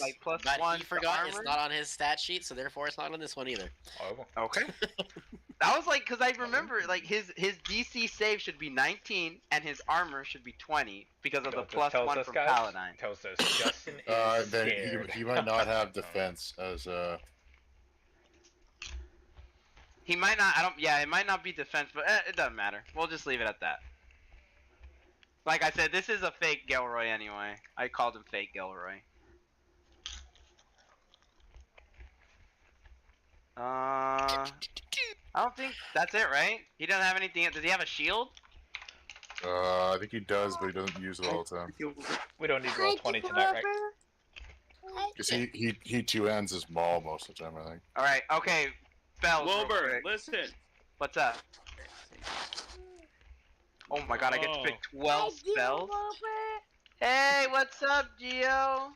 like plus but 1 he to forgot armor. it's not on his stat sheet, so therefore it's not on this one either. Oh. Okay. That was like, because I remember like his DC save should be 19 and his armor should be 20 because of the plus 1 from Paladin. Tells us Justin is Then scared. he might not have defense as He might not. I don't. Yeah, it might not be defense, but it doesn't matter. We'll just leave it at that. Like I said, this is a fake Gilroy anyway. I called him fake Gilroy. I don't think that's it, right? He doesn't have anything. Does he have a shield? I think he does, but he doesn't use it all the time. We don't need roll 20 tonight, right? Cause he two hands his maul most of the time, I think. All right. Okay. Spells. Wilbur, listen. What's up? Oh my God! I get to pick 12 spells. Hey, what's up, Gio?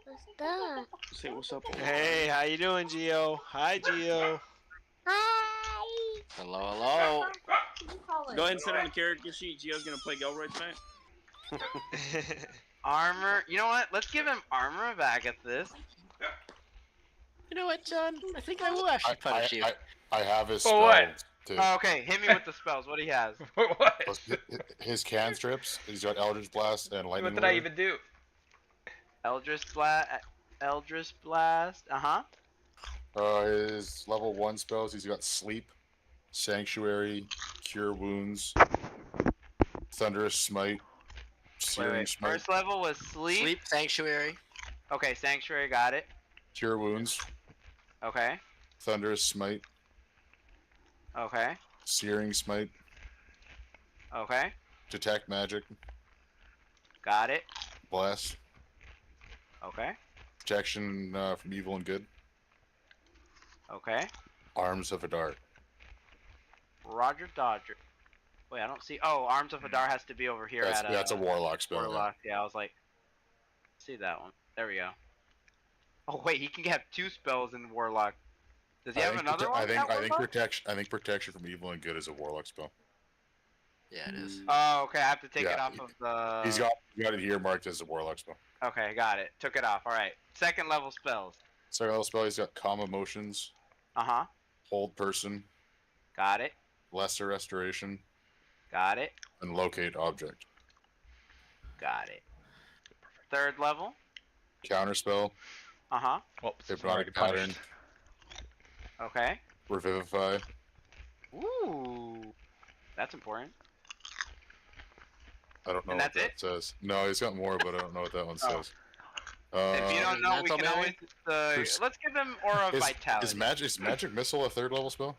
What's up? Say what's up. Hey, how you doing, Gio? Hi, Gio. Hi. Hello, hello. Go ahead and sit on the character sheet. Gio's gonna play Gilroy tonight. Armor. You know what? Let's give him armor back at this. You know what, John? I think I will actually punish you. I have his For spells what? too. Oh, okay, hit me with the spells. What he has? What? His cantrips. He's got Eldritch Blast and Lightning. What did I Lure. even do? Eldritch Blast. Eldritch Blast. His level 1 spells. He's got Sleep, Sanctuary, Cure Wounds, Thunderous Smite, Searing Smite, First level was sleep. Sleep Sanctuary. Okay, Sanctuary, got it. Cure Wounds, Okay. Thunderous Smite, Okay. Searing Smite, Okay. Detect Magic, Got it. Blast, Okay. Protection from Evil and Good, Okay. Arms of a Dart. Roger Dodger. Wait, I don't see. Oh, Arms of Hadar has to be over here That's a Warlock spell. Warlock. Yeah, I was like, see that one. There we go. Oh wait, he can have 2 spells in Warlock. Does he have another one? I think protection from Evil and Good is a Warlock spell. Yeah, it is. Oh, okay. I have to take Yeah, it off of the. He's got it here marked as a Warlock spell. Okay, got it. Took it off. All right. Second level spells. Second level spell, he's got Calm Emotions, Hold Person, Got it. Lesser Restoration, Got it. and Locate Object. Got it. Third level. Counterspell, Whoops. Hypnotic Pattern, Okay. Revivify, Ooh, that's important. I don't know And what that's that says. No, he's got more, but I don't know what that one says. If you don't know, we Mental can maybe? always. Let's give him Aura of Vitality. Is Magic Missile a 3rd level spell?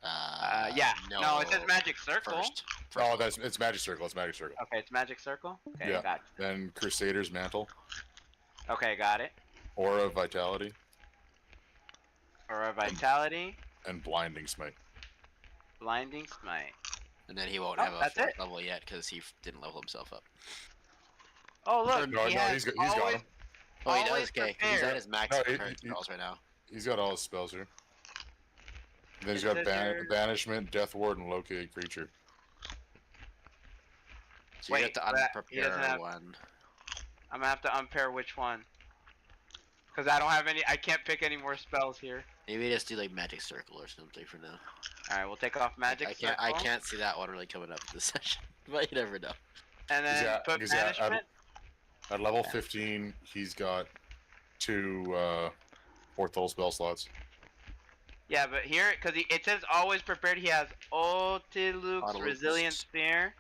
Yeah. No, it says Magic Circle. First. Oh, it's Magic Circle. It's Magic Circle. Okay, it's Magic Circle. Okay, Yeah. got it. Then Crusader's Mantle, Okay, got it. Aura of Vitality, Aura of Vitality, and Blinding Smite. Blinding Smite. And then he won't Oh, have a that's 4th it? level yet because he didn't level himself up. Oh look, No, he's got him. Oh, he does? Always Okay, 'cause he's prepare. at his max No, current spells right now. He's got all his spells here. And then he's got Banishment, Death Ward, and Locate Creature. So you have to he doesn't unprepare have- one. I'm gonna have to unpair which one. Cause I don't have any. I can't pick any more spells here. Maybe just do like Magic Circle or something for now. All right, we'll take off Magic I Circle. can't see that one really coming up this session, but you never know. And then put He's at- Banishment. At level 15, he's got 2 4th level spell slots. Yeah, but here, cause it says always prepared. He has Otiluk's Autolux. Resilient Spear.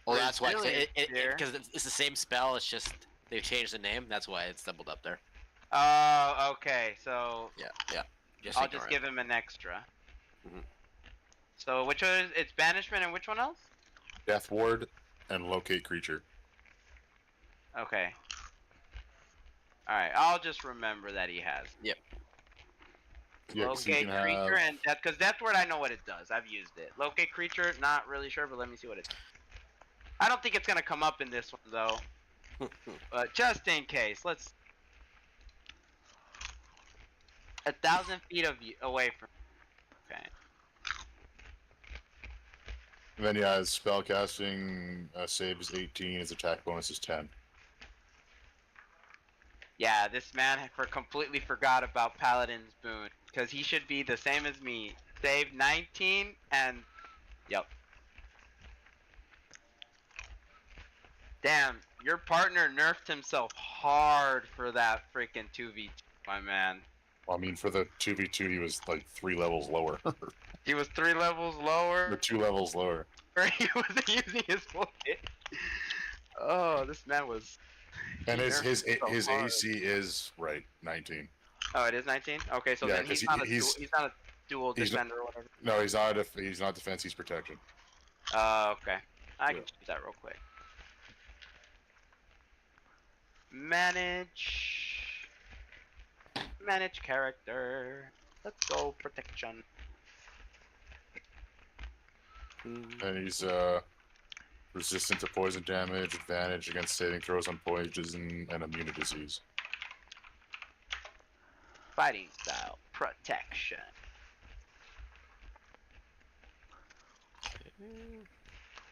Well, that's why, Resilient Spear. because it's the same spell. It's just they've changed the name. That's why it's doubled up there. Oh, okay. So Yeah. I'll ignore just it. give him an extra. Mhm. So which one is it's Banishment and which one else? Death Ward and Locate Creature. Okay. Alright, I'll just remember that he has. Yeah, 'cause he Locate can Creature have- and Death, because Death Ward I know what it does. I've used it. Locate Creature, not really sure, but let me see what it does. I don't think it's gonna come up in this one though. But just in case, let's 1,000 feet of you away from. Okay. And then yeah, his spellcasting save is 18. His attack bonus is 10. Yeah, this man completely forgot about Paladin's boon, because he should be the same as me. Save 19 and yep. Damn, your partner nerfed himself hard for that freaking 2v2, my man. Well, I mean, for the 2v2, he was like 3 levels lower. He was 3 levels lower. Or 2 levels lower. Or he wasn't using his full hit. Oh, this man was. And he his nerfed himself hard. AC is right 19. Oh, it is 19. Okay, so Yeah, then 'cause he's not a dual he's defender or whatever. No, he's not defense. He's protection. Okay. I can Yeah. choose that real quick. Manage character. Let's go protection. And he's resistant to poison damage, advantage against saving throws on poison, and immune to disease. Fighting style protection.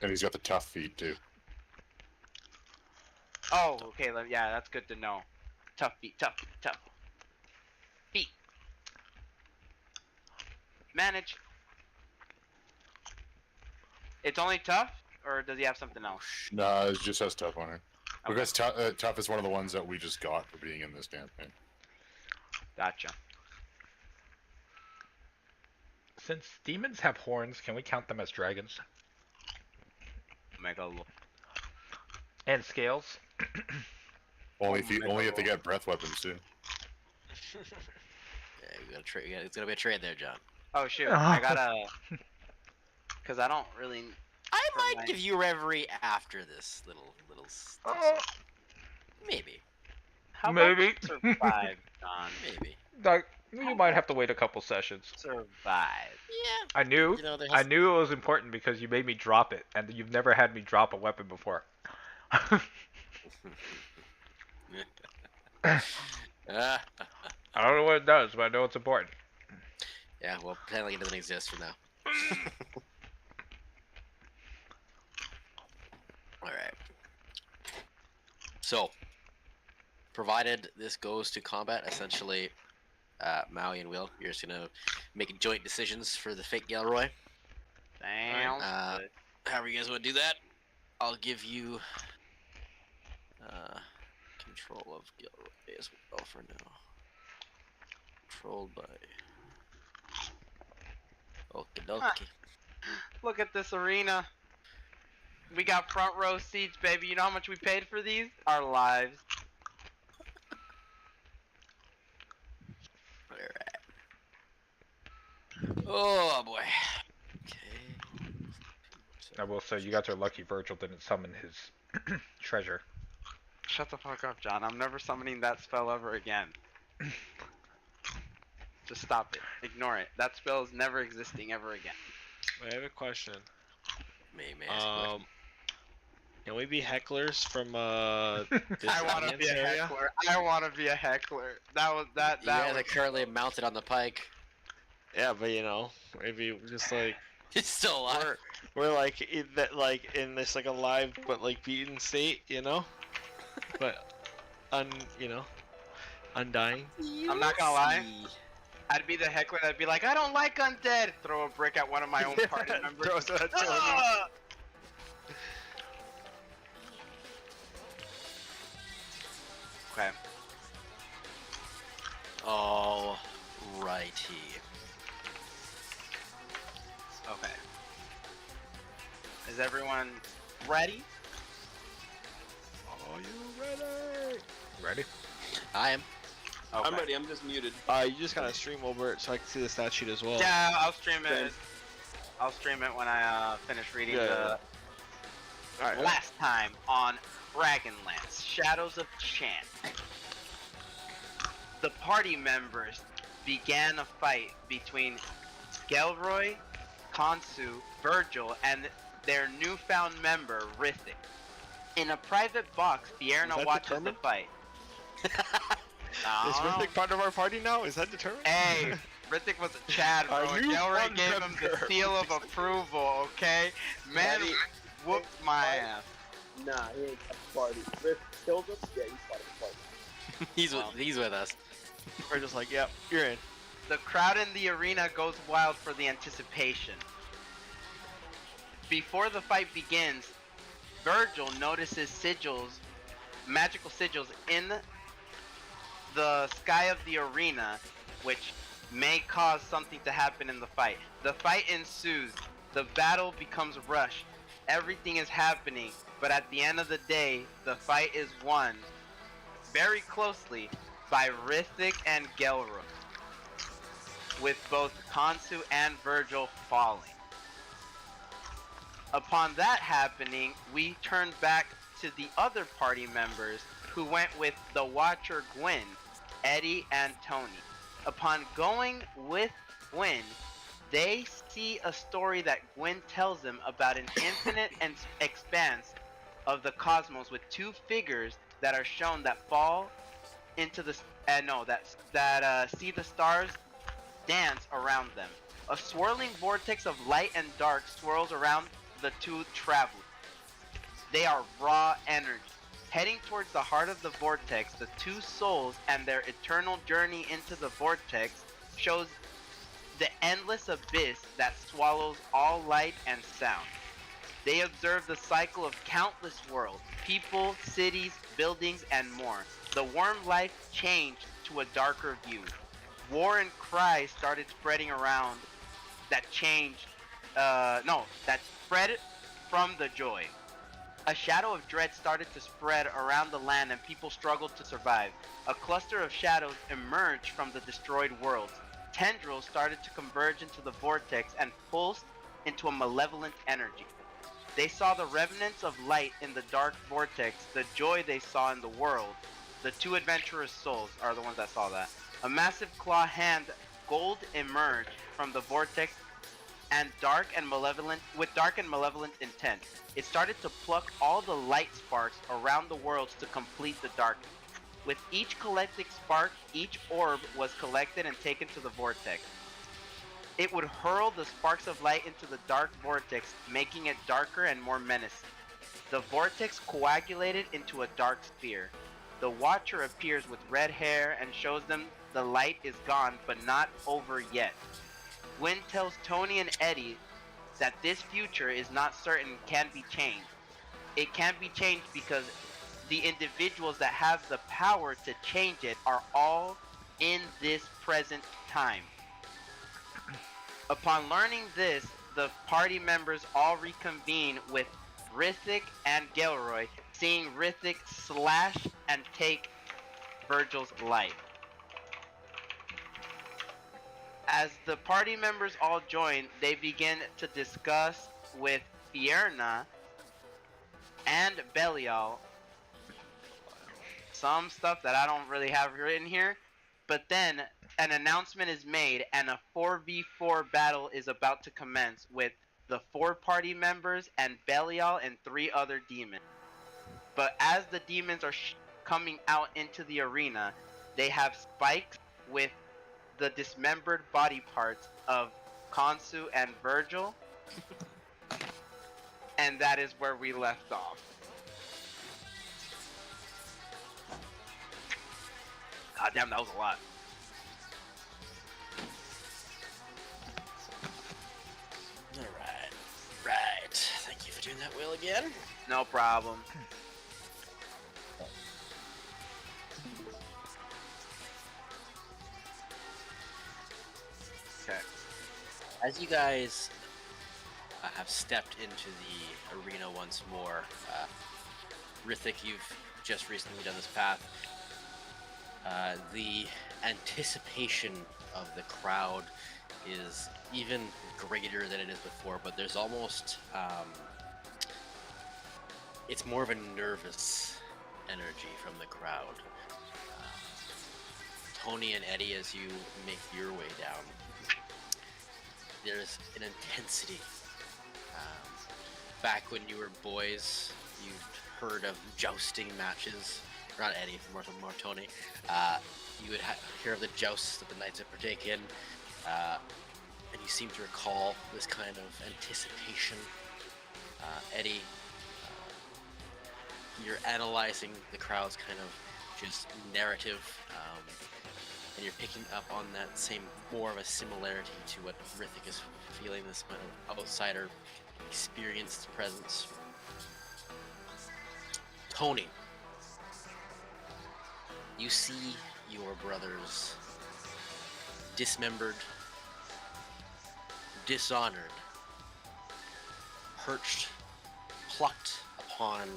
And he's got the tough feet too. Oh, okay. Yeah, that's good to know. Tough feet, tough feet, tough feet. Manage. It's only tough, or does he have something else? Nah, it just has tough on it. Because tough is one of the ones that we just got for being in this campaign. Gotcha. Since demons have horns, can we count them as dragons? Mega. And scales? Only if they get breath weapons too. Yeah, you gotta trade. Yeah, it's gonna be a trade there, John. Oh shoot! I gotta. Cause I don't really. I might give you reverie after this little. Maybe. How Maybe. about survive, John? Maybe. Like, you might have to wait a couple sessions. Survive. Yeah. I knew. You know, there I has- knew it was important because you made me drop it, and you've never had me drop a weapon before. Uh, I don't know what it does, but I know it's important. yeah. Well, pretend like it doesn't exist for now. All right. So, provided this goes to combat, essentially, Maui and Will, you're just gonna make joint decisions for the fake Gilroy. Damn. However you guys want to do that, I'll give you control of Gilroy as well for now. Controlled by. Okie dokie. Look at this arena. We got front row seats, baby. You know how much we paid for these? Our lives. Alright. Oh boy. Okay. I will say, you guys are lucky Virgil didn't summon his treasure. Shut the fuck up, John. I'm never summoning that spell ever again. Just stop it. Ignore it. That spell is never existing ever again. I have a question. May ask a question. Can we be hecklers from this I want to be a area? heckler. I want to be a heckler. That was that. You That guys was are currently mounted on the pike. Yeah, but you know, maybe we're just like It's still alive. we're like in that like a live but like beaten state, you know, but undying. I'm not gonna lie. I'd be the heckler. I'd be like, I don't like undead. Throw a brick at one of my own party members. Throws it at Tony. Ah! Okay. Oh, righty. Okay. Is everyone ready? Are you ready? Ready? I am. Okay. I'm ready. I'm just muted. You just gotta stream over it so I can see the stat sheet as well. Yeah, I'll stream it. Okay. I'll stream it when I finish reading Yeah, the Alright. last time on Dragonlance, Shadows of Chant. The party members began a fight between Gelroy, Konsu, Virgil, and their newfound member, Rithik. In a private box, Is Fierna that watches determined? the fight. Is Rithik part of our party now? Is that determined? Hey, Rithik was a Chad, bro. A new Gelroy fun gave him the member. seal of approval, okay? Man Eddie- whooped my ass. Nah, he ain't at the party. Riff killed him. Yeah, he's part of the party. He's with us. We're just like, yep, you're in. The crowd in the arena goes wild for the anticipation. Before the fight begins, Virgil notices sigils, magical sigils in the sky of the arena, which may cause something to happen in the fight. The fight ensues. The battle becomes rushed. Everything is happening, but at the end of the day, the fight is won very closely by Rithik and Gelroy, with both Khonsu and Virgil falling. Upon that happening, we turn back to the other party members who went with the Watcher Gwyn, Eddie, and Tony. Upon going with Gwyn, they see a story that Gwyn tells them about an infinite and expanse of the cosmos with two figures that are shown that fall into the see the stars dance around them. A swirling vortex of light and dark swirls around the two travelers. They are raw energy. Heading towards the heart of the vortex, the two souls and their eternal journey into the vortex shows the endless abyss that swallows all light and sound. They observe the cycle of countless worlds, people, cities, buildings, and more. The worm life changed to a darker view. War and cries started spreading around that spread from the joy. A shadow of dread started to spread around the land and people struggled to survive. A cluster of shadows emerged from the destroyed worlds. Tendrils started to converge into the vortex and pulsed into a malevolent energy. They saw the remnants of light in the dark vortex, the joy they saw in the world. The two adventurous souls are the ones that saw that. A massive claw hand gold emerged from the vortex and dark and malevolent intent. It started to pluck all the light sparks around the worlds to complete the darkness. With each collected spark, each orb was collected and taken to the vortex. It would hurl the sparks of light into the dark vortex, making it darker and more menacing. The vortex coagulated into a dark sphere. The Watcher appears with red hair and shows them the light is gone, but not over yet. Gwyn tells Tony and Eddie that this future is not certain, can be changed. It can't be changed because the individuals that have the power to change it are all in this present time. Upon learning this, the party members all reconvene with Rithik and Gelroy, seeing Rithik slash and take Virgil's life. As the party members all join, they begin to discuss with Fierna and Belial some stuff that I don't really have written here, but then an announcement is made and a 4v4 battle is about to commence with the 4 party members and Belial and 3 other demons. But as the demons are coming out into the arena, they have spikes with the dismembered body parts of Khonsu and Virgil. And that is where we left off. God damn, that was a lot. Right. Thank you for doing that, Will, again. No problem. Okay. As you guys have stepped into the arena once more, Rithik, you've just recently done this path. The anticipation of the crowd is even greater than it is before, but there's almost it's more of a nervous energy from the crowd. Tony and Eddie, as you make your way down, there's an intensity. Back when you were boys, you'd heard of jousting matches. Not Eddie, more Tony. You would hear of the jousts that the knights would partake in. and you seem to recall this kind of anticipation. Eddie, you're analyzing the crowd's kind of just narrative, and you're picking up on that same, more of a similarity to what Rithik is feeling, this kind of outsider experienced presence. Tony, you see your brothers dismembered, dishonored, perched, plucked upon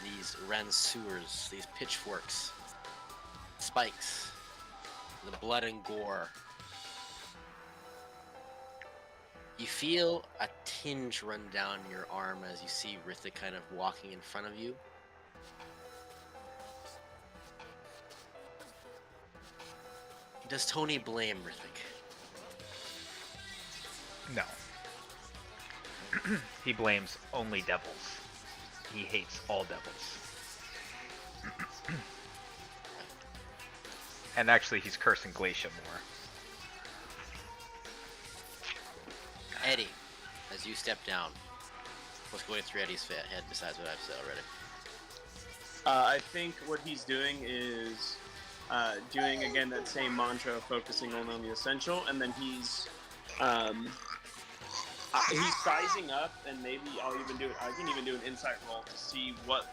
these ranseurs, these pitchforks, spikes, the blood and gore. You feel a tinge run down your arm as you see Rithik kind of walking in front of you. Does Tony blame Rithik? No. He blames only devils. He hates all devils. And actually, he's cursing Glacia more. Eddie, as you step down, what's going through Eddie's head besides what I've said already? I think what he's doing is doing again that same mantra, focusing only on the essential, and then he's sizing up, and maybe I'll even do it. I can even do an insight roll to see what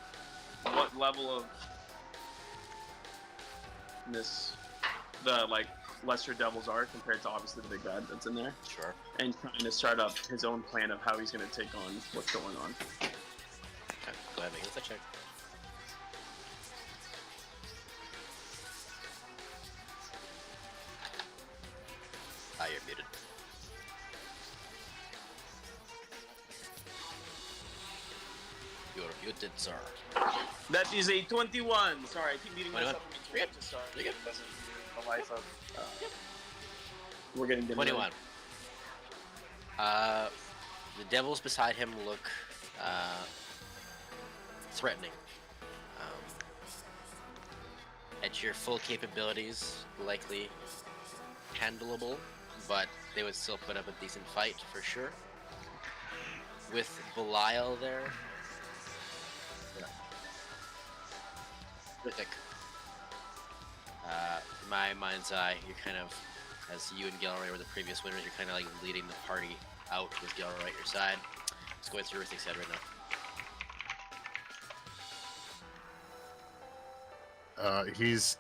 level of the lesser devils are compared to obviously the big bad that's in there. Sure. And trying to start up his own plan of how he's going to take on what's going on. Okay, go ahead, make a check. You're muted. You're muted, sir. That is a 21. Sorry, I keep beating 21. myself up. Yep. Sorry, Yep. it doesn't the life of. We're getting 21. The devils beside him look threatening. At your full capabilities, likely handleable, but they would still put up a decent fight for sure. With Belial there, Rithik. In my mind's eye, you're kind of, as you and Gilroy were the previous winners, you're kind of like leading the party out with Gilroy at your side. It's going through Rithik's head right now. He's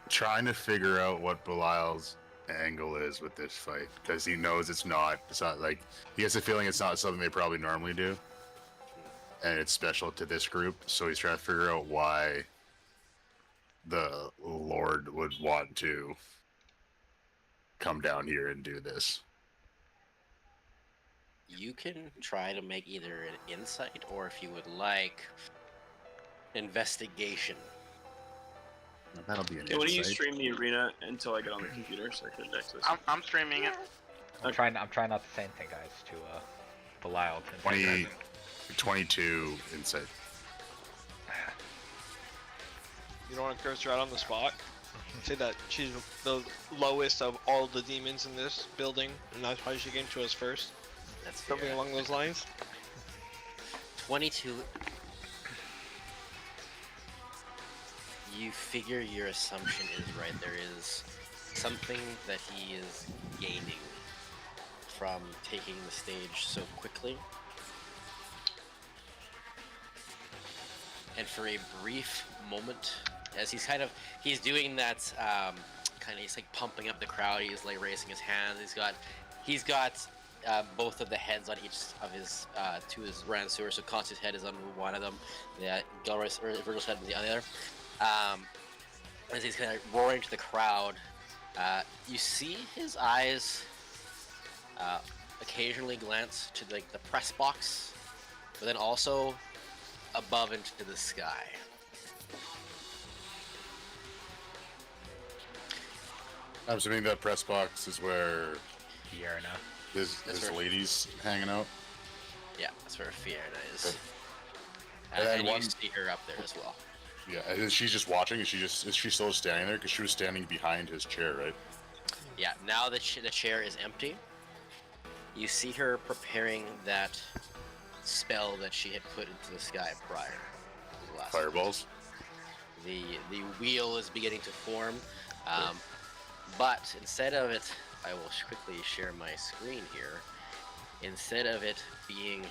trying to figure out what Belial's angle is with this fight, because he knows it's not like, he has a feeling it's not something they probably normally do, and it's special to this group, so he's trying to figure out why the Lord would want to come down here and do this. You can try to make either an insight or, if you would like, investigation. That'll be an Hey, why don't you insight. stream the arena until I get on the computer so I can access it? I'm streaming it. I'm trying not to say anything, guys, to Belial. 22 insight. You don't want to curse her out on the spot. Say that she's the lowest of all the demons in this building, and that's why she came to us first. That's Something fair. along those lines. 22. You figure your assumption is right. There is something that he is gaining from taking the stage so quickly. And for a brief moment, as he's doing that, he's like pumping up the crowd. He's like raising his hands. He's got both of the heads on each of his to his ranseur. So Constant's head is on one of them. Yeah, Virgil's head on the other. As he's kind of roaring to the crowd, you see his eyes occasionally glance to the press box, but then also above into the sky. I'm assuming that press box is where Fierna. his where- ladies hanging out. Yeah, that's where Fiona is. And then And one- you see her up there as well. Yeah, and she's just watching. Is she still standing there? Because she was standing behind his chair, right? Yeah, now that the chair is empty, you see her preparing that spell that she had put into the sky prior to the last Fireballs. The wheel is beginning to form, but instead of it, I will quickly share my screen here. Instead of it being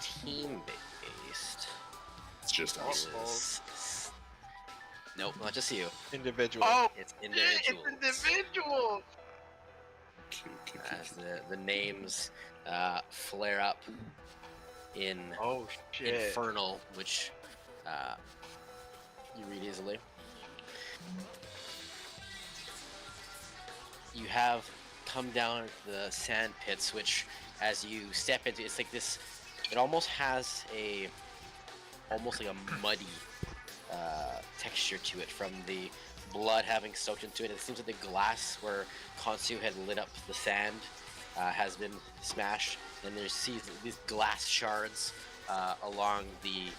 team-based, It's just us. Nope, not just you. Individual. Oh, It's it's individuals. individuals. As the names flare up in Oh shit. Infernal, which you read easily. You have come down the sand pits, which, as you step into, it's like this. It almost has almost like a muddy texture to it from the blood having soaked into it. It seems like the glass where Konsu had lit up the sand has been smashed, and there's these glass shards along the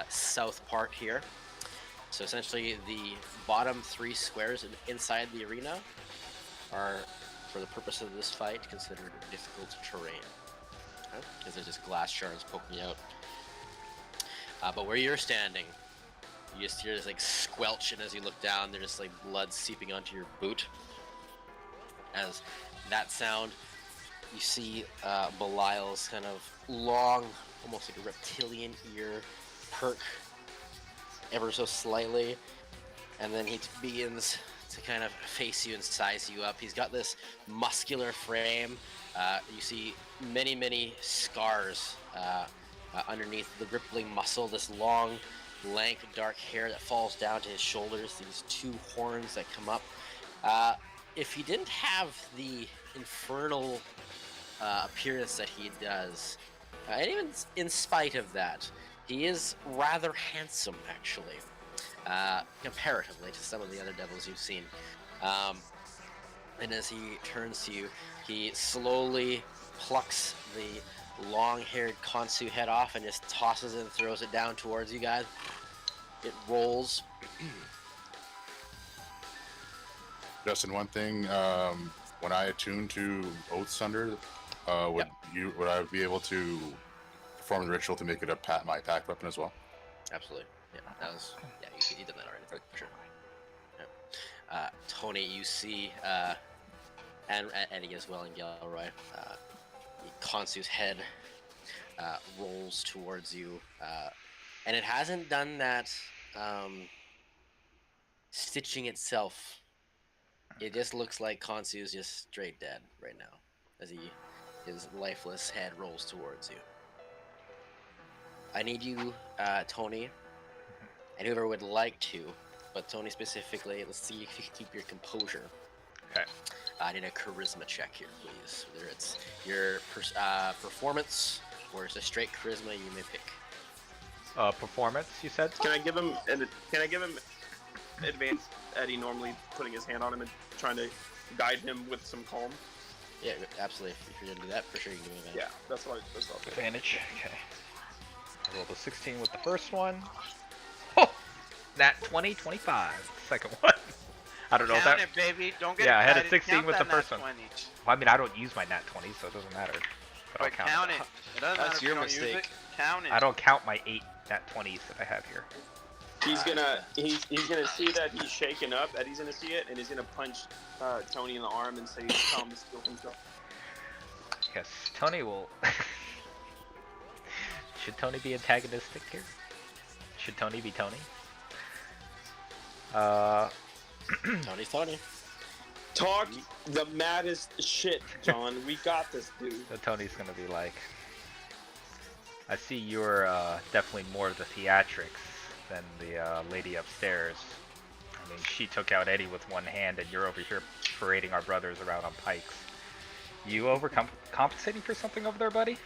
south part here. So essentially, the bottom 3 squares inside the arena are, for the purpose of this fight, considered difficult terrain. Because there's just glass shards poking out. But where you're standing, you just hear this like squelch, and as you look down, there's just like blood seeping onto your boot. As that sound, you see Belial's kind of long, almost like a reptilian ear perk ever so slightly, and then he begins to kind of face you and size you up. He's got this muscular frame. You see many scars underneath the rippling muscle, this long, lank, dark hair that falls down to his shoulders, these 2 horns that come up. If he didn't have the infernal appearance that he does, and even in spite of that, he is rather handsome, actually, comparatively to some of the other devils you've seen. And as he turns to you, he slowly plucks the long-haired Konsu head off and just tosses it and throws it down towards you guys. It rolls. Justin, one thing, when I attune to Oaths Thunder, would I be able to perform the ritual to make it my pack weapon as well? Absolutely. Yeah, that was. Yeah, you did that already. For sure. Yeah. Tony, you see, and Eddie as well, and Gilroy. Konsu's head rolls towards you, and it hasn't done that stitching itself. It just looks like Konsu's just straight dead right now, as his lifeless head rolls towards you. I need you, Tony, and whoever would like to, but Tony specifically, let's see if you can keep your composure. Okay. I need a charisma check here, please. Whether it's your performance or it's a straight charisma, you may pick. Performance, you said? Can I give him advance? Eddie normally putting his hand on him and trying to guide him with some calm. Yeah, absolutely. If you're gonna do that, for sure you can give me advantage. Yeah, that's what I thought. Advantage. Okay. I rolled a 16 with the first one. Oh! Nat 20, 25. Second one. I don't know if Count that. it, baby. Don't get Yeah, I had a excited. 16 Count with that the first nat one. 20. Well, I mean, I don't use my nat 20, so it doesn't matter. But I'll But count it. It doesn't That's matter if you your don't use mistake. it. Count it. I don't count my 8 nat 20s that I have here. He's gonna see that he's shaken up. Eddie's gonna see it, and he's gonna punch Tony in the arm and say, "Tell him to steal himself." Yes, Tony will. Should Tony be antagonistic here? Should Tony be Tony? Tony's Tony. Talk the maddest shit, John. We got this, dude. So Tony's gonna be like, I see you're definitely more of the theatrics than the lady upstairs. I mean, she took out Eddie with one hand, and you're over here parading our brothers around on pikes. You overcompensating for something over there, buddy?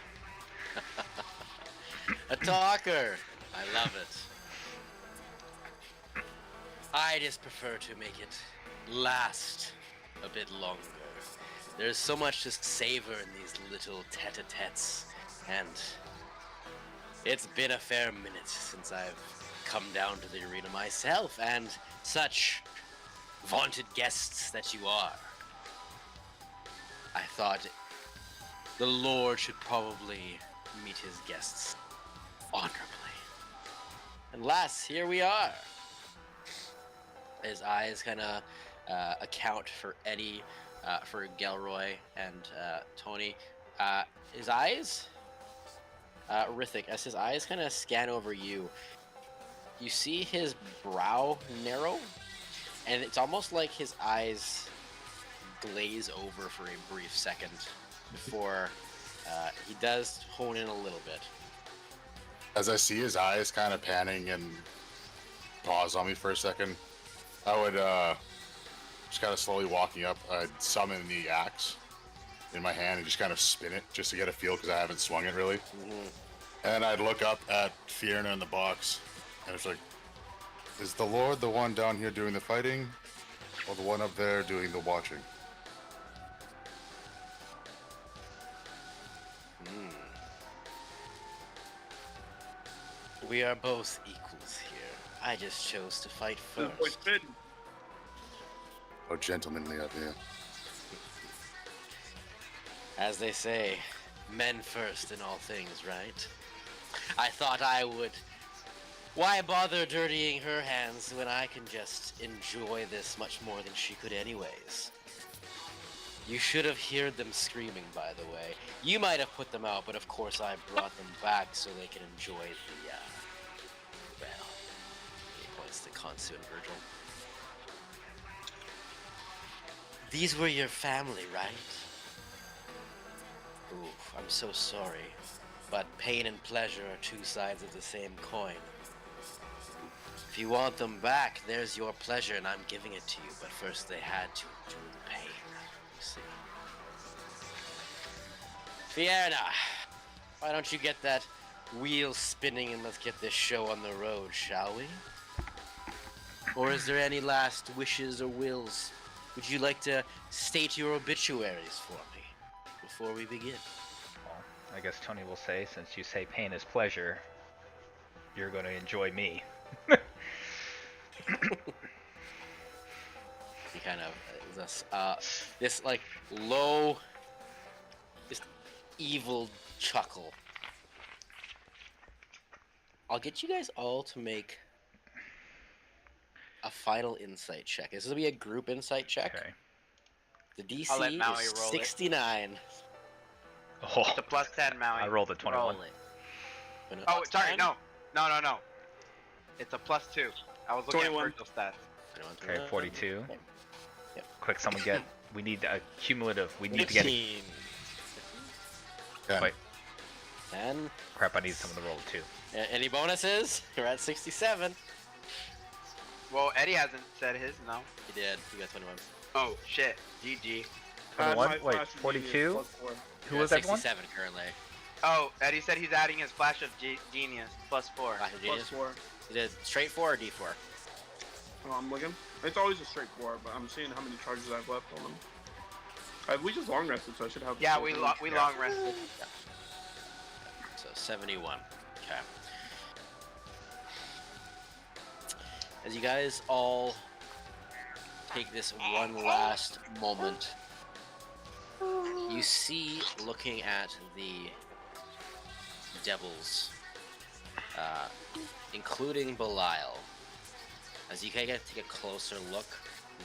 A talker. I love it. I just prefer to make it last a bit longer. There's so much to savor in these little tete-a-tetes, and it's been a fair minute since I've come down to the arena myself, and such vaunted guests that you are, I thought the Lord should probably meet his guests honorably. And lass, here we are. His eyes kind of account for Eddie, for Gelroy, and Tony. His eyes, Rithik, as his eyes kind of scan over you, you see his brow narrow, and it's almost like his eyes glaze over for a brief second before he does hone in a little bit. As I see his eyes kind of panning and pause on me for a second, I would just kind of slowly walking up, I'd summon the axe in my hand and just kind of spin it just to get a feel because I haven't swung it really. And I'd look up at Fiona in the box and it's like, is the Lord the one down here doing the fighting or the one up there doing the watching? We are both equals here. I just chose to fight first. Oh, gentlemanly up here. As they say, men first in all things, right? I thought I would. Why bother dirtying her hands when I can just enjoy this much more than she could anyways? You should have heard them screaming, by the way. You might have put them out, but of course I brought them back so they can enjoy the, well, he points to Khonsu and Virgil. These were your family, right? Oof, I'm so sorry, but pain and pleasure are two sides of the same coin. If you want them back, there's your pleasure and I'm giving it to you, but first they had to endure the pain, you see. Fiona, why don't you get that wheel spinning and let's get this show on the road, shall we? Or is there any last wishes or wills? Would you like to state your obituaries for me before we begin? Well, I guess Tony will say, since you say pain is pleasure, you're going to enjoy me. He kind of this like low, just evil chuckle. I'll get you guys all to make a final insight check. This will be a group insight check. Okay. The DC I'll let Maui is roll it. 69. Oh, It's a plus 10, Maui. I rolled a 21. Roll it. Oh, sorry, no. No. It's a plus 2. I was looking 21. at Virgil's stats. Okay, 42. Yep. Quick, someone get. We need a cumulative. We need to get. 15. Wait, 10. crap! I need someone to roll a 2. Any bonuses? You're at 67. Well, Eddie hasn't said his, no. He did. He got 21. Oh, shit. GG. 21? My Wait, flash of 42? genius plus 4. Who You're was at everyone? 67 currently. Oh, Eddie said he's adding his Flash of Genius, plus 4. Flash of Plus Genius. 4. Is it straight 4 or D4? Oh, I'm looking. It's always a straight 4, but I'm seeing how many charges I've left on them. We just long rested, so I should have. Yeah, we long rested. So 71. Okay. As you guys all take this one last moment, you see, looking at the devils, including Belial, as you can take a closer look,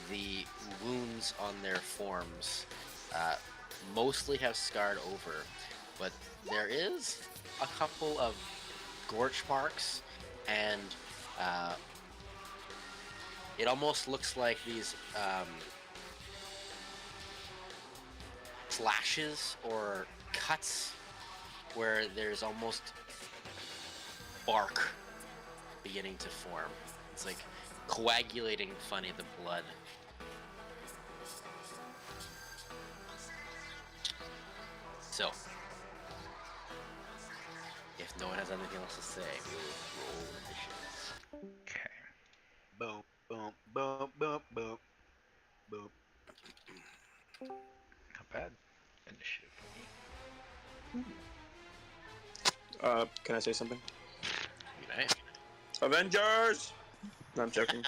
the wounds on their forms mostly have scarred over, but there is a couple of gorge marks, and it almost looks like these slashes or cuts where there's almost bark beginning to form. It's like coagulating funny, the blood. So, if no one has anything else to say, we'll roll initiatives. Okay. Boom, boom, boom, boom, boom, boom. Not bad. Initiative for me. Can I say something? Okay. Avengers! No, I'm joking.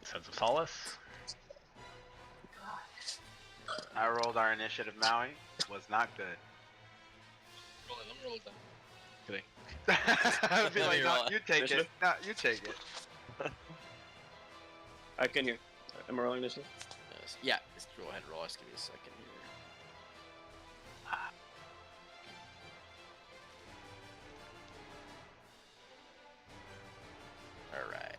Sense of solace. I rolled our initiative Maui. Was not good. Roll it, I'm rolling down. Kidding. I'd be Let like, me no, roll it. you take it. Initiative? No, you take it. I can hear. Am I rolling initiative? Yeah, just go ahead and roll. Just give me a second here. Alright.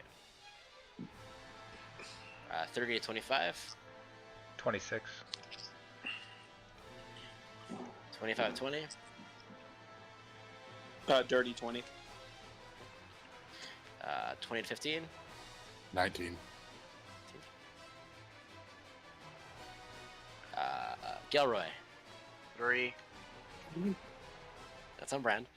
30 to 25. 26. 25 20. Dirty 20. 20 to 15. 19. Gilroy. 3. That's on brand.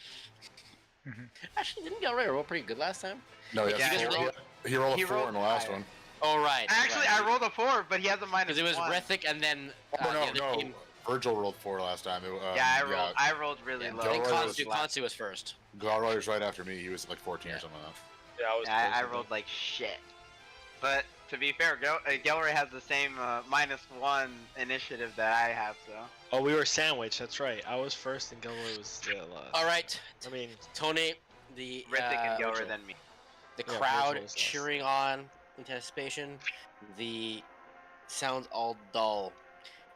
Mhm. Actually, didn't Gilroy roll pretty good last time? No, Yeah, yeah, he rolled- he rolled he a 4 rolled in the last higher. one. Oh, right. Actually, I rolled a 4, but he has a minus Because it was 1. Rithik and then. Oh, the no, other no. team- Virgil rolled 4 last time. Yeah, I rolled really Yeah, low. I think Gilroy Kansu, was- Kansu was first. Galroy was right after me. He was like 14 or Yeah. something like that. Yeah, I was. Yeah, I close with rolled like shit. But to be fair, Gelray has the same -1 initiative that I have, so. that. Oh, we were sandwiched. That's right. I was first and Gilroy was still last. All right, I mean, Tony. The Rithik and Gelray Virgil. then me. the Yeah, crowd Virgil was last. cheering on anticipation. The sounds all dull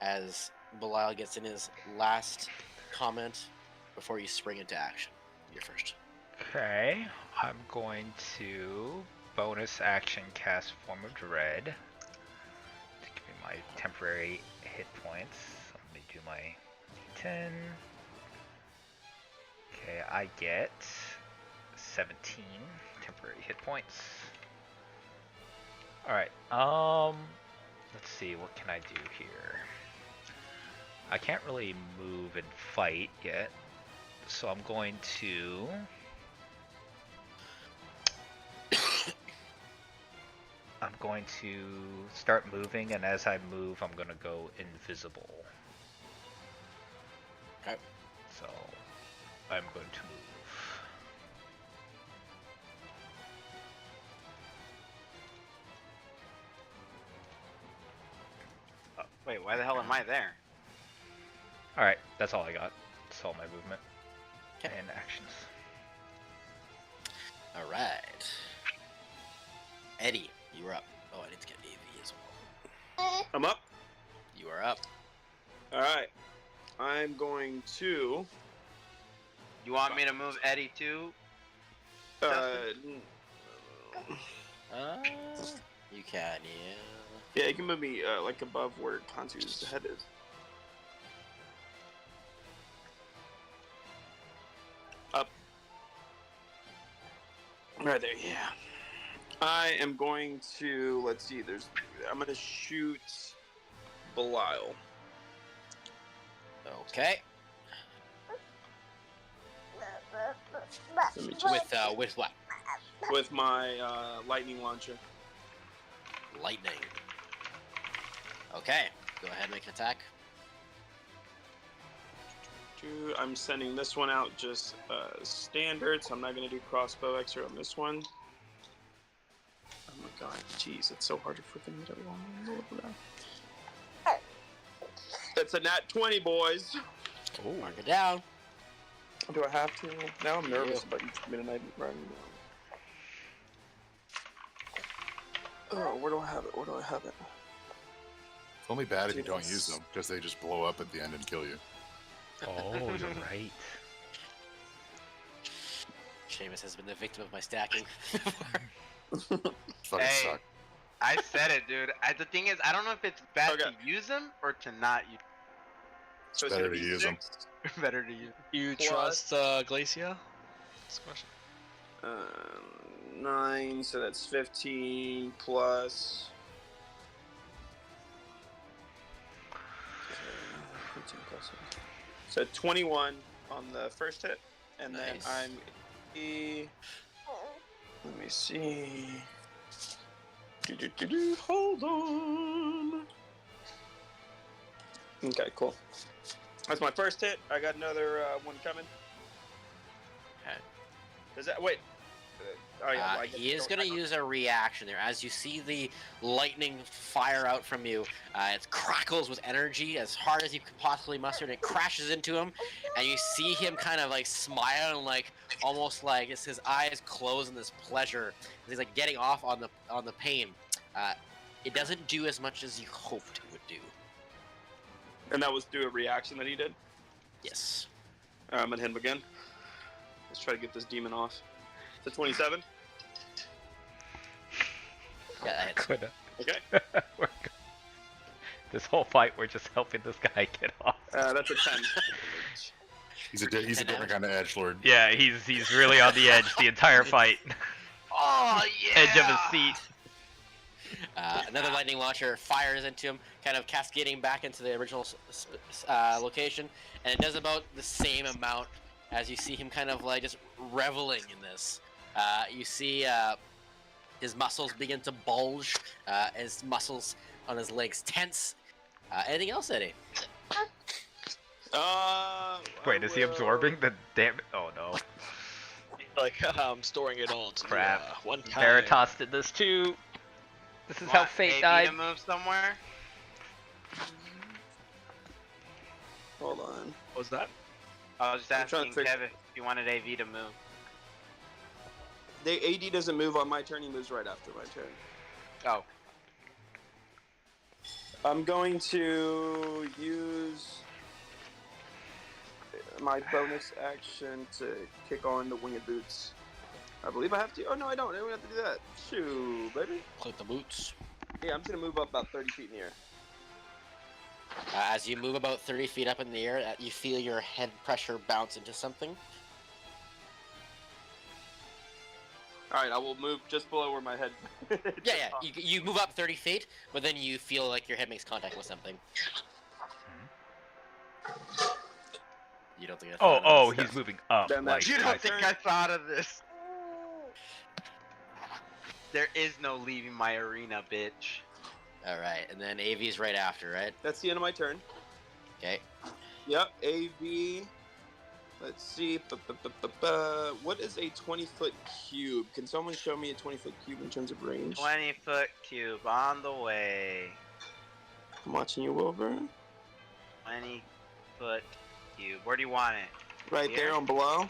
as Belial gets in his last comment before you spring into action. You're first. Okay, I'm going to bonus action cast Form of Dread to give me my temporary hit points. So let me do my D10. Okay, I get 17 temporary hit points. Alright, let's see, what can I do here? I can't really move and fight yet, so I'm going to start moving, and as I move, I'm gonna go invisible. Okay. So, I'm going to move. Oh, wait, why the hell am I there? Alright, that's all I got. That's all my movement. Okay. And actions. All right. Eddie, you are up. Oh, I need to get AV as well. I'm up. You are up. All right. I'm going to. You want me to move Eddie too? Uh, You can, yeah. yeah, you can move me like above where Kansu's head is. Up. Right there, yeah. I am going to. Let's see. I'm going to shoot Belial. Okay. Let me just, With what? with my lightning launcher. Lightning. Okay. Go ahead and make an attack. I'm sending this one out just standard, so I'm not going to do crossbow extra on this one. Oh my god, jeez, it's so hard to freaking hit everyone. That's a nat 20, boys. Ooh. Mark it down. Do I have to? Now I'm nervous Yeah. about each minute I'm running. Oh, where do I have it? Where do I have it? It's only bad if you don't use them, because they just blow up at the end and kill you. Oh, you're right. Seamus has been the victim of my stacking. Fucking Hey. suck. I said it, dude. The thing is, I don't know if it's bad Okay. to use them or to not use. So it's better gonna to be use 'em. 6, Better to you. You Plus- trust Glacia? That's the question. 9, so that's 15 plus. 15 plus. So 21 on the first hit, and Nice. then I'm. Let me see. Hold on. Okay, cool. That's my first hit. I got another one coming. Okay. Does that wait? Oh yeah, I guess He is don't- going to use a reaction there. As you see the lightning fire out from you, it crackles with energy as hard as you could possibly muster, and it crashes into him. And you see him kind of like smile and like almost like it's his eyes close in this pleasure. He's like getting off on the pain. It doesn't do as much as you hoped it would do. And that was through a reaction that he did. Yes. I'm gonna hit him again. Let's try to get this demon off. It's a 27. Yeah, that hits. Good. Okay. We're good. This whole fight, we're just helping this guy get off. That's a 10. He's a different kind of edgelord. Yeah, he's really on the edge the entire fight. Oh yeah. Edge of his seat. Another lightning launcher fires into him, kind of cascading back into the original location, and it does about the same amount as you see him kind of like just reveling in this. You see his muscles begin to bulge, his muscles on his legs tense. Anything else, Eddie? Wait, is he absorbing the damage? Oh no. Like I'm storing it all to Crap. one time. Veritas did this too. This is how Want fate AB died. to move somewhere? Hold on. What was that? I was just I'm trying to asking figure- Kevin if you wanted AV to move. The AD doesn't move on my turn. He moves right after my turn. Oh. I'm going to use my bonus action to kick on the winged boots. I believe I have to. Oh no, I don't. I don't have to do that. Shoot, baby. Click the boots. Yeah, I'm just gonna move up about 30 feet in the air. As you move about 30 feet up in the air, you feel your head pressure bounce into something. All right, I will move just below where my head. Yeah. You move up 30 feet, but then you feel like your head makes contact with something. You don't think that's Oh, he's moving up. Then Like, that's- You my don't think turn. I thought of this? There is no leaving my arena, bitch. All right, and then AV is right after, right? That's the end of my turn. Okay. Yep, AV. Let's see. What is a 20-foot cube? Can someone show me a 20-foot cube in terms of range? 20-foot cube on the way. I'm watching you over. 20-foot cube. Where do you want it? Right Here? there on below. Is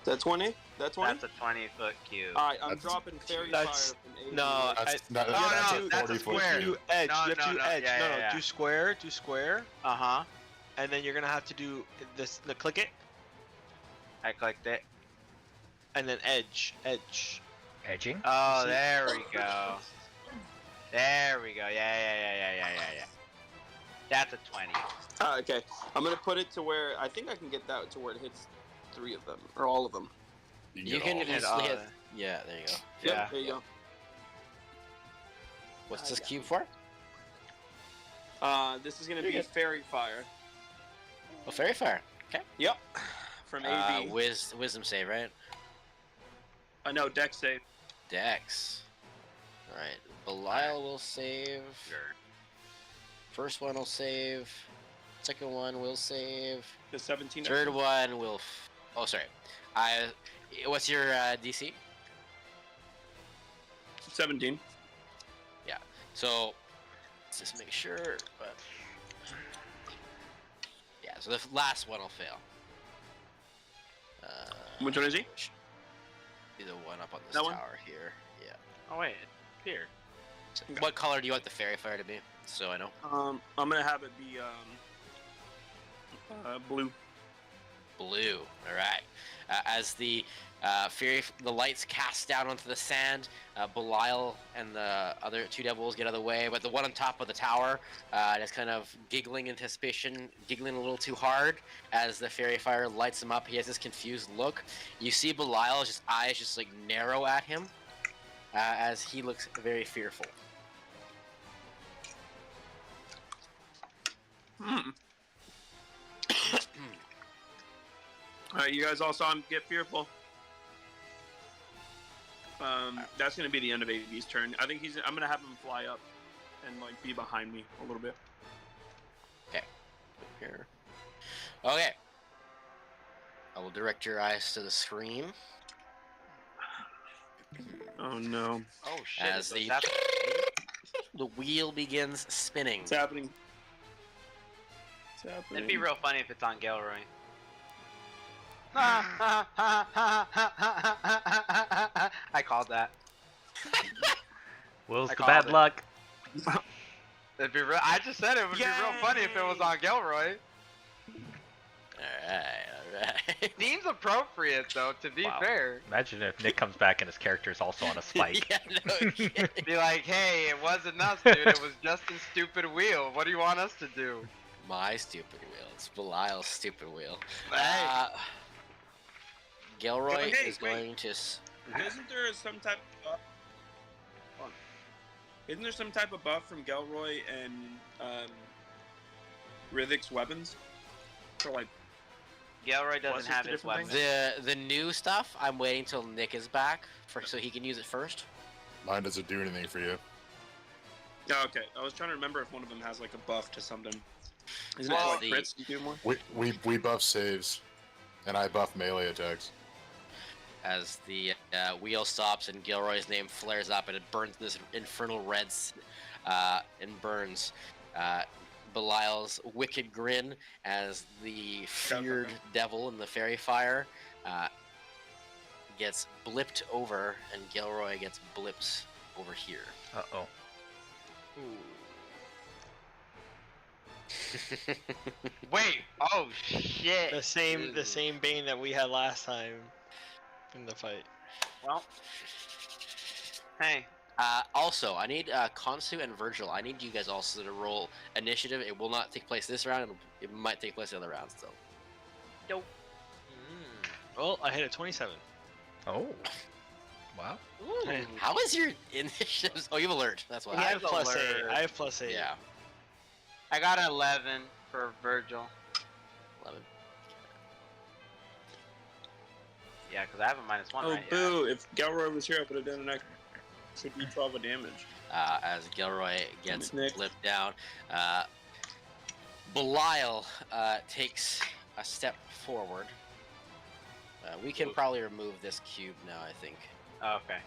that 20? That's 20? That's a 20-foot cube. Alright, I'm That's- dropping fairy that's- fire from AV. no, That's, no, that's no, a that's a 40 foot square. cube. Do edge. No, You have to do no, edge. yeah, no, yeah, yeah. do square. Do square, Uh-huh. and then you're gonna have to do this. Click it, I clicked it. and then edge. Edge. edging. Oh, See? there we go. There we go. Yeah. That's a 20. Okay. I'm gonna put it to where I think I can get that to where it hits 3 of them. Or all of them. You get can all of it. easily hit. Yeah, there you go. Yep, Yeah. there you go. What's this cube for? This is gonna be fairy fire. Oh, fairy fire. Yep. From AV. Wisdom save, right? No, deck save. Dex. All right. Belial will save. First one will save. Second one will save. The 17. Third one will. Oh, sorry. What's your DC? 17. So let's just make sure. But yeah. So the last one will fail. Which one is he? Be the one up on this That one? tower here. Yeah. Oh, wait. Here. So what color do you want the fairy fire to be? So I know. I'm gonna have it be blue. Blue. All right. As the the lights cast down onto the sand, Belial and the other 2 devils get out of the way, but the one on top of the tower is kind of giggling in anticipation, giggling a little too hard as the fairy fire lights him up. He has this confused look. You see Belial's just eyes just like narrow at him as he looks very fearful. Alright, you guys all saw him get fearful. That's gonna be the end of AV's turn. I think I'm gonna have him fly up and like be behind me a little bit. Here. Okay. I will direct your eyes to the screen. Oh no. Oh shit! As Is the that- the wheel begins spinning. It's happening. It's happening. It'd be real funny if it's on Gilroy. I called that. Will's I the called bad it. luck. It'd be real. I just said it would be real funny if it was on Gilroy. Alright. Seems appropriate though, to be Wow. fair. Imagine if Nick comes back and his character is also on a spike. Yeah, no kidding. Be like, hey, it wasn't us, dude. It was Justin's stupid wheel. What do you want us to do? My stupid wheel. It's Belial's stupid wheel. Hey. Gilroy Hey, is wait. going to. Isn't there some type of buff? Hold on. Isn't there some type of buff from Gelroy and Rithik's weapons? For like, Gilroy doesn't What's have the his different weapon. The new stuff, I'm waiting till Nick is back so he can use it first. Mine doesn't do anything for you. oh, okay. I was trying to remember if one of them has like a buff to something. Isn't Well, it like the- crits you do more? We buff saves, and I buff melee attacks. As the wheel stops and Gilroy's name flares up and it burns this infernal reds and burns Belial's wicked grin as the feared devil in the fairy fire gets blipped over and Gilroy gets blipped over here. Uh-oh. Wait. Oh shit. The same Bane that we had last time in the fight. Well. Hey. Also, I need Konsu and Virgil. I need you guys also to roll initiative. It will not take place this round. It might take place in other rounds, though. Well, I hit a 27. Oh. Wow. Hey. How is your initiative? Oh, you have alert. That's why. I have has plus 8. alert. I have plus 8. Yeah, I got an 11 for Virgil. 11. Yeah, because I have a -1 Oh, right yeah. boo. If Gelroy was here, I would have done an extra D12 of damage. As Gilroy gets Nick. flipped down, Belial takes a step forward. We can probably remove this cube now, I think. Oh, okay.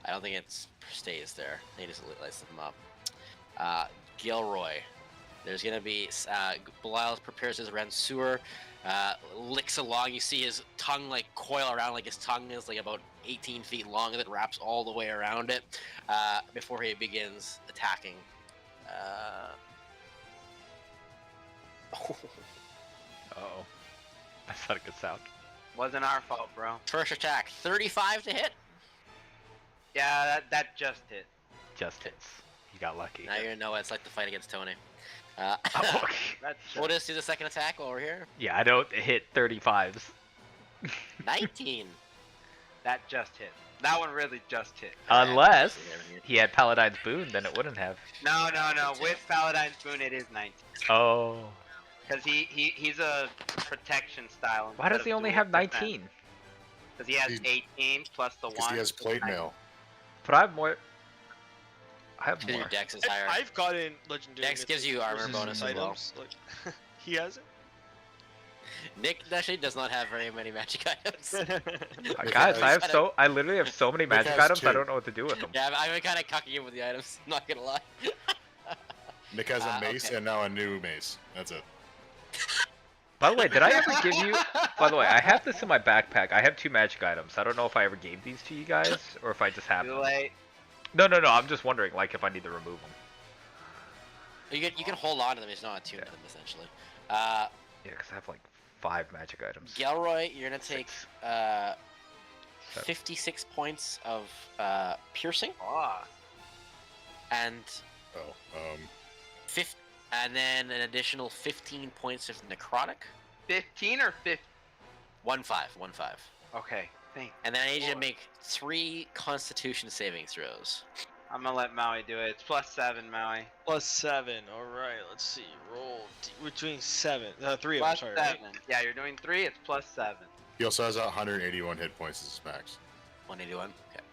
I don't think it stays there. They just lights them up. Gilroy. There's gonna be Belial prepares his Ransour, licks along. You see his tongue like coil around, like his tongue is like about 18 feet long, and it wraps all the way around it before he begins attacking. Uh-oh. That's not a good sound. Wasn't our fault, bro. First attack, 35 to hit. Yeah, that just hit. Just hits. You got lucky. Now you're gonna know what it's like to fight against Tony. Oh, okay. That's We'll just do the second attack while we're here. Yeah, I don't hit 35s. 19. That just hit. That one really just hit. Unless he had Paladine's Boon, then it wouldn't have. No. With Paladine's Boon, it is 19. Oh. Because he's a protection style. Why does he only have 19? Because he has He- 18 plus the 'Cause 1. he has plate mail. But I have more. I have Because more. your dex is higher. I've gotten legendary. Dex gives you armor versus bonus as well. items. Like, he has it. Nick actually does not have very many magic items. Guys, I literally have so many magic has items, I two. don't know what to do with them. Yeah, I've been kind of cucking him with the items. Not gonna lie. Nick has a mace okay. and now a new mace. That's it. By the way, did I ever give you... By the way, I have this in my backpack. I have 2 magic items. I don't know if I ever gave these to you guys, or if I just have Too them. late. No, I'm just wondering, like, if I need to remove them. You can hold on to them. It's not attuned to them essentially. Yeah, because I have, like, 5 magic items. Gelroy, you're gonna take 6. 56 points of piercing Oh, and Oh, and then an additional 15 points of necrotic. 15 or 50? 1-5. Okay, thanks. And then I need you to make 3 Constitution saving throws. I'm gonna let Maui do it. It's +7, Maui. Plus 7. All right. Let's see. Roll. We're doing 7. 3. I'm +7. sorry. Right? Yeah, you're doing 3. It's +7. he also has 181 hit points as his max. 181. Okay.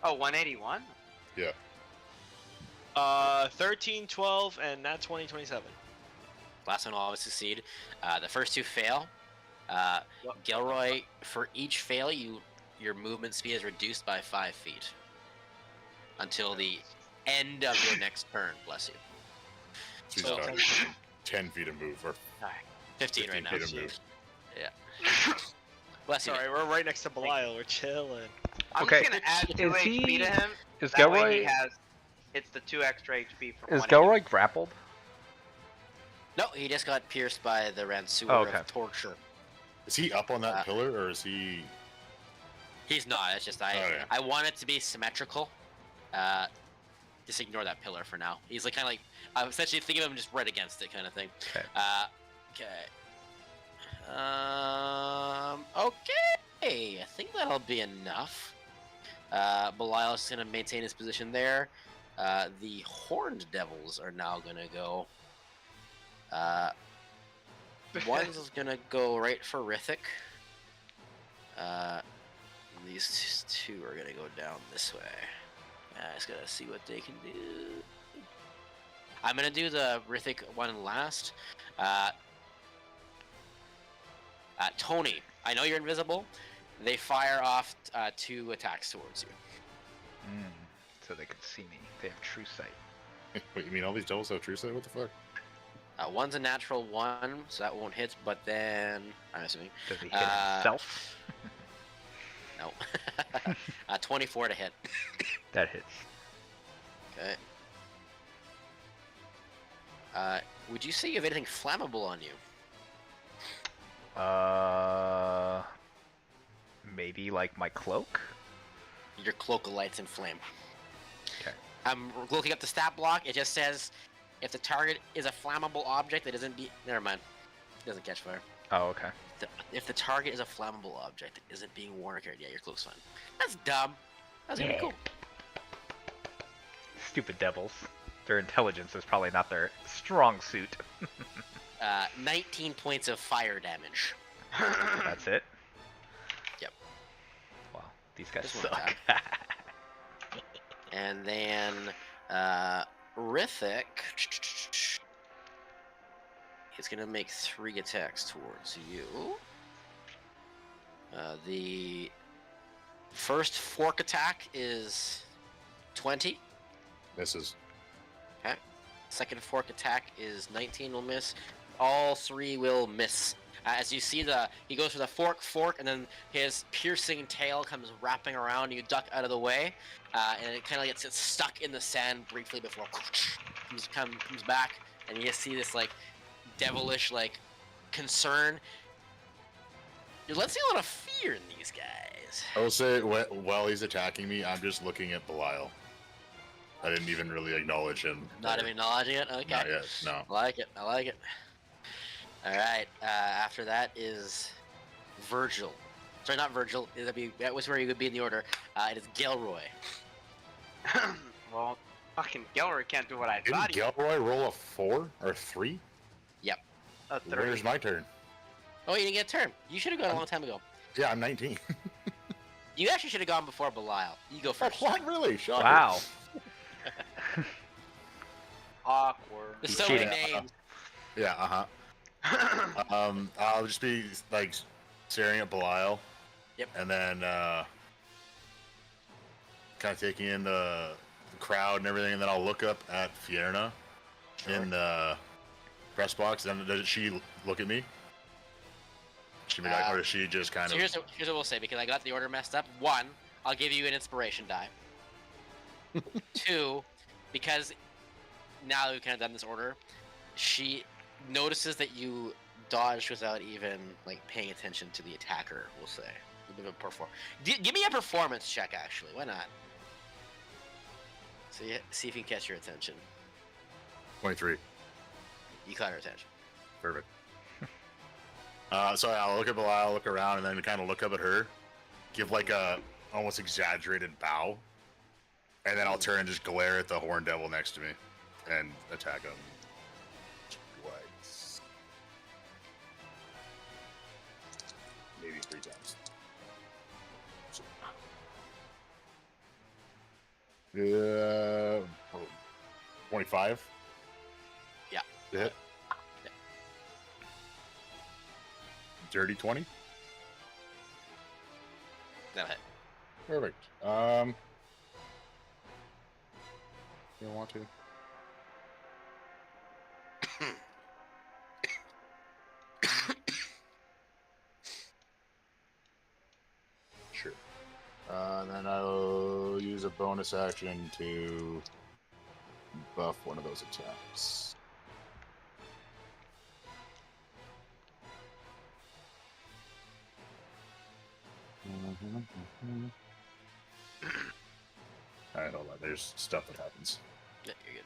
Oh, 181? 13, 12, and that's 20, 27. Last one will always succeed. The first 2 fail. Gilroy, for each fail, you your movement speed is reduced by 5 feet until the end of your next turn. Bless you. So So- he's got 10 feet of move, or 15 right now. feet of move. Bless you. Sorry, we're right next to Belial. We're chilling. I'm Okay, just gonna add 2 is HP he- to him. Is That way Gelroy he has. It's the 2 extra HP from is one Gelroy grappled? No, he just got pierced by the Ransuer Oh, okay. of Torture. Is he up on that Uh, pillar, or is he? He's not. It's just Oh, yeah. I want it to be symmetrical. Just ignore that pillar for now. He's like kind of like I'm essentially thinking of him just right against it kind of thing. Okay. Okay. I think that'll be enough. Belial's gonna maintain his position there. The Horned Devils are now gonna go. One's gonna go right for Rithik. These two are gonna go down this way. I just gotta see what they can do. I'm gonna do the Rithik one last. Tony, I know you're invisible. They fire off 2 attacks towards you. So they can see me. They have true sight. Wait, you mean all these devils have true sight? What the fuck? One's a natural 1, so that won't hit. But then I'm assuming Does he hit himself? no. 24 to hit. That hits. Okay. Would you say you have anything flammable on you? Maybe like my cloak? Your cloak lights in flame. Okay. I'm looking up the stat block. It just says if the target is a flammable object, it doesn't be. Never mind. It doesn't catch fire. Oh, okay. If the target is a flammable object, it isn't being worn or carried. Yeah, your cloak's fine. That's dumb. That's gonna be cool. Stupid devils. Their intelligence is probably not their strong suit. 19 points of fire damage. That's it? Yep. Wow, these guys Just one suck. And then Rithik is gonna make 3 attacks towards you. The first fork attack is 20. Misses. Okay. Second fork attack is 19, will miss. All 3 will miss. As you see, he goes for the fork, and then his piercing tail comes wrapping around. You duck out of the way, and it kind of gets stuck in the sand briefly before comes back, and you just see this like devilish like concern. You're letting a lot of fear in these guys. I will say, while he's attacking me, I'm just looking at Belial. I didn't even really acknowledge him. Not even acknowledging it. Okay. Not yet. No. I like it. I like it. All right. After that is Virgil. Sorry, not Virgil. That was where you would be in the order. It is Gelroy. Well, fucking Gelroy can't do what I Didn't thought he Gelroy roll a 4 or 3? a Where's 30. my turn? Oh, you didn't get a turn. You should have gone a long time ago. Yeah, I'm 19. You actually should have gone before Belial. You go first. What? Really? Shocker. Wow. Awkward. There's so cheating. many names. Yeah. I'll just be like staring at Belial. Yep. And then kind of taking in the crowd and everything, and then I'll look up at Fierna in the press box. And does she look at me? She be like, or does she just kind So of? here's what we'll say, because I got the order messed up. 1, I'll give you an inspiration die. 2, because now that we've kind of done this order, she notices that you dodged without even like paying attention to the attacker. We'll say. A bit of a give me a performance check, actually. Why not? See if you can catch your attention. 23. You caught her attention. Perfect. So I'll look at Belial, look around, and then kind of look up at her, give like a almost exaggerated bow, and then I'll turn and just glare at the horn devil next to me and attack him twice, maybe 3 times. 25. Yeah. Hit. Yeah. Dirty 20. That'll hit. Perfect. You don't want to? Sure. Then I'll use a bonus action to buff one of those attacks. Alright, hold on. There's stuff that happens. Yeah, you're good.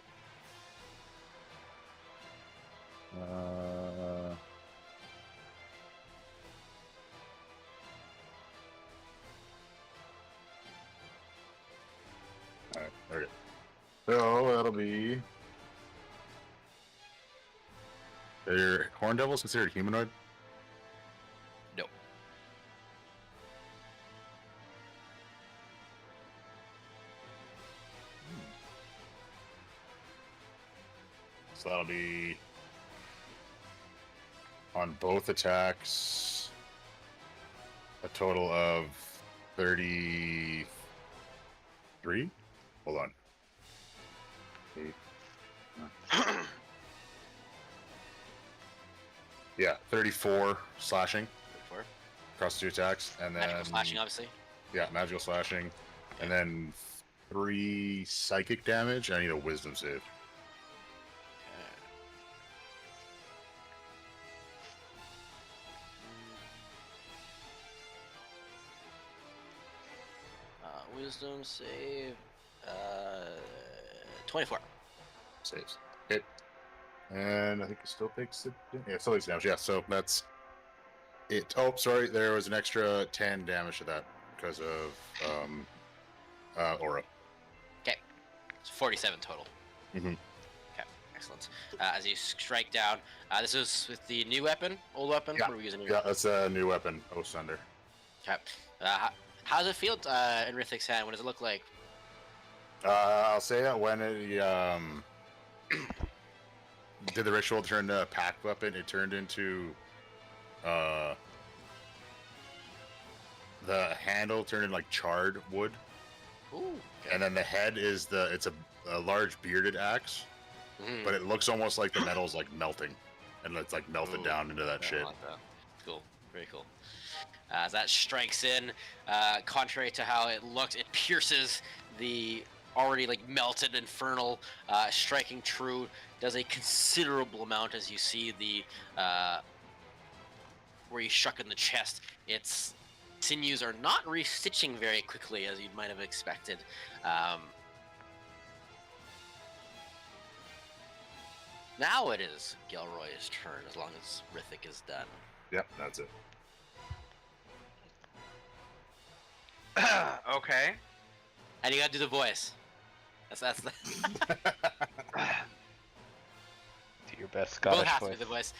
Alright, okay. So that'll be. Are horn devils considered humanoid? No. So that'll be on both attacks a total of 33. Hold on. 8, 9. Yeah, 34 slashing Before. across the two attacks, and then Magical slashing, obviously. yeah, magical slashing, and then 3 psychic damage. I need a wisdom save. Wisdom save. 24. Saves. Hit. And I think it still takes it. Yeah, it still takes damage. Yeah, so that's it. Oh, sorry, there was an extra 10 damage to that because of aura. Okay. It's 47 total. Mhm. Okay, excellent. As you strike down, this is with the new weapon, old weapon? Yeah. What are we using here? Yeah, that's a new weapon, Osunder. Okay. How does it feel in Rithik's hand? What does it look like? I'll say that when it did the ritual turn to a pack weapon, it turned into the handle turned into like charred wood, Ooh. Okay. and then the head is it's a large bearded axe, Mhm. but it looks almost like the metal's like melting, and it's like melted Ooh. down into that Yeah, I shit. like that. Cool. Very cool. As that strikes in, contrary to how it looked, it pierces the already like melted infernal, striking true. Does a considerable amount as you see the where you struck in the chest. Its sinews are not restitching very quickly as you might have expected. Now it is Gilroy's turn, as long as Rithik is done. Yep, that's it. Okay. And you gotta do the voice. That's the Do your best both Scottish has to be voice. the voice.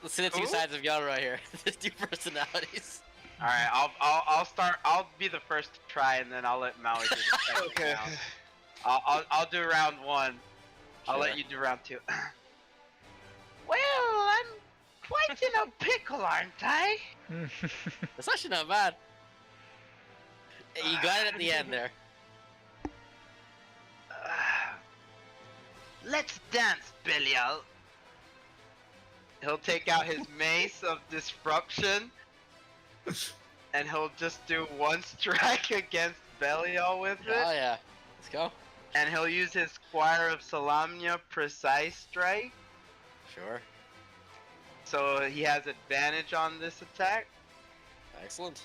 Let's see the two Who? sides of Gilroy here. There's two personalities. All right. I'll start. I'll be the first to try, and then I'll let Maui do the second Okay. round. I'll do round 1. I'll Sure. let you do round 2. Well, I'm quite in a pickle, aren't I? That's actually not bad. You got it at the end there. Let's dance, Belial. He'll take out his mace of disruption, and he'll just do one strike against Belial with Oh it, yeah. Let's go. and he'll use his Squire of Salamnia precise strike, Sure. so he has advantage on this attack. Excellent.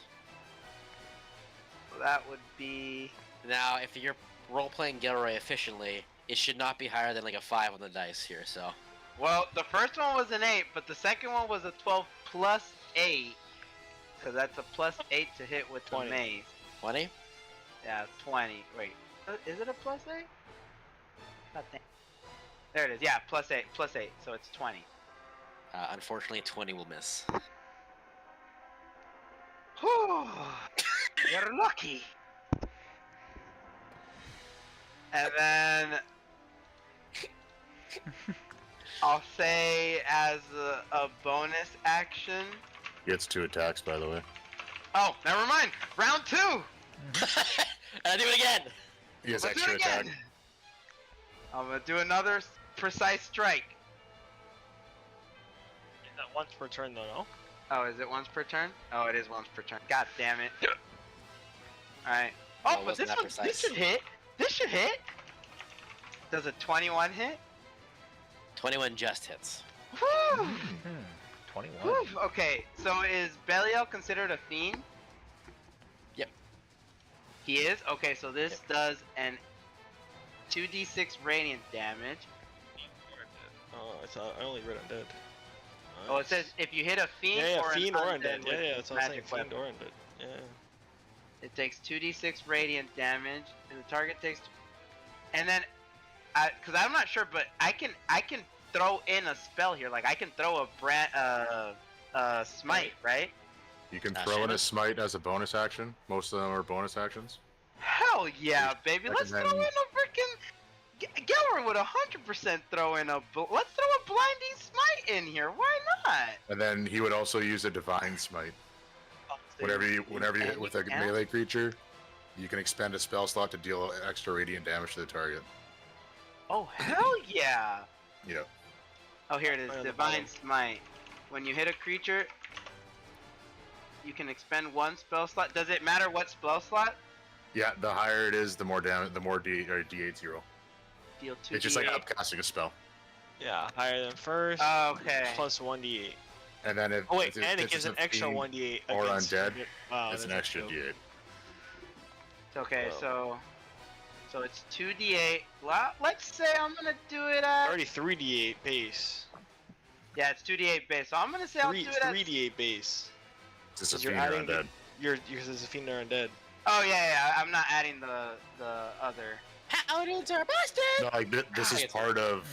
So that would be Now, if you're role-playing Gilroy efficiently, it should not be higher than like a 5 on the dice here, so. well. The first one was an 8, but the second one was a 12 plus 8, because that's a plus 8 to hit with the 20. mace. 20? Yeah, 20. Wait, is it a plus 8? God damn. There it is. Yeah, plus 8, so it's 20. Unfortunately, 20 will miss. Whew, you're lucky. And then I'll say as a bonus action. Gets 2 attacks, by the way. Oh, never mind. Round 2. And I do it again. He has Let's do extra it again. attack. I'm gonna do another precise strike. Is that once per turn though? No. Oh, is it once per turn? Oh, it is once per turn. God damn it. Alright. Oh, Oh, it but wasn't that this precise. should hit. This should hit. Does a 21 hit? 21 just hits. Whew. 21. Whew. Okay, so is Belial considered a fiend? Yep. He is? Okay, so this does an 2d6 radiant damage. Oh, I thought I only read undead. Oh, it says if you hit a fiend Yeah, or fiend an or undead undead. with Yeah, that's what I'm saying. magic Fiend weapon. or undead. Yeah. It takes 2d6 radiant damage, and the target takes. And then, because I'm not sure, but I can throw in a spell here. Like I can throw a smite, right? You can Ah, throw in shit. a smite as a bonus action. Most of them are bonus actions. Hell yeah, baby! I Let's can throw in then- a freaking. Geller would 100% throw in let's throw a blinding smite in here. Why not? And then he would also use a divine smite. Whenever you hit with a can? melee creature, you can expend a spell slot to deal extra radiant damage to the target. Oh hell yeah! Yeah. Oh, here it is. Right on the Divine bottom. Smite. When you hit a creature, you can expend one spell slot. Does it matter what spell slot? Yeah, the higher it is, the more damage, the more D8s you roll. Deal 2d8. It's just like upcasting a spell. Yeah, higher than first. Okay. Plus 1d8. And then if Oh wait, if and it it's gives a an extra fiend 1d8 or against undead, Wow, it's an that's extra dope. D8. Okay, Whoa. so it's 2d8. Let's say I'm gonna do it at. Already 3d8 base. Yeah, it's 2d8 base. So I'm gonna say I'll do it at. 3d8 base. Is this a Because you're fiend or adding undead? because it's a fiend or undead. Oh yeah. I'm not adding the other. Paladins are busted! No, like this I is get part of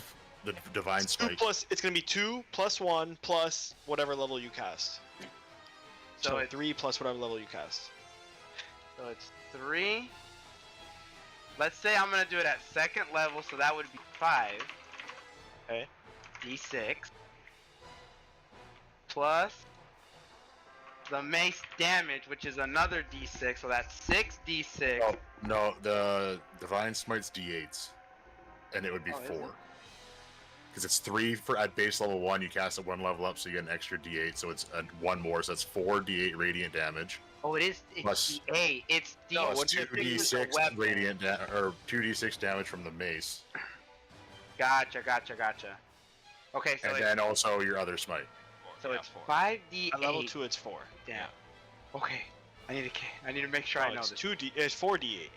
the divine It's 2 spike. plus. It's gonna be 2 plus 1 plus whatever level you cast. So So it's 3 plus whatever level you cast. So it's 3. Let's say I'm gonna do it at second level, so that would be 5. Okay. D6 plus the mace damage, which is another D6, so that's 6d6. Oh, no, the divine smite's D8s, and it would be Oh, is 4. it? Because it's 3 for at base level 1, you cast it 1 level up, so you get an extra D8, so it's 1 more, so that's 4 D8 radiant damage. Oh, it's Plus- D8. It's D. No, it's what's 2d6 radiant or 2d6 damage from the mace, Gotcha. Okay, so and it's, then also your other smite. so Yeah, it's 4. 5d8. At level 2, it's 4. Damn. Okay. I need to make sure I know it's this. 2d. It's 4d8.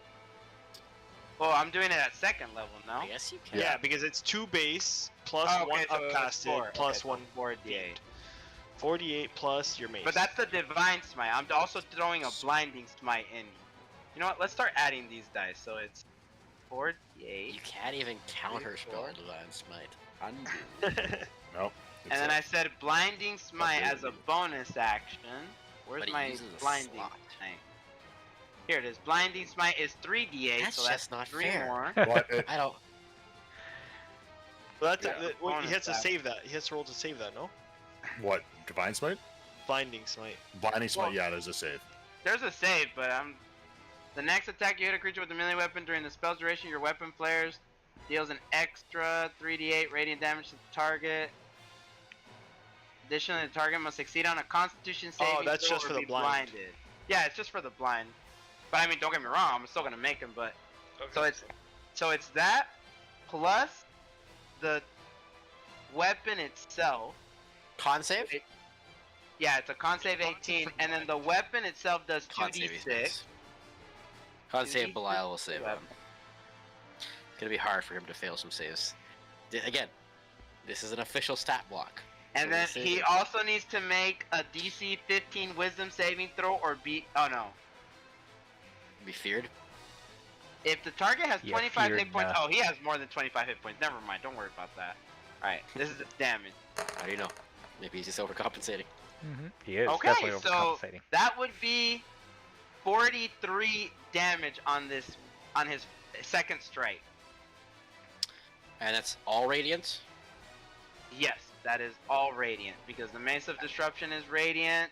Oh, I'm doing it at second level, no? I guess you can. Yeah, because it's 2 base plus Oh, 1 so it's upcasted 4. plus Okay, so 1 4d8. 4d8 plus your mace. But that's the divine smite. I'm also throwing a blinding smite in. You know what? Let's start adding these dice. So it's 4d8. You can't even counter spell four. Divine Smite. Undo. Nope. And then I said blinding smite as a bonus action. Where's But he my uses a blinding slot. smite? Here it is. Blinding smite is 3d8, That's so that's just not 3 fair. more. But I don't. Well, that's Yeah. wait, he Bonus has to action. save that. He has to roll to save that, no? what? Divine smite? Blinding smite. Blinding smite, Well- yeah, there's a save. There's a save, but the next attack you hit a creature with a melee weapon during the spell's duration, your weapon flares deals an extra 3d8 radiant damage to the target. Additionally, the target must succeed on a Constitution saving that's throw just or for the be blind. blinded. Yeah, it's just for the blind. But I mean, don't get me wrong, I'm still gonna make him. But so it's that plus the weapon itself. Con save? Yeah, it's a con save 18, and then the weapon itself does Con save. 2d6. Con save 2d6 Belial will save him. weapon. It's gonna be hard for him to fail some saves. Again, this is an official stat block. And So then we'll save he it. also needs to make a DC 15 Wisdom saving throw or beat. Oh no! Be feared. If the target has Yeah, 25 feared, hit points, nah. oh, he has more than 25 hit points. Never mind. Don't worry about that. All right, this is the damage. How do you know? Maybe he's just overcompensating. He is Okay, definitely so overcompensating. that would be 43 damage on his second strike. And that's all radiant. Yes, that is all radiant because the Mace of Disruption is radiant.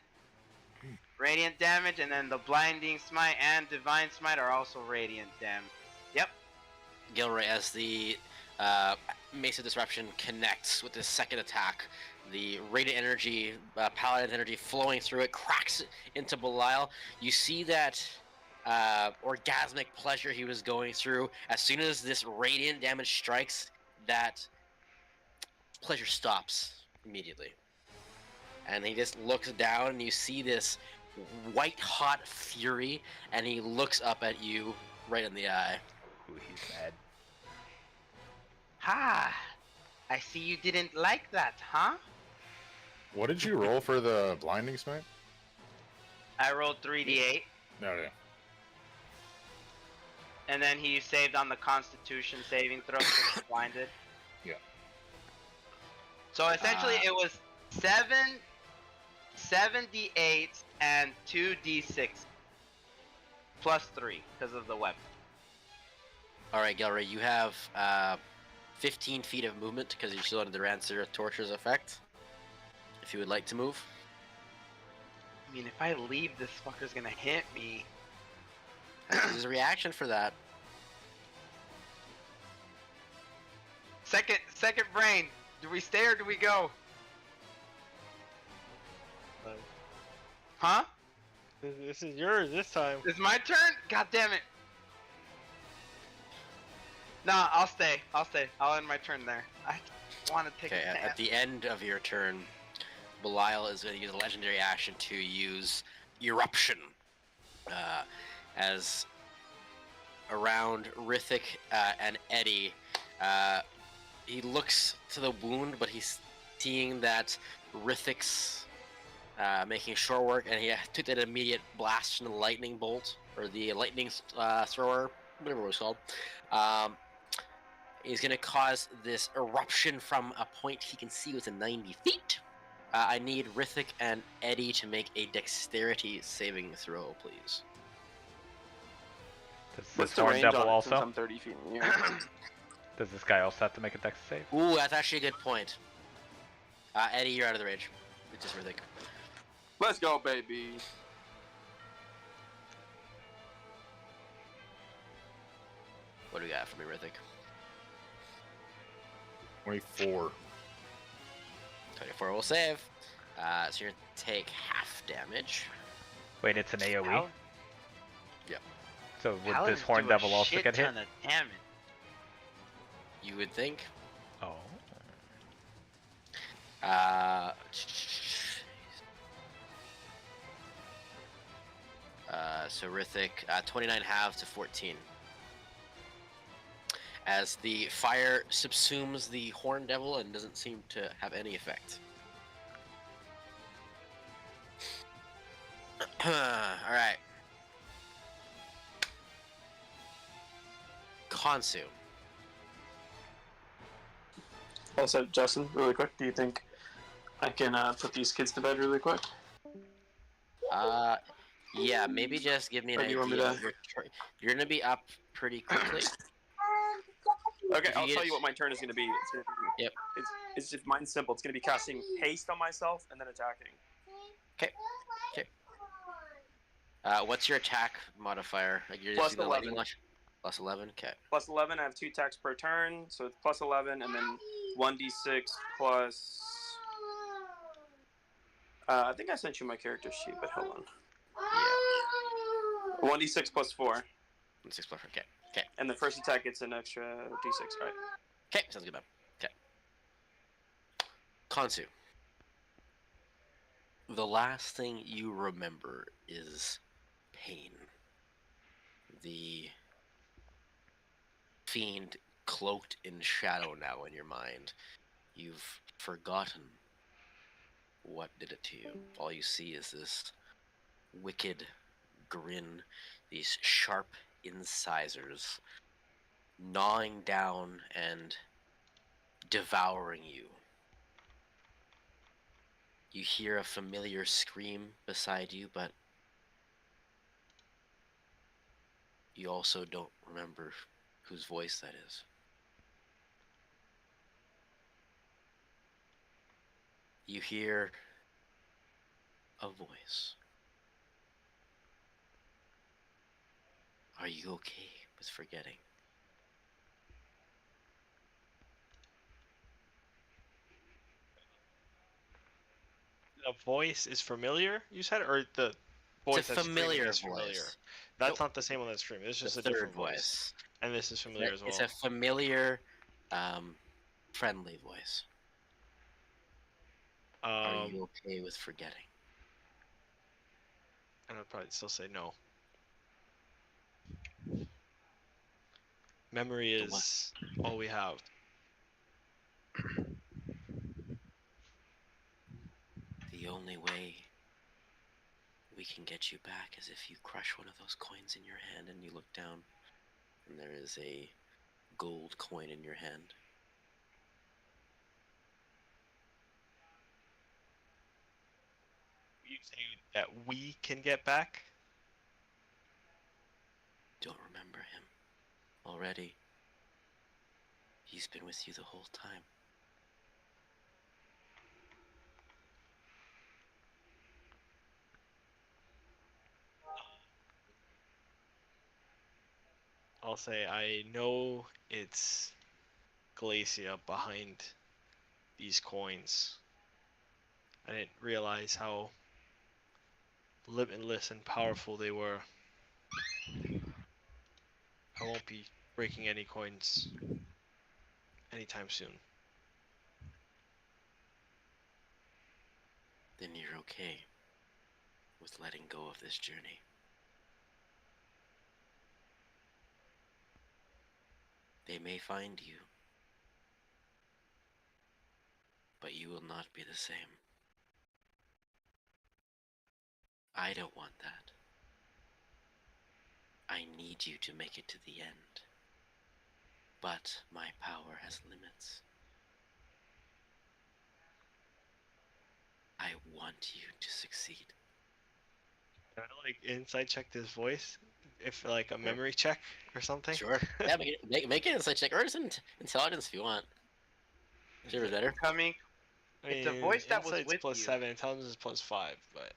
Radiant damage, and then the Blinding Smite and Divine Smite are also radiant damage. Yep. Gilroy, as the Mesa Disruption connects with this second attack, the radiant energy, paladin energy flowing through it, cracks into Belial. You see that orgasmic pleasure he was going through. As soon as this radiant damage strikes, that pleasure stops immediately. And he just looks down, and you see this white hot fury, and he looks up at you right in the eye. Ooh, he's mad. Ha! I see you didn't like that, huh? What did you roll for the blinding smite? I rolled 3d8, No, no. and then he saved on the Constitution saving throw, so he's blinded. Yeah. So essentially, it was 7d8 and 2d6 plus 3 because of the weapon. All right, Gilroy, you have 15 feet of movement because you're still under the Rancer Torture's effect. If you would like to move. I mean, if I leave, this fucker's gonna hit me. There's a reaction for that. Second brain. Do we stay or do we go? Huh? This is yours this time. It's my turn? God damn it. Nah, I'll stay. I'll end my turn there. I want to take Okay, a stand. at the end of your turn, Belial is going to use a legendary action to use Eruption. As around Rithik and Eddie, he looks to the wound, but he's seeing that Rithik's making short work, and he took that immediate blast from the lightning bolt, or the lightning thrower, whatever it was called. He's going to cause this eruption from a point he can see within 90 feet. I need Rithik and Eddie to make a dexterity saving throw, please. Does What's this the Horn range Devil on it since also? I'm 30 feet in the air? Does this guy also have to make a dex save? Ooh, that's actually a good point. Eddie, you're out of the range. It's just Rithik. Let's go, baby. What do we got for me, Rithik? 24. 24 will save. So you're going to take half damage. Wait, it's an AoE? Pal- So would Paladins this Horn do a Devil also shit get hit? ton of damage. You would think. Oh. So Rithik, 29 halves to 14. As the fire subsumes the Horn Devil and doesn't seem to have any effect. Alright. Konsu. Also, Justin, really quick, do you think I can put these kids to bed really quick? Yeah, maybe just give me an Or do you want me idea to- of your turn. You're gonna be up pretty quickly. Okay, If you I'll get tell it- you what my turn is going to be. It's gonna be Yep. It's just mine's simple. It's going to be casting haste on myself and then attacking. What's your attack modifier? Like you're Plus using the lightning 11. launch? Plus 11? Okay. Plus 11, I have 2 attacks per turn, so it's plus 11, and then 1d6 plus... I think I sent you my character sheet, but hold on. Yeah. 1d6 plus 4, 6 plus. Okay. Okay. and the first attack gets an extra d6, right? Okay. Sounds good, man. Okay. Konsu. The last thing you remember is pain. The fiend cloaked in shadow now in your mind. You've forgotten what did it to you. All you see is this wicked grin, these sharp incisors gnawing down and devouring you. You hear a familiar scream beside you, but you also don't remember whose voice that is. You hear a voice. Are you okay with forgetting? The voice is familiar, you said, or the voice It's a that's screaming familiar is familiar? voice. That's Nope. not the same one that's screaming. It's The just a third different voice, voice. and this is familiar as well. It's a familiar, friendly voice. Are you okay with forgetting? And I'd probably still say no. Memory The what? is all we have. The only way we can get you back is if you crush one of those coins in your hand and you look down, and there is a gold coin in your hand. You say that we can get back? Don't remember him. Already. He's been with you the whole time. I'll say I know it's Glacia behind these coins. I didn't realize how limitless and powerful they were. I won't be breaking any coins anytime soon. Then you're okay with letting go of this journey. They may find you, but you will not be the same. I don't want that. I need you to make it to the end. But my power has limits. I want you to succeed. Can I like inside check this voice? If like a memory check or something? Sure. Yeah, make it insight check or just intelligence if you want. Whichever's better. Coming. I It's a mean, voice that was insight's with plus you. 7, intelligence is plus 5, but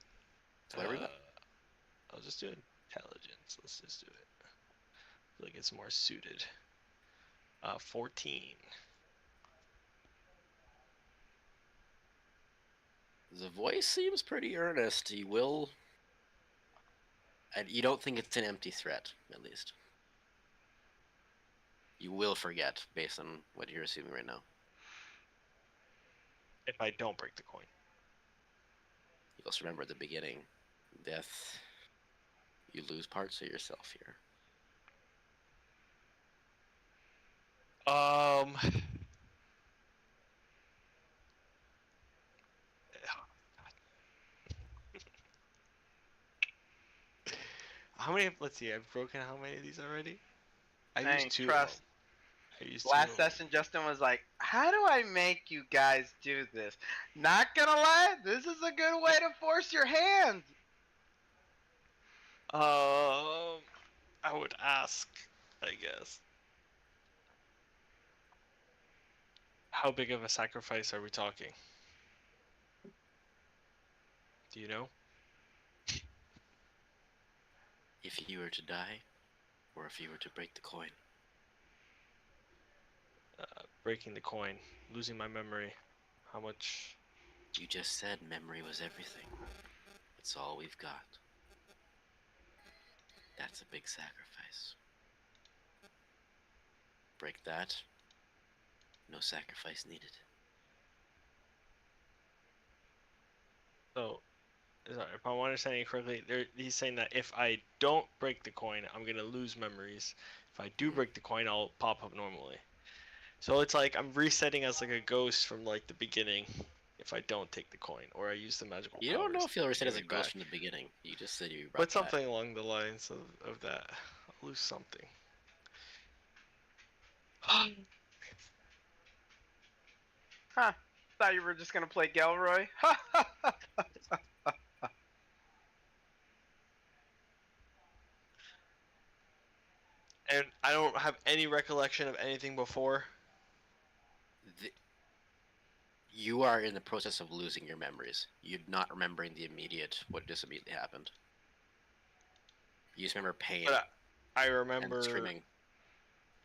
It's whatever you got. I'll just do intelligence. Let's just do it. I feel like it's more suited. 14. The voice seems pretty earnest. You will. And you don't think it's an empty threat, at least. You will forget, based on what you're assuming right now. If I don't break the coin. You also remember at the beginning, death. You lose parts of yourself here. How many? Let's see. I've broken how many of these already? I Hey, used 2. trust. I used Last 2. session, Justin was like, "How do I make you guys do this?" Not gonna lie, this is a good way to force your hand. I would ask, I guess. How big of a sacrifice are we talking? Do you know? If you were to die, or if you were to break the coin. Breaking the coin, losing my memory. How much? You just said memory was everything. It's all we've got. That's a big sacrifice. Break that, no sacrifice needed. So, if I'm understanding correctly, he's saying that if I don't break the coin, I'm gonna lose memories. If I do break the coin, I'll pop up normally. So it's like I'm resetting as like a ghost from like the beginning. If I don't take the coin, or I use the magical You don't know powers if you'll to reset as a give it ghost back. from the beginning. You just said you brought But back. something along the lines of that. I'll lose something. Huh? Thought you were just gonna play Gelroy. And I don't have any recollection of anything before. You are in the process of losing your memories. You're not remembering what just immediately happened. You just remember pain. I and remember screaming.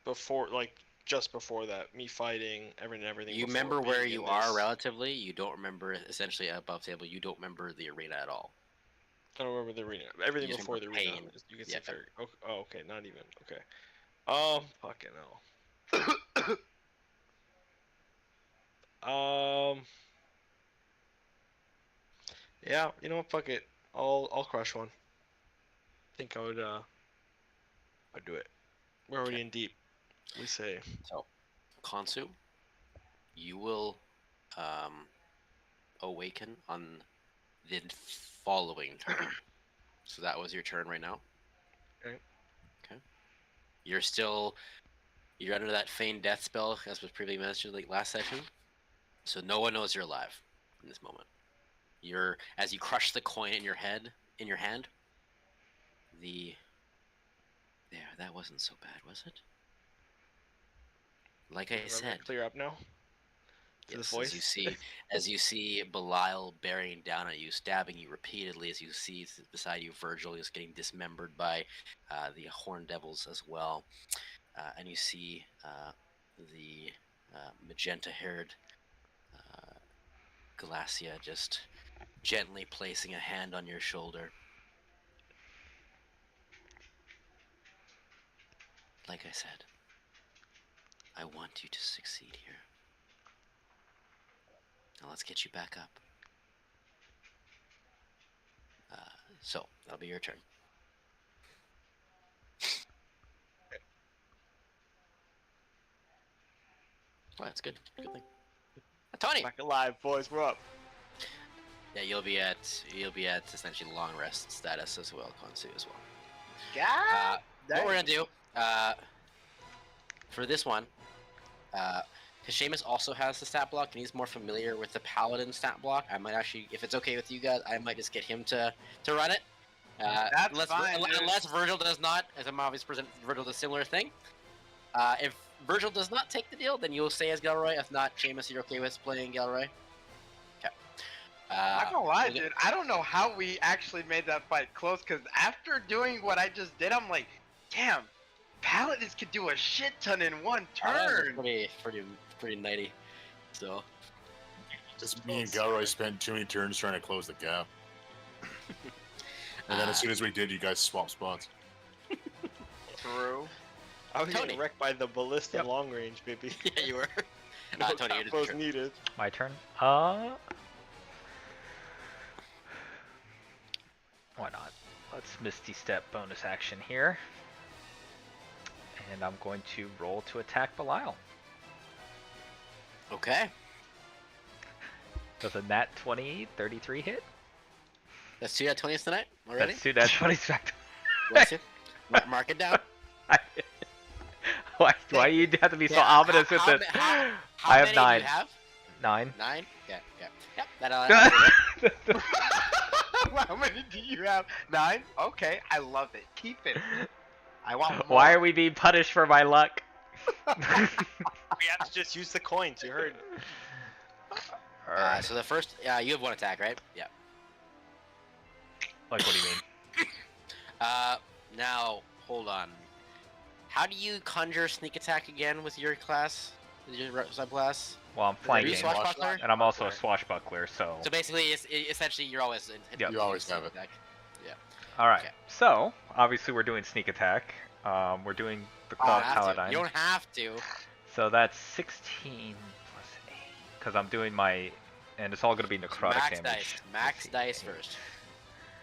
before, like just before that, me fighting everything. You before remember where being you in are this. relatively. You don't remember essentially above table. You don't remember the arena at all. I don't remember the arena. Everything You just before the remember arena. pain. You can Yeah. say very. Oh, okay, not even. Okay. Fucking hell. Yeah. You know what? Fuck it. I'll crush one. Think I'd do it. We're already Okay. in deep. We say. So, Konsu, you will awaken on the following turn. So that was your turn right now. Okay. Okay. You're under that feigned death spell, as was previously mentioned like last session. So no one knows you're alive in this moment. As you crush the coin in your hand. That wasn't so bad, was it? Like I Remember said, clear up now. To the yes, voice. as you see Belial bearing down at you, stabbing you repeatedly, as you see beside you Virgil is getting dismembered by the horned devils as well, and you see the magenta-haired Glacia just gently placing a hand on your shoulder. Like I said, I want you to succeed here. Now let's get you back up. So, that'll be your turn. Oh, that's good. Good thing. Tony! Back alive, boys. We're up. Yeah, you'll be at essentially long rest status as well, Konsu as well. God. What we're gonna do, for this one, because Seamus also has the stat block and he's more familiar with the paladin stat block, I might actually, if it's okay with you guys, I might just get him to run it. That's fine, dude. Unless Virgil does not, as I'm obviously present Virgil does a similar thing. If Virgil does not take the deal, then you'll stay as Galroy. If not, Seamus, you're okay with playing Galroy? Okay. I'm not gonna lie, dude. I don't know how we actually made that fight close, because after doing what I just did, I'm like, damn, Paladins could do a shit ton in one turn. Pretty nighty. So. Just me and Galroy spent too many turns trying to close the gap. And then as soon as we did, you guys swapped spots. True. I was Tony. getting wrecked by the ballista Yep. long range, baby. Yeah, you were. No Tony, you're combos just needed. My turn. Why not? Let's Misty Step bonus action here. And I'm going to roll to attack Belial. Okay. Does a nat 20, 33 hit? That's 2 at 20s tonight already? That's 2 nat 20s back. Bless you. Mark it down. Why do you have to be so Yeah, ominous with it? How I have many 9. Do you have? 9. 9? Yeah. Yep. That'll How many do you have? 9? Okay, I love it. Keep it. I want more. Why are we being punished for my luck? We have to just use the coins. You heard. Alright. So the first, you have 1 attack, right? Yeah. Like, what do you mean? Now, hold on. How do you conjure sneak attack again with your class? With your subclass? Well, I'm Are you flanking, swashbuckler? and I'm also a swashbuckler, so... So basically, essentially, you're always in. Yep. You always have it. Attack. Alright, Okay. so, obviously we're doing sneak attack. We're doing the Claw Paladin. You don't have to. So that's 16 plus 8. Because I'm doing my... And it's all going to be necrotic Max damage. dice. Max dice first.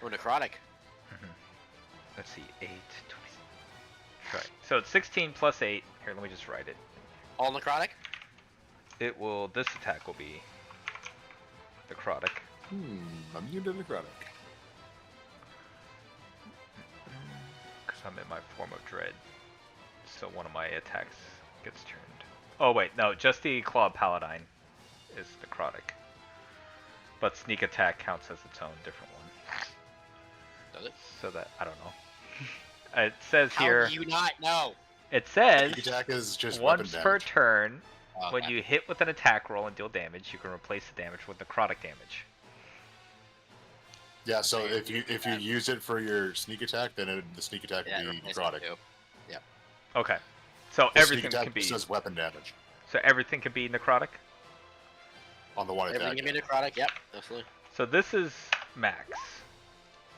Oh, necrotic. Let's see, 8, 20. Right. So it's 16 plus 8. Here, let me just write it. All necrotic? It will... This attack will be... necrotic. I'm new to necrotic. Because I'm in my form of dread. So one of my attacks gets turned. Oh wait, no, just the Claw Paladin is necrotic. But sneak attack counts as its own different one. Does it? So that, I don't know. It says How here, do you not know? it says, Sneak attack is just once weapon per damage. turn, Okay. when you hit with an attack roll and deal damage, you can replace the damage with necrotic damage. Yeah, so if you use it for your sneak attack, then the sneak attack Yeah, would be replace necrotic. it too. Okay. So The everything sneak attack can be. says weapon damage So everything can be necrotic. on the one attack. Everything can be necrotic. Yep, absolutely. So this is max,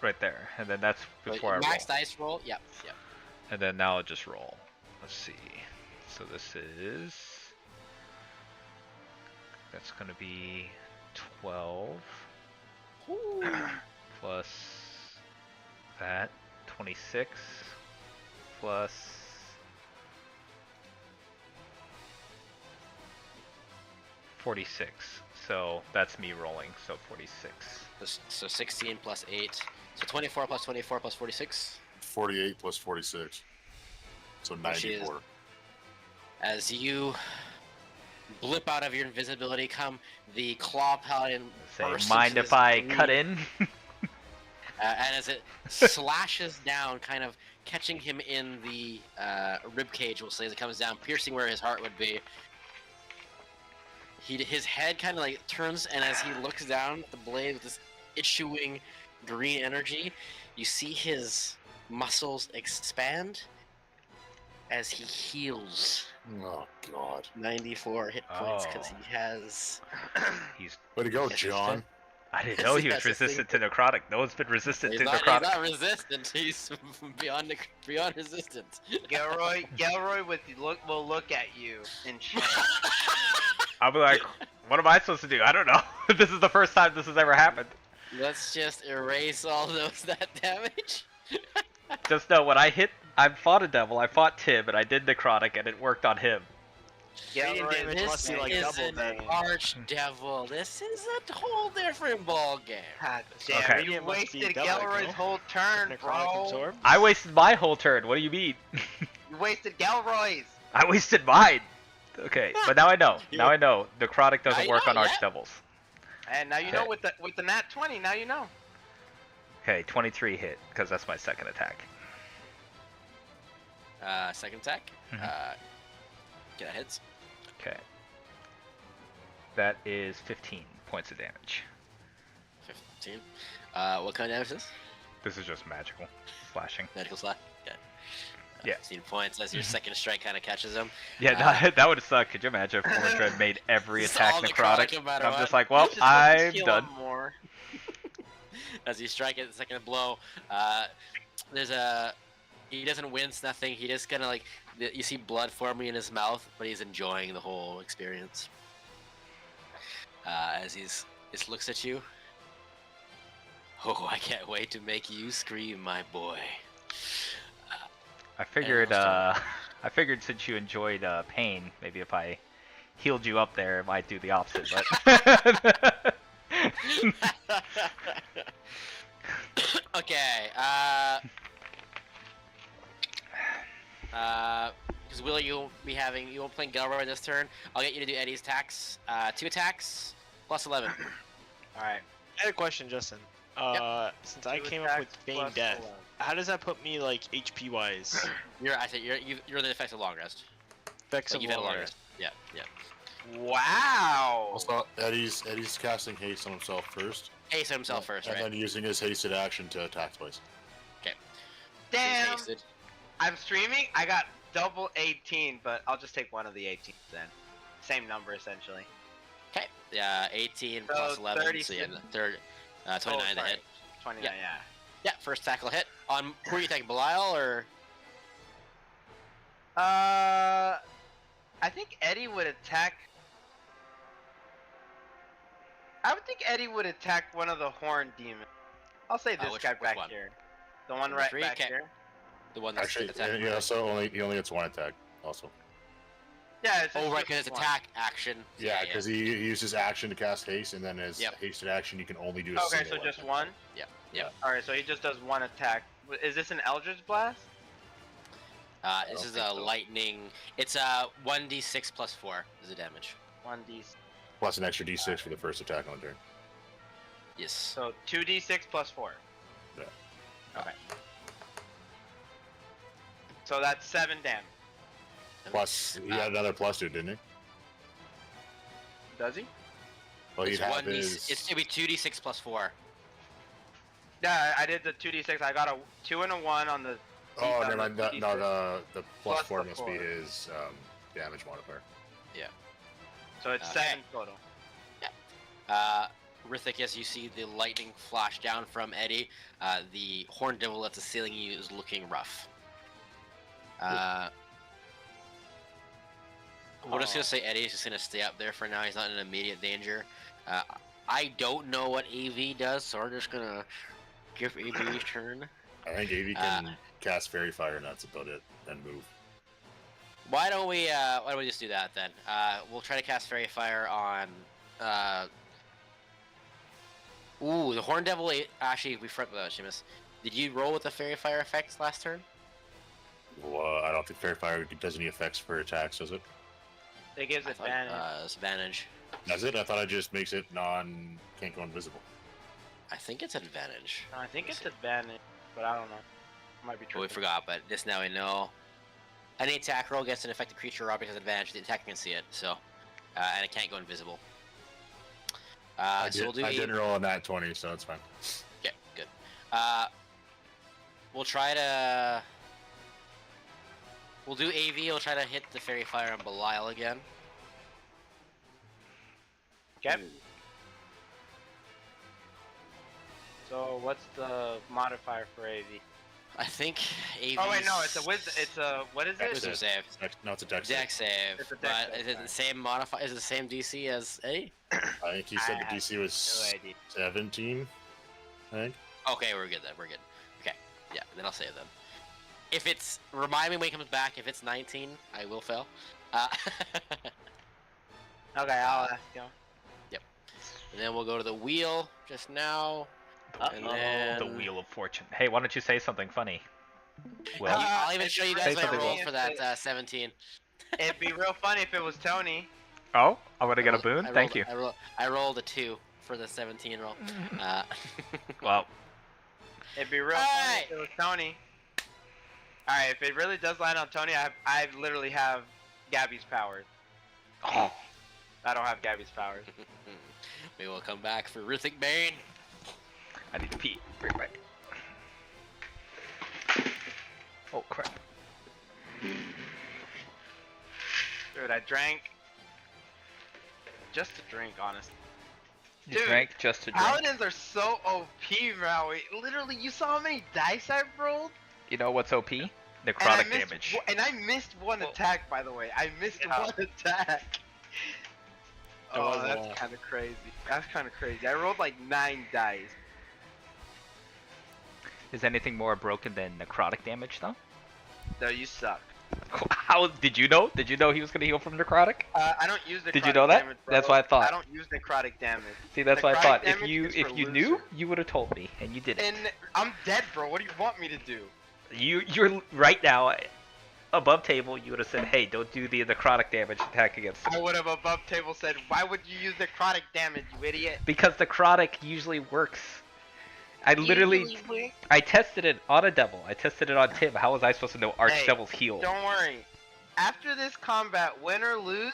right there, and then that's before I Max roll. dice roll. Yep. Yep. And then now I'll just roll. Let's see. So this is. That's gonna be 12 plus that 26 plus 46. So that's me rolling. So 46. So 16 plus 8. So 24 plus 24 plus 46. 48 plus 46. So Which is- 94. As you blip out of your invisibility, come the claw paladin. Say, bursts mind into if this I green- cut in? and as it slashes down, kind of catching him in the rib cage, we'll say, as it comes down, piercing where his heart would be. His head kind of like turns, and as he looks down at the blade with this issuing green energy, you see his muscles expand as he heals Oh god. 94 hit points because Oh. he has. He's. Way to go, Yes, John. I didn't know he was Yes, this resistant to necrotic. No one's been resistant He's to not, he's necrotic. not resistant. He's beyond resistance. Gelroy will look at you in shame. I'll be like, what am I supposed to do? I don't know. This is the first time this has ever happened. Let's just erase all that damage. Just know when I fought a devil, I fought Tim, and I did necrotic, and it worked on him. Radiant Gelroy, damage This must be like is double an then. archdevil. This is a whole different ball game. God damn, Okay. you Radiant must be wasted double, Gelroy's no? whole turn, Necrotic bro. absorb. I wasted my whole turn. What do you mean? You wasted Gelroy's. I wasted mine. Okay, but now I know. Now I know. Necrotic Now doesn't you work know, on yeah. archdevils. And now you know with the nat 20. Now you know. Okay, 23 hit, because that's my second attack. Second attack. Mhm. Get hits. Okay. That is 15 points of damage. 15. What kind of damage is this? This is just magical slashing. Medical slap. Okay. Yeah. 15 points as your second strike kind of catches him. Yeah, that would have sucked. Could you imagine if Fortran made every It's attack all necrotic? necrotic no matter I'm what. just like, well, Just supposed to I'm heal done. him more. As you strike it, the second blow, he doesn't wince, nothing. He just kind of like, you see blood forming in his mouth, but he's enjoying the whole experience. As he just looks at you. Oh, I can't wait to make you scream, my boy. I figured, Animal I figured since you enjoyed pain, maybe if I healed you up there, it might do the opposite. But Okay, because Will, you won't be playing Gelroy this turn. I'll get you to do Eddie's attacks. 2 attacks, plus 11. Alright. I had a question, Justin. Since I came up with Bane Death, how does that put me like HP wise? You're in the effects of long rest. Effects Like of you've had a long longer. rest. Yeah, yeah. Wow. Also, Eddie's casting haste on himself first. Haste himself first, and right? then using his hasted action to attack twice. He's Damn. hasted. I'm streaming. I got double 18, but I'll just take one of the 18s then. Same number essentially. Okay. Yeah, 18 So plus 11. So 36. yeah, the third, 29 to sorry. hit. 29. Yeah. Yeah. Yeah, first tackle hit. On who are you taking, Belial or? I think Eddie would attack. I would think Eddie would attack one of the horn demons. I'll say this Which guy back one? here. The one Number right 3? back Okay. here. The one that's Actually, attacking. yeah, so he only gets one attack also. Yeah. It's Oh, just right, because it's one. attack action. Yeah, because he uses action to cast haste, and then his Yep. hasted action you can only do a Okay, single so just attack. one. Yeah. All right, so he just does one attack. Is this an Eldritch Blast? This don't is think a so. lightning. It's 1d6 plus 4 is the damage. 1d. Plus an extra d6 for the first attack on the turn. Yes. So 2d6 plus 4. Yeah. Okay. So that's 7 damage. Plus, he had another plus 2, didn't he? Does he? Well, he'd It's have 1d. his... It'd be 2d6 plus 4. Yeah, I did the 2d6. I got a 2 and a 1 on the Oh, on never the mind. No, 2d6. the plus Plus 4 the must 4. be his damage modifier. So it's Okay. 7 total. Rithik, as you see the lightning flash down from Eddie, the horn devil that's assailing you is looking rough. We're just gonna say Eddie's just gonna stay up there for now. He's not in immediate danger. I don't know what AV does, so we're just gonna give AV a turn. I think AV can cast Fairy Fire, and that's about it. Then move. Why don't we just do that then? We'll try to cast Fairy Fire on. Ooh, the Horn Devil. Actually, we forgot about Seamus. Did you roll with the Fairy Fire effects last turn? Well, I don't think Fairy Fire does any effects for attacks, does it? It gives I thought, advantage. it's advantage. Does it? I thought it just makes it can't go invisible. I think it's advantage. No, I think it's advantage, but I don't know. Might be true. Well, we forgot, but this now we know. Any attack roll against an affected creature or object has advantage. The attacker can see it, so and it can't go invisible. So we'll do. I didn't roll on that 20, so it's fine. Okay, good. We'll try to. We'll do AV. We'll try to hit the Fairy Fire on Belial again. Okay. So what's the modifier for AV? I think AV. Oh wait, no, it's a wisdom. It's a what is it? Wisdom save. No, it's a dex. Dex save. It's a dex But save, is it the same modify? Is it the same DC as Eddie? I think he said I the have DC was no idea. 17. I think. Okay, we're good then. We're good. Okay, yeah, then I'll save them. If it's remind me when he comes back. If it's 19, I will fail. Okay, I'll ask you. And then we'll go to the wheel just now. And then The Wheel of Fortune. Hey, why don't you say something funny? Will? I'll even show you guys Say my something roll else. for that 17. It'd be real funny if it was Tony. Oh, I'm gonna get a boon. Thank you. I rolled a 2 for the 17 roll. Well, It'd be real funny if it was Tony. Alright, if it really does land on Tony, I literally have Gabby's powers. oh, I don't have Gabby's powers. We will come back for Rithik Bane. I need to pee. Bring it back. Oh crap. Dude, I drank just to drink, honestly. You Dude, drank just to drink. Paladins are so OP, Maui. Literally, you saw how many dice I've rolled? You know what's OP? And Necrotic damage. And I missed one attack, by the way. I missed one attack. There was Oh, a that's lot. kind of crazy. That's kind of crazy. I rolled like 9 dice. Is anything more broken than necrotic damage though? No, you suck. How did you know? Did you know he was gonna heal from necrotic? I don't use necrotic Did you know that? damage, bro. That's what I thought. I don't use necrotic damage. See, that's what I Necrotic thought. If damage you is for knew, losers. you would have told me, and you didn't. And I'm dead, bro. What do you want me to do? You're right now above table. You would have said, "Hey, don't do the necrotic damage attack against him." I would have above table said, why would you use necrotic damage, you idiot? Because necrotic usually works. I literally, I tested it on a devil. I tested it on Tim. How was I supposed to know Archdevils heal? Don't worry. After this combat, win or lose,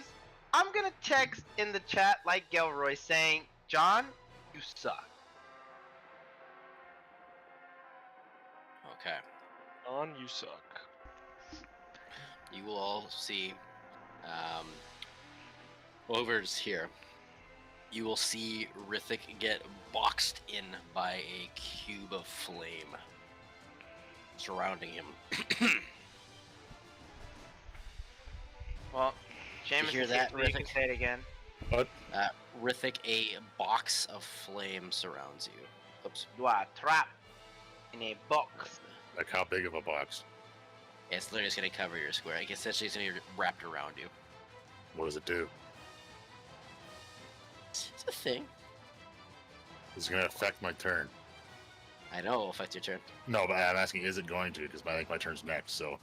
I'm gonna text in the chat like Gelroy saying, John, you suck. Okay. On you suck. You will all see overs here. You will see Rithik get boxed in by a cube of flame surrounding him. Well, Seamus hear is that, here, so you can Rithik? say it again. What? Rithik, a box of flame surrounds you. Oops. You are trapped in a box. Like how big of a box? It's literally just going to cover your square. Like, essentially, it's going to be wrapped around you. What does it do? It's a thing. It's gonna affect my turn. I know, it'll affect your turn. No, but I'm asking, is it going to? Because I think my turn's next. So,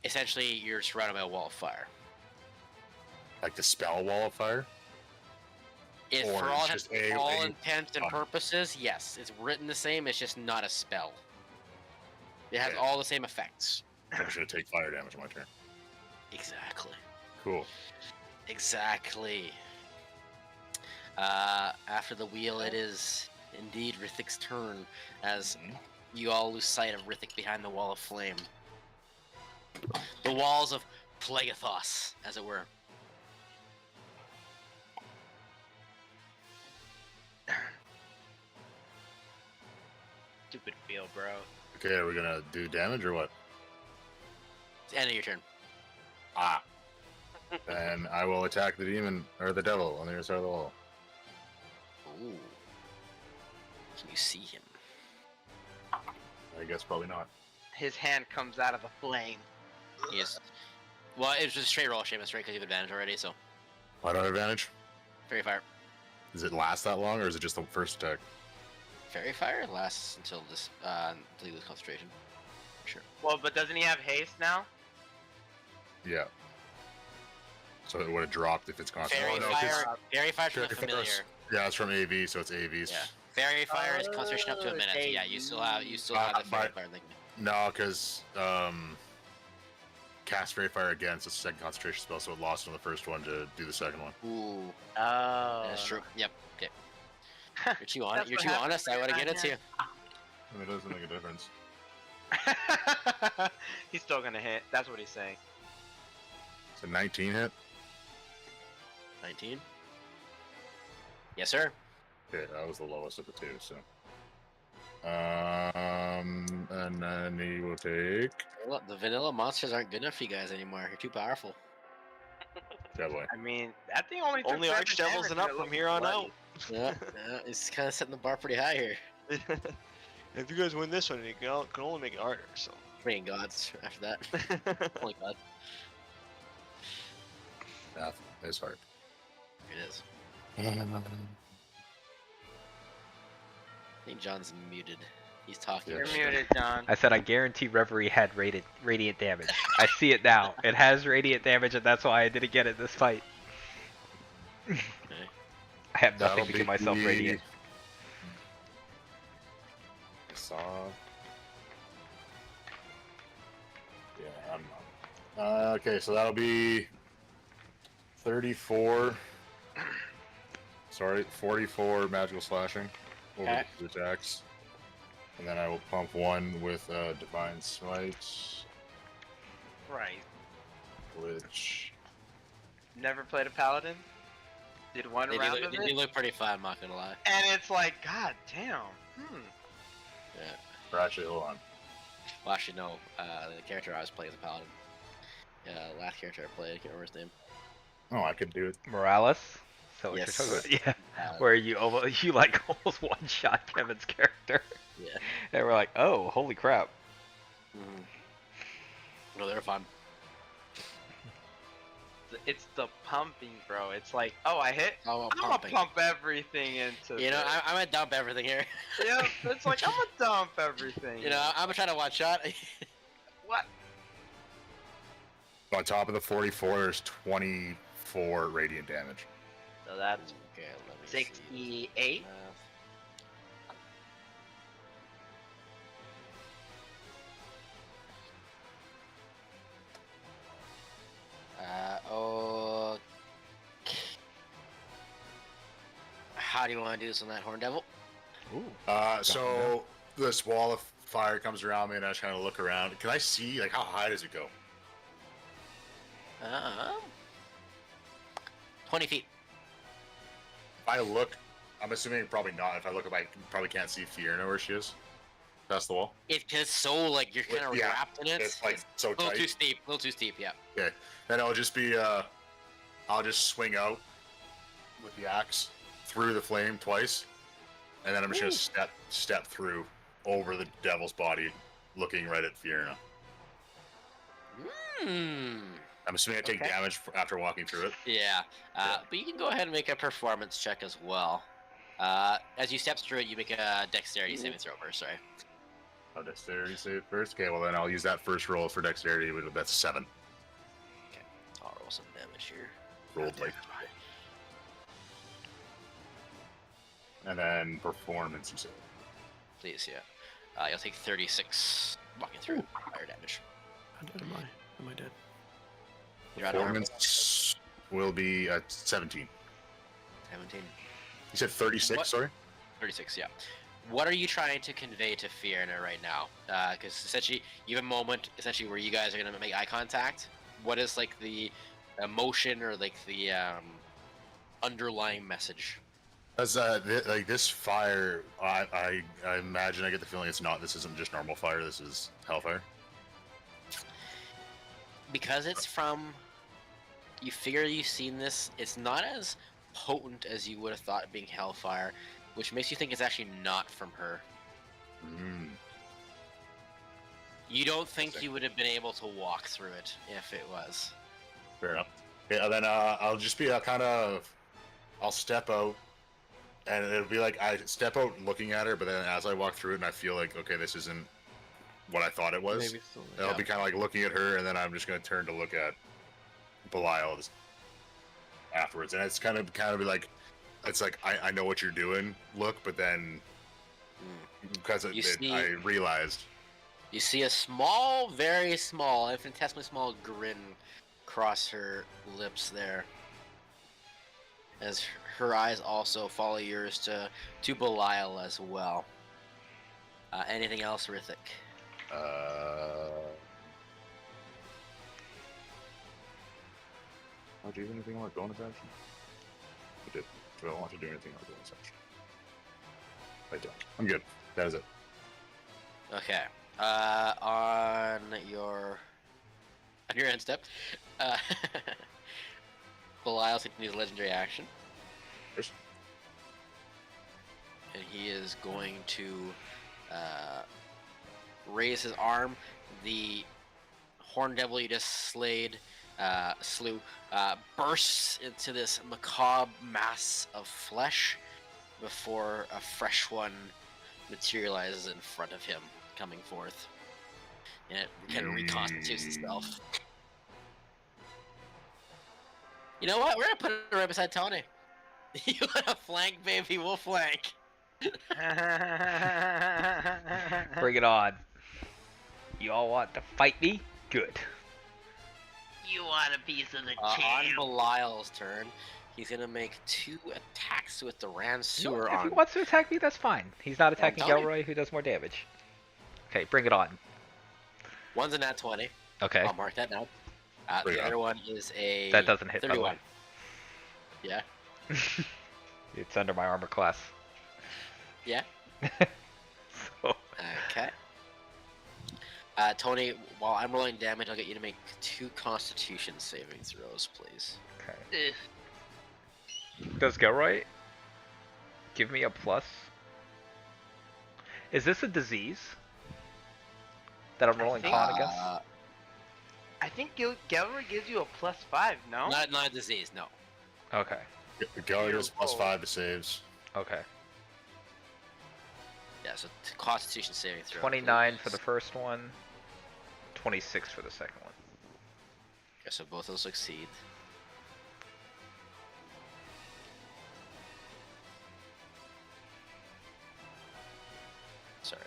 Essentially, you're surrounded by a wall of fire. like the spell wall of fire. If Or for it's all, just all a- intents and purposes, yes, it's written the same. It's just not a spell. It has Okay. all the same effects. I'm just gonna take fire damage on my turn. Exactly. Cool. Exactly. After the wheel, it is indeed Rithik's turn as you all lose sight of Rithik behind the wall of flame. The walls of Plegathos, as it were. Stupid feel, bro. Okay, are we gonna do damage or what? It's the end of your turn. Ah. Then I will attack the demon or the devil on the other side of the wall. Ooh. Can you see him? I guess probably not. His hand comes out of the flame. Yes. Well, it was just a straight roll, Seamus, right? Because you have advantage already, so. I don't have advantage. Fairy Fire. Does it last that long, or is it just the first attack? Fairy Fire lasts until this, until you lose concentration. Sure. Well, but doesn't he have haste now? Yeah. So it would have dropped if it's constant. Fairy Oh, no, 'cause- Fire. Fairy Fire's from the Fairy familiar. Fire's- Yeah, it's from AV, so it's AVs. Yeah. Fairy Fire is concentration up to a minute. So yeah, you still have the Fairy Fire thing. No, because cast Fairy Fire again, so it's a second concentration spell, so it lost on the first one to do the second one. Ooh. Oh. That's true. Yep. Okay. You're too That's honest. You're what too happens honest. I when would have you're given it to you. I mean, it doesn't make a difference. He's still gonna hit. That's what he's saying. It's a 19 hit. 19. Yes, sir. Okay, that was the lowest of the two, so. And then he will take. Look, the vanilla monsters aren't good enough for you guys anymore. You're too powerful. Yeah, boy. I mean, that thing only took Only 7 Archdevils damage and up it from looked here on bloody. out. Yeah, yeah, it's kind of setting the bar pretty high here. If you guys win this one, you can only make it harder. So. Praying gods after that. Holy god, Math is hard. it is. I think John's muted. He's talking. Yeah. You're shit. muted, John. I said I guarantee Reverie had radiant damage. I see it now. It has radiant damage, and that's why I didn't get it this fight. Okay. I have nothing That'll to be give myself radiant. Saw. Yeah, I'm not. Okay, so that'll be 34. Sorry, 44 magical slashing over Okay. the attacks. And then I will pump one with Divine Smite, Right. which. Never played a paladin. Did one They round do, of they do it, look pretty fun. I'm not gonna lie. and it's like, god damn. Yeah. Or actually, hold on. Well, actually, no. The character I was playing is a paladin. Last character I played, I can't remember his name. Oh, I could do it. Morales? So what Yes. you're talking about? Yeah. Uh, Where you like almost one-shot Kevin's character. Yeah. And we're like, oh, holy crap. Mhm. No, they're fun. It's the pumping, bro. It's like, oh, I hit. How about I'm gonna pumping? pump everything into. You know, this. I'm gonna dump everything here. Yeah, it's like I'm gonna dump everything. You know, I'm gonna try to one shot. What? On top of the 44, there's 24 radiant damage. So that's Okay, let me see. 68. Math. Okay. How do you want to do this on that Horn Devil? Ooh. So this wall of fire comes around me, and I just kind of look around. Can I see, like, how high does it go? 20 feet. If I look, I'm assuming probably not. If I look up, I probably can't see Fiona where she is. Past the wall. It's so like you're kind of Yeah, wrapped in it. It's like so a little tight. too steep. A little too steep. Yeah. Okay. Then it'll just be I'll just swing out with the axe through the flame twice, and then I'm just gonna step through over the devil's body, looking right at Fiona. Hmm. I'm assuming I take Okay. damage after walking through it. Yeah. Yeah. But you can go ahead and make a performance check as well. As you step through it, you make a dexterity saving throw first. Sorry. Oh, dexterity save first. Okay, well then I'll use that first roll for dexterity. That's 7. I'll roll some damage here. Rolled like. And then performance, you said. Please, yeah. You'll take 36 walking through fire damage. How dead am I? Am I dead? You're out of armor. Performance will be at 17. 17. You said 36, What? sorry? 36, yeah. what are you trying to convey to Fiona right now? Because essentially, you have a moment essentially where you guys are gonna make eye contact. What is like the emotion or like the underlying message? As like this fire, I imagine I get the feeling it's not. This isn't just normal fire. This is hellfire. Because it's from. You figure you've seen this. It's not as potent as you would have thought being hellfire, which makes you think it's actually not from her. Mm. You don't think you would have been able to walk through it if it was. Fair enough. Yeah, then I'll just be I'll step out, and it'll be like I step out looking at her, but then as I walk through it, and I feel like, okay, this isn't what I thought it was. Maybe so, I'll yeah. be kind of like looking at her, and then I'm just gonna turn to look at Belial afterwards, and it's kind of be like, it's like I know what you're doing, look, but then because I realized. You see a small, very small, infinitesimally small grin cross her lips there, as her eyes also follow yours to Belial as well. Anything else, Rithik? Oh, do you have anything on bonus action? I did. Do I want to do anything on bonus action? I don't. I'm good. That is it. Okay. On your end step, Belial's taking his legendary action, Yes. and he is going to raise his arm. The horn devil you just slew, bursts into this macabre mass of flesh before a fresh one materializes in front of him, coming forth, and it kind of reconstitutes itself. You know what? We're gonna put it right beside Tony. You wanna flank, baby? We'll flank. Bring it on. You all want to fight me? Good. You want a piece of the On champ? Belial's turn, he's gonna make 2 attacks with the Ransuer If he on. wants to attack me, that's fine. He's not attacking Tony. Gelroy, who does more damage. Okay, bring it on. One's a nat 20. Okay. I'll mark that now. Bring The it other one is a That doesn't hit, by the 31. way. Yeah. It's under my armor class. Yeah. So, Okay. Tony, while I'm rolling damage, I'll get you to make 2 Constitution saving throws, please. okay. Ugh. Does Gelroy give me a plus? Is this a disease that I'm rolling think- con against? I think Gelroy gives you a +5, no? Not a disease, no. Okay. Gallery is +5 to saves. Okay. Yeah, so Constitution saving throw. 29 for please. the first one, 26 for the second one. Okay, so both those succeed. Sorry.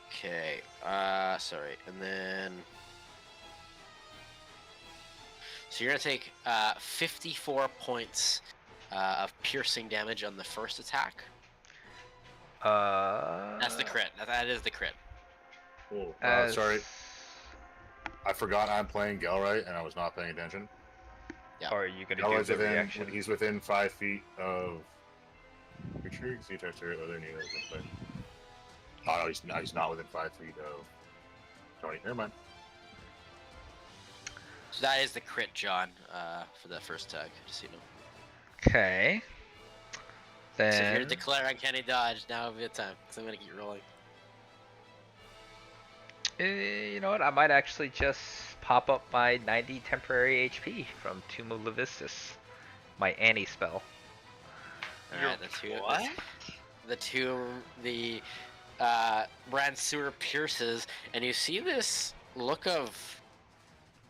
Okay, sorry, and then... So you're gonna take 54 points of piercing damage on the first attack. That's the crit. That is the crit. Oh, as- sorry. I forgot I'm playing Gelroy and I was not paying attention. Yeah. Or are you gonna Gelroy's do the within, reaction? he's within 5 feet of creature. You can see attacks to other needles. Oh no, he's not within 5 feet of Tony. Never mind. So that is the crit, John, for that first attack, just so you know. Okay. So if you're Then to declare uncanny dodge, now would be the time, because I'm gonna keep rolling. You know what? I might actually just pop up my 90 temporary HP from Tomb of Levistus, my Annie spell. Alright, the Ransuer pierces, and you see this look of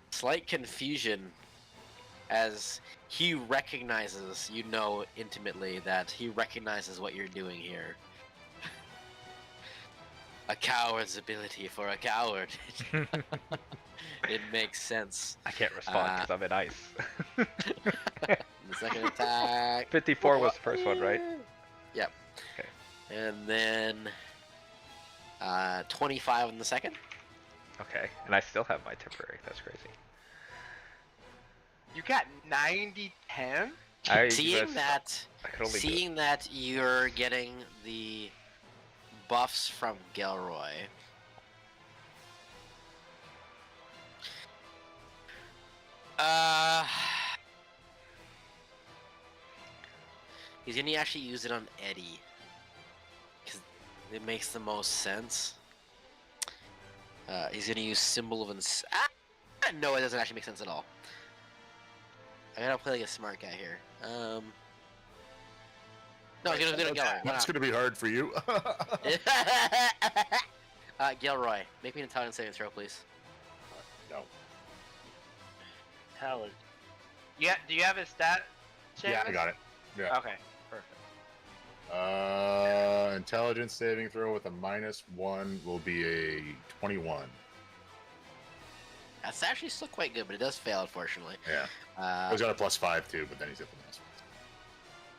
slight confusion as he recognizes, you know intimately that he recognizes what you're doing here. A coward's ability for a coward. It makes sense. I can't respond because I'm in ice. The second attack. 54 was the first one, right? Yep. Okay. And then 25 on the second. Okay, and I still have my temporary. That's crazy. You got 90-10? Seeing that, I could only do it. seeing that you're getting the buffs from Gilroy. He's gonna actually use it on Eddie. Because it makes the most sense. He's gonna use Symbol of no, it doesn't actually make sense at all. I gotta play like a smart guy here. No, he's gonna do it Gilroy. That's gonna be hard for you. Gilroy, make me an intelligence saving throw, please. No. Talent. Yeah, do you have his stat? Yeah, I Seamus? got it. Yeah. Okay, perfect. Intelligence saving throw with a -1 will be a 21. That's actually still quite good, but it does fail, unfortunately. Yeah. He's got a +5 too, but then he's at the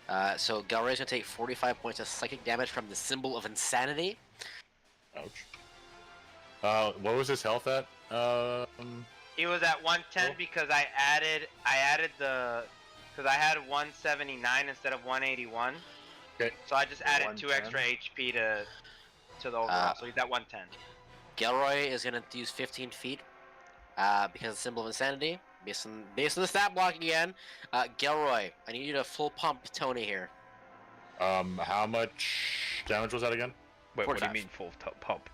-1. So Gilroy's gonna take 45 points of psychic damage from the Symbol of Insanity. Ouch. What was his health at? He was at 110 Oh. because I added because I had 179 instead of 181. Okay. So I just added 2 110. extra HP to the overall. So he's at 110. Gilroy is gonna use 15 feet because of the Symbol of Insanity. Based on the stat block again. Gilroy, I need you to full pump Tony here. How much damage was that again? Wait, what do you 45. mean full pump?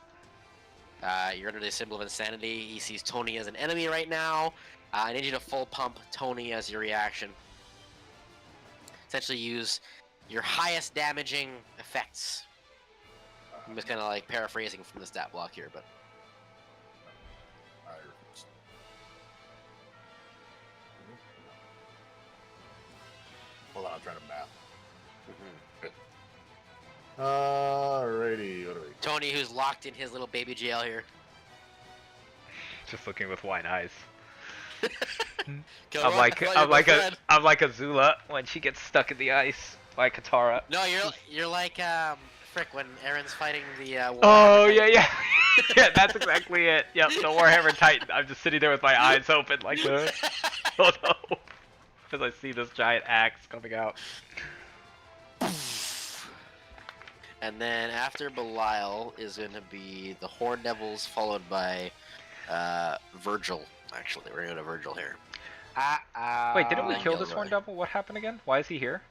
You're under the Symbol of Insanity. He sees Tony as an enemy right now. I need you to full pump Tony as your reaction. Essentially use your highest damaging effects. I'm just kind of like paraphrasing from the stat block here, but I refuse. Hold on, I'm trying to math. Alrighty, what do we? Tony, who's locked in his little baby jail here. Just looking with wide eyes. Gilroy, I'm like I thought you were my friend. I'm like Azula when she gets stuck in the ice by Katara. No, you're like Frick when Aaron's fighting the. Oh Warhammer yeah. Yeah, that's exactly it. Yep, the Warhammer Titan. I'm just sitting there with my eyes open like this. Oh no. As I see this giant axe coming out. And then after Belial is going to be the Horn Devils, followed by Virgil. Actually, we're going to Virgil here. Wait, didn't we Then kill this Gilroy. Horn Devil? What happened again? Why is he here?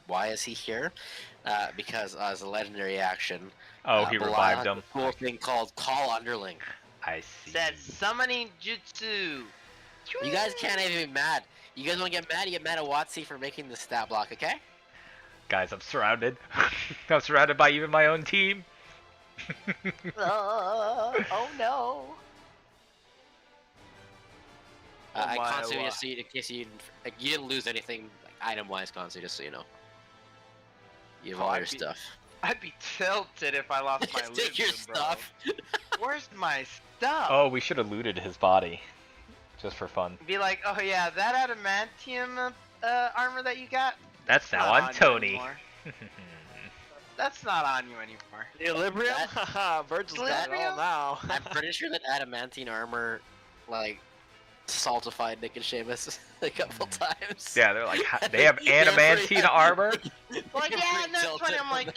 Why is he here? Because as a legendary action, Oh, he Belial revived has him. a cool thing called Call Underling. I see. Said summoning jutsu. You guys can't even be mad. You guys want to get mad? You get mad at Watsy for making the stat block, okay? Guys, I'm surrounded. I'm surrounded by even my own team. Oh no. I my constantly wa- just see in case you didn't lose anything like, item-wise, constantly, just so you know. You have Oh, all I'd your be- stuff. I'd be tilted if I lost my Take your Libyan, bro. stuff. Where's my stuff? Oh, we should have looted his body. Just for fun. Be like, oh yeah, that adamantium armor that you got. That's now not on you Tony. anymore. That's not on you anymore. Equilibrium? Haha, Virgil's got it all Equilibrium? now. I'm pretty sure that adamantine armor, like, saltified Nick and Seamus a couple times. Yeah, they're like, they have adamantine armor? Like, yeah, and that's when I'm like,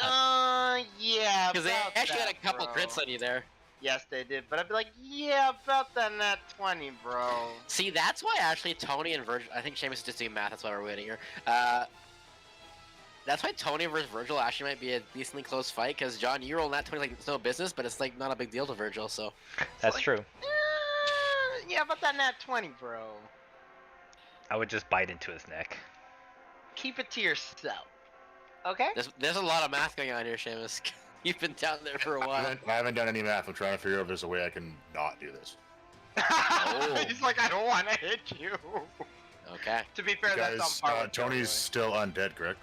yeah. Because they about actually had that, a couple bro. crits on you there. Yes, they did, but I'd be like, yeah, about that nat 20, bro. See, that's why actually Tony and Virgil. I think Seamus is just doing math. That's why we're waiting here. That's why Tony versus Virgil actually might be a decently close fight. Because John, you roll that 20 like it's no business, but it's like not a big deal to Virgil. So That's like- true. Yeah, about that nat 20, bro. I would just bite into his neck. Keep it to yourself. Okay? there's a lot of math going on here, Seamus. You've been down there for a while. I haven't done any math. I'm trying to figure out if there's a way I can not do this. He's like, I don't want to hit you. Okay. To be fair, Guys, that's on par with Tony's Gilroy. still undead, correct?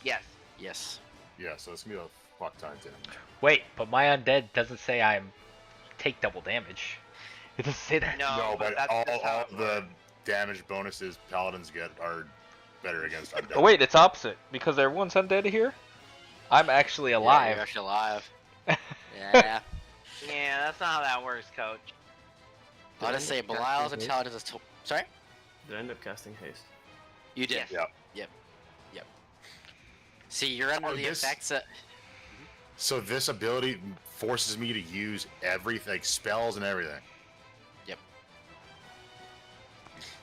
Yes. Yes. Yeah, so it's gonna be a fuck ton to him. Wait, but my undead doesn't say I'm take double damage. It doesn't say that. No, but that's all, just how all it the works. damage bonuses paladins get are better against undead. Oh wait, it's opposite because everyone's undead here. I'm actually Yeah, alive. you're actually alive. Yeah. Yeah, that's not how that works, coach. I'll just say Belial's intelligence is. Sorry? Did I end up casting haste? You did. Yes. Yeah. Yep. See, you're under Oh, the this- effects of. So this ability forces me to use everything, like spells and everything.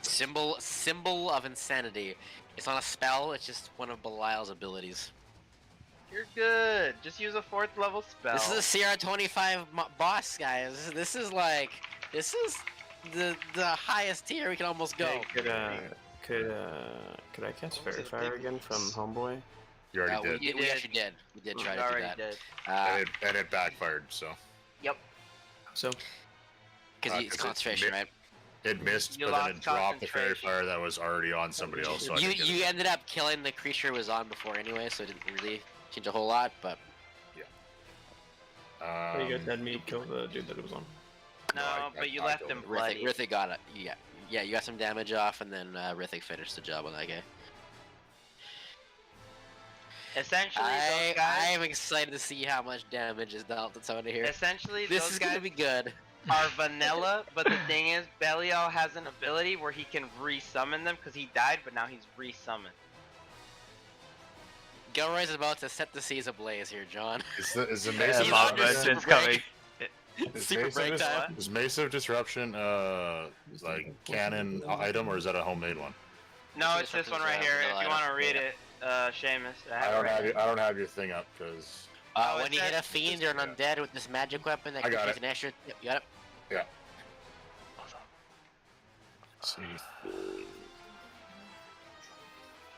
Symbol of insanity. It's not a spell, it's just one of Belial's abilities. You're good. Just use a 4th level spell. This is a CR25 boss, guys. This is the highest tier we can almost go. Hey, could I cast Fairy Fire again from Homeboy? You already did. You We did. actually did. We did try You to do already that. did. And it backfired, so So Because it's 'cause concentration, right? it missed, You but then lost it dropped the fairy concentration. fire that was already on somebody else. So I could get You it. ended up killing the creature it was on before anyway, so it didn't really change a whole lot, but you guys had me kill the dude that it was on. No, but you left him bloody. Rithik got it. Yeah, you got some damage off, and then Rithik finished the job on that guy. Essentially, those guys. I'm excited to see how much damage is dealt to Tony here. Essentially, This those is guys gonna be good. are vanilla, but the thing is, Belial has an ability where he can re-summon them because he died, but now he's re-summoned. Gilroy's about to set the seas ablaze here, John. Is the Yeah, Mace of Bob Disruption? Vengeance coming. Is Super Mace of break Dis- time. Is Mace of Disruption like canon item or is that a homemade one? No, it's this one right here. If you want to read it, Seamus. I don't have your thing up because Oh, When it you hit says- a fiend or an undead with this magic weapon that I got gives it. an extra. Yep, you got it.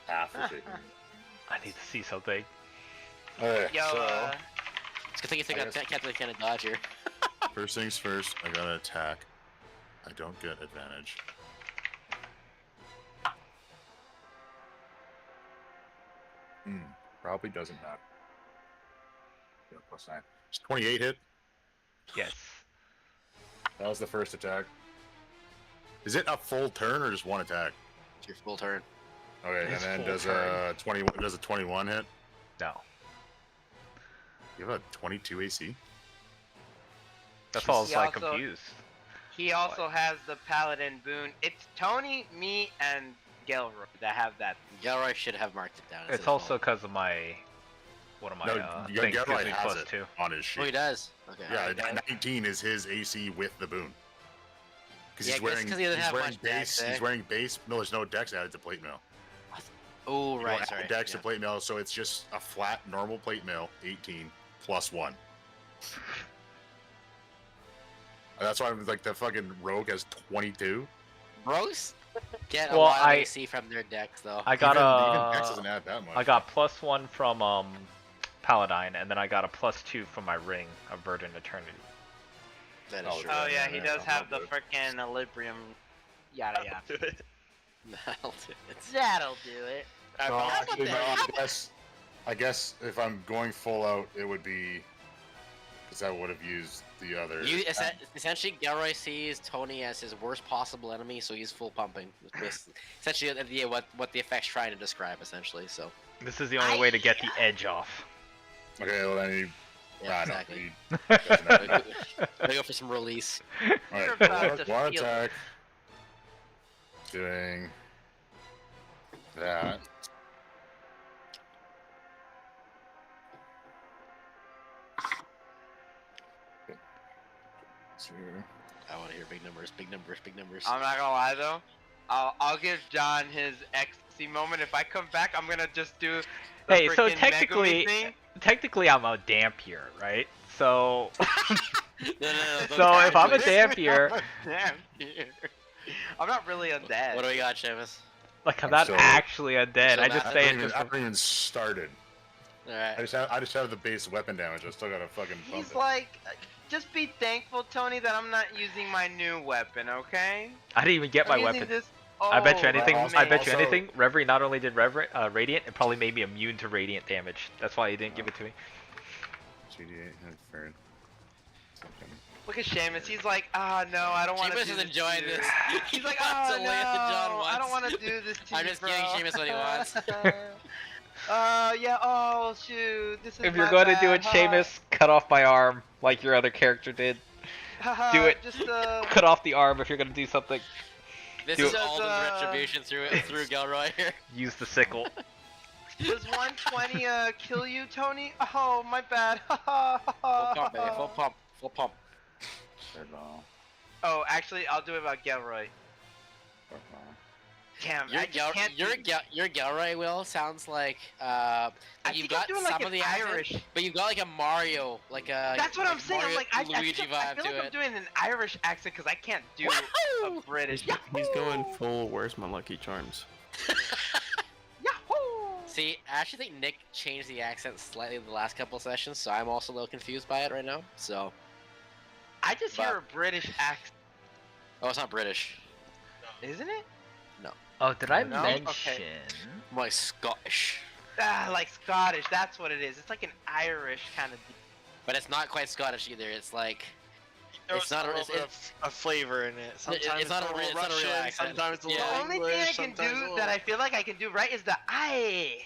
half of it. I need to see something. Alright, Yo, so It's a good thing you took I out guess- Captain Cannon Dodge here. first things first, I gotta attack. I don't get advantage. Probably doesn't matter. Yeah, +9. It's 28 hit. Yes. That was the first attack. Is it a full turn or just one attack? It's your full turn. Okay, It's and then full does turn. a 21 does a 21 hit? No. You have a 22 AC? That's why I was He like also- confused. he also has the Paladin boon. It's Tony, me, and Gelroy that have that. Gilroy should have marked it down. It's his also fault. because of my one of my No, things gives Gelroy me has plus it 2. on his Oh, sheet. he does. Okay. Yeah, alright. 19 is his AC with the boon. Because Yeah, he's I guess wearing 'cause he doesn't he's have wearing much base. dex, eh? He's wearing base. No, there's no dex added to plate mail. Oh, You right. don't Sorry. add dex yeah. to plate mail, so it's just a flat normal plate mail, 18 plus 1. That's why I'm like the fucking rogue has 22. Gross. Get a Well, lot of I- AC from their decks, though. I got even dex a. doesn't add that much. I got +1 from Paladine, and then I got a +2 from my ring of Verdant Eternity. That is Oh, true. Oh yeah, he yeah, does I'll have the do it. frickin' Equilibrium. Yada yada. That'll do it. That'll do it. No, actually, no. that? I guess if I'm going full out, it would be because I would have used the other. Essentially, Gilroy sees Tony as his worst possible enemy, so he's full pumping. Essentially, what the effect's trying to describe, essentially. So. This is the only way to get the edge off. Okay, well then you. Yeah, no, exactly. he doesn't have that. Gotta go for some release. Alright, You're about to one feel attack. Doing that. Two. I want to hear big numbers, big numbers, big numbers. I'm not gonna lie though. I'll give John his ecstasy moment. If I come back, I'm gonna just do. The Hey, so frickin' Megumi technically, thing. I'm a dampier, right? So, no, don't so if I'm a casually. dampier, Damn. I'm not really undead. What do we got, Seamus? like I'm I'm not so- actually undead. so I just not- say I it haven't just. even started. Alright. I just have the base weapon damage. I still gotta fucking pump He's it. like, just be thankful, Tony, that I'm not using my new weapon, okay? I didn't even get my I'm using weapon. This... I bet you Oh, anything. also- I bet you also- anything. Reverie not only did Radiant, it probably made me immune to Radiant damage. That's why he didn't give it to me. GD8 had Fern. Something. Look at Seamus. He's like, ah, no, I don't want to. Seamus is enjoying this. He's like, wants oh to no, lay at the John I don't once. want to do this to I'm you, just bro. giving Seamus what he wants. Yeah. Oh shoot, this is. If you're my going to do bad, it, Seamus, cut off my arm like your other character did. Do it. Just Cut off the arm if you're going to do something. This Do is it. Alden's retribution through Gilroy here. Use the sickle. Does 120 kill you, Tony? Oh, my bad. Full pump, baby. Full pump. Full pump. Oh, actually, I'll do it about Gilroy. Damn, I just can't. Your Gilroy, Will, sounds like I you've think I'm got doing some like of an the Irish. accent, but you've got like a Mario, like a. That's what I'm saying. I'm Mario like, I Luigi feel vibe like to I'm it. doing an Irish accent because I can't do a British. He's going full. Where's my Lucky Charms? Yahoo! See, I actually think Nick changed the accent slightly the last couple of sessions, so I'm also a little confused by it right now. So. I just hear a British accent, Oh, it's not British. isn't it? Oh, did I No? mention? Okay. More like Scottish. Ah, like Scottish. That's what it is. It's like an Irish kind of. But it's not quite Scottish either. It's like. It's There's not a. a little bit of a flavor in it. Sometimes it's not a little real- it's not a real Russian, accent. sometimes it's a Yeah. little The only English, thing I can sometimes a do little- that I feel like I can do right is the I.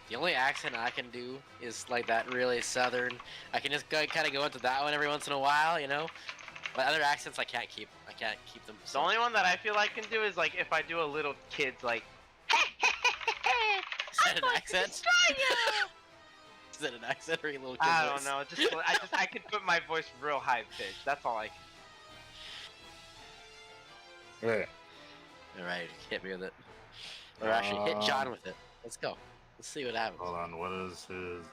The only accent I can do is like that really southern. I can just kind of go into that one every once in a while, you know. But other accents I can't keep. I can't keep them. The only one that I feel like I can do is like if I do a little kid's like. Is that an accent? Is that an accent or a little kid I voice? don't know. I can put my voice real high pitched. That's all I can. Okay. All right, hit me with it. Or actually, hit John with it. Let's go. Let's see what happens. Hold on. What is his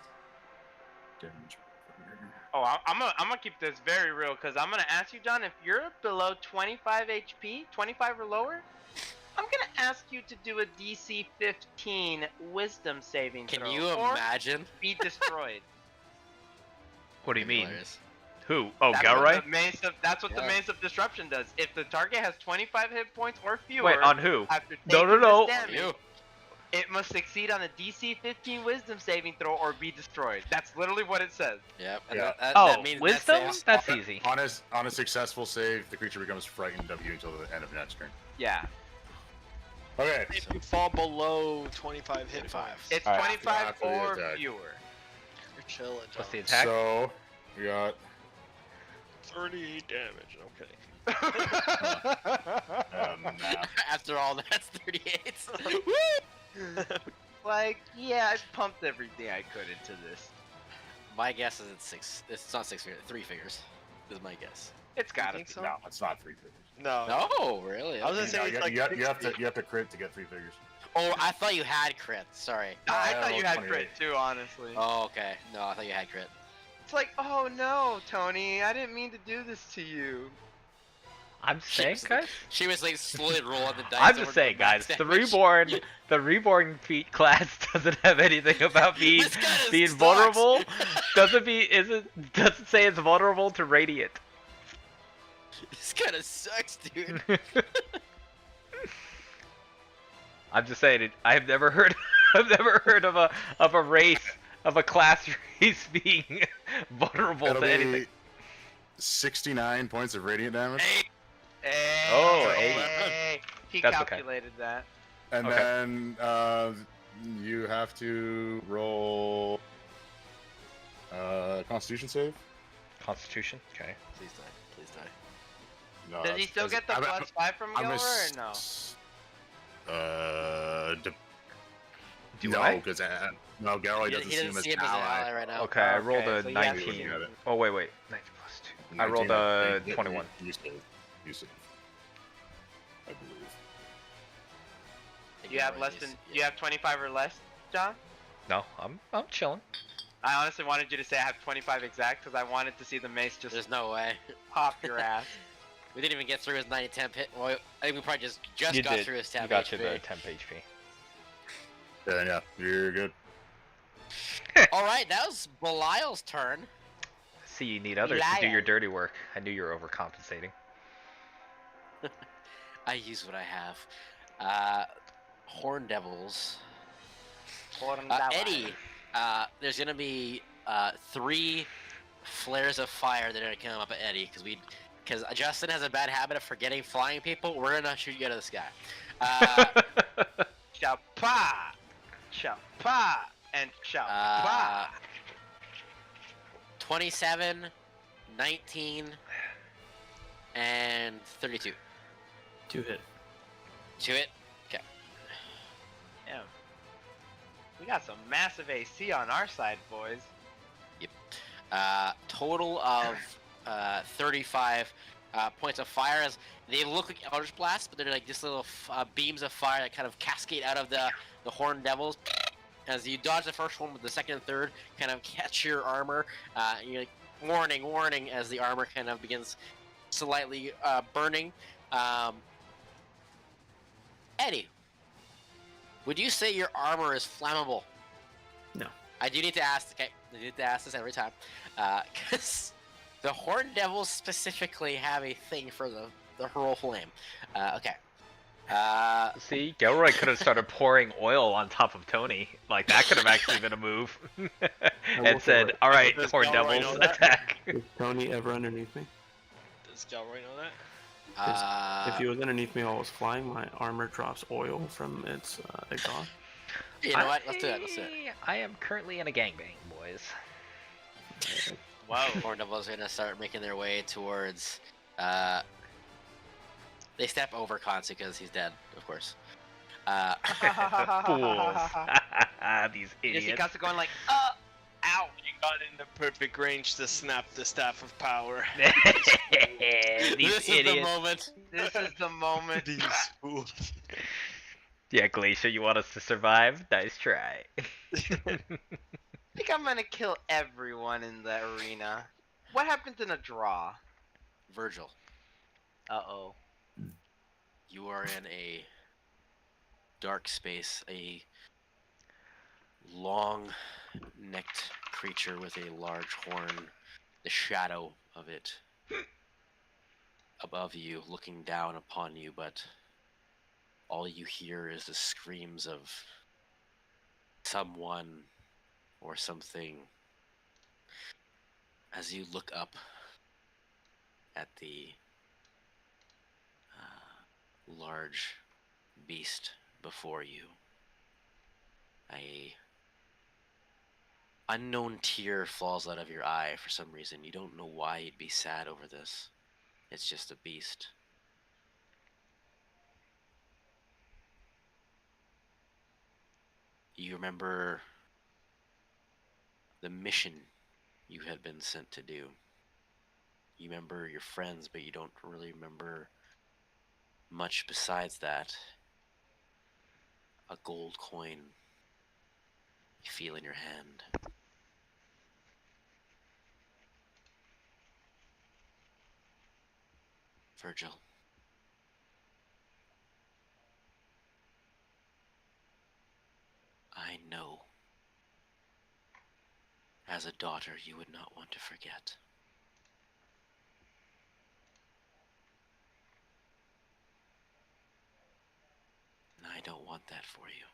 damage? Oh, I'm gonna keep this very real because I'm gonna ask you, John, if you're below 25 HP, 25 or lower, I'm gonna ask you to do a DC 15 Wisdom saving Can throw, you or imagine? be destroyed. What do you mean? Hilarious. Who? Oh, That's Galray? what the Mace of, that's what the Yeah. Mace of Disruption does. If the target has 25 hit points or fewer, Wait, on who? after No, taking no, this no. damage, You. it must succeed on a DC 15 Wisdom saving throw or be destroyed. That's literally what it says. Yep. And Yeah. that Oh, means wisdom? That saves. That's easy. On a successful save, the creature becomes frightened of you until the end of next turn. Yeah. Okay. If you fall below 25 hit 25. points, It's Alright. 25 After the or attack. fewer. you're chilling. What's the John. attack? So we got 38 damage. Okay. nah. After all, that's 38. Like, yeah, I pumped everything I could into this. My guess is it's six. It's not 6 figures. 3 figures. Is my guess. It's gotta think be. so? No, it's not 3 figures. No. No, really. I was gonna Okay. say No, it's you, like you have 60. to crit to get 3 figures. Oh, I thought you had crit. Sorry. I Yeah, thought you well, had crit 28. too, honestly. Oh, okay. No, I thought you had crit. It's like, oh no, Tony, I didn't mean to do this to you. I'm saying, guys. She was like slowly rolling the dice. I'm over just saying, the max guys. The damage. reborn feat class doesn't have anything about being This guy being sucks. vulnerable. Doesn't say it's vulnerable to radiant. This kind of sucks, dude. I'm just saying. I've never heard. I've never heard of a race of a class race being vulnerable It'll to be anything. 69 points of radiant damage, Hey, Oh, hey, he That's okay. calculated that. and Okay. then you have to roll Constitution save. Constitution. Okay. Please die. Please die. No, Does he that's- still get the I'm- +5 from I'm Gilroy or ass- no? Do no, I? because no, Galroy He doesn't he see doesn't him see him as as an an ally. ally right now. Okay, I rolled Okay, a so you have 19. to- Oh wait, 19 plus 2. I rolled a 21. You save. You save. I believe. You have less than you have 25 or less, John? No, I'm chilling. I honestly wanted you to say I have 25 exact because I wanted to see the mace just There's no way. pop your ass. We didn't even get through his 90 temp hit. Well, I think we probably just You got did. through his You temp got HP. to the temp HP. Yeah, you're good. All right, that was Belial's turn. See, you need others to do your Liar. dirty work. I knew you were overcompensating. I use what I have. Horn Devils. Eddie, there's gonna be 3 flares of fire that are gonna come up at Eddie because Justin has a bad habit of forgetting flying people. We're gonna shoot you out of the sky. Chapa, chapa, and chapa. 27, 19, and 32. 2 hit. To it. Okay. Damn. We got some massive AC on our side, boys. Total of 35 points of fire. As they look like Eldritch Blasts, but they're like just little beams of fire that kind of cascade out of the Horned Devils. As you dodge the first one, with the second and third kind of catch your armor. And you're like, warning, warning, as the armor kind of begins slightly burning. Eddie, would you say your armor is flammable? No. I do need to ask. Okay, I need to ask this every time, because the Horned Devils specifically have a thing for the hurl flame. Okay. See, Gelroy could have started pouring oil on top of Tony. Like, that could have actually been a move. And said, alright, Does Horn Gelroy Devils, know that? attack. Is Tony ever underneath me? Does Galroy know that? If he was underneath me while I was flying, my armor drops oil from its exhaust. You know what? Let's do it. Let's do it. I am currently in a gangbang, boys. Whoa. Horned Devils are gonna start making their way towards. They step over Kansu because he's dead, of course. Fools. These You see idiots. Katsu going like, ow. You got in the perfect range to snap the Staff of Power. These This is the idiots. moment. This is the moment. These fools. Yeah, Glacier, you want us to survive? Nice try. I think I'm gonna kill everyone in the arena. What happens in a draw? Virgil, Uh-oh. you are in a dark space, a long-necked creature with a large horn, the shadow of it above you, looking down upon you, but all you hear is the screams of someone or something as you look up at the large beast before you. A unknown tear falls out of your eye for some reason. You don't know why you'd be sad over this. It's just a beast. You remember the mission you had been sent to do. You remember your friends, but you don't really remember much besides that. A gold coin you feel in your hand. Virgil. I know. As a daughter, you would not want to forget. And I don't want that for you.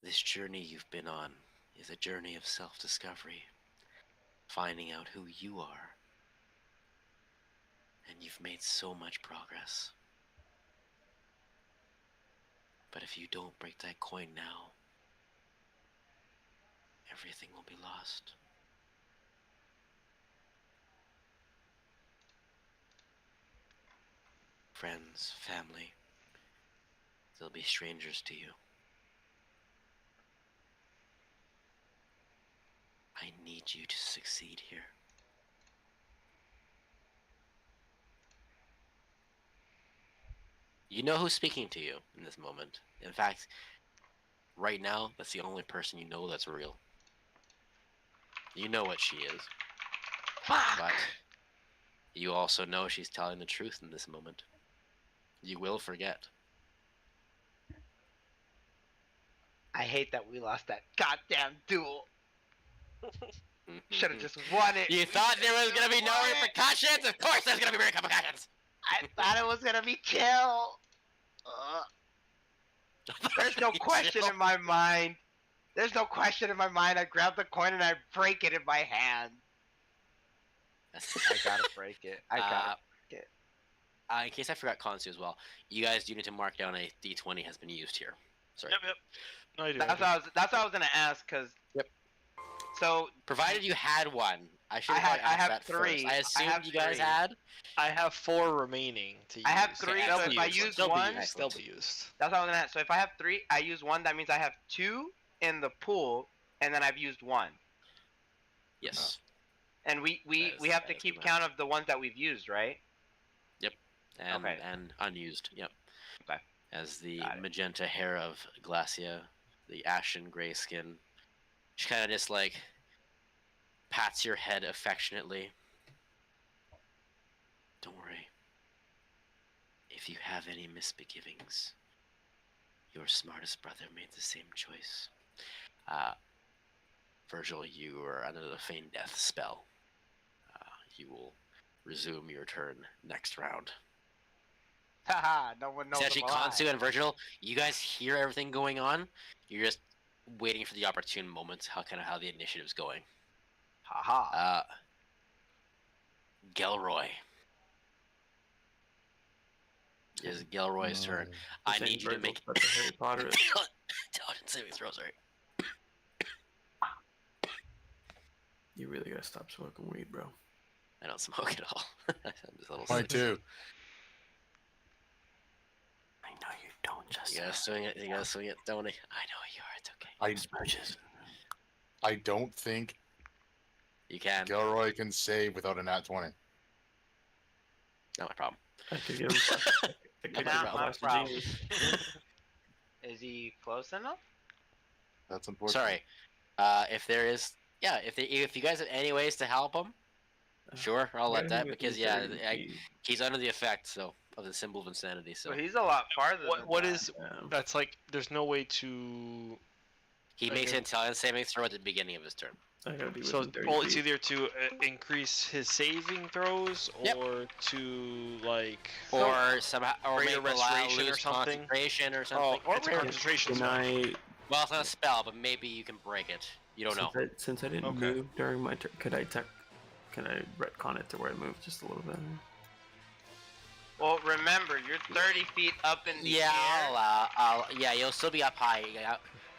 This journey you've been on is a journey of self-discovery, finding out who you are. And you've made so much progress. But if you don't break that coin now, everything will be lost. Friends, family, they'll be strangers to you. I need you to succeed here. You know who's speaking to you in this moment. In fact, right now, that's the only person you know that's real. You know what she is. Fuck! But you also know she's telling the truth in this moment. You will forget. I hate that we lost that goddamn duel. Should have just won it. You thought there was gonna be no Won it. repercussions? Of course there's gonna be repercussions! I thought it was gonna be chill. There's no question in my mind. There's no question in my mind. I grab the coin and I break it in my hand. I gotta break it. I gotta break it. In case I forgot Konsu as well, you guys do need to mark down a D20 has been used here. Sorry. Yep. No, I do. That's what I was gonna ask, cause. Yep. So. Provided you had one. I should I have have that three. First. I assumed have you guys three. had. I have 4 remaining to use. I have 3, Okay, so still if I used. use Still be one, used. Still be used. that's what I was gonna ask. So if I have 3, I use 1. That means I have 2 in the pool, and then I've used 1. Yes. And we That have to is keep the count of the ones that we've used, right? And Okay. and unused. Yep. Okay. As the Got it. magenta hair of Glacia, the ashen gray skin, she kind of just like pats your head affectionately. Don't worry. If you have any misgivings, your smartest brother made the same choice. Virgil, you are under the feign death spell. You will resume your turn next round. Haha, no one knows Essentially, I'm alive. Konsu and Virgil, you guys hear everything going on. You're just waiting for the opportune moment, how the initiative's going. Haha. Gelroy. It is Gelroy's turn. I Saying need you to Virgil's make got the Harry Potter. intelligence saving throw. Sorry. You really gotta stop smoking weed, bro. I don't smoke at all. I'm just a little 22. I know you don't, just. You gotta swing it. You gotta swing it, Tony. I know you are. It's okay. I don't think You can. Gilroy can save without a nat 20. Not my problem. I could give him. I could give him Not my Flash of problem. Genius. Is he close enough? That's unfortunate. Sorry. If there is, if you guys have any ways to help him, sure, I'll let that because he's under the effect of the symbol of insanity. So Well, he's a lot farther. What than is? that. That's like. There's no way to. he makes an intelligence saving throw at the beginning of his turn. I gotta be So within 30 well, it's feet. either to increase his saving throws Yep. or to like. Or somehow, or Greater make Belial restoration or lose something? concentration or Oh, something. it's a concentration Can spell. I? Well, it's not a spell, but maybe you can break it. You don't know. Since I didn't Okay. move during my turn, can I retcon it to where I moved just a little bit? Well, remember, you're 30 feet up in the Yeah, air. you'll still be up high.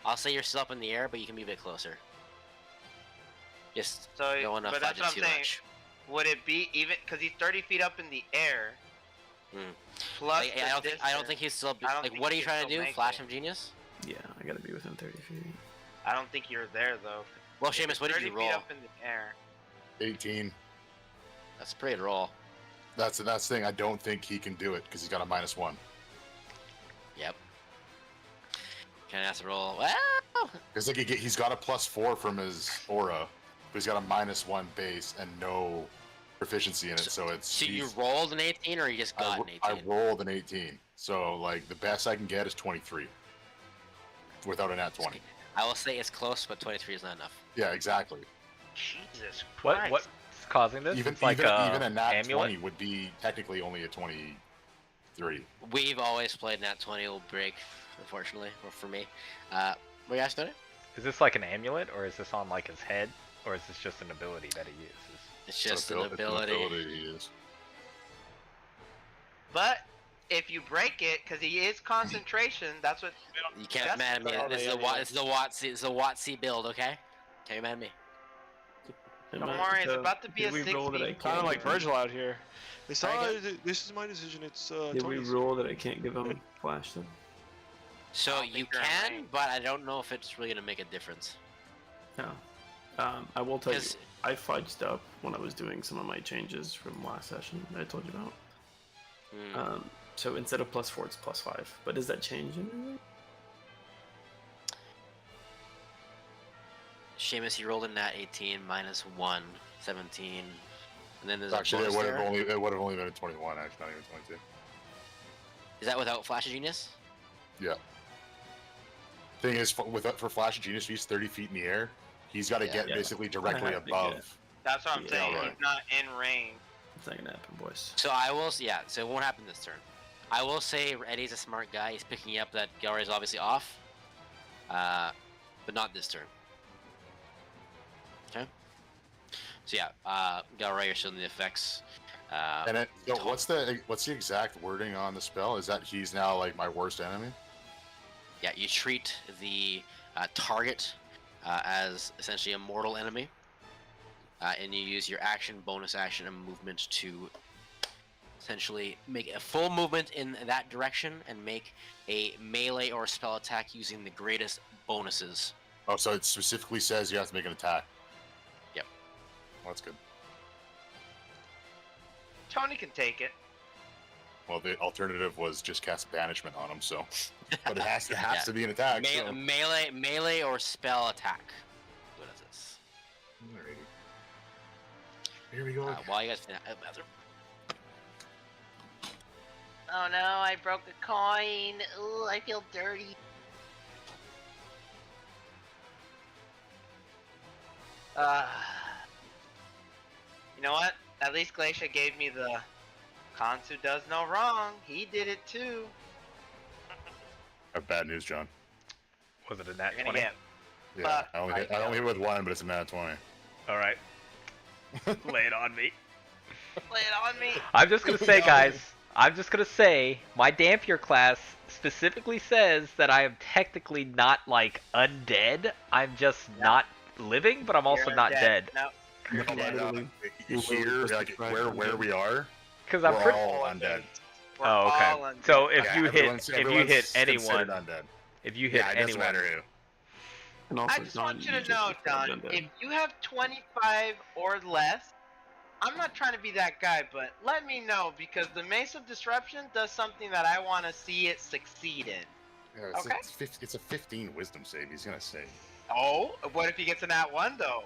I'll say you're still up in the air, but you can be a bit closer. Just So, don't want to but fudge that's it what I'm too saying. much. Would it be even because he's 30 feet up in the air? Hmm. Plus, Like, I don't think he's still. I don't Like, think what are he you can trying to still do? make Flash it. of genius? Yeah, I gotta be within 30 feet. I don't think you're there though. Well, Seamus, what did 30 you feet roll? up in the air. 18. That's a pretty good roll. That's the thing. I don't think he can do it because he's got a -1. Yep. Can I ask to roll? Well, Because like he's got a +4 from his aura, but he's got a -1 base and no proficiency in it. So it's. so you he's- rolled an 18, or you just got an 18? I rolled an 18. So like the best I can get is 23. Without a nat 20. I will say it's close, but 23 is not enough. Yeah, exactly. Jesus Christ. What's causing this? Even It's like even a nat amulet? 20 would be technically only a 23. We've always played Nat 20 will break, unfortunately, or for me. What you guys got it? Is this like an amulet, or is this on like his head, or is this just an ability that he uses? It's just So an it's ability. he is. But if you break it, because he is concentration, that's what. You can't That's mad at me. not This is all a they this is a Watsy this is a Watsy build, okay? Can't be mad at me. Don't worry, it's about to be a 6 feet. Kind of like give him- Virgil out here. They said, Sorry, this is my decision. It's Did we Tony's." rule that I can't give him flash then? So don't you think you're can, right. but I don't know if it's really gonna make a difference. No. I will tell you, 'Cause- I fudged up when I was doing some of my changes from last session that I told you about. Hmm. So instead of +4, it's +5. But does that change anything? Seamus, you rolled in Nat 18 -1, 17, and then there's Actually, a bonus there. it would have only been a 21. Actually, not even 22. Is that without Flash of Genius? Yeah. Thing is, for Flash of Genius, he's 30 feet in the air. He's got to Yeah. get Yeah. basically directly have to above. get- That's what I'm Yeah, saying. right. He's not in range. It's not gonna happen, boys. So I will. Yeah. So it won't happen this turn. I will say Eddie's a smart guy. He's picking up that Galroy is obviously off, but not this turn. Okay. So yeah, Galroy, you're still in the effects. And what's the exact wording on the spell? Is that he's now like my worst enemy? Yeah, you treat the target as essentially a mortal enemy, and you use your action, bonus action, and movement to essentially make a full movement in that direction and make a melee or spell attack using the greatest bonuses. Oh, so it specifically says you have to make an attack. Yep. Well, that's good. Tony can take it. Well, the alternative was just cast banishment on him, so. But it has Yeah. to be an attack. so. Melee or spell attack. What is this? Alrighty. Here we go. While you guys Oh no, I broke a coin. Ooh, I feel dirty. You know what? At least Glacia gave me the Kansu does no wrong. He did it too. I have bad news, John. Was it a nat You're gonna 20? get Yeah, I only hit with one, but it's a nat 20. All right. Lay it on me. play it on me. I'm just gonna say, guys. I'm just gonna say my Dampier class specifically says that I am technically not like undead. I'm just not living, but I'm also You're not dead. No. No, Literally. you hear like where we are? Because I'm We're pretty. all undead. We're Oh, all okay. undead. So if Yeah, you everyone's hit anyone, considered undead. if you hit Yeah, it doesn't anyone, matter who. And also, I just John, want you to just know, described Don, undead. if you have 25 or less, I'm not trying to be that guy, but let me know, because the Mace of Disruption does something that I want to see it succeed in. Yeah, it's, Okay. it's a 15 wisdom save. He's gonna save. Oh, what if he gets a nat 1, though?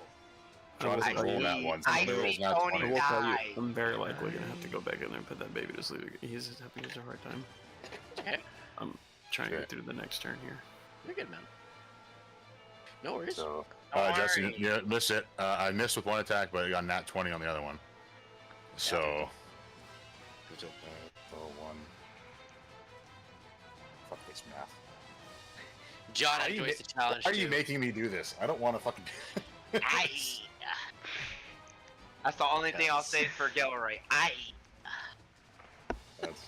John I doesn't roll that one. so I he rolls see nat Tony 20. I will tell you, die. I'm very likely gonna have to go back in there and put that baby to sleep. He's having a hard time. Okay. I'm trying to Okay. get through the next turn here. You're good, man. No worries. So, Don't Justin, worry. you missed it. I missed with one attack, but I got nat 20 on the other one. So, one. Fuck this math. John How do you enjoys ma- the challenge. Why are you too. making me do this? I don't want to fucking. Aye. That's the only thing I'll say for Gilroy. Aye. That's,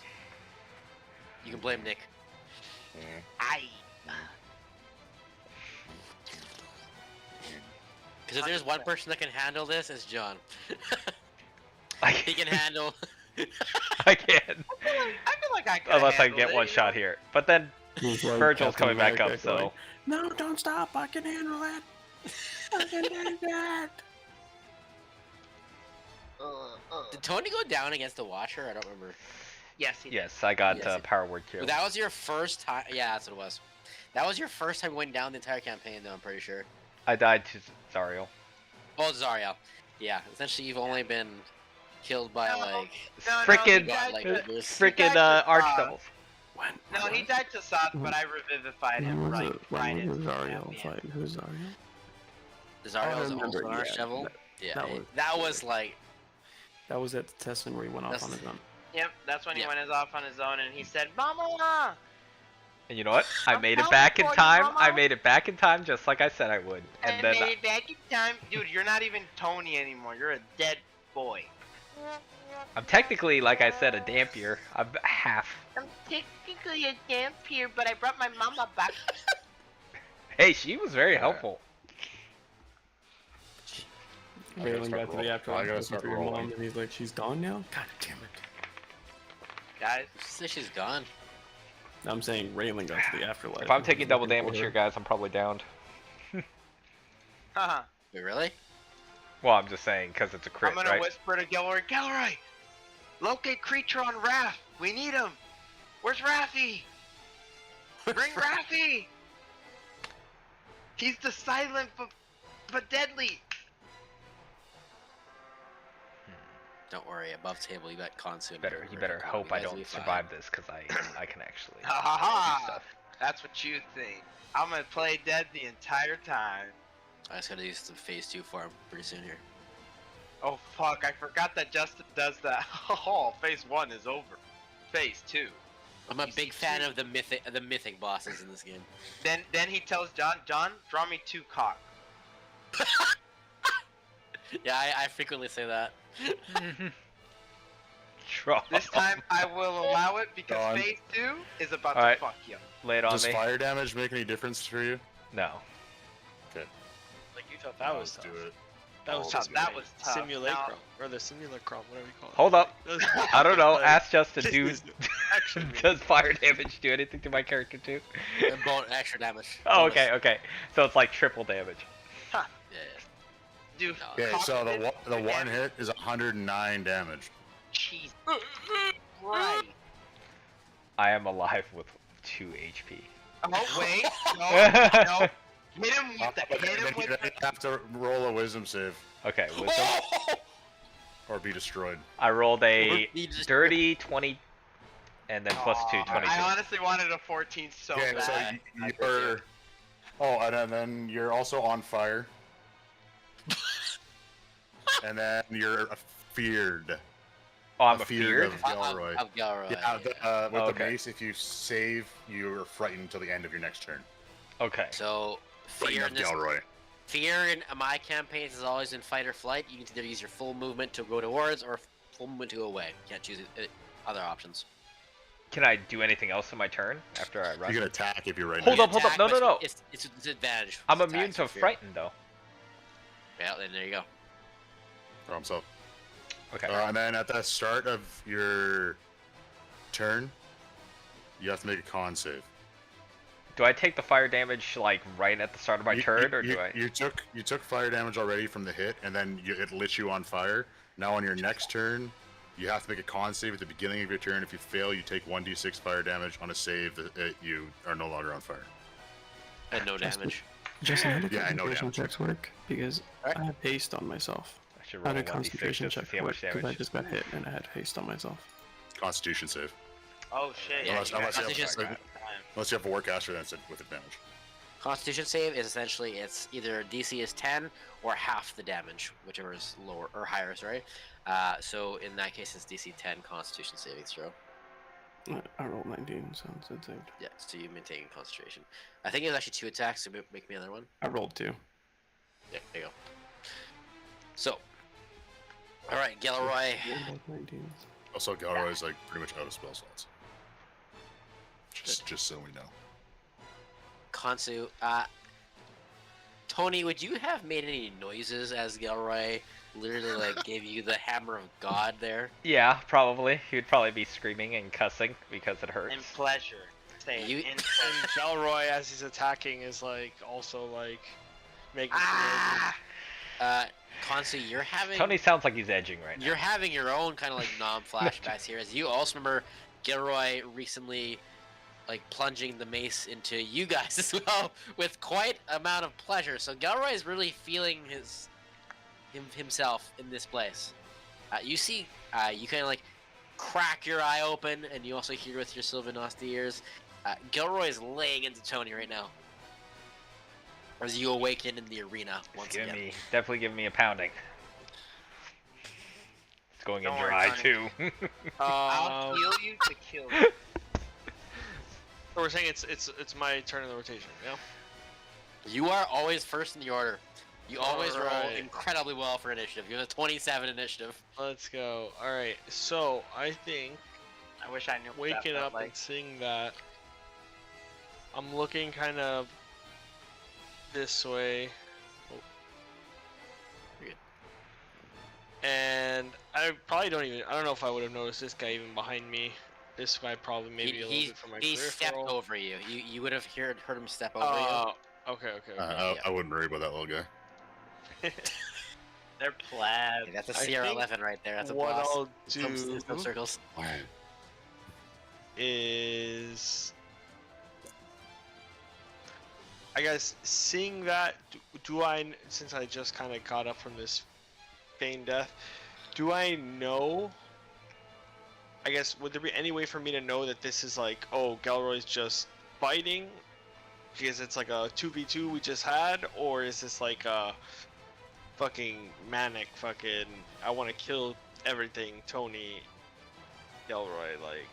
You can blame Nick. yeah. Aye. Because if there's one person that can handle this, it's John. I He can handle. I can, I feel like I could unless I get one shot here. But then He's like Virgil's Captain coming back up, America so going, no, don't stop! I can handle it. I can do that. Did Tony go down against the Watcher? I don't remember. Yes, he did. yes, I got Yes, it- power word kill. But that was your first time. Yeah, that's what it was. That was your first time going down the entire campaign, though. I'm pretty sure. I died to Zariel. Oh, Zariel. Yeah, essentially you've only been killed by No. like No, Frickin' he died like to- this. Freaking died to Archdevils. When? No, he died to Soth, but I revivified him When was right. it? When right was in Zariel the fight? Who's Zariel? Zariel's remember, also our yeah, shovel. Yeah, that that was- was like That was at the testing where he went off That's- on his own. Yep, that's when he Yeah. went off on his own and he said, "Mama!" And you know what? I I'm made it coming back in for you, time. I Mama. made it back in time, just like I said I would. I And then made it back in time. Dude, you're not even Tony anymore. You're a dead boy. I'm technically, like I said, a Dampier. I'm half. I'm technically a Dampier, but I brought my mama back. Hey, she was very helpful. I gotta Raylan start got to the rolling. afterlife I gotta looking start for your rolling. mom, and he's like, she's gone now? God damn it. Guys, she said she's gone. I'm saying Raylan got to the afterlife. If I'm and taking he's double looking for damage her. here, guys, I'm probably downed. haha. Wait, really? Well, I'm just saying, because it's a crit, I'm gonna right? whisper to Gilroy, Gilroy! Locate creature on Raph! We need him! Where's Raffy? Bring Raffy! He's the silent but deadly! Don't worry. Above table, you got constant. You better hope I don't survive this, because I can actually Ha ha ha! do stuff. That's what you think. I'm gonna play dead the entire time. I just gotta use the phase 2 farm pretty soon here. Oh fuck, I forgot that Justin does that. Oh, phase 1 is over. Phase 2. I'm a big fan of the mythic bosses in this game. Then he tells John, draw me 2 cock. Yeah, I frequently say that. Draw. This time I will allow it because John. phase 2 is about Alright. to fuck you. Lay it on Does me. fire damage make any difference for you? No. Like you thought that was Let's tough. do it. That was Oh, just that my was tough. simulacrum or the simulacrum, whatever you call it. Hold up. I don't know. Like, Ask Justin. this Do is action movie. does fire damage do anything to my character too? And extra damage. Oh, Bonus. okay. So it's like triple damage. Yeah. Dude, No, Okay, cock so hit, the two one damage. hit is 109 damage. Jeez. Right. I am alive with 2 HP. Oh wait, no. Hit him with the But hit him then with you the. have to roll a wisdom save Okay, wisdom. or be destroyed. I rolled a You just- dirty 20, and then plus 2, Aw, 22. I honestly wanted a 14 so Okay, bad. so you're. Oh, and then you're also on fire. And then you're feared. Oh, I'm feared afeared? of Gilroy. Of Gilroy. Yeah, with Okay. the mace, if you save, you're frightened until the end of your next turn. Okay. So Frightened fear of in this, Gilroy. fear in my campaigns is always in fight or flight. You can either use your full movement to go towards or full movement to go away. You can't choose other options. Can I do anything else in my turn after I run? You can attack if you're right. Hold now. up, hold up. Attack, No, no, but no. It's advantage. I'm It's immune attacks to with fear. frightened though. Yeah, then there you go. Problem solved. Okay. And then at the start of your turn, you have to make a con save. Do I take the fire damage like right at the start of my turn, or do I? You took fire damage already from the hit, and then it lit you on fire. Now on your next turn, you have to make a con save at the beginning of your turn. If you fail, you take 1d6 fire damage on a save that you are no longer on fire. And no damage. Justin, how do Yeah, I know concentration damage. checks work? Because I have haste on myself. I should How roll a do 1d6 concentration just to checks see how work? much Because I damage. just got hit and I had haste on myself. Constitution save. Oh shit. Yeah, Unless, you unless, got you Constitution have, unless you have a Warcaster, that's it with advantage. Constitution save is essentially it's either DC is 10 or half the damage, whichever is lower or higher. Sorry. So in that case, it's DC 10 Constitution saving throw. I rolled 19, so it's saved. Yeah, so you maintain concentration. I think it was actually 2 attacks, so make me another one. I rolled 2. Yeah, there you go. So, all right, Gilroy. 19. Also, Galroy is like pretty much out of spell slots. Just so we know. Konsu, Tony, would you have made any noises as Gilroy literally like gave you the hammer of God there? Yeah, probably. He would probably be screaming and cussing because it hurts. In pleasure. Say it, You- in And pleasure. Galroy, as he's attacking, is like also like making. Ah! Konsu, you're having Tony sounds like he's edging right now. you're having your own kind of like non-flashbacks here, as you also remember Gilroy recently like plunging the mace into you guys as well with quite amount of pleasure. So Gilroy is really feeling himself in this place. You see, you kind of like crack your eye open, and you also hear with your Sylvanosti ears. Gilroy is laying into Tony right now, as you awaken in the arena once again. Definitely give me a pounding. It's going in Don't your worry, eye Tony. too. I'll heal you to kill you. So we're saying it's my turn in the rotation. Yeah. You are always first in the order. You always roll Alright. incredibly well for initiative. You have a 27 initiative. Let's go. All right. So I think I wish I knew. what that waking felt up like. and seeing that, I'm looking kind of this way. Oh. You're good. And I probably don't know if I would have noticed this guy even behind me. This guy probably maybe a little bit from my he stepped peripheral. over you. You would have heard him step over Oh, okay. Yeah. I wouldn't worry about that little guy. They're you. plebs. That's a I CR think 11 right there. That's a what boss. I'll There's no do circles. is, I guess, seeing that, do I, since I just kind of got up from this feigned death, do I know, I guess, would there be any way for me to know that this is like, oh, Galroy's just fighting because it's like a 2v2 we just had, or is this like a fucking manic fucking, I want to kill everything Tony Galroy, like,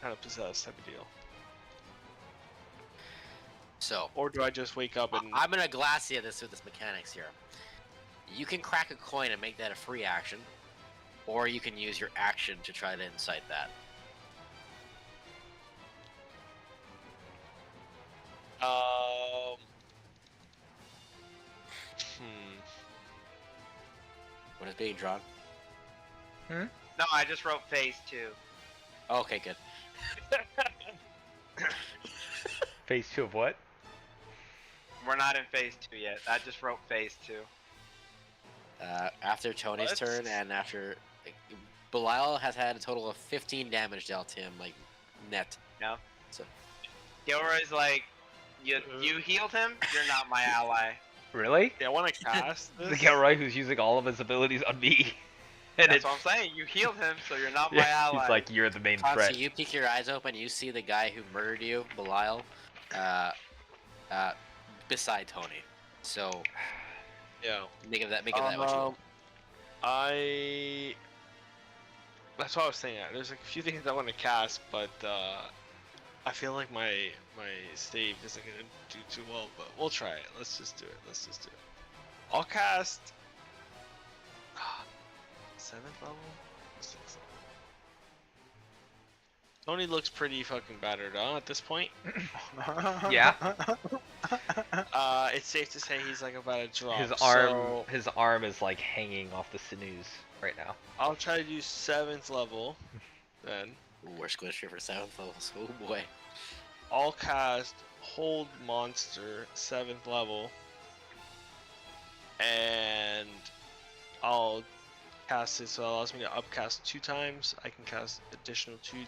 kind of possessed type of deal. So Or do I just wake up and I'm gonna glass you this with this mechanics here. You can crack a coin and make that a free action, or you can use your action to try to incite that. What is being drawn? No, I just wrote phase 2. Okay, good. Phase 2 of what? We're not in phase 2 yet. I just wrote phase 2. After Tony's What? turn and after Belial has had a total of 15 damage dealt to him, like net. No. So Gilroy's like, you healed him. You're not my ally. Really? yeah, I want to cast The this? Gilroy who's using all of his abilities on me. And That's what I'm saying. You healed him, so you're not my yeah, ally. he's like, you're the main Fonzie, threat. you peek your eyes open, you see the guy who murdered you, Belial, beside Tony. So Yeah. make of that what you will. That's what I was saying. There's like a few things I want to cast, but I feel like my save isn't gonna do too well. But we'll try it. Let's just do it. I'll cast 7th level, 6th level. Tony looks pretty fucking battered, huh? At this point. Yeah. It's safe to say he's like about to drop. His arm is like hanging off the sinews right now. I'll try to do 7th level, then. Ooh, we're squished for 7th levels. Oh boy. I'll cast Hold Monster 7th level, and I'll cast it so it allows me to upcast 2 times. I can cast 2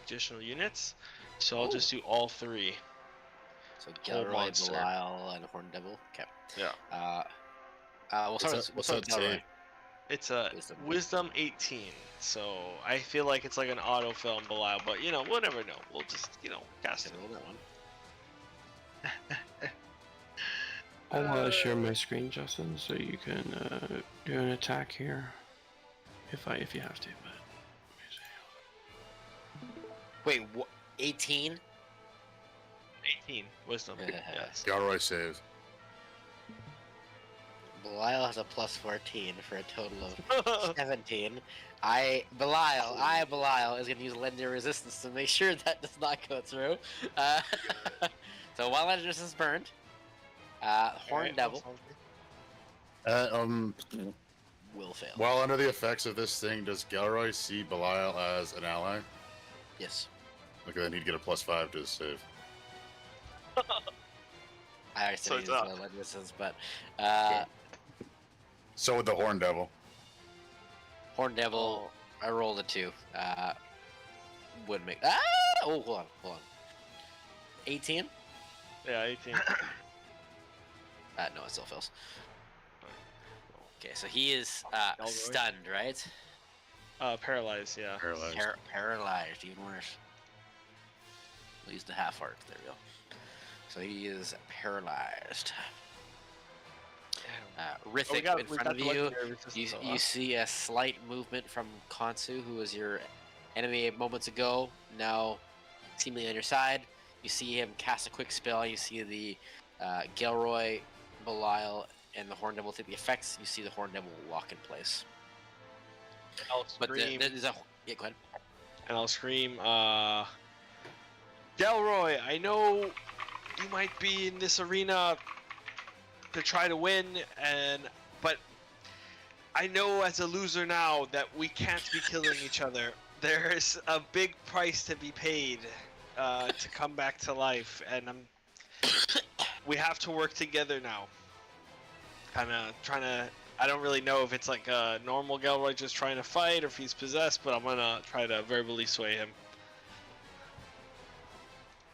additional units, so I'll just do all 3. So Whole Gilroy, monster. Belial, and Horn Devil. Okay. Yeah. We'll start with What's that Gilroy. say? It's a Wisdom 18, so I feel like it's like an autofill in Belial, but you know, we'll never know. We'll just, cast it. Roll that one. I'll share my screen, Justin, so you can do an attack here, if you have to. But Wait, 18? 18 Wisdom. Yes. Gilroy saves. Belial has a plus 14 for a total of 17. Belial is going to use Legendary Resistance to make sure that does not go through. So while Legendary Resistance is burned, Horn Devil will fail. While under the effects of this thing, does Gilroy see Belial as an ally? Yes. Okay, then he'd get a +5 to his save. I already So said it's he's up. Legendary Resistance, but So with the Horn Devil. Horn Devil, I rolled a 2. Would make. Oh, hold on. 18? Yeah, 18. No, it still fails. Okay, so he is Gilroy? stunned, right? Paralyzed, yeah. Paralyzed. Paralyzed, even worse. We'll use the half arc. There we go. So he is paralyzed. Rithik in front of you. You see a slight movement from Konsu, who was your enemy moments ago. Now, seemingly on your side. You see him cast a quick spell. You see the Gilroy, Belial, and the Horn Devil take the effects. You see the Horn Devil lock in place. I'll But scream, there's a go ahead. and I'll scream, Delroy, I know you might be in this arena to try to win, but I know as a loser now that we can't be killing each other. There's a big price to be paid to come back to life, and we have to work together now. Kind of trying to. I don't really know if it's like a normal Gilroy just trying to fight, or if he's possessed, but I'm gonna try to verbally sway him.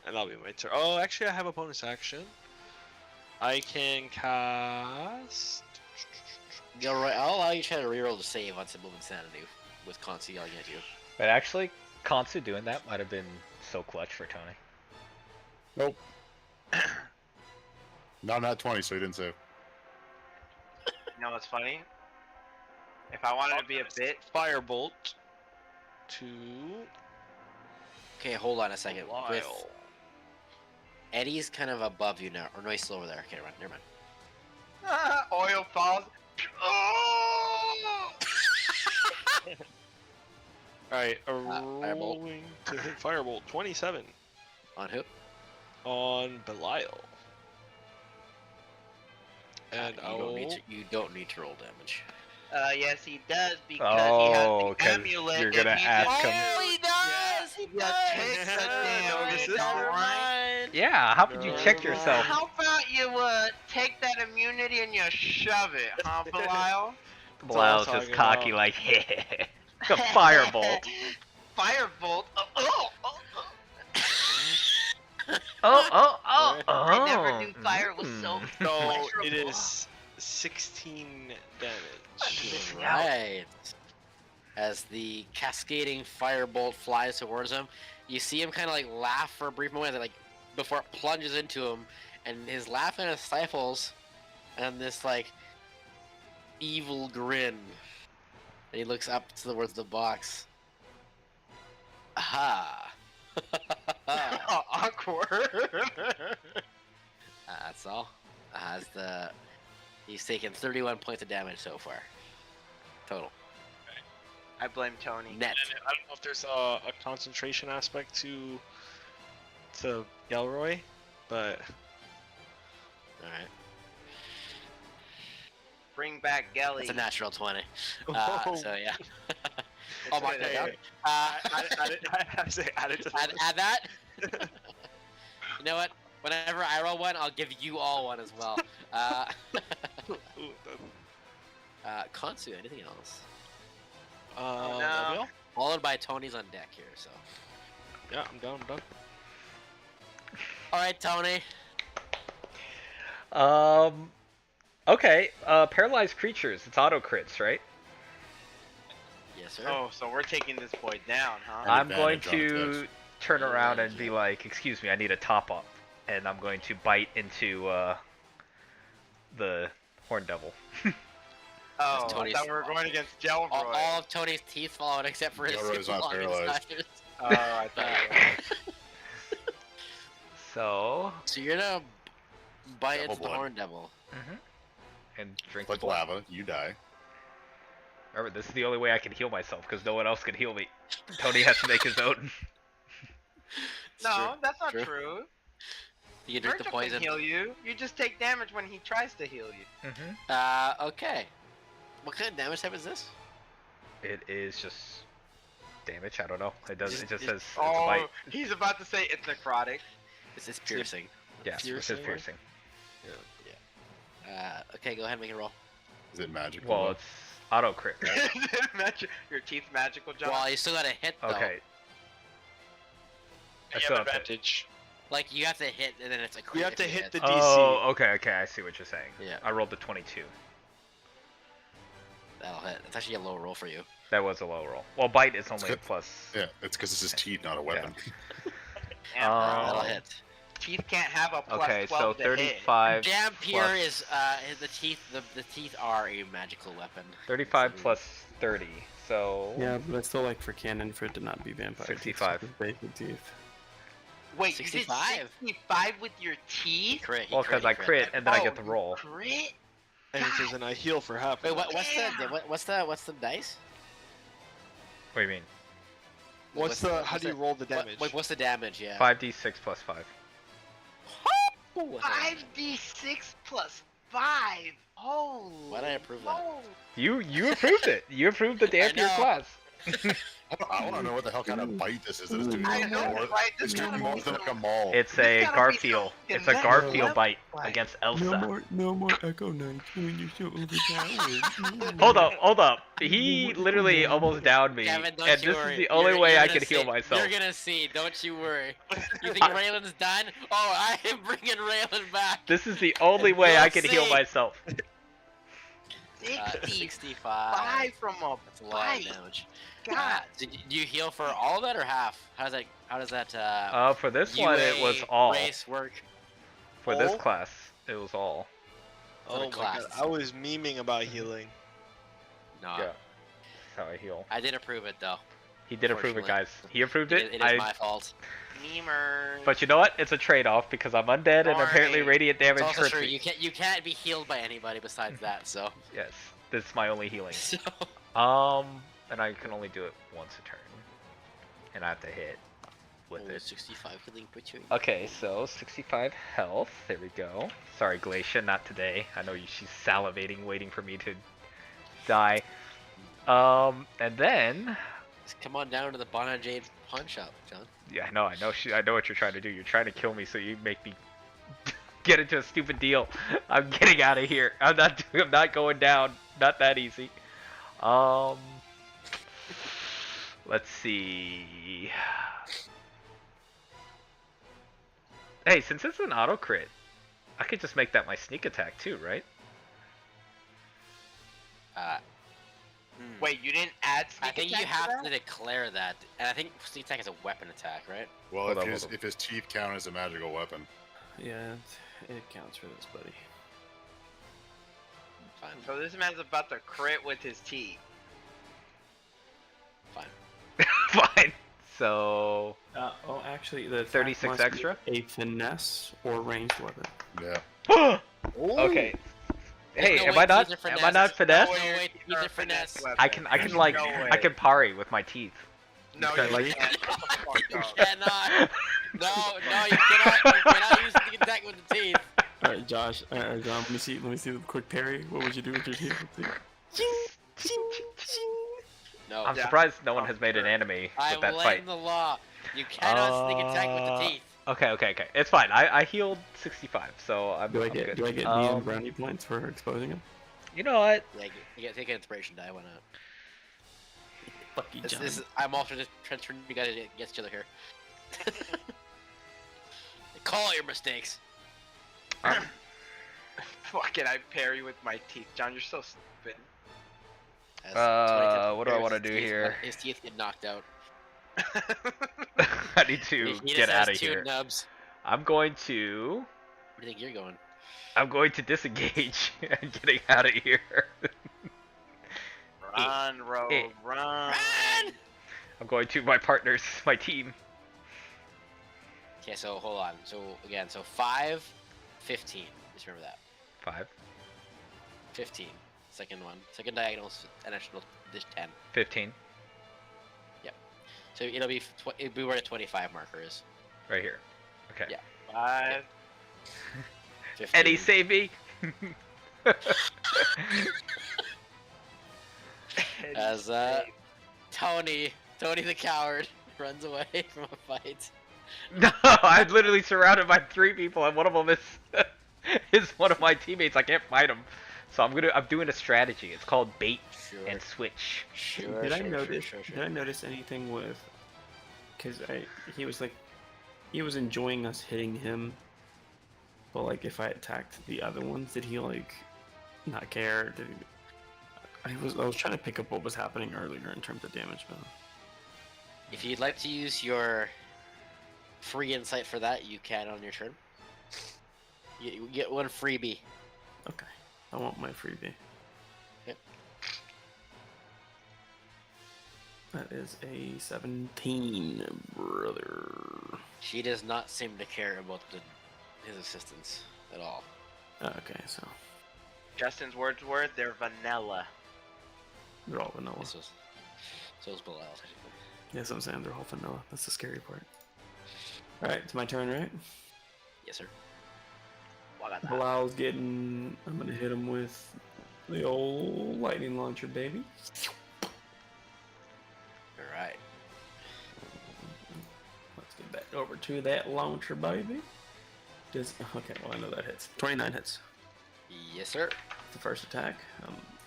And that'll be my turn. Oh, actually, I have a bonus action. I can cast. Gilroy, I'll allow you to try to reroll the save on Symbol of Insanity with Consi yelling at you. But actually, Konsu doing that might have been so clutch for Tony. Nope. Not 20, so he didn't save. You know what's funny? If I wanted to be a bit, Firebolt to Okay, hold on a second. With Belial. Eddie's kind of above you now, or no, he's still over there. Okay, never mind. Oil falls. Oh! Alright, Firebolt. rolling to hit Firebolt. 27 On who? on Belial. And You don't need to roll damage. Yes, he does because he has Oh, the 'cause amulet. you're If gonna he ask just- him. He does. He Yeah, take the damn this it, is all right. Yeah, how could you check Never yourself? How about you take that immunity and you shove it, huh, Belial? Belial's That's all just I'm cocky, talking like, a firebolt. Firebolt. Oh. I never knew fire was so So pleasurable. it is 16 damage. Right. As the cascading firebolt flies towards him, you see him kind of like laugh for a brief moment, like before it plunges into him, and his laugh kind of stifles, and this like evil grin. And he looks up towards the box. Aha! Awkward. That's all. He's taken 31 points of damage so far. Total. I blame Tony. Net. And I don't know if there's a concentration aspect to Gelroy, but Alright. Bring back Gelly. It's a natural 20. Oh. So yeah. It's Oh my good. god. add it to the Add that? You know what? Whenever I roll one, I'll give you all one as well. Konsu, anything else? no. Belial? Followed by Tony's on deck here, so. Yeah, I'm done. Alright, Tony. Okay, paralyzed creatures, it's auto crits, right? Yes, sir. Oh, so we're taking this boy down, huh? I'm going advantage on to attacks. turn around and be like, excuse me, I need a top up. And I'm going to bite into, the Horn Devil. Oh, I Tony's- thought we were going against Gelroy. all of Tony's teeth fall out except for his Gelroy's not long paralyzed. incisors. Oh, I thought you were. So, So you're gonna bite Devil into the blood. Horn Devil. and drink Like the blood. lava, you die. Remember, this is the only way I can heal myself, because no one else can heal me. Tony has to make his own. No, that's not True. true. You can drink the Virgil poison. can heal you. You just take damage when he tries to heal you. Okay. What kind of damage type is this? It is just damage, I don't know. It does. It just says it's a Oh, bite. he's about to say it's necrotic. This is piercing. Yeah, it says piercing? piercing. Okay, go ahead and make a roll. Is it magical? Well, it's auto crit, right? Your teeth's magical, John. Well, you still gotta hit though. Okay. I You still have have to- advantage. Like you have to hit, and then it's a crit. You have if to hit the DC. Oh, okay, I see what you're saying. Yeah. I rolled a 22. That'll hit. It's actually a low roll for you. That was a low roll. Well, bite is only a good. plus. Yeah, it's because it's his teeth, not a weapon. Damn, That'll Oh. hit. teeth can't have a plus Okay, 12 so to hit. 35. Dampier plus- is the teeth. The teeth are a magical weapon. 35 plus 30, so Yeah, but I still like for canon for it to not be vampire. 65. Teeth, basic teeth. Wait, you did 65. 65 with your teeth? Crit. well, because I crit and then I get the you roll. Crit? And it says, and I heal for half. Wait, what's Damn. what's the dice? What do you mean? How do you roll the damage? What's the damage? Yeah. 5d6 plus 5. Ooh, 5d6 plus 5. Holy. Why did I approve that? moly. You approved it. You approved the Dampier know. class. I want to know what the hell kind of bite this is that it's doing. I know, more, right? This it's doing gotta more be than some- like a maul. It's There's a gotta be Garfield. some It's a next Garfield level bite fight. against Elsa. No more Echo Knights when you're so overpowered. Hold up. He literally almost downed me, Kevin, and don't this you is worry. the only You're way I gonna can heal see. myself. You're gonna see. Don't you worry. You think Raylan's done? Oh, I am bringing Raylan back. This is the only way I can heal see. myself. 65 65. from a That's a lot bite. of damage. God. Do you heal for all of it or half? How does that For this one, it was UA all. race work? For this All? class, it was all. Oh my class. god, I was memeing about healing. No. Yeah. That's how I heal. I did approve it though. He did approve it, Unfortunately. guys. He approved it. It is my fault. Memers. But you know what? It's a trade-off because I'm undead and apparently Darn. radiant It's damage also hurts true. me. You can't be healed by anybody besides that. So. Yes, this is my only healing. So. And I can only do it once a turn, and I have to hit with it. 65 healing per turn. Okay, so 65 health. There we go. Sorry, Glacia, not today. I know she's salivating, waiting for me to die. And then, Just come on down to the Bona Jade pawn shop, John. yeah, I know what you're trying to do. You're trying to kill me, so you make me get into a stupid deal. I'm getting out of here. I'm not going down. Not that easy. Let's see. Hey, since it's an auto crit, I could just make that my sneak attack too, right? Wait, you didn't add sneak I think attack you have that? to declare that, and I think sneak attack is a weapon attack, right? Well, Hold if on, his hold on. if his teeth count as a magical weapon. Yeah, it counts for this, buddy. Fine, So this man's about to crit with his teeth. fine. Fine. So Oh, actually, the attack 36 must be extra? a finesse or ranged weapon. Yeah. okay. There's Hey, no am way I not? teeth are Am I finesse. not finesse? No way You're teeth a are finesse. weapon. I can There's like no way. I can parry with my teeth. No, Okay, you like- can't. Shut the fuck You up. cannot. No, you cannot use sneak attack with the teeth. All right, Josh. John, let me see the quick parry. What would you do with your teeth? Let's see. No. I'm Yeah. surprised no one has made an anime I'm with that laying fight. the law. You cannot sneak attack with the teeth. Okay. It's fine. I healed 65, so I'm Do I I'm get good. DM brownie points for exposing him? You know what? Yeah, you get take an inspiration die. Why not? Fuck you, John. I'm also just transferring you guys against each other here. Call out your mistakes. Fucking, I parry with my teeth. John, you're so stupid. As 20 what do I his wanna do teeth- here? His teeth get knocked out. I need to He get just out has of two here. nubs. I'm going to Where do you think you're going? disengage and getting out of here. Run, Rogue, Eh. run. Run! I'm going to my partners, my team. Okay, so hold on. So again, so 5, 15. Just remember that. 5, 15. Second one. Second diagonal, additional this 10. 15, So it'll be where the 25 marker is. right here. Okay. Yeah. 5. 15. Eddie, save me! As Tony the coward runs away from a fight. No, I'm literally surrounded by 3 people, and one of them is one of my teammates. I can't fight him, so I'm doing a strategy. It's called bait Sure. and switch. Sure. Did I sure, notice? Sure, Did I notice anything with? Because he was like, he was enjoying us hitting him, but like if I attacked the other ones, did he like not care? Did he? I was trying to pick up what was happening earlier in terms of damage, but If you'd like to use your free insight for that, you can on your turn. You get one freebie. okay, I want my freebie. Yep. That is a 17, brother. She does not seem to care about his assistance at all. Okay, so Justin's words were, they're vanilla. they're all vanilla. So is Belial, technically. Yes, I'm saying they're all vanilla. That's the scary part. Alright, it's my turn, right? Yes, sir. Belial's getting... I'm gonna hit him with the old lightning launcher, baby. Alright. Let's get back over to that launcher, baby. Okay, well I know that hits. 29 hits. Yes, sir. The first attack.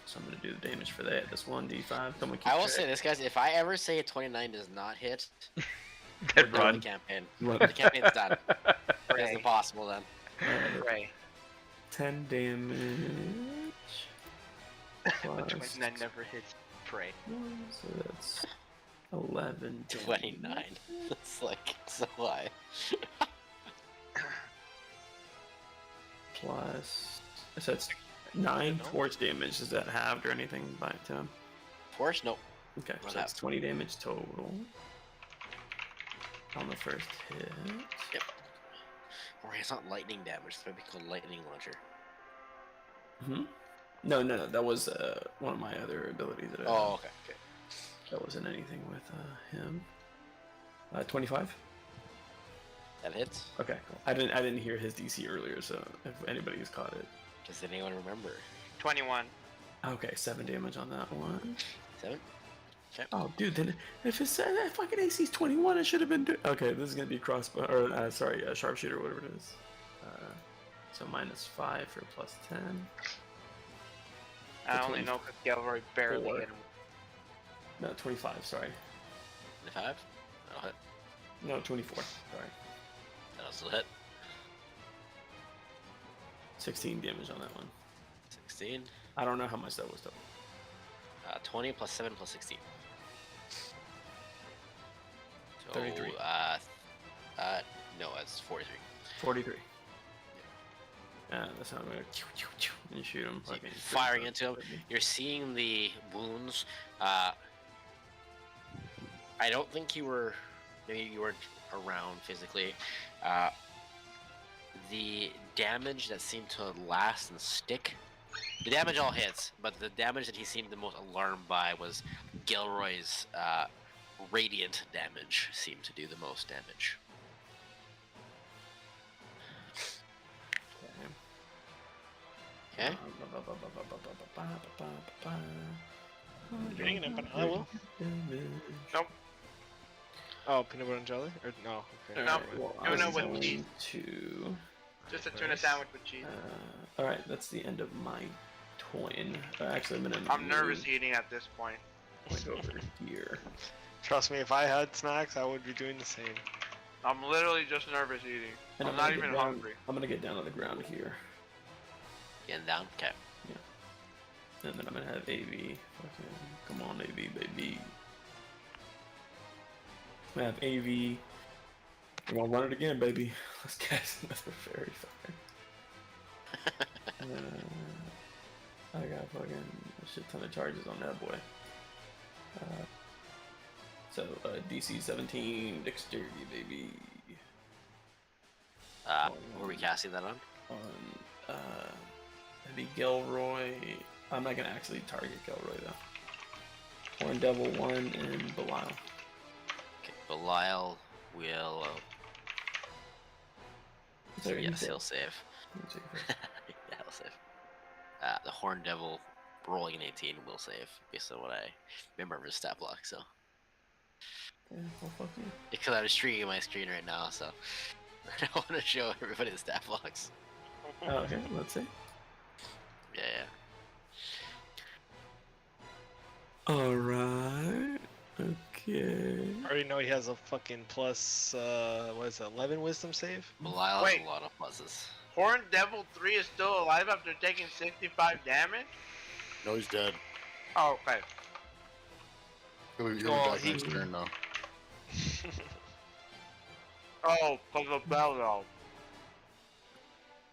So I'm gonna do the damage for that. This 1d5. Someone keep I will track. say this, guys. If I ever say a 29 does not hit, Then we're done run. with the campaign. Run. The campaign's done. It's Pray. impossible then. Pray. 10 damage. But Plus 29 never hits. Pray. 1, so that's 11. 29. That's like so high. Plus. So it's 9 force damage. Is that halved or anything by 10? Force? Nope. Okay, Run so that's out. 20 damage total on the first hit. Yep. Or it's not lightning damage. It's maybe called lightning launcher. Hmm. No, that was one of my other abilities that I Oh, have. okay. Okay. That wasn't anything with him. 25. That hits. Okay, cool. I didn't hear his DC earlier, so if anybody's caught it. Does anyone remember? 21. Okay, 7 damage on that one. 7. Okay. Oh, dude, then if it's that fucking AC's 21, it should have been. Okay, this is gonna be crossbow, or sharpshooter, whatever it is. So -5 for +10. I only know because Gilroy barely Four. hit him. No, 25. Sorry. 25. That'll hit. No, 24. Sorry. That'll still hit. 16 damage on that one. 16. I don't know how much that was total. 20 plus 7 plus 16. So, 33. No, that's 43. 43. That's how I'm gonna and shoot him. So Fucking firing into him. You're seeing the wounds. I don't think you were. Maybe you weren't around physically. The damage that seemed to last and stick. The damage all hits, but the damage that he seemed the most alarmed by was Gilroy's radiant damage. Seemed to do the most damage. Okay. Getting an banana will? Nope. Oh, peanut butter and jelly? Or no? Okay. No. I was No, with going cheese. to. Just a tuna sandwich with cheese. All right, that's the end of my toin. Actually, I'm gonna. I'm nervous eating at this point. Point over here. Trust me, if I had snacks, I would be doing the same. I'm literally just nervous eating. And I'm gonna not get even down- hungry. I'm gonna get down on the ground here, Getting down. Okay. and then I'm gonna have AV. Fucking, come on, AV, baby. I'm gonna have AV. We're gonna run it again, baby. Let's cast another fairy fire. I got fucking a shit ton of charges on that boy. DC 17, dexterity, baby. Who are we casting that on? On maybe Gilroy. I'm not gonna actually target Gilroy though. Horn Devil 1 and Belial. Okay. Belial will. Sorry, Yes, he'll save. you Yeah, he'll save. The Horn Devil rolling an 18 will save, based on what I remember of his stat block. So Yeah, well, fuck you. because I'm streaming my screen right now, so I don't want to show everybody the stat blocks. Oh, okay, let's see. Yeah. Alright. Okay. I already know he has a fucking plus, what is it, 11 wisdom save? Belial has Wait. a lot of pluses. Horn Devil 3 is still alive after taking 65 damage? No, he's dead. Oh, okay. He'll be Oh, back next turn though. Oh, because of Belial.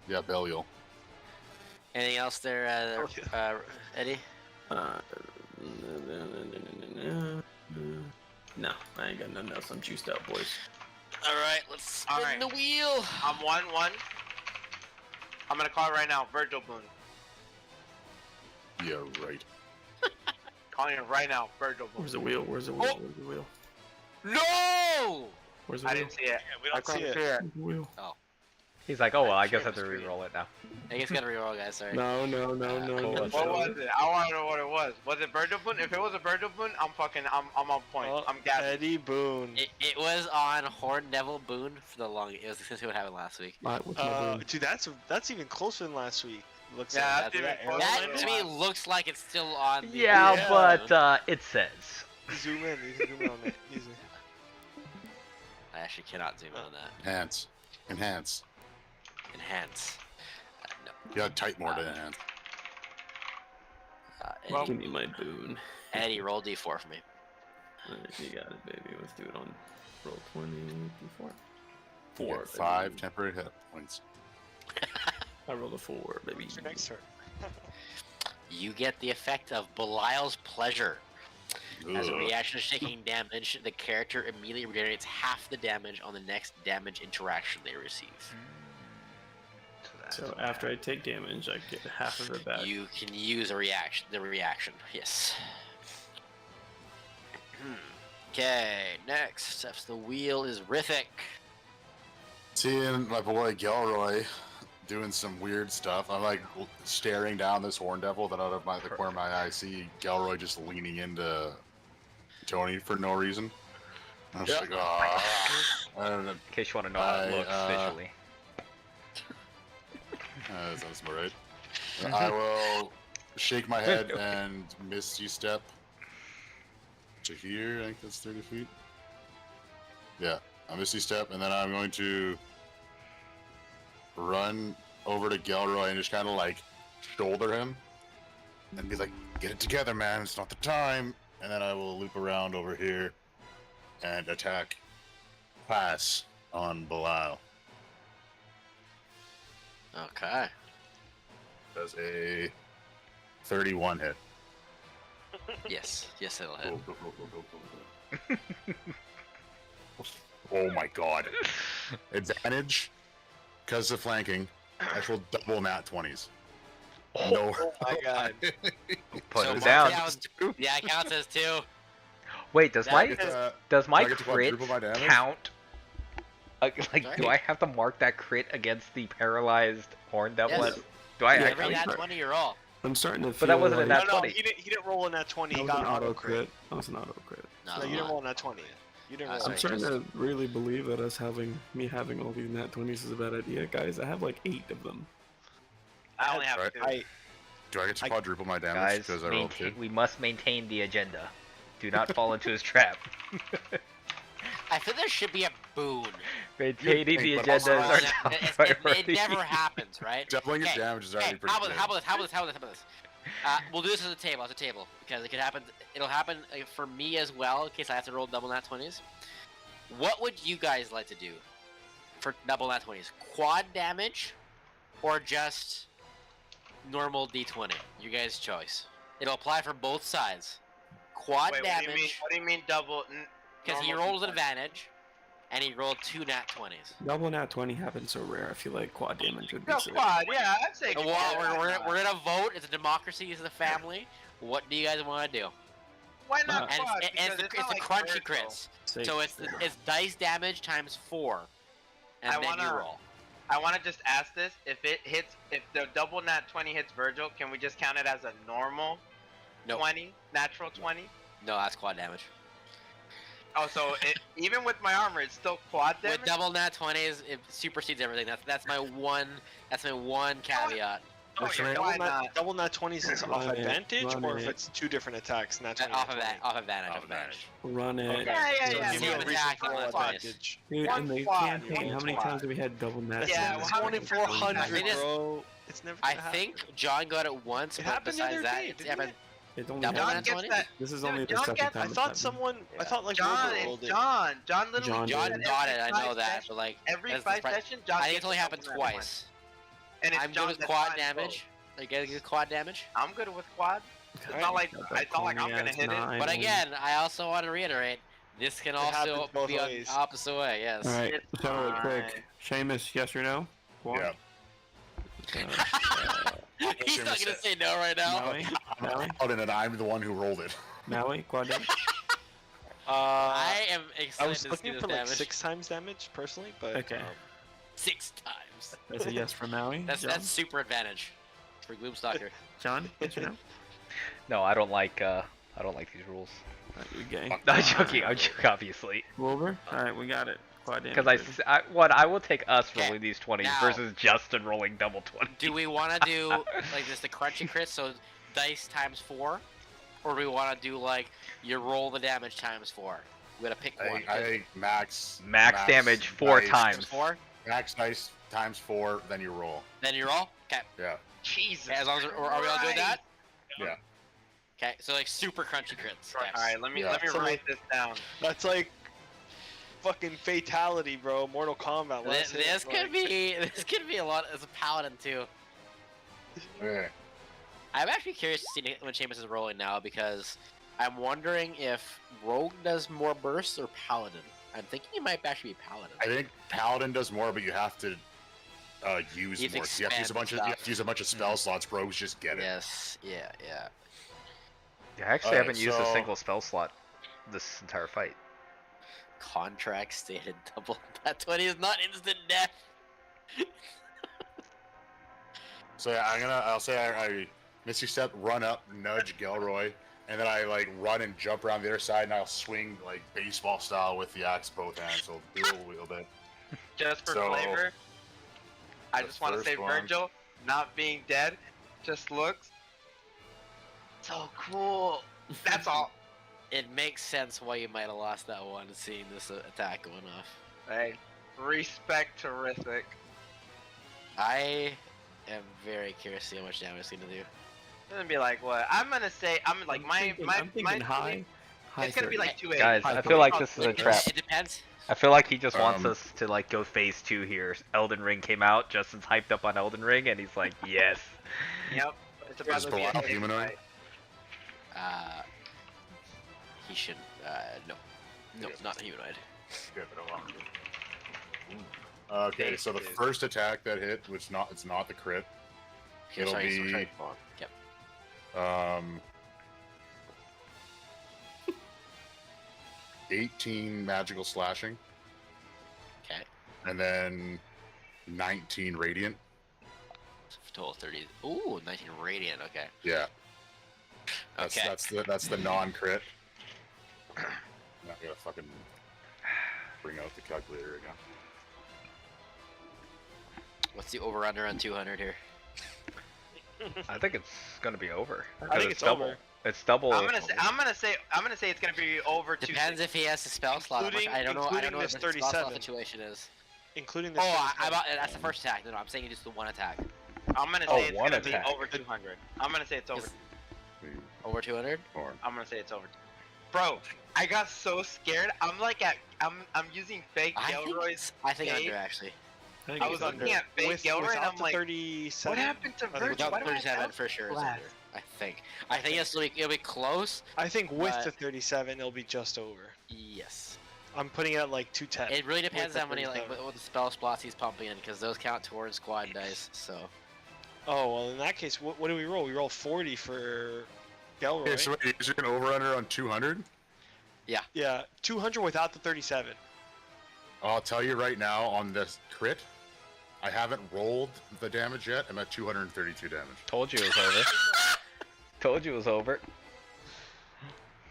Yeah, Belial. Anything else there, Eddie? No, I ain't got nothing else. I'm juiced out, boys. All right, let's spin Alright. the wheel. I'm 1-1. I'm gonna call it right now, Virgil Boone. Yeah, right. Calling it right now, Virgil Boone. Where's the wheel? Where's the wheel? Oh! Where's the wheel? No! Where's the I wheel? didn't see it. we I couldn't see it. Where's the wheel? He's like, oh well, I guess I Share have to the screen. re-roll it now. I guess gotta reroll, guys. Sorry. No. cool. What was it? I want to know what it was. Was it Virgil Boone? If it was a Virgil Boone, I'm on point. Oh, I'm gassed. Eddie Boone. It was on Horn Devil Boone for the long. It was since what happened last week. What's my boom? Dude, that's even closer than last week. Looks Yeah, like that's even arrow closer. That line? to me looks like it's still on. The Yeah, Yeah. but it says. Zoom in. You can zoom in on it. Easy. I actually cannot zoom in on that. Enhance. Enhance. Enhance. No. You gotta type more to enhance. Eddie, Give me my boon. Eddie, roll D4 for me. Alright, you got it, baby. Let's do it on roll 20 d4. You Four. get 5 baby. temporary hit points. I rolled a 4, baby. What's your next turn? You get the effect of Belial's pleasure. As a Ugh. reaction to taking damage, the character immediately regenerates half the damage on the next damage interaction they receive. So after I take damage, I get half of it back. You can use the reaction, yes. Okay, next steps the wheel is Rithik. Seeing my boy Gelroy doing some weird stuff, I'm like staring down this horn devil. That out of the corner of my eye, I see Gelroy just leaning into Tony for no reason. I'm just like, In case you want to know how it looks visually. That sounds about right. I will shake my head and misty step to here. I think that's 30 feet. Yeah, a misty step, and then I'm going to run over to Gelroy and just kind of like shoulder him and be like, "Get it together, man. It's not the time." And then I will loop around over here and attack pass on Belial. Okay. Does a 31 hit. Yes, it'll hit. Oh my god. Advantage because of flanking. Actual double nat 20s. No. Oh my god. Put So him what down. counts- Yeah, it counts as 2. Wait, does That my is- does my do I get to crit quadruple my damage? count? Like, do Sorry? I have to mark that crit against the paralyzed horn devil? Yes. Do I Yeah, Every actually? nat 20 you roll. I'm starting to feel But that wasn't a like nat No, 20. he didn't roll in that 20. that He was got an an auto auto crit. crit. That was an auto crit. No, No, you didn't roll in that 20. You didn't roll. Sorry, I'm starting just- to really believe that me having all these nat 20s is a bad idea, guys. I have like 8 of them. I only have Right. 2. Do I get to quadruple my damage Guys, because I rolled 2? we must maintain the agenda. Do not fall into his trap. I think there should be a boon. Maintaining the But also- agenda is our It- top it priority. never happens, right? Doubling his Okay, damage is Okay, already pretty how about good. this? How about this? We'll do this as a table, because it could happen. It'll happen for me as well, in case I have to roll double nat 20s. What would you guys like to do for double nat 20s? Quad damage, or just normal d20? You guys' choice. It'll apply for both sides. Quad Wait, damage, what do you mean double? because he normal rolls D20? advantage, and he rolled 2 nat 20s. Double nat 20 happens so rare. I feel like quad damage would be No, sick. quad. Yeah, I'd say Well, quad. we're gonna vote. It's a democracy. It's a family. What do you guys want to do? Why not And quad? it's Because the not like crunchy Virgil. crits. Safe. So it's dice damage times 4, and I then you wanna- roll. I want to just ask this: if the double nat 20 hits Virgil, can we just count it as a normal Nope. 20, natural 20? No, that's quad damage. Oh, so even with my armor, it's still quad damage. With double nat 20s, it supersedes everything. That's my one caveat. Oh, Works for yeah, me. why not? Double nat 20s is off Run it, advantage, run or if it. it's 2 different attacks, nat 20. Off nat of 20. that, off advantage, Off off advantage. Run it. Okay. Yeah, yeah, So yeah. give me Same a reason attack for on roll that advantage. Dude, One in the quad, campaign, one how many quad. times do we had double nat? Yeah, It's well, how many 2400, I think it's- bro. It's never I gonna happen. think John got it once, It but happened the besides other that, day, it's didn't ever it? It only double John nat gets 20. that. This is Dude, only the John second gets- time. I it's thought happened. someone. I Yeah. thought like John, Wilbur it's rolled it. John. John literally John John said got every it. I know 5 that, sessions- but like every that's 5 the pri- sessions, John I think gets it's only a happened double nat 20. twice. And it's I'm good John with that quad finds damage. Like getting good quad damage. both. I'm good with quad. It's Alright. not like Got that it's not like I'm corny gonna ass hit it. nine. But again, I also want to reiterate, this can also happens both be on ways. the opposite way. Yes. All right, It's so real quick, fine. Seamus, yes or no? Quad? Yeah. He's not gonna say no right now. Maui? Maui? Out in it, I'm the one who rolled it. Maui? Quad damage? I am I excited was to see looking this for like damage. 6 times damage personally, but Okay. 6 times. That's a yes for Maui. That's John? super advantage for Gloomstalker. John, yes or no? No, I don't like these rules. Alright, you're gay. No, I'm joking. I'm joking, obviously. Wilbur? Alright, we got it. Quad damage. Because baby. I will take us Okay, rolling these 20s now- versus Justin rolling double 20. Do we want to do like this, the crunchy crit, so dice times 4, or do we want to do like you roll the damage times 4? We gotta pick one. I think max Max damage 4 dice- times. 4, Max dice times 4, then you roll. then you roll. Okay. Yeah. Jesus. As long as are we all good with that? Yeah. Okay. So like super crunchy crits. Okay. All right, let me Yeah. So, write this down. that's like fucking fatality, bro. Mortal Kombat. This, this could be a lot as a paladin too. Okay. I'm actually curious to see when Seamus is rolling now because I'm wondering if Rogue does more bursts or Paladin. I'm thinking it might actually be Paladin. I think Paladin does more, but you have to use You have to more. You have to use a expand bunch of stuff. you have to use a bunch of spell slots. Rogues just get it. Yes, yeah. Yeah, I actually Alright, haven't used a so- single spell slot this entire fight. Contract stated double. That 20 is not instant death. So yeah, I'll say I Misty Step, run up, nudge Gelroy, and then I like run and jump around the other side, and I'll swing like baseball style with the axe both hands, so dual wield it. Just for So, flavor, I the just want to first say one- Virgil, not being dead, just looks so cool. That's all. It makes sense why you might have lost that one, seeing this attack going off. Hey, respect terrific. I am very curious to see how much damage it's gonna do. It's gonna be like what? I'm gonna say I'm like I'm thinking high. It's gonna be like 2 Guys, High I feel like this is a It trap. depends. I feel like he just wants Um, us to like go phase 2 here. Elden Ring came out, Justin's hyped up on Elden Ring, and he's like, yes. Yep. It's about Is to be a Belial big humanoid? fight. He should. No, not humanoid. Give it a long. Okay, so the first attack that hit, it's not the crit. Here, It'll sorry, be- sorry, go on. Yep. 18 magical slashing, Okay. and then 19 radiant. Total 30. Ooh, 19 radiant. Okay. Yeah. That's Okay. that's the non-crit. I'm not gonna fucking bring out the calculator again. What's the over/under on 200 here? I think it's gonna be over. I think Because it's double. over. It's double. I'm gonna say it's gonna be over to. Depends if he has a spell slot. Including- I don't know including what this the spell slot 37. situation is. Including the. Oh, that's the first attack. No, I'm saying just the one attack. I'm gonna Oh, say it's one gonna attack. be over 200. I'm gonna say it's over. Over 200? Or I'm gonna say it's over. Bro, I got so scared. I'm using fake Gelroy's. I think save. under actually. I was looking at fake Gelroy and without I'm the like, 37. what happened to I think Virgil? Without Why do I 37 have for sure is blast? under. I think. I think it'll be close. I think with But- the 37, it'll be just over. Yes. I'm putting it at like 210. It really depends the on how many 37. what the spell slots he's pumping in, because those count towards squad dice. So Oh well, in that case, what do we roll? We roll 40 for Gelroy. okay, so wait, is there an over/under on 200? Yeah, 200 without the 37. I'll tell you right now on this crit, I haven't rolled the damage yet. I'm at 232 damage. Told you it was over. Told you it was over.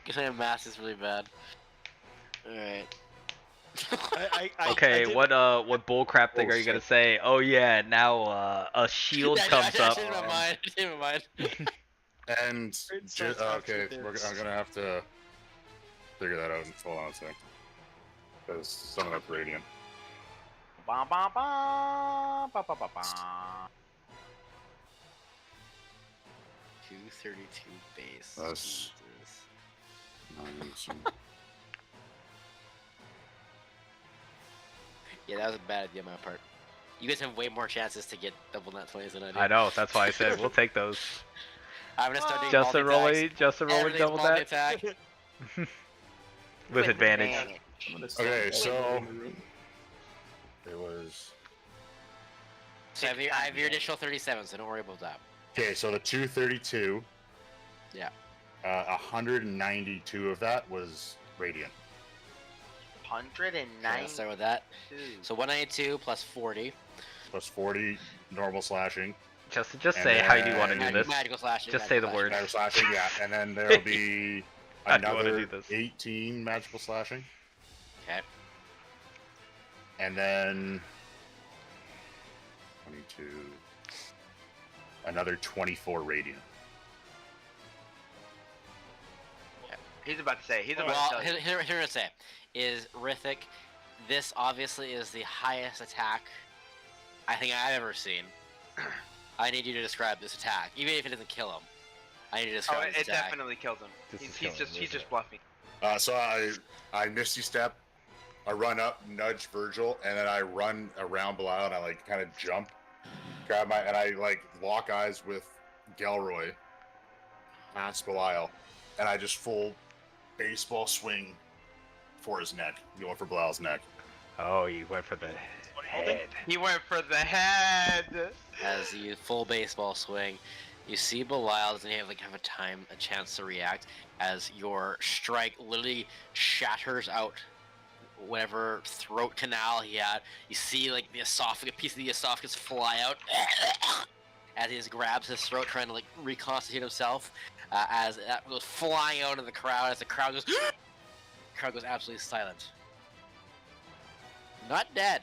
because mass is really bad. All right. I Okay, did- what bullcrap thing are you gonna Bullshit. say? Oh yeah, now a shield Yeah, comes I up. changed my mind. I changed my mind. And It starts off okay, with this. I'm gonna have to figure that out. Hold on a sec, because some of that's radiant. Ba ba ba ba ba ba ba. 232 base. That's- Jesus. Yeah, that was a bad idea on my part. You guys have way more chances to get double nat 20s than I do. I know, that's why I said we'll take those. I'm gonna start doing Justin multi-attacks. rolling, Justin rolling Everything's double that multi-attack. with advantage. I'm gonna stop Okay, that so- in the room. It was So I have your additional 37, so don't worry about that. okay. So the 232. Yeah. 192 of that was radiant. 109. Let's start with that. So 192 plus 40. Plus 40 normal slashing. Just And say how you want to do then- this. Magical slashing. Just say the magical word. Magical slashing, yeah. And then there'll be How do you wanna another do this? 18 magical slashing. Okay. And then 22. Another 24 radiant. He's about to say. He's about Well, to tell you. here what I say is Rithik. This obviously is the highest attack I think I've ever seen. I need you to describe this attack, even if it doesn't kill him. I need you to Oh, describe this it attack. definitely kills him. This is He's killing just him, he's isn't just it? bluffing. So I misty step, I run up, nudge Virgil, and then I run around Belial and I like kind of jump, grab and I like lock eyes with Gelroy, past Belial, and I just full baseball swing for his neck. Going for Belial's neck. Oh, you went for the head. He went for the head. As you full baseball swing, you see Belial doesn't have a chance to react as your strike literally shatters out whatever throat canal he had. You see like the esophagus, a piece of the esophagus fly out as he just grabs his throat, trying to like reconstitute himself. As that goes flying out of the crowd, as the crowd goes, crowd goes absolutely silent. Not dead.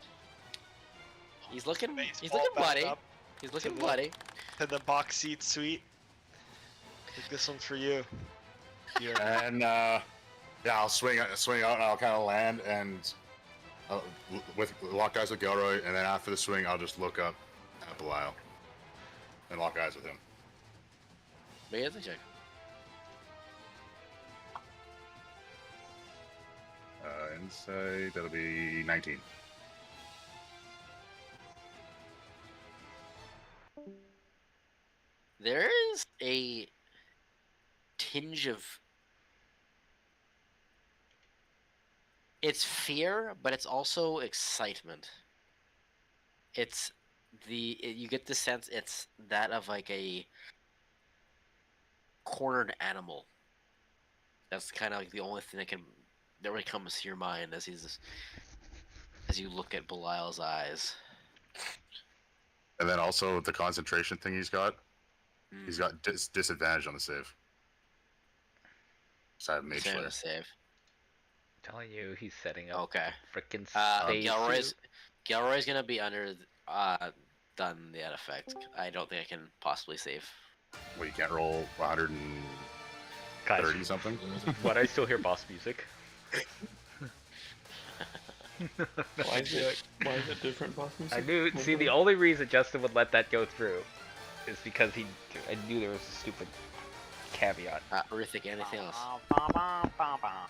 He's looking Baseball bloody. back up He's looking to the- bloody. To the box seat suite. I think this one's for you. You're And yeah, I'll swing out, and I'll kind of land, and with lock eyes with Gilroy, and then after the swing, I'll just look up at Belial and lock eyes with him. Make a check. Insight, that'll be 19. There is a tinge of it's fear, but it's also excitement. It's you get the sense it's that of like a cornered animal. That's kind of like the only thing that really comes to your mind as you look at Belial's eyes. And then also the concentration thing he's got. He's got disadvantage on the save. So I have mage Save slayer. a save. I'm telling you, he's setting up Okay. frickin' Gilroy's gonna be under done that effect. I don't think I can possibly save. Well, you can't roll 130 Guys, something. what? I still hear boss music. Why is it different, boss music? I knew. See, the only reason Justin would let that go through is because I knew there was a stupid caveat. Rithik, anything else?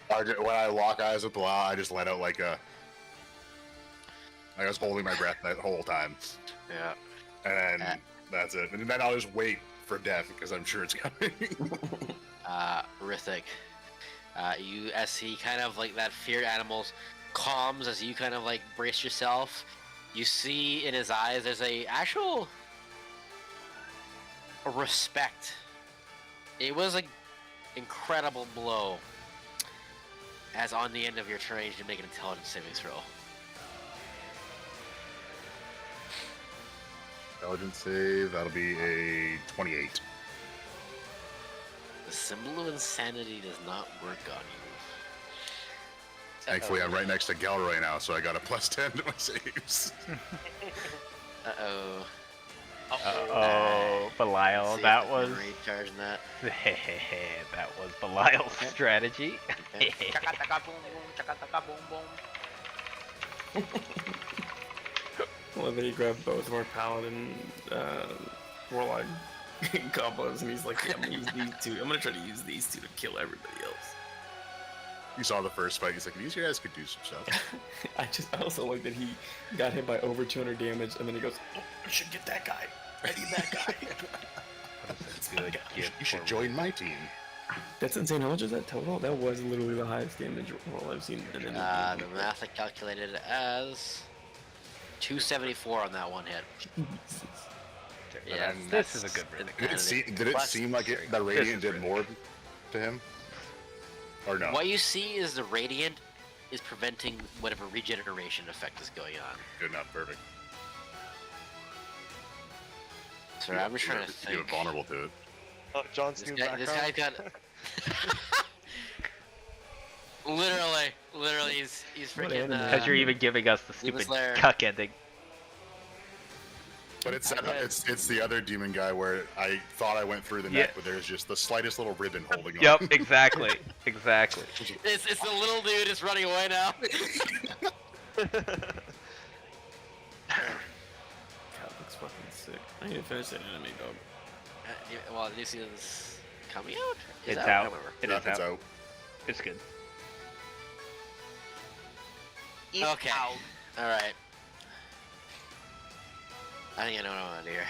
When I lock eyes with Belial, I just let out like I was holding my breath that whole time. Yeah. And then that's it. And then I'll just wait for death because I'm sure it's coming. Rithik, you as he kind of like that feared animals calms as you kind of like brace yourself. You see in his eyes there's a respect. It was an incredible blow. As on the end of your turn, you should make an intelligence saving throw. Intelligence save, that'll be a 28. The symbol of insanity does not work on you. Thankfully, I'm right next to Gilroy now, so I got a +10 to my saves. Uh-oh. Oh, Belial, See that if I was can recharge that. that was Belial's strategy. Okay. Chaka-taka boom boom, chaka-taka boom boom. Well, then he grabbed both of our paladin warlock combos, and he's like, yeah, I'm gonna use these two. I'm gonna try to use these two to kill everybody else. You saw the first fight, he's like, these guys could do some stuff. I also like that he got hit by over 200 damage, and then he goes, oh, I should get that guy. I need that guy. That's a good gift. You should join my team. That's insane. How much is that total? That was literally the highest damage roll I've seen in any The math I calculated as 274 on that one hit. Yeah, And this is a good rhythm. Did it seem like the Radiant did more to him? Or no? What you see is the Radiant is preventing whatever regeneration effect is going on. Good enough, perfect. So I'm just trying to think. You were vulnerable to it. Oh, John's This new guy's background. got literally, he's freaking. anime. Because you're even giving us the Demon stupid Slayer. cuck ending. But it's the other demon guy where I thought I went through the neck, but there's just the slightest little ribbon holding on. Yep, exactly, exactly. It's the little dude just running away now. Cat looks fucking sick. I need to finish that anime, dog. Well, the new season's coming out. Is It's that- out. I don't remember. It It's is out. out. It's good. It's Okay. out. All right. I think I know what I want to do here.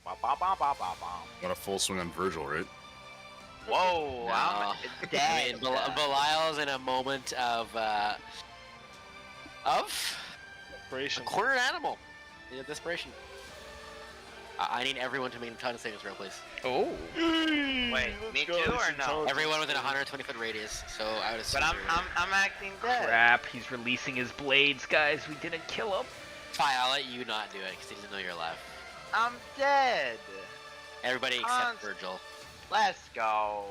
Ba, ba, ba, ba, ba, ba. Want a full swing on Virgil, right? Whoa, No. I'm I dead. mean, Belial's in a moment of Operation. a cornered animal. Yeah, desperation. I need everyone to make a ton of savings throw, please. Oh. Wait, me too or no? Everyone within a 120-foot radius. So I would assume. But I'm acting dead. Crap, he's releasing his blades, guys. We didn't kill him. Fine, I'll let you not do it because he doesn't know you're alive. I'm dead. Everybody except Virgil. Let's go.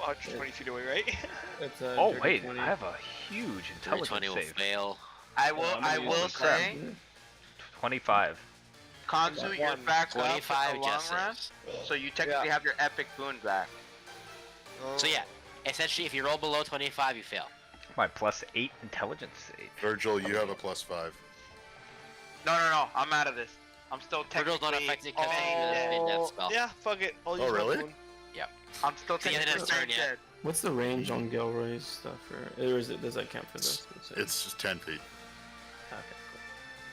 120 feet away, right? It's Oh wait, I have a huge 320 intelligence will save. fail. I will say, 25. Kansu, you're back up 25 in the long just run, saves. so you technically have your epic boon back. So yeah, essentially, if you roll below 25, you fail. My +8 intelligence save. Virgil, you have a +5. No, I'm out of this. I'm still Virgil's technically. not affected because it's a death spell. Yeah, fuck it. I'll use my really? boon. I'm still It's the end of technically his turn yet. dead. What's the range on Gilroy's stuff? Or is it? Does that count for this? It's just 10 feet. Okay, cool.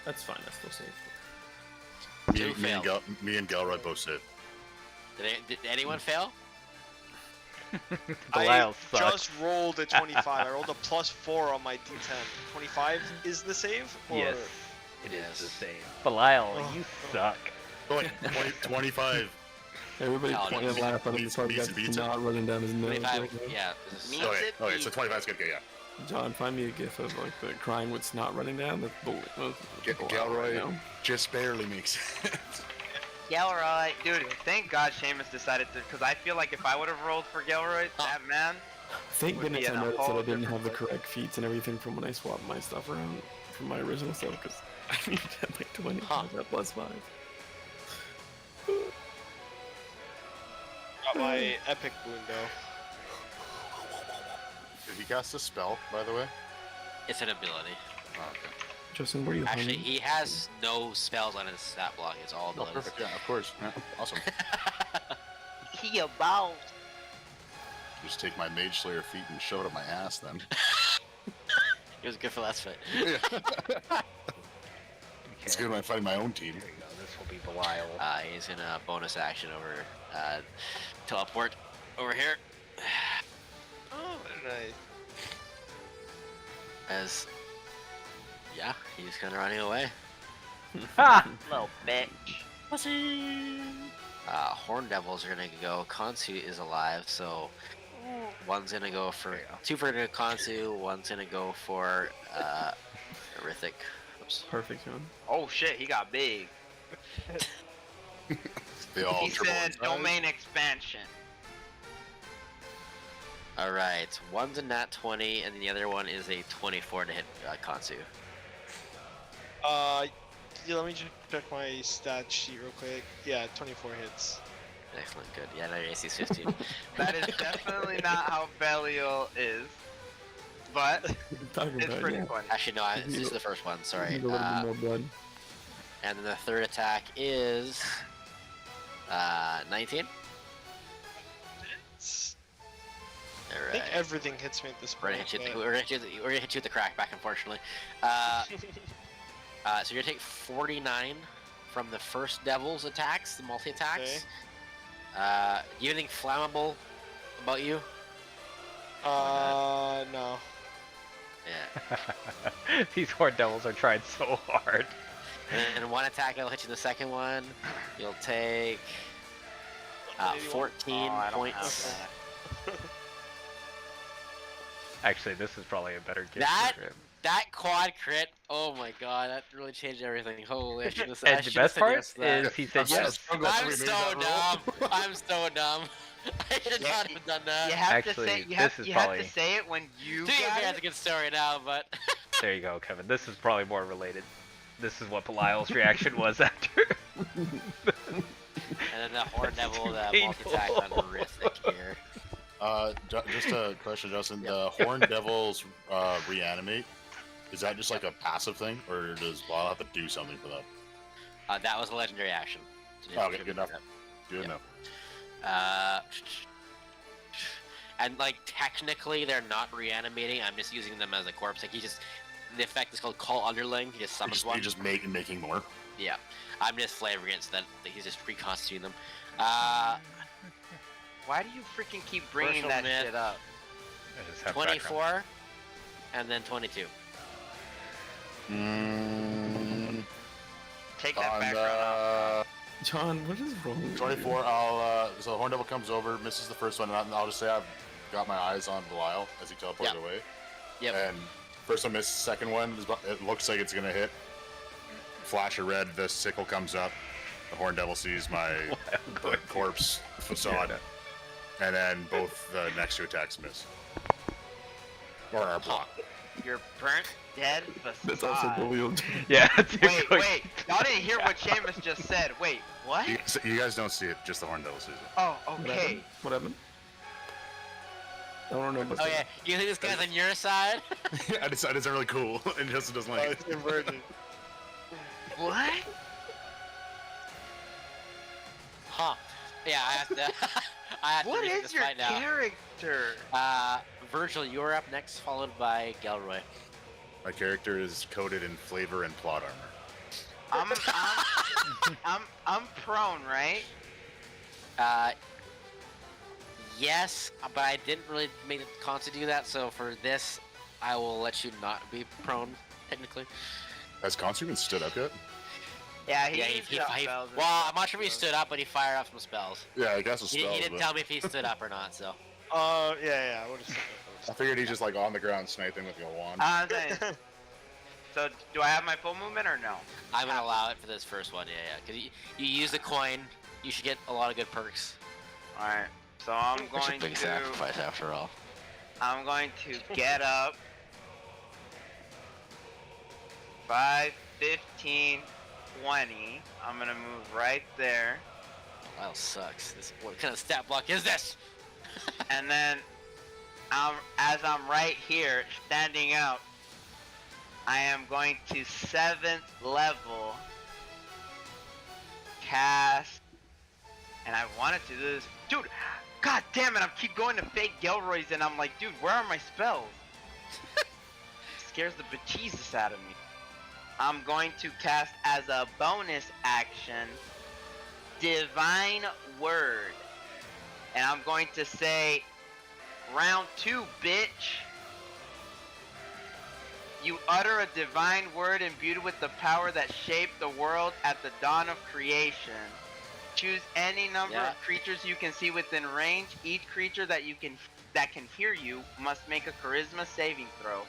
That's fine. That's still safe. Me and Gelroy both saved. Did anyone fail? Belial I sucks. just rolled a 25. I rolled a +4 on my D10. 25 is the save? Or... Yes, it is Yes. the same. Belial, Oh, you God. suck. 25. Everybody Oh, point and laugh at him. Beats- Sorry, beats- guys, beats it. not running down his nose. 25. right now. Yeah. This is, Me- Okay, so 25 is good. Yeah. John, find me a gif of like the crying with snot running down. That's Galroy now. just barely makes sense. Gelroy, dude. Thank God Seamus decided to, because I feel like if I would have rolled for Gelroy, that man. Thank would be goodness I in a noticed that whole I didn't have the different correct feats and everything from when I swapped my stuff around from my original stuff because I needed to have like 20 Huh. that +5. Got my epic boon though. Did he cast a spell, by the way? it's an ability. Oh, okay. Justin, where are you Actually, hiding? he has no spells on his stat block. It's all Oh, abilities. perfect. Yeah, of course. Yeah, awesome. He a boss. Just take my Mage Slayer feat and shove it up my ass then. It was good for last fight. It's good when I'm fighting my own team. There you go. This will be Belial. He's in a bonus action over teleport over here. Oh, nice. As yeah, he's kind of running away. Ha! Little bitch. Horn Devils are gonna go. Konsu is alive, so one's gonna go for There you go. two for Konsu. One's gonna go for Erithik. Oops. Perfect, John. Oh shit, he got big. They all He triple in said size. domain expansion. All right, one's a nat 20, and the other one is a 24 to hit Konsu. Yeah, let me just check my stat sheet real quick. Yeah, 24 hits. Excellent, good. Yeah, that AC is 15. That is definitely not how Belial is, but Talking it's about, pretty yeah. funny. Actually, no, this is the first one. Sorry. Need a little bit more blood. And then the third attack is 19. All I right. think everything hits me at this We're point. gonna hit you. but- We're gonna hit you with the crack back, unfortunately. So you're gonna take 49 from the first devil's attacks, the multi attacks. Do you have anything flammable about you? No. Yeah. These Horn Devils are trying so hard. And then one attack, I'll hit you the second one. You'll take 14 Oh, I don't points. have that. Actually, this is probably a better gift That- for him. That quad crit, oh my god, that really changed everything. Holy, I should have And the best part is he said yes. I'm so dumb. I'm so dumb. I should Yeah, not have done that. You have Actually, to say you this have is you have probably- to say it when you To be fair, got it's a it. good story now, but There you go, Kevin. This is probably more related. This is what Belial's reaction was after. and then the Horn That's Devil, the painful. multi-attack on Rithik here. Just a question, Justin. Yep. The Horn Devils reanimate. Is that just like a passive thing, or does Belial have to do something for that? That was a legendary action. So Oh, okay, good enough. Good Yep. enough. And like technically they're not reanimating. I'm just using them as a corpse. Like the effect is called Call Underling. He just summons one. You're just making more. Yeah, I'm just flavoring it so that he's just reconstituting them. Why do you freaking keep bringing Virtual that myth. shit up? I just have background. 24, and then 22. Take that On background off. John, what is wrong with 24, I'll so the Horn Devil comes over, misses the first one, and I'll just say I've got my eyes on Belial as he teleported Yep. away. Yep. And first one misses, second one, it looks like it's gonna hit. Flash of red, the sickle comes up. The Horn Devil sees my corpse facade, and then both the next two attacks miss. Or are blocked. Your burnt dead That's also facade. Belial. Yeah, it's a Wait, quick- wait. Y'all didn't hear what Seamus just said. Wait, what? You guys don't see it, just the Horn Devil sees it. Oh, What okay. happened? What happened? I don't remember. Oh yeah, you think this guy's on your side? I decided it's really cool, and Justin doesn't like it. Inverted. What? Huh. Yeah, I have to. I have What to read is this your fight now. character? Virgil, you're up next, followed by Gelroy. My character is coated in flavor and plot armor. I'm prone, right? Yes, but I didn't really make it constant do that, so for this, I will let you not be prone, technically. Has Consu been stood up yet? Yeah, he Yeah, used it on spells and well, stuff, I'm not sure if he so- stood up, but he fired off some spells. Yeah, I guess it's He, spells, he didn't but tell me if he stood up or not, so. Yeah, I would have said I figured he's just like on the ground sniping with a wand. I'm saying. So, do I have my full movement or no? I'm gonna allow it for this first one, yeah. Because you use the coin, you should get a lot of good perks. Alright. So I'm It's a going big to. sacrifice after all. I'm going to get up. 5, 15, 20. I'm gonna move right there. Wow, sucks. What kind of stat block is this? And then, as I'm right here, standing out, I am going to 7th level cast, and I wanted to do this. Dude, god damn it, I keep going to fake Gelroy's, and I'm like, dude, where are my spells? Scares the bejesus out of me. I'm going to cast as a bonus action, Divine Word. And I'm going to say, round 2, bitch. You utter a divine word imbued with the power that shaped the world at the dawn of creation. Choose any number of creatures you can see within range. Each creature that can hear you must make a charisma saving throw.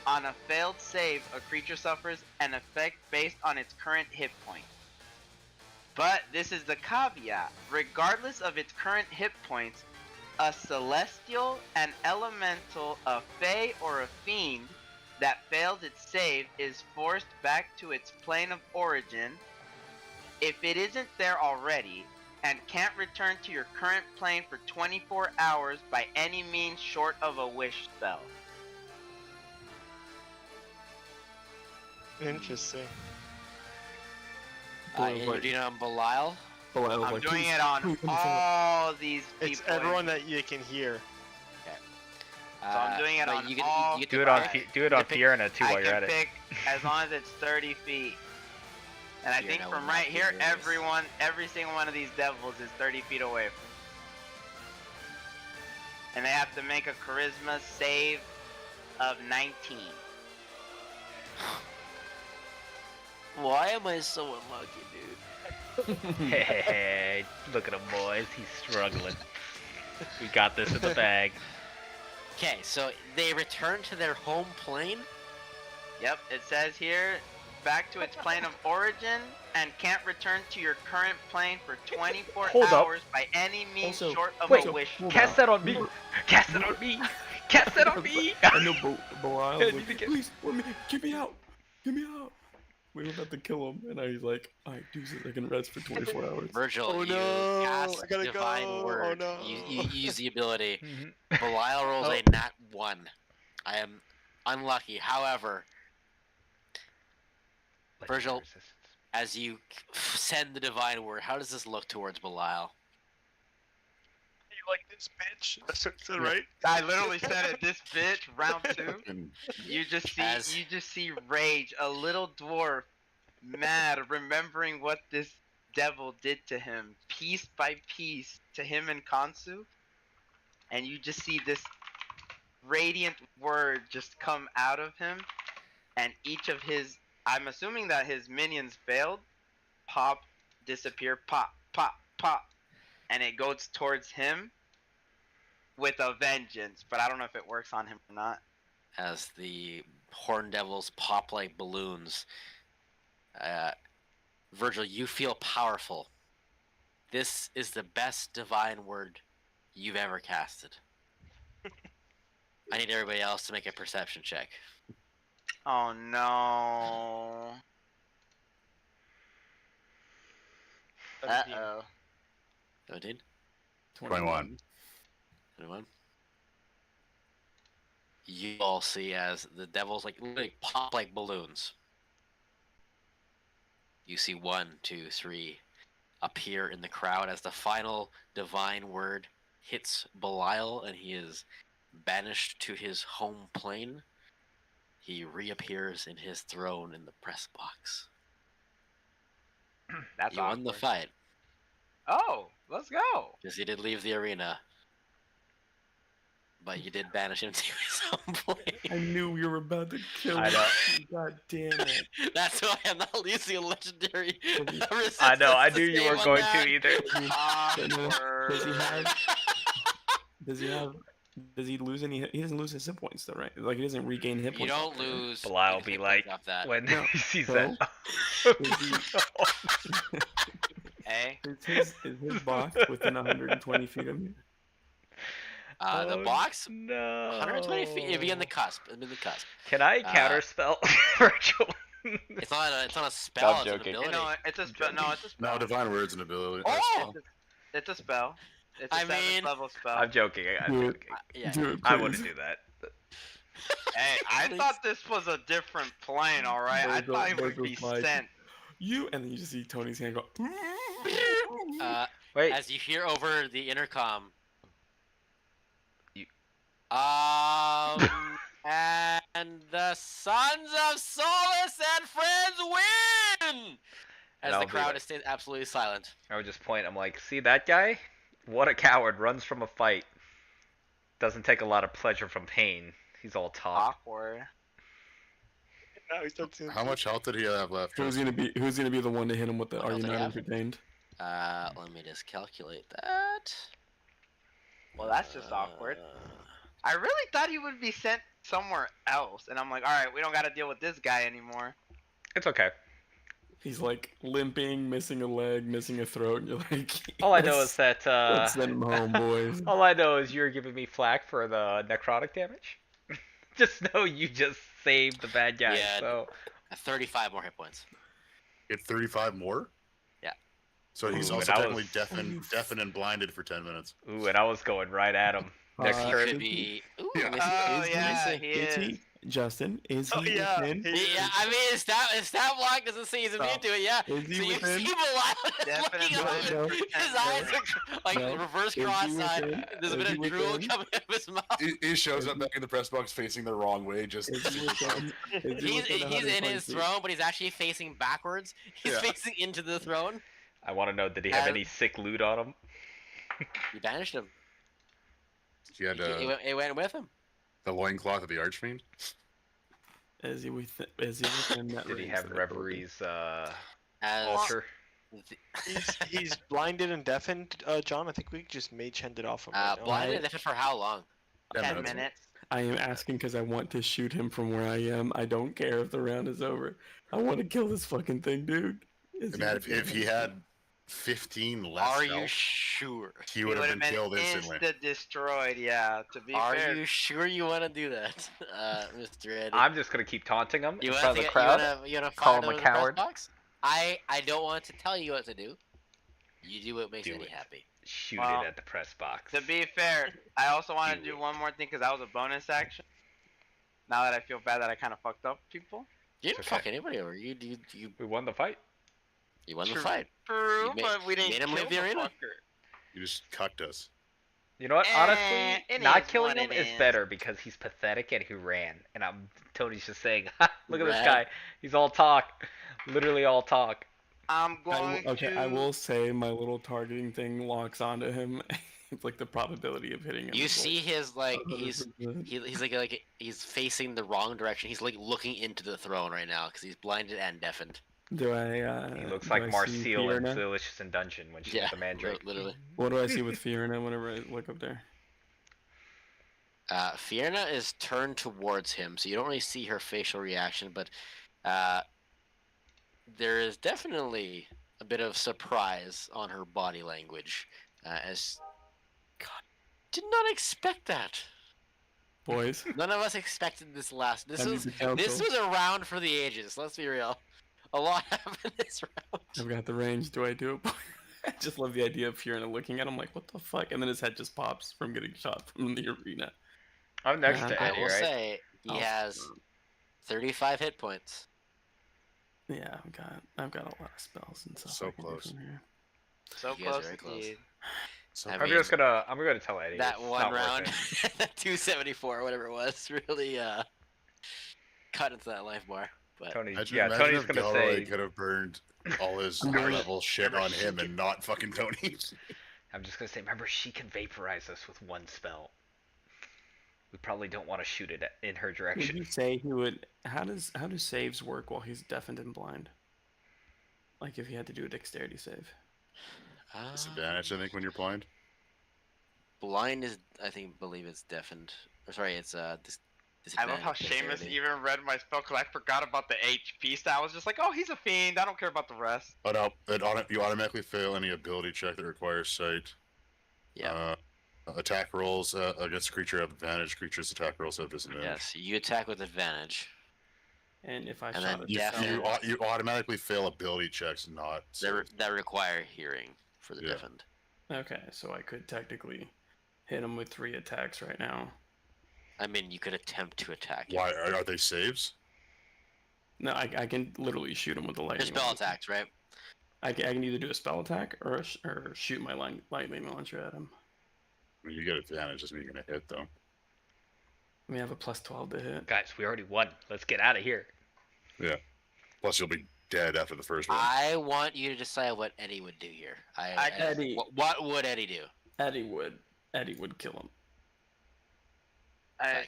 On a failed save, a creature suffers an effect based on its current hit point. But this is the caveat. Regardless of its current hit points, a celestial, an elemental, a fae, or a fiend that fails its save is forced back to its plane of origin if it isn't there already, and can't return to your current plane for 24 hours by any means short of a wish spell. Interesting. And you're doing it on Belial? Belial, I'm like, doing please, it on please, please, all these people. It's everyone that you can hear. So I'm doing it but on you get, all. you get Do to it on pick- do it on pick- Fiorenna too I while you're can at it. pick as long as it's 30 feet. And I think Fiorenna from will right not be here, yours. every single one of these devils is 30 feet away from me. And they have to make a charisma save of 19. Why am I so unlucky, dude? Hey, look at him, boys. He's struggling. We got this in the bag. Okay, so they return to their home plane? Yep, it says here, back to its plane of origin, and can't return to your current plane for 24 Hold up. hours by any means Also, short of wait, a wish. hold Cast on. that on me! Cast it on me! Cast it on me! I know Belial Yeah, was you like, can get- please, let me, get me out, get me out. We were about to kill him, and now he's like, alright, deuces, I can rest for 24 hours. Virgil, Oh you no, cast I gotta Divine go. Word. Oh no. You use the ability. Mhm. Belial rolls Oh. a nat 1. I am unlucky. However, Virgil- Legendary resistance. as you send the Divine Word, how does this look towards Belial? You like this bitch? That's what it said, right? I literally said it, this bitch, round 2. And You just As- see rage, a little dwarf, mad, remembering what this devil did to him, piece by piece, to him and Kansu. and you just see this radiant word just come out of him, and each of his, I'm assuming that his minions failed, pop, disappear, pop, pop, pop, and it goes towards him with a vengeance, but I don't know if it works on him or not. As the horn devils pop like balloons, Virgil, you feel powerful. This is the best divine word you've ever casted. I need everybody else to make a perception check. Oh no. 17. Uh-oh. 17? 21. 21? You all see as the devils like literally pop like balloons. You see 1, 2, 3 appear in the crowd as the final divine word hits Belial and he is banished to his home plane. He reappears in his throne in the press box. That's You won the awkward. fight Oh, let's go. because he did leave the arena, but you did banish him to his home plane. I knew we were about to kill I him. know. God damn it. That's why I'm not using a legendary. I know. I resistance knew to you save were on going that. to either. Awkward. Does he have? Does he have? Does he lose any? He doesn't lose his hit points though, right? Like he doesn't regain hit You points. don't off that, right? lose. Belial hit be points like, off that. when No. he sees So, that. Hey, Is his box within 120 feet of me? The Oh, box, No. 120 feet. It'd be on the cusp. It'd be on the cusp. Can I counterspell Virgil? It's not a spell. I'm It's an joking. ability. no, it's a spell. No, it's a spell. No, divine words and ability. Oh! It's a spell. It's a I 7th mean- level spell. I'm joking. I'm Do it. joking. Yeah. Do it, I please. wouldn't do that. Hey, I Please. thought this was a different plane, alright? I Virgil- thought it would Virgil's be like- sent. You and then you just see Tony's hand go. Wait. As you hear over the intercom. You- And the Sons of Solace and Friends win! As And I'll the be crowd like- stays absolutely silent. I would just point. I'm like, see that guy? What a coward! Runs from a fight. Doesn't take a lot of pleasure from pain. He's all talk. Awkward. Now he starts seeing How much health did he have left? Who's gonna be the one to hit him with the? What Are else you did he not have? entertained? Let me just calculate that. Well, that's just awkward. I really thought he would be sent somewhere else, and I'm like, alright, we don't gotta deal with this guy anymore. It's okay. He's like limping, missing a leg, missing a throat. And you're like, All I know let's- is that. let's send him home, boys. All I know is you're giving me flack for the necrotic damage. Just know you just saved the bad guy. Yeah. So 35 more hit points. Get 35 more? Yeah. So he's Ooh, also and I was- technically deafened and blinded for 10 minutes. ooh, and I was going right at him. Next He turn. should be. Ooh, Yeah. let me see. Oh, is yeah, he, he is is. he? Justin, is he Oh, yeah, within? he- Yeah, I mean, his stat block doesn't say he's immune to it. Yeah. Is he So you within? see Belial Definite looking at him. no, His eyes are like No. reverse Is he cross-eyed. within? There's a Is bit he of drool within? coming out of his mouth. He shows up back in the press box facing the wrong way, just. Is he within? Is he He's within in 120 his feet? throne, but he's actually facing backwards. He's Yeah. facing into the throne. I want to know, did he have And- any sick loot on him? You banished him. He had It went with him. the loincloth of the Archfiend. Is he within? Is he within that? Did he range have that I told you? Reverie's As altar? he's blinded and deafened, John. I think we just mage handed off him. Right now. blinded and deafened for how long? 10 minutes. I am asking because I want to shoot him from where I am. I don't care if the round is over. I want to kill this fucking thing, dude. Is And he man, if he had 15 less Are health, you sure? he would have been killed instantly. Insta-destroyed, yeah, to be Are fair. you sure you want to do that, Mr. Eddie? I'm just gonna keep taunting him You in want front to of the crowd. You wanna Call fire him a them in the press coward. box? I don't want to tell you what to do. You do what makes Do Eddie it. happy. Shoot Well, it at the press box. To be fair, I also want to Do do it. one more thing because that was a bonus action. Now that I feel bad that I kind of fucked up people. You didn't Okay. fuck anybody over. You We won the fight. won the True. fight. True, You made- but we didn't made him kill leave the arena. fucker. You just cucked us. You know what? Honestly, it not is killing what him it is is. better because he's pathetic and he ran. And Tony's just saying, ha, look at this Ran. guy. He's all talk. Literally all talk. I'm going I to. will say my little targeting thing locks onto him. It's like the probability of hitting him. You is, see his like he's 100%. he's like he's facing the wrong direction. He's like looking into the throne right now because he's blinded and deafened. Do I? He looks do like I see Marcel in Fiona? Delicious in Dungeon when she's Yeah, with the Mandrake. literally. What do I see with Fiona whenever I look up there? Fiona is turned towards him, so you don't really see her facial reaction, but there is definitely a bit of surprise on her body language. As God, did not expect that. Boys, None of us expected this last. This I need was the council. this was a round for the ages. Let's be real. A lot happened this round. I've got the range. Do I do it? I just love the idea of Fiona looking at him like, what the fuck? And then his head just pops from getting shot from the arena. I'm next to I Eddie, will right? say he Oh, has 35 hit points. Yeah, I've got a lot of spells and stuff. So I can do close. from here. So You guys are close very close. indeed. So I I'm mean, just gonna tell Eddie that it's one not worth round, it. that 274, whatever it was, really cut into that life bar. But Tony, imagine, yeah, imagine Tony's if gonna Gilroy say. could have burned all his I'm doing high it. level shit Remember, on she him can- and not fucking Tony. I'm just gonna say. Remember, she can vaporize us with one spell. We probably don't want to shoot it in her Would direction. you say he would? How do saves work while he's deafened and blind? Like if he had to do a dexterity save. Disadvantage, I think, when you're blind. blind is, I believe it's deafened. Or sorry, it's I disadvantage. love how Seamus dexterity. even read my spell because I forgot about the HP stat. I was just like, oh, he's a fiend. I don't care about the rest. Oh no, you automatically fail any ability check that requires sight. Yeah. Attack rolls against a creature have advantage. Creatures' attack rolls have disadvantage. Yes, you attack with advantage. And if I And shot then it, You, deafened. you automatically fail ability checks, not. That require hearing for the Yeah. deafened. okay, so I could technically hit him with 3 attacks right now. I mean, you could attempt to attack him. Why are they saves? No, I can literally shoot him with the They're lightning. spell launcher. attacks, right? I can either do a spell attack or shoot my lightning launcher at him. I mean, you get advantage, doesn't mean you're gonna hit though. I mean, I have a plus 12 to hit. Guys, we already won. Let's get out of here. Yeah. Plus, you'll be dead after the first one. I want you to decide what Eddie would do here. Eddie. What would Eddie do? Eddie would kill him.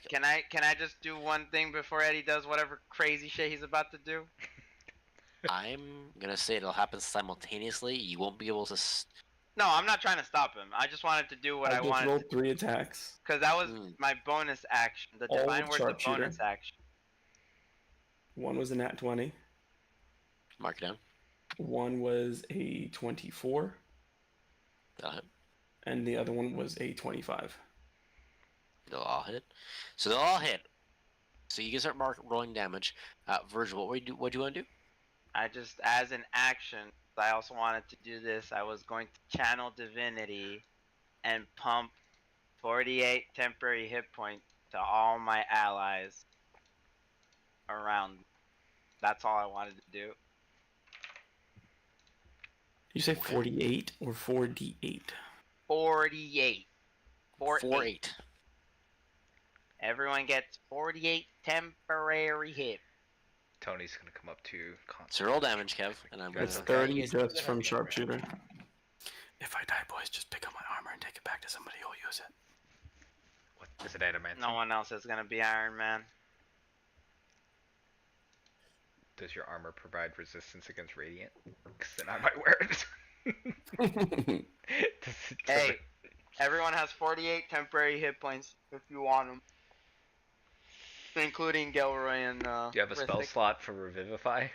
Can I just do one thing before Eddie does whatever crazy shit he's about to do? I'm gonna say it'll happen simultaneously. You won't be able to. No, I'm not trying to stop him. I just wanted to do what I just wanted rolled 3 attacks. because that was Mm. my bonus action. The All divine with word's a sharpshooter. bonus action. One was a nat 20. Mark it down. One was a 24. That'll hit. And the other one was a 25. They'll all hit. So they'll all hit. So you can start rolling damage. Virgil, what do you want to do? I just, as an action, I also wanted to do this. I was going to channel divinity and pump 48 temporary hit points to all my allies around. That's all I wanted to do. You say 48 or 4d8? 48. 4-8. Everyone gets 48 temporary hit. Tony's gonna come up to. So roll damage, Kev, and I'm It's gonna. 30 just from sharpshooter. If I die, boys, just pick up my armor and take it back to somebody who'll use it. What is it, adamant? No one else is gonna be Iron Man. Does your armor provide resistance against radiant? Because then I might wear it. Hey, everyone has 48 temporary hit points if you want them. Including Gilroy and Do you have a spell Rithik. slot for Revivify?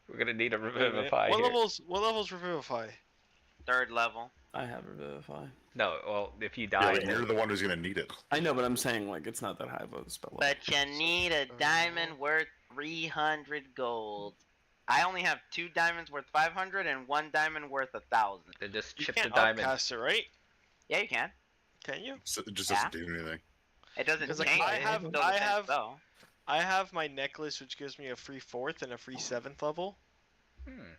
We're gonna need a Revivify What here. levels Revivify? 3rd level. I have Revivify. No, well, if you Yeah, die, but you're the one who's gonna need it. I know, but I'm saying, like, it's not that high of a spell level. But you need a diamond worth 300 gold. I only have 2 diamonds worth 500 and 1 diamond worth 1,000. then just You chip the can't diamond. upcast it, right? Yeah, you can. Can you? So it just Yeah. doesn't do anything. It doesn't 'Cause, like, change. I it have- still I the same have- spell. I have my necklace, which gives me a free 4th and a free 7th level. Hmm.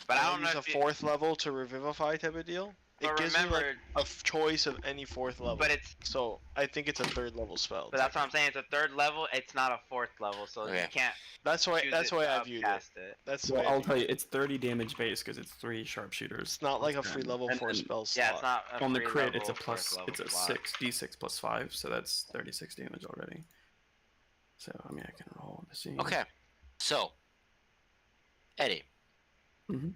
But And I don't know use a if you, 4th level to Revivify type of deal. It But gives me remember, like a choice of any 4th level. but it's So I think it's a 3rd level spell. but that's what I'm saying. It's a 3rd level. It's not a 4th level, so you Okay. can't. That's why. choose That's it why to I viewed it. upcast it. That's the Well, way I I'll viewed tell it. you, it's 30 damage base because it's 3 sharpshooters. It's not like a free level And 4 then- spell slot. Yeah, it's not a On the free crit, level it's a fourth plus. level It's a slot. 6d6 plus 5, so that's 36 damage already. So I mean, I can roll to see. Okay. So, Eddie, Mm-hmm.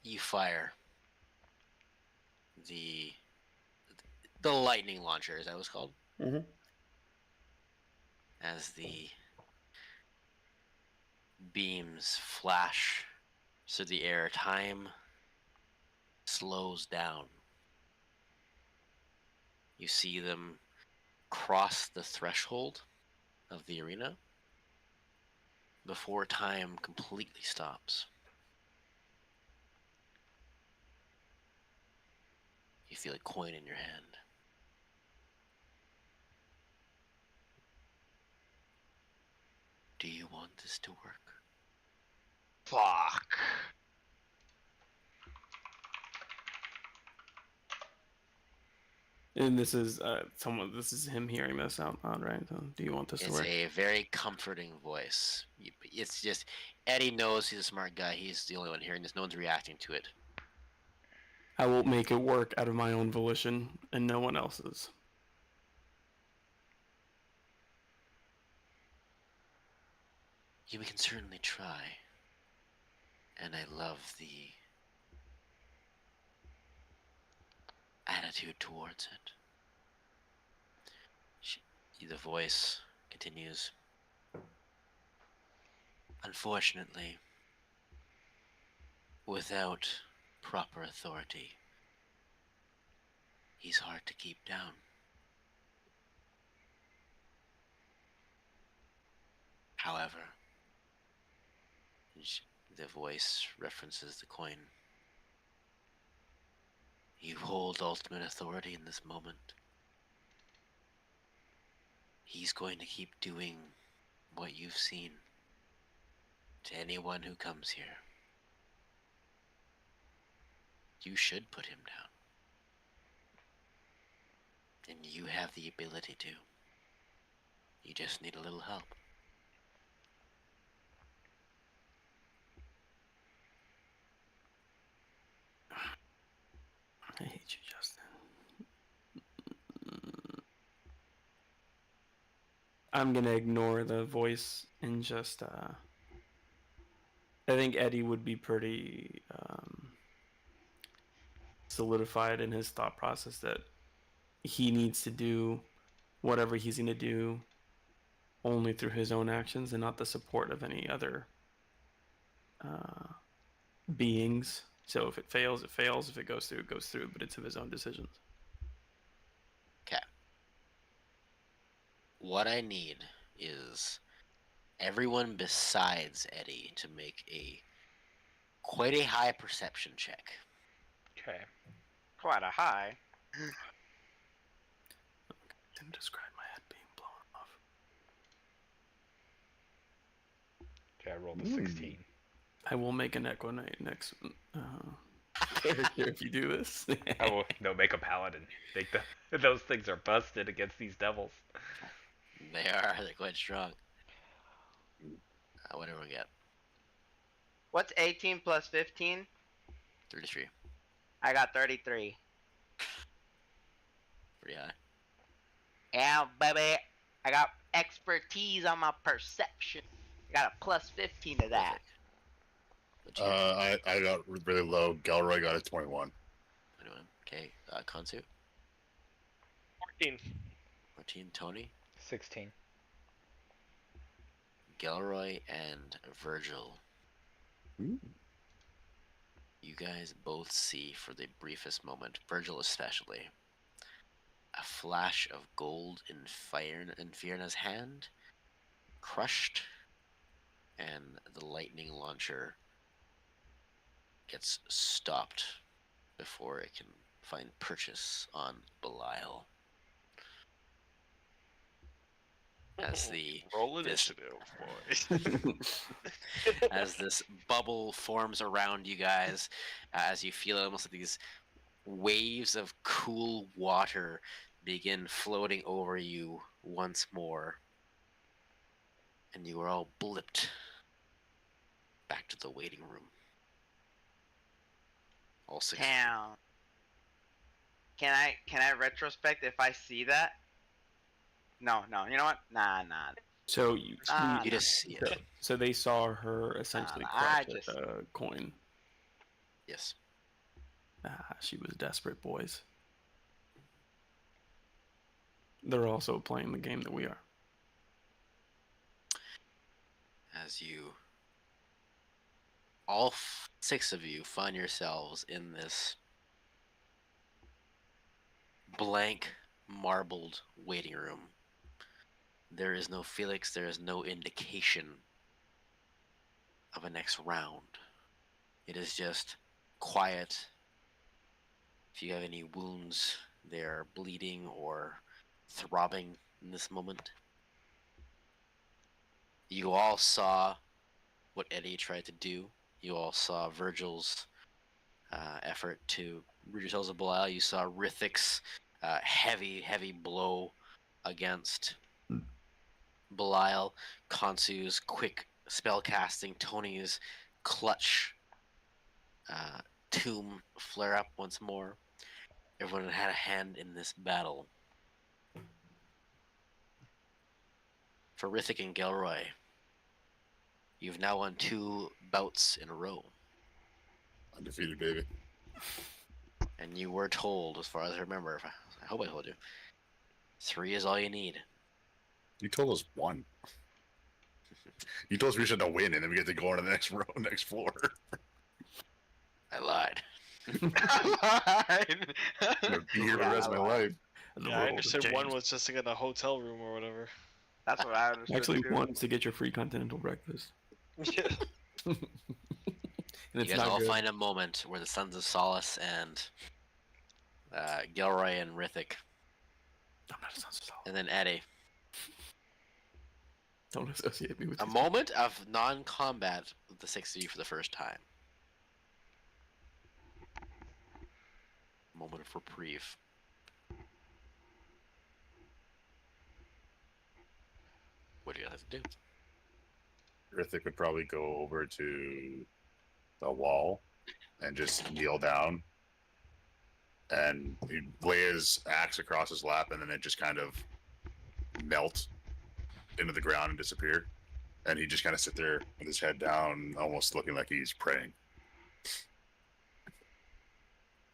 you fire the lightning launcher, is that what it's called? Mm-hmm. As the beams flash through the air, time slows down. You see them cross the threshold of the arena before time completely stops. You feel a coin in your hand. Do you want this to work? Fuck. And this is someone. This is him hearing this out loud, right? So, do you want this to It's work? a very comforting voice. It's just, Eddie knows he's a smart guy. He's the only one hearing this. No one's reacting to it. I will make it work out of my own volition and no one else's. Yeah, we can certainly try. And I love the attitude towards it. The voice continues. Unfortunately, without proper authority, he's hard to keep down. However, the voice references the coin. You hold ultimate authority in this moment. He's going to keep doing what you've seen to anyone who comes here. You should put him down. And you have the ability to. You just need a little help. I hate you, Justin. I'm gonna ignore the voice and just. I think Eddie would be pretty solidified in his thought process that he needs to do whatever he's gonna do only through his own actions and not the support of any other beings. So if it fails, it fails. If it goes through, it goes through. But it's of his own decisions. Okay. What I need is everyone besides Eddie to make quite a high perception check. Okay. Quite a high. Didn't describe my head being blown off. Okay, I rolled a 16. I will make an Echo Knight next character if you do this. I will make a paladin. Those things are busted against these devils. They're quite strong. What do we get? What's 18 plus 15? 33. I got 33. Pretty high. Yeah, baby. I got expertise on my perception. I got a plus 15 to that. What'd you get? I got really low. Galroy got a 21. 21. Okay. Konsu. 14. 14. Tony. 16. Gelroy and Virgil. Ooh. You guys both see for the briefest moment, Virgil especially, a flash of gold in Fiona's hand, crushed, and the lightning launcher gets stopped before it can find purchase on Belial. as the Roll this initiative, boys. as this bubble forms around you guys, as you feel almost like these waves of cool water begin floating over you once more, and you are all blipped back to the waiting room. All six. of you. Damn. Can I retrospect if I see that? No. You know what? Nah. So you, Ah, You just see it. so they saw her essentially I clutch just- at a coin. Yes. She was desperate, boys. They're also playing the game that we are. As you, all six of you, find yourselves in this blank, marbled waiting room. There is no Felix, there is no indication of a next round. It is just quiet. If you have any wounds, they're bleeding or throbbing in this moment. You all saw what Eddie tried to do. You all saw Virgil's effort to rid yourselves of Belial. You saw Rithik's heavy blow against Belial. Khonsu's quick spell casting. Tony's clutch tomb flare up once more. Everyone had a hand in this battle. For Rithik and Gelroy, you've now won 2 bouts in a row. Undefeated, baby. And you were told, as far as I remember, I hope I told you, 3 is all you need. You told us 1. You told us we should not win, and then we get to go on to the next row, next floor. I lied. I'll be here for the rest of my life. Yeah, I understood 1 was just to get a hotel room or whatever. That's what I understood. Actually, too. 1 is to get your free continental breakfast. Yeah. And You it's guys not all good. find a moment where the Sons of Solace and Gelroy and Rithik, I'm not a Sons of Solace. and then Eddie. Don't associate me with A these moment of non-combat with the 6 of you for the first time. Moment of reprieve. What do you guys have to do? Rithik would probably go over to the wall and just kneel down. And he'd lay his axe across his lap, and then it just kind of melt into the ground and disappear. And he'd just kind of sit there with his head down, almost looking like he's praying.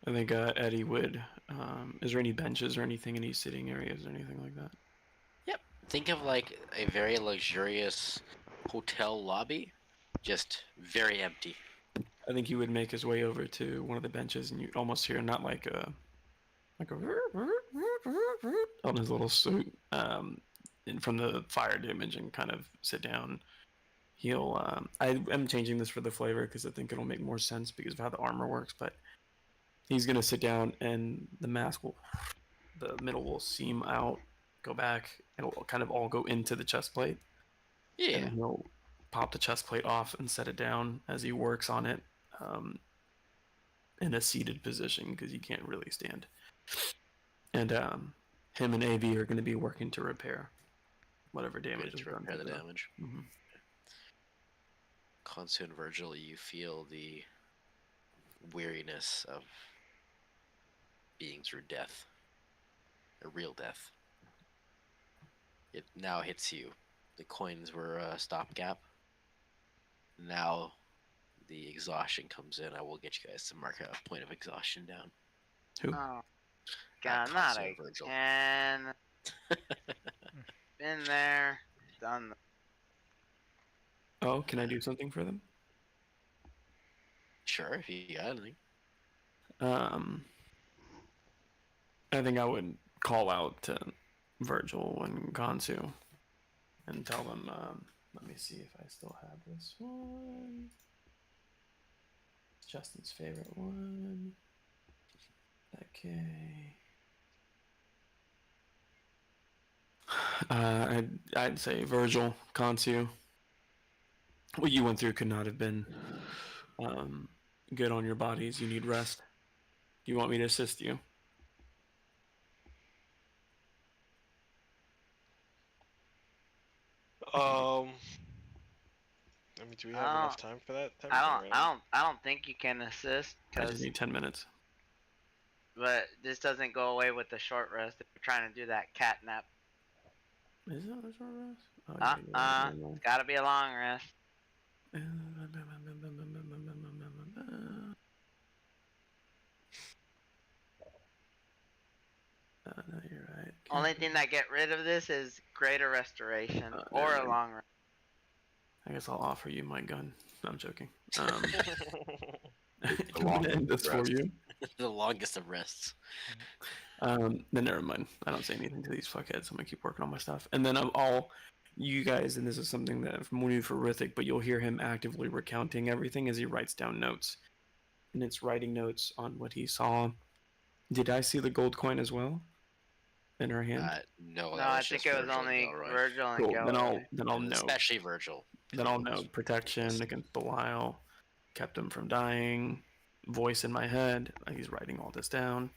I think Eddie would. Is there any benches or anything, any sitting areas or anything like that? Think of like a very luxurious hotel lobby, just very empty. I think he would make his way over to one of the benches, and you almost hear not like a on his little suit, and from the fire damage, and kind of sit down. He'll. I am changing this for the flavor because I think it'll make more sense because of how the armor works. But he's gonna sit down, and the mask will, the middle will seam out, go back, and it'll kind of all go into the chest plate. Yeah. And he'll pop the chest plate off and set it down as he works on it, in a seated position because he can't really stand. And him and AV are going to be working to repair whatever damage is to done. repair the damage. Mm-hmm. Khonsu and Virgil, you feel the weariness of being through death. A real death. It now hits you. The coins were a stopgap. Now the exhaustion comes in. I will get you guys to mark a point of exhaustion down. Who? Oh, God, Khonsu not and Virgil. again. Been there, done. Oh, can I do something for them? Sure, if you got anything. I think I would call out to Virgil and Khonsu and tell them, let me see if I still have this one. It's Justin's favorite one. Okay. I'd say Virgil, Kansu. What you went through could not have been good on your bodies. You need rest. You want me to assist you? I mean, do we have enough time for that type of I thing don't, right I now? don't, I don't think you can assist I just because, need 10 minutes. but this doesn't go away with the short rest if you're trying to do that cat nap. Is that a short rest? Oh, yeah, It's gotta be a long rest. No, you're right. Only thing that get rid of this is greater restoration or never a mind. long rest. I guess I'll offer you my gun. No, I'm joking. The I'm gonna end longest this for rest. you. The longest of rests. Then never mind. I don't say anything to these fuckheads. I'm gonna keep working on my stuff, and then I'll you guys, and this is something that I'm new for Rithik, but you'll hear him actively recounting everything as he writes down notes, and it's writing notes on what he saw. Did I see the gold coin as well in her hand? No, No, that I was think just it was Virgil and only Gilroy. Virgil and Cool. Gilroy. Then I'll And note. especially Virgil. Then I'll note protection against Belial, kept him from dying. Voice in my head. He's writing all this down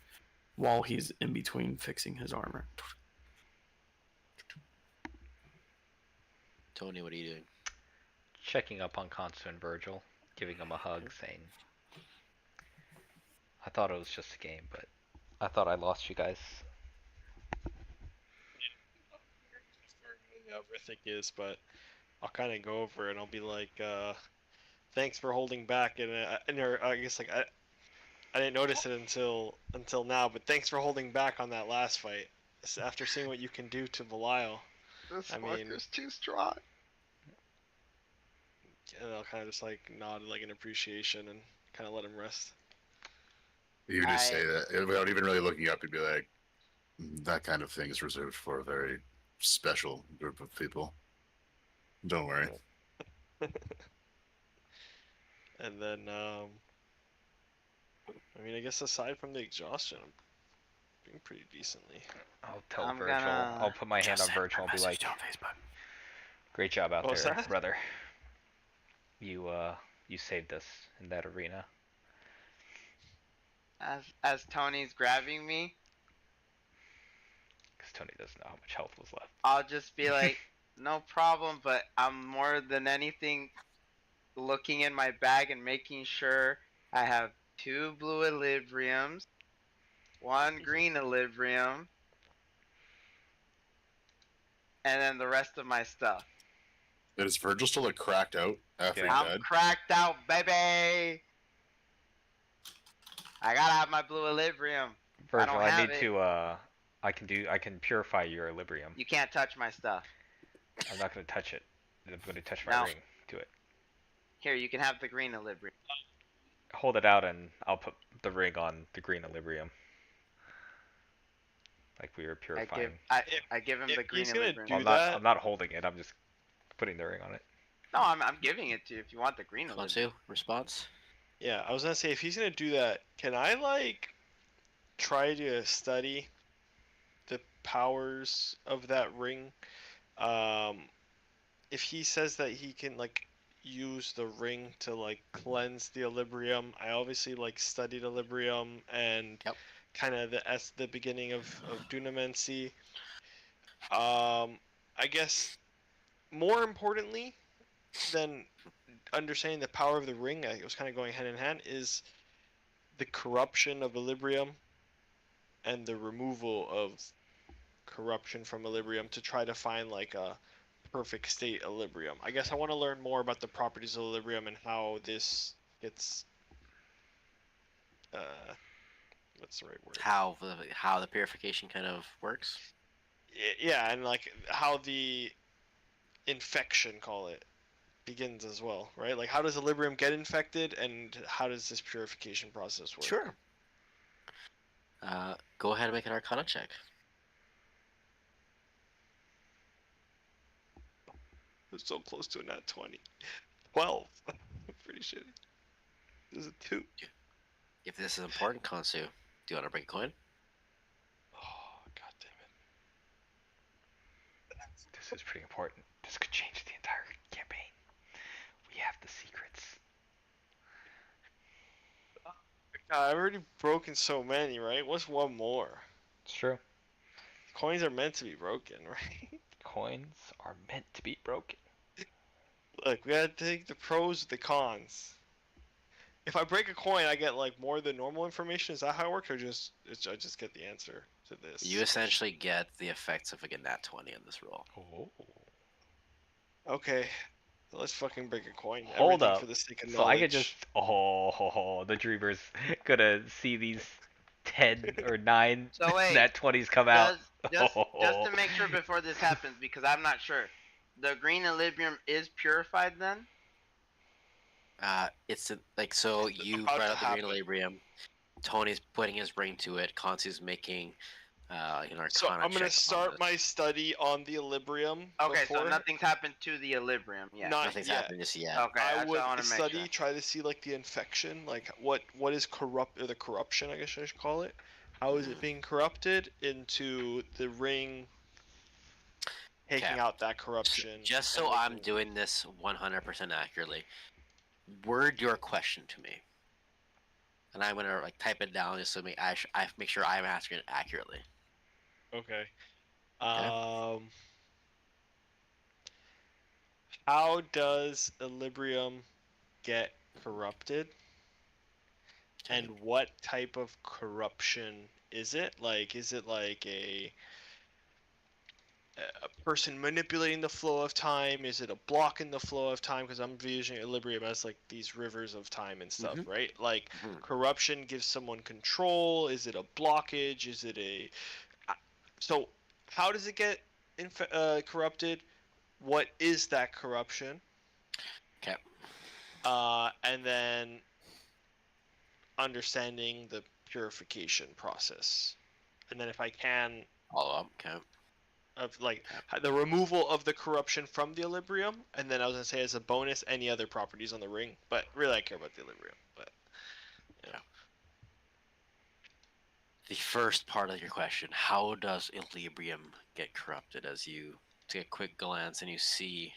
while he's in between fixing his armor. Tony, what are you doing? Checking up on Consu and Virgil, giving them a hug, saying, I thought it was just a game, but I thought I lost you guys. Yeah, Rithik is, but I'll kind of go over and I'll be like, thanks for holding back, I guess like I didn't notice it until now, but thanks for holding back on that last fight. After seeing what you can do to Belial, This I mean, fucker's too strong. and I'll kind of just like nod like an appreciation and kind of let him rest. You would just say that without even really looking up. You'd be like, that kind of thing is reserved for a very special group of people. Don't worry. And then, I mean, I guess aside from the exhaustion, I'm doing pretty decently. I'll tell I'm Virgil. gonna- I'll put my hand on Virgil and be like, great job out What was there, that? brother. You saved us in that arena. As Tony's grabbing me, Because Tony doesn't know how much health was left. I'll just be like, no problem, but I'm more than anything looking in my bag and making sure I have 2 blue equilibriums, 1 green equilibrium, and then the rest of my stuff. Is Virgil still like cracked out after Yeah. he I'm died? cracked out, baby! I gotta have my blue equilibrium. Virgil, I have need it. to I can purify your equilibrium. You can't touch my stuff. I'm not gonna touch it. I'm gonna touch my No. ring to it. Here, you can have the green equilibrium. Hold it out and I'll put the ring on the green equilibrium. Like we were purifying. I give him if the green he's gonna equilibrium. do that- I'm not holding it, I'm just putting the ring on it. No, I'm giving it to you if you want the green equilibrium. Kansu, response? Yeah, I was gonna say if he's gonna do that, can I like try to study the powers of that ring? If he says that he can like use the ring to like cleanse the equilibrium, I obviously like studied equilibrium and kind of the beginning of Dunamancy. I guess more importantly than understanding the power of the ring, it was kind of going hand in hand, is the corruption of equilibrium and the removal of corruption from equilibrium to try to find like a perfect state equilibrium. I guess I want to learn more about the properties of equilibrium and how this gets what's the right word? How the purification kind of works? Yeah, and like how the infection, call it, begins as well, right? Like how does equilibrium get infected and how does this purification process work? Sure. Go ahead and make an Arcana check. It's so close to a nat 20. 12. Pretty shitty. This is a 2. If this is important, Kansu, do you want to break a coin? Oh, god This is pretty important. This could change the entire campaign. We have the secrets. I've already broken so many, right? What's one more? It's true. Coins are meant to be broken, right? Coins are meant to be broken. Look, we gotta take the pros with the cons. If I break a coin, I get like more than normal information. Is that how it works, or I just get the answer to this? You essentially get the effects of like a nat 20 in this roll. Oh. Okay, let's fucking break a coin. Hold Everything up. for the sake of So knowledge. I could just the dreamer's gonna see these 10 or 9 So wait, nat 20s come out. just to make sure before this happens, because I'm not sure. The green Equilibrium is purified then? It's like, so you about brought to out the green happen. equilibrium. Tony's putting his ring to it. Kansu's making an arcana So I'm check gonna on start this. my study on the Equilibrium. Okay, so before. nothing's happened to the Equilibrium yet. Not Nothing's yet. happened just yet. Okay, I that's would what I want to make study, sure. try to see like the infection, like what is corrupt, or the corruption, I guess I should call it. How is it being corrupted into the ring, taking Okay. out that corruption. Just so and I'm making- doing this 100% accurately, word your question to me, and I'm gonna like type it down just so I make sure I'm asking it accurately. Okay. Okay. How does Equilibrium get corrupted? And what type of corruption is it? Like, is it like a person manipulating the flow of time? Is it a block in the flow of time? Because I'm envisioning Equilibrium as like these rivers of time and stuff, right? Like, corruption gives someone control. Is it a blockage? Is it a... So, how does it get corrupted? What is that corruption? Okay. And then understanding the purification process. And then if I can, Follow up. Okay. of like the removal of the corruption from the Equilibrium, and then I was gonna say as a bonus any other properties on the ring, but really I care about the Equilibrium. But Yeah. The first part of your question: how does Equilibrium get corrupted? As you take a quick glance and you see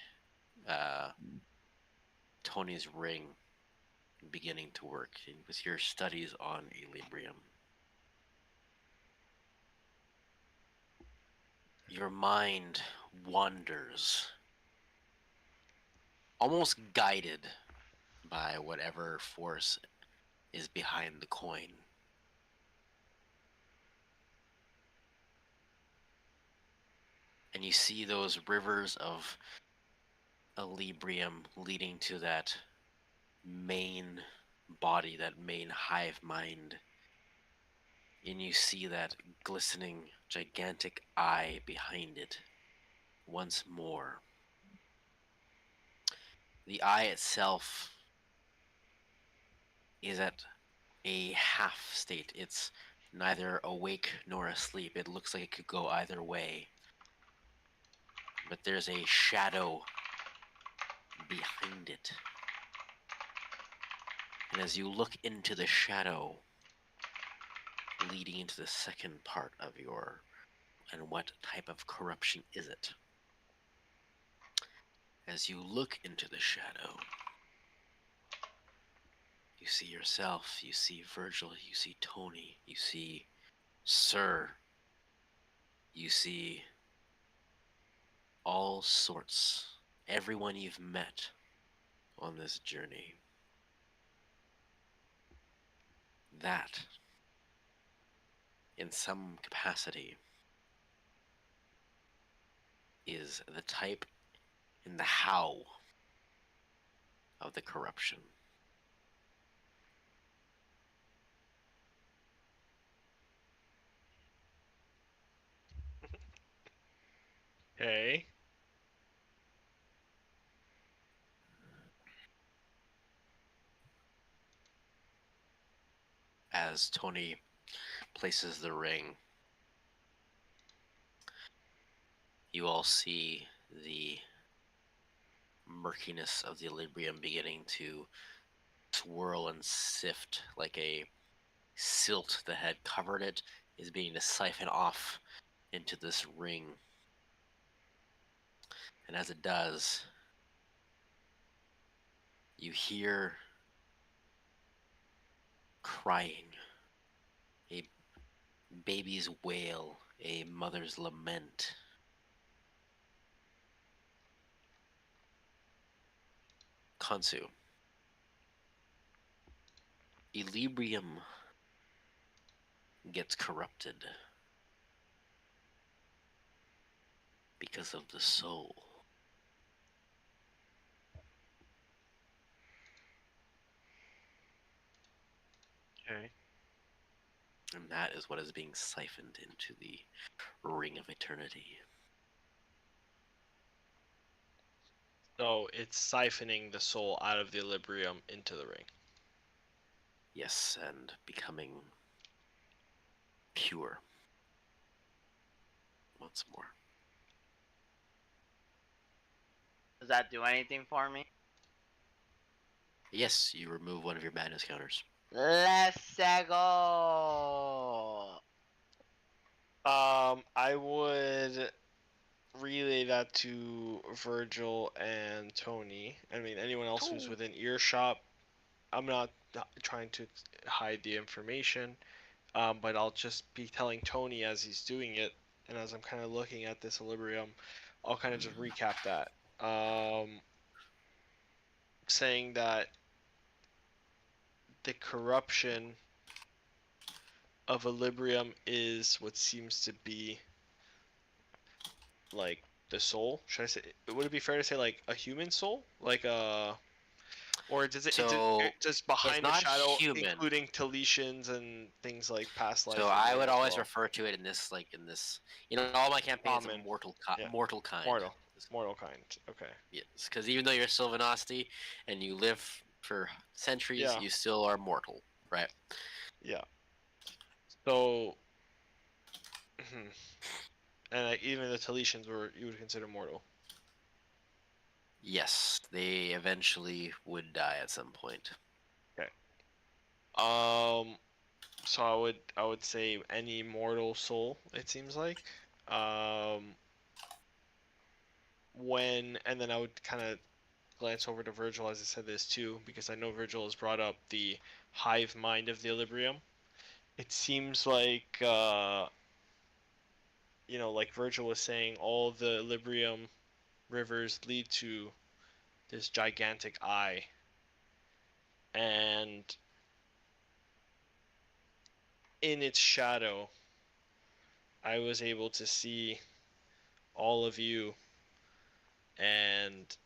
Tony's ring beginning to work with your studies on Equilibrium. Your mind wanders, almost guided by whatever force is behind the coin. And you see those rivers of Equilibrium leading to that main body, that main hive mind. And you see that glistening, gigantic eye behind it once more. The eye itself is at a half state. It's neither awake nor asleep. It looks like it could go either way. But there's a shadow behind it. And as you look into the shadow, leading into the second part of your, and what type of corruption is it? As you look into the shadow, you see yourself, you see Virgil, you see Tony, you see Sir, you see all sorts, everyone you've met on this journey. That, in some capacity, is the type and the how of the corruption. okay. As Tony places the ring, you all see the murkiness of the Equilibrium beginning to swirl and sift like a silt that had covered it is beginning to siphon off into this ring. And as it does, you hear crying, a baby's wail, a mother's lament. Kansu. Equilibrium gets corrupted because of the soul. Okay. And that is what is being siphoned into the Ring of Eternity. So it's siphoning the soul out of the Equilibrium into the ring. Yes, and becoming pure once more. Does that do anything for me? Yes, you remove one of your madness counters. Let's go. I would relay that to Virgil and Tony. I mean, anyone else who's within earshot. I'm not trying to hide the information, but I'll just be telling Tony as he's doing it, and as I'm kind of looking at this equilibrium, I'll kind of just recap that. Saying that the corruption of equilibrium is what seems to be like the soul. Should I say? Would it be fair to say like a human soul, like or does it? So, It does behind the not shadow, human. including deletions and things like past life. So and I there would as always well. refer to it in this, all my campaigns Common. of mortal Yeah. kind. Mortal kind. Okay. Yes, because even though you're Sylvanosti and you live for centuries, Yeah. you still are mortal, right? Yeah. So, and like, even the Talesians you would consider mortal. Yes, they eventually would die at some point. Okay. So I would say any mortal soul. It seems like. And then I would kind of glance over to Virgil as I said this too, because I know Virgil has brought up the hive mind of the Equilibrium. It seems like like Virgil was saying, all the Equilibrium rivers lead to this gigantic eye, and in its shadow, I was able to see all of you, and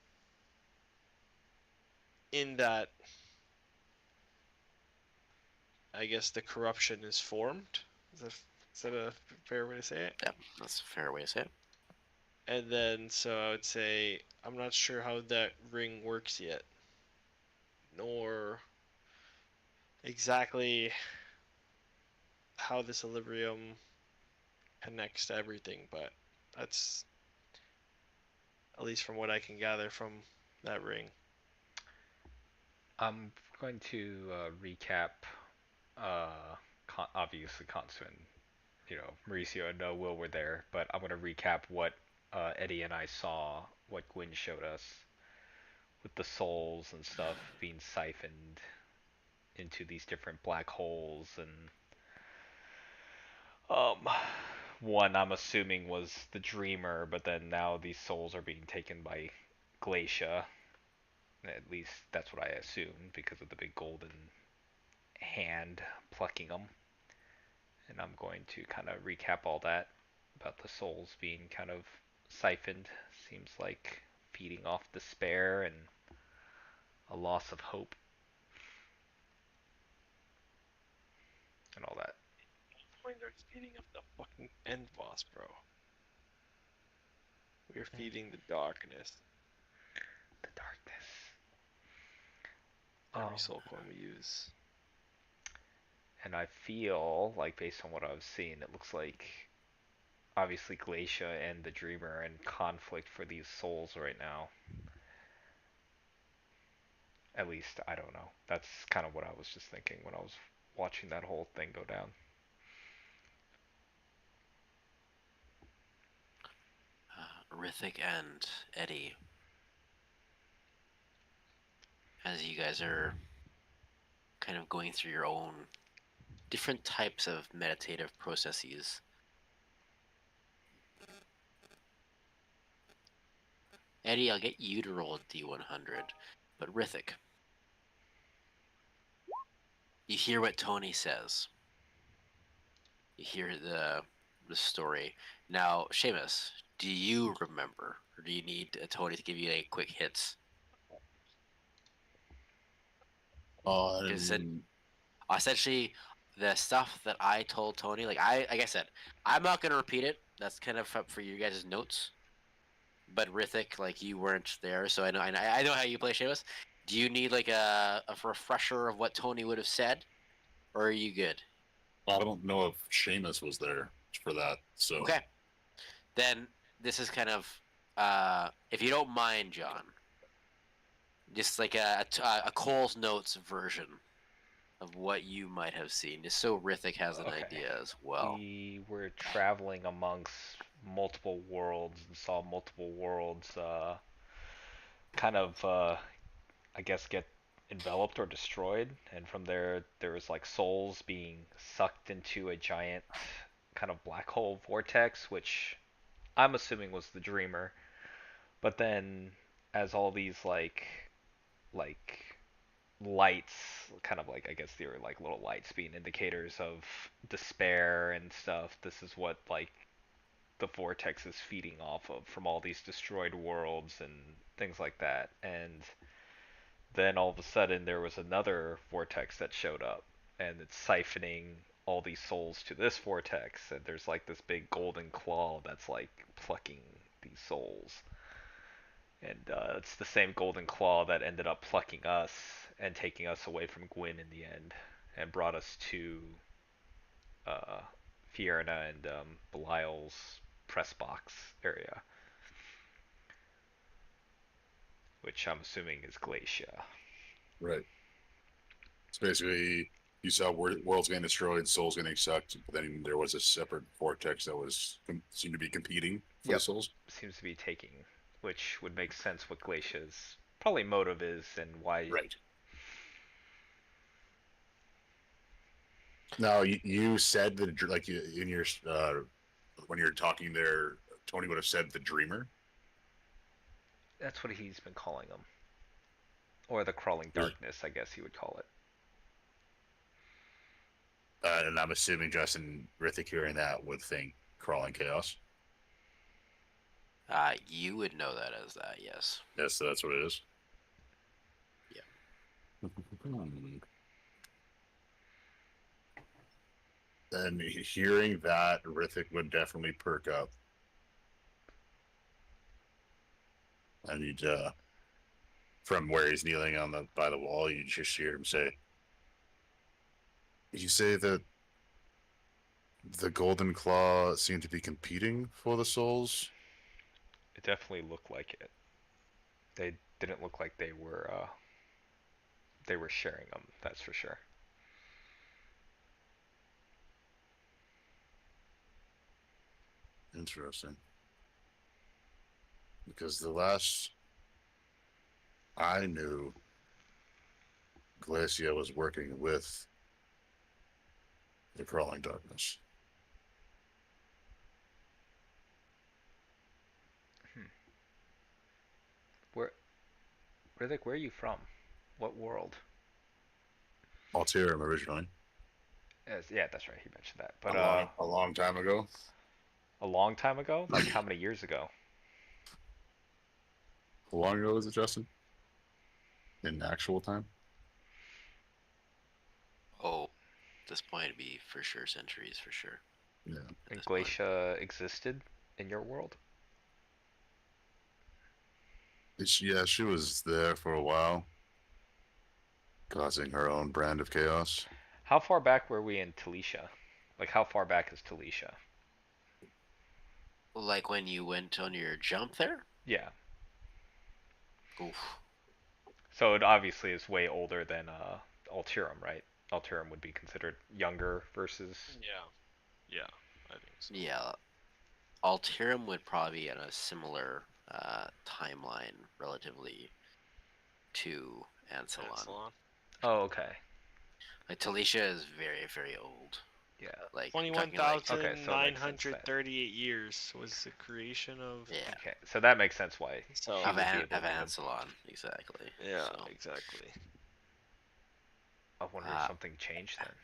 in that, I guess the corruption is formed. Is that a fair way to say it? Yeah, that's a fair way to say it. And then, so I would say, I'm not sure how that ring works yet, nor exactly how this equilibrium connects to everything, but that's at least from what I can gather from that ring. I'm going to recap, obviously Consu and, Mauricio and Will were there, but I'm going to recap what Eddie and I saw, what Gwyn showed us, with the souls and stuff being siphoned into these different black holes, and one I'm assuming was the dreamer, but then now these souls are being taken by Glacia. At least that's what I assumed because of the big golden hand plucking them. And I'm going to kind of recap all that about the souls being kind of siphoned. Seems like feeding off despair and a loss of hope and all that. We're feeding up the fucking end boss, bro. We're feeding the darkness. The darkness. Every soul coin we use. And I feel like, based on what I've seen, it looks like obviously Glacia and the Dreamer are in conflict for these souls right now. At least, I don't know. That's kind of what I was just thinking when I was watching that whole thing go down. Rithik and Eddie, as you guys are kind of going through your own different types of meditative processes, Eddie, I'll get you to roll a D100, but Rithik, you hear what Tony says. You hear the story. Now, Seamus, do you remember, or do you need Tony to give you a quick hits? Because essentially, the stuff that I told Tony, like I said, I'm not gonna repeat it. That's kind of up for you guys' notes. But Rithik, like you weren't there, so I know how you play Seamus. Do you need like a refresher of what Tony would have said, or are you good? I don't know if Seamus was there for that, so Okay. Then this is kind of, if you don't mind, John, just like a Cole's Notes version of what you might have seen, just so Rithik has an Okay. idea as well. We were traveling amongst multiple worlds and saw multiple worlds kind of, I guess, get enveloped or destroyed. And from there was like souls being sucked into a giant kind of black hole vortex, which I'm assuming was the dreamer. But then, as all these like lights, kind of like, I guess they were like little lights being indicators of despair and stuff. This is what like the vortex is feeding off of from all these destroyed worlds and things like that. And then all of a sudden there was another vortex that showed up, and it's siphoning all these souls to this vortex, and there's like this big golden claw that's like plucking these souls. And it's the same golden claw that ended up plucking us and taking us away from Gwyn in the end, and brought us to uh, Fierna and Belial's press box area, which I'm assuming is Glacia. right. So basically, you saw worlds getting destroyed, souls getting sucked, but then there was a separate vortex that was seemed to be competing for the souls. Seems to be taking, which would make sense what Glacia's probably motive is and why. Right. Now, you said that, like, in your when you were talking there, Tony would have said the dreamer. That's what he's been calling him, or the crawling darkness, I guess he would call it. And I'm assuming Justin Rithik hearing that would think crawling chaos. You would know that as that, yes. Yes, so that's what it is. Yeah. And hearing that, Rithik would definitely perk up. And you'd, from where he's kneeling by the wall, you just hear him say, "You say that the Golden Claw seemed to be competing for the souls?" It definitely looked like it. They didn't look like they were sharing them. That's for sure. Interesting. Because the last I knew, Glacia was working with the crawling darkness. Rithik, where are you from? What world? Altirum originally. Yeah, that's right. He mentioned that. But a long time ago. a long time ago? Like how many years ago? How long ago was it, Justin? In actual time? Oh, at this point it'd be for sure centuries, for sure. Yeah. And Glacia existed in your world? Yeah, she was there for a while, causing her own brand of chaos. How far back were we in Talisha? Like, how far back is Talisha? Like when you went on your jump there? Yeah. Oof. So it obviously is way older than Altirum, right? Altirum would be considered younger versus. Yeah, I think so. Yeah. Altirum would probably be in a similar timeline relatively to Ansalon. Salon. Oh, okay. Like Talisha is very, very old. Yeah. Like Twenty-one talking like thousand Okay, so it nine makes sense hundred then. 38 years was the creation of. yeah, Okay, so that makes sense why So- she of, would be able Of to. Ansalon, exactly. Yeah, So, exactly. I wonder if something changed then.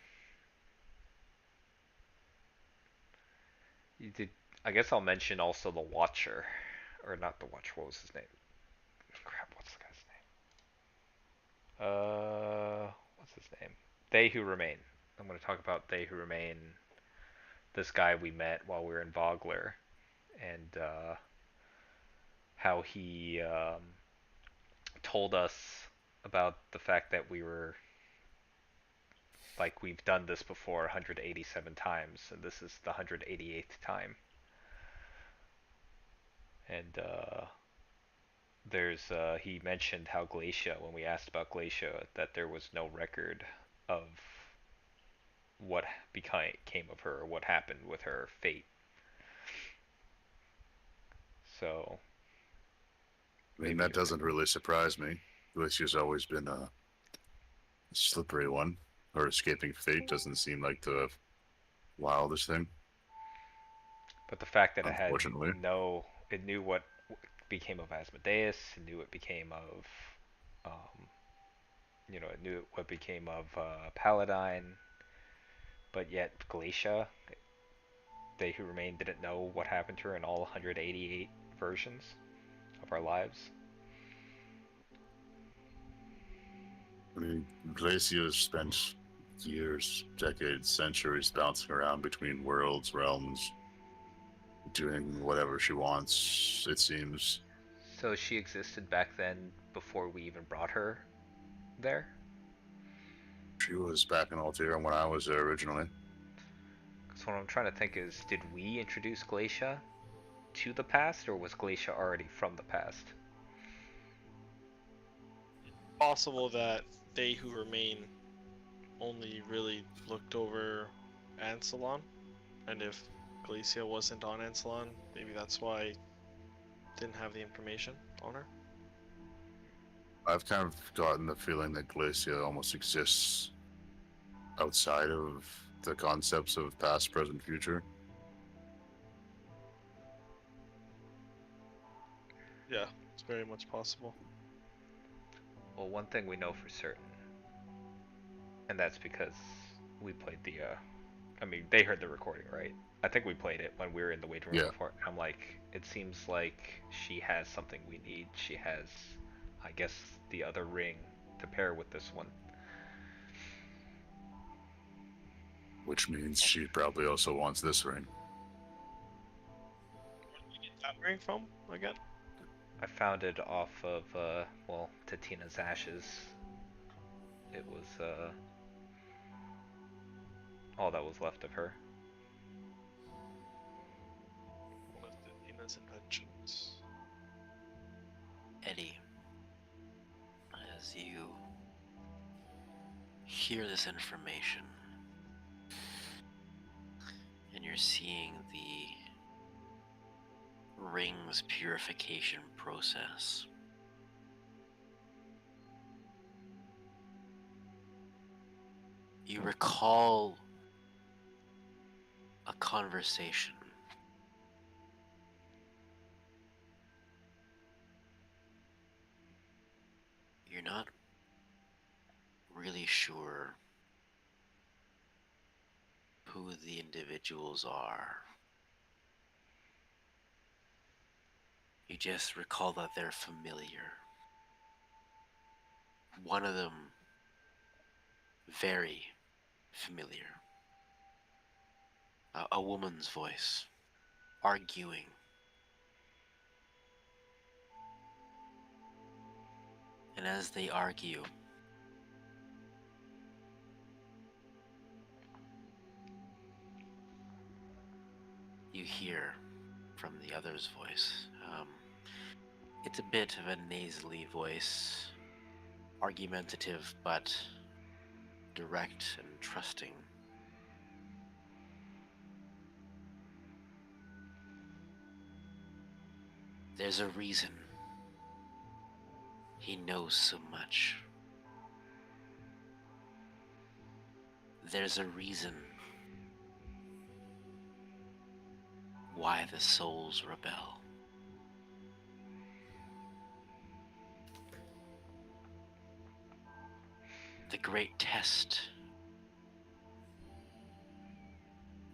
You did. I guess I'll mention also the Watcher, or not the Watcher. What was his name? Crap. What's the guy's name? What's his name? They Who Remain. I'm going to talk about They Who Remain. This guy we met while we were in Vogler, and how he told us about the fact that we were like we've done this before 187 times, and this is the 188th time. And he mentioned how Glacia, when we asked about Glacia, that there was no record of what came of her, or what happened with her fate. So I mean, maybe that doesn't really surprise me. Glacier's always been a slippery one. Her escaping fate doesn't seem like the wildest thing. But the fact that Unfortunately. it knew what became of Asmodeus, it knew what became of, it knew what became of Paladine, but yet Glacia, They Who Remain didn't know what happened to her in all 188 versions of our lives. I mean, Glacier spent years, decades, centuries bouncing around between worlds, realms, doing whatever she wants, it seems. So she existed back then before we even brought her there? She was back in Altair when I was there originally. So what I'm trying to think is, did we introduce Glacia to the past, or was Glacia already from the past? Possible that They Who Remain only really looked over Ansalon, and if Glacia wasn't on Ansalon, maybe that's why didn't have the information on her. I've kind of gotten the feeling that Glacia almost exists outside of the concepts of past, present, future. Yeah, it's very much possible. Well, one thing we know for certain, and that's because we played they heard the recording, right? I think we played it when we were in the waiting room Yeah. before. I'm like, it seems like she has something we need. She has, I guess, the other ring to pair with this one. Which means she probably also wants this ring. Where did you get that ring from again? I found it off of, Tatina's ashes. It was, all that was left of her. One of Tina's inventions. Eddie, as you hear this information and you're seeing the ring's purification process, you recall a conversation you're not really sure who the individuals are. You just recall that they're familiar. One of them very familiar. A woman's voice arguing. And as they argue, you hear from the other's voice. It's a bit of a nasally voice, argumentative but direct and trusting. There's a reason he knows so much. There's a reason why the souls rebel. The great test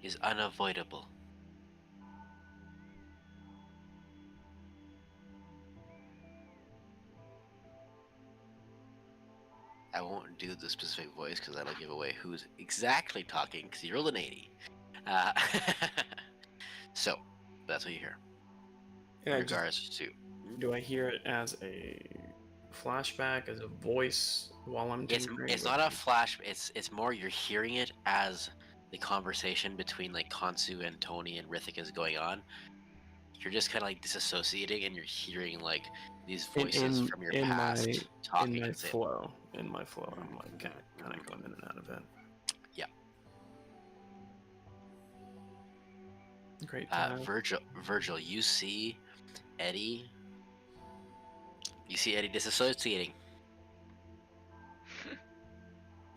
is unavoidable. I won't do the specific voice because that'll give away who's exactly talking because you rolled an 80. So, that's what you hear. Yeah, In regards to... do I hear it as a flashback, as a voice while I'm tinkering? It's not a flash, it's more you're hearing it as the conversation between like Kansu and Tony and Rithik is going on. You're just kind of like disassociating and you're hearing like these voices from your past talking. in my and saying, flow. In my flow, I'm like kind of going in and out of it. Yeah. Great. Virgil, you see Eddie. You see Eddie disassociating.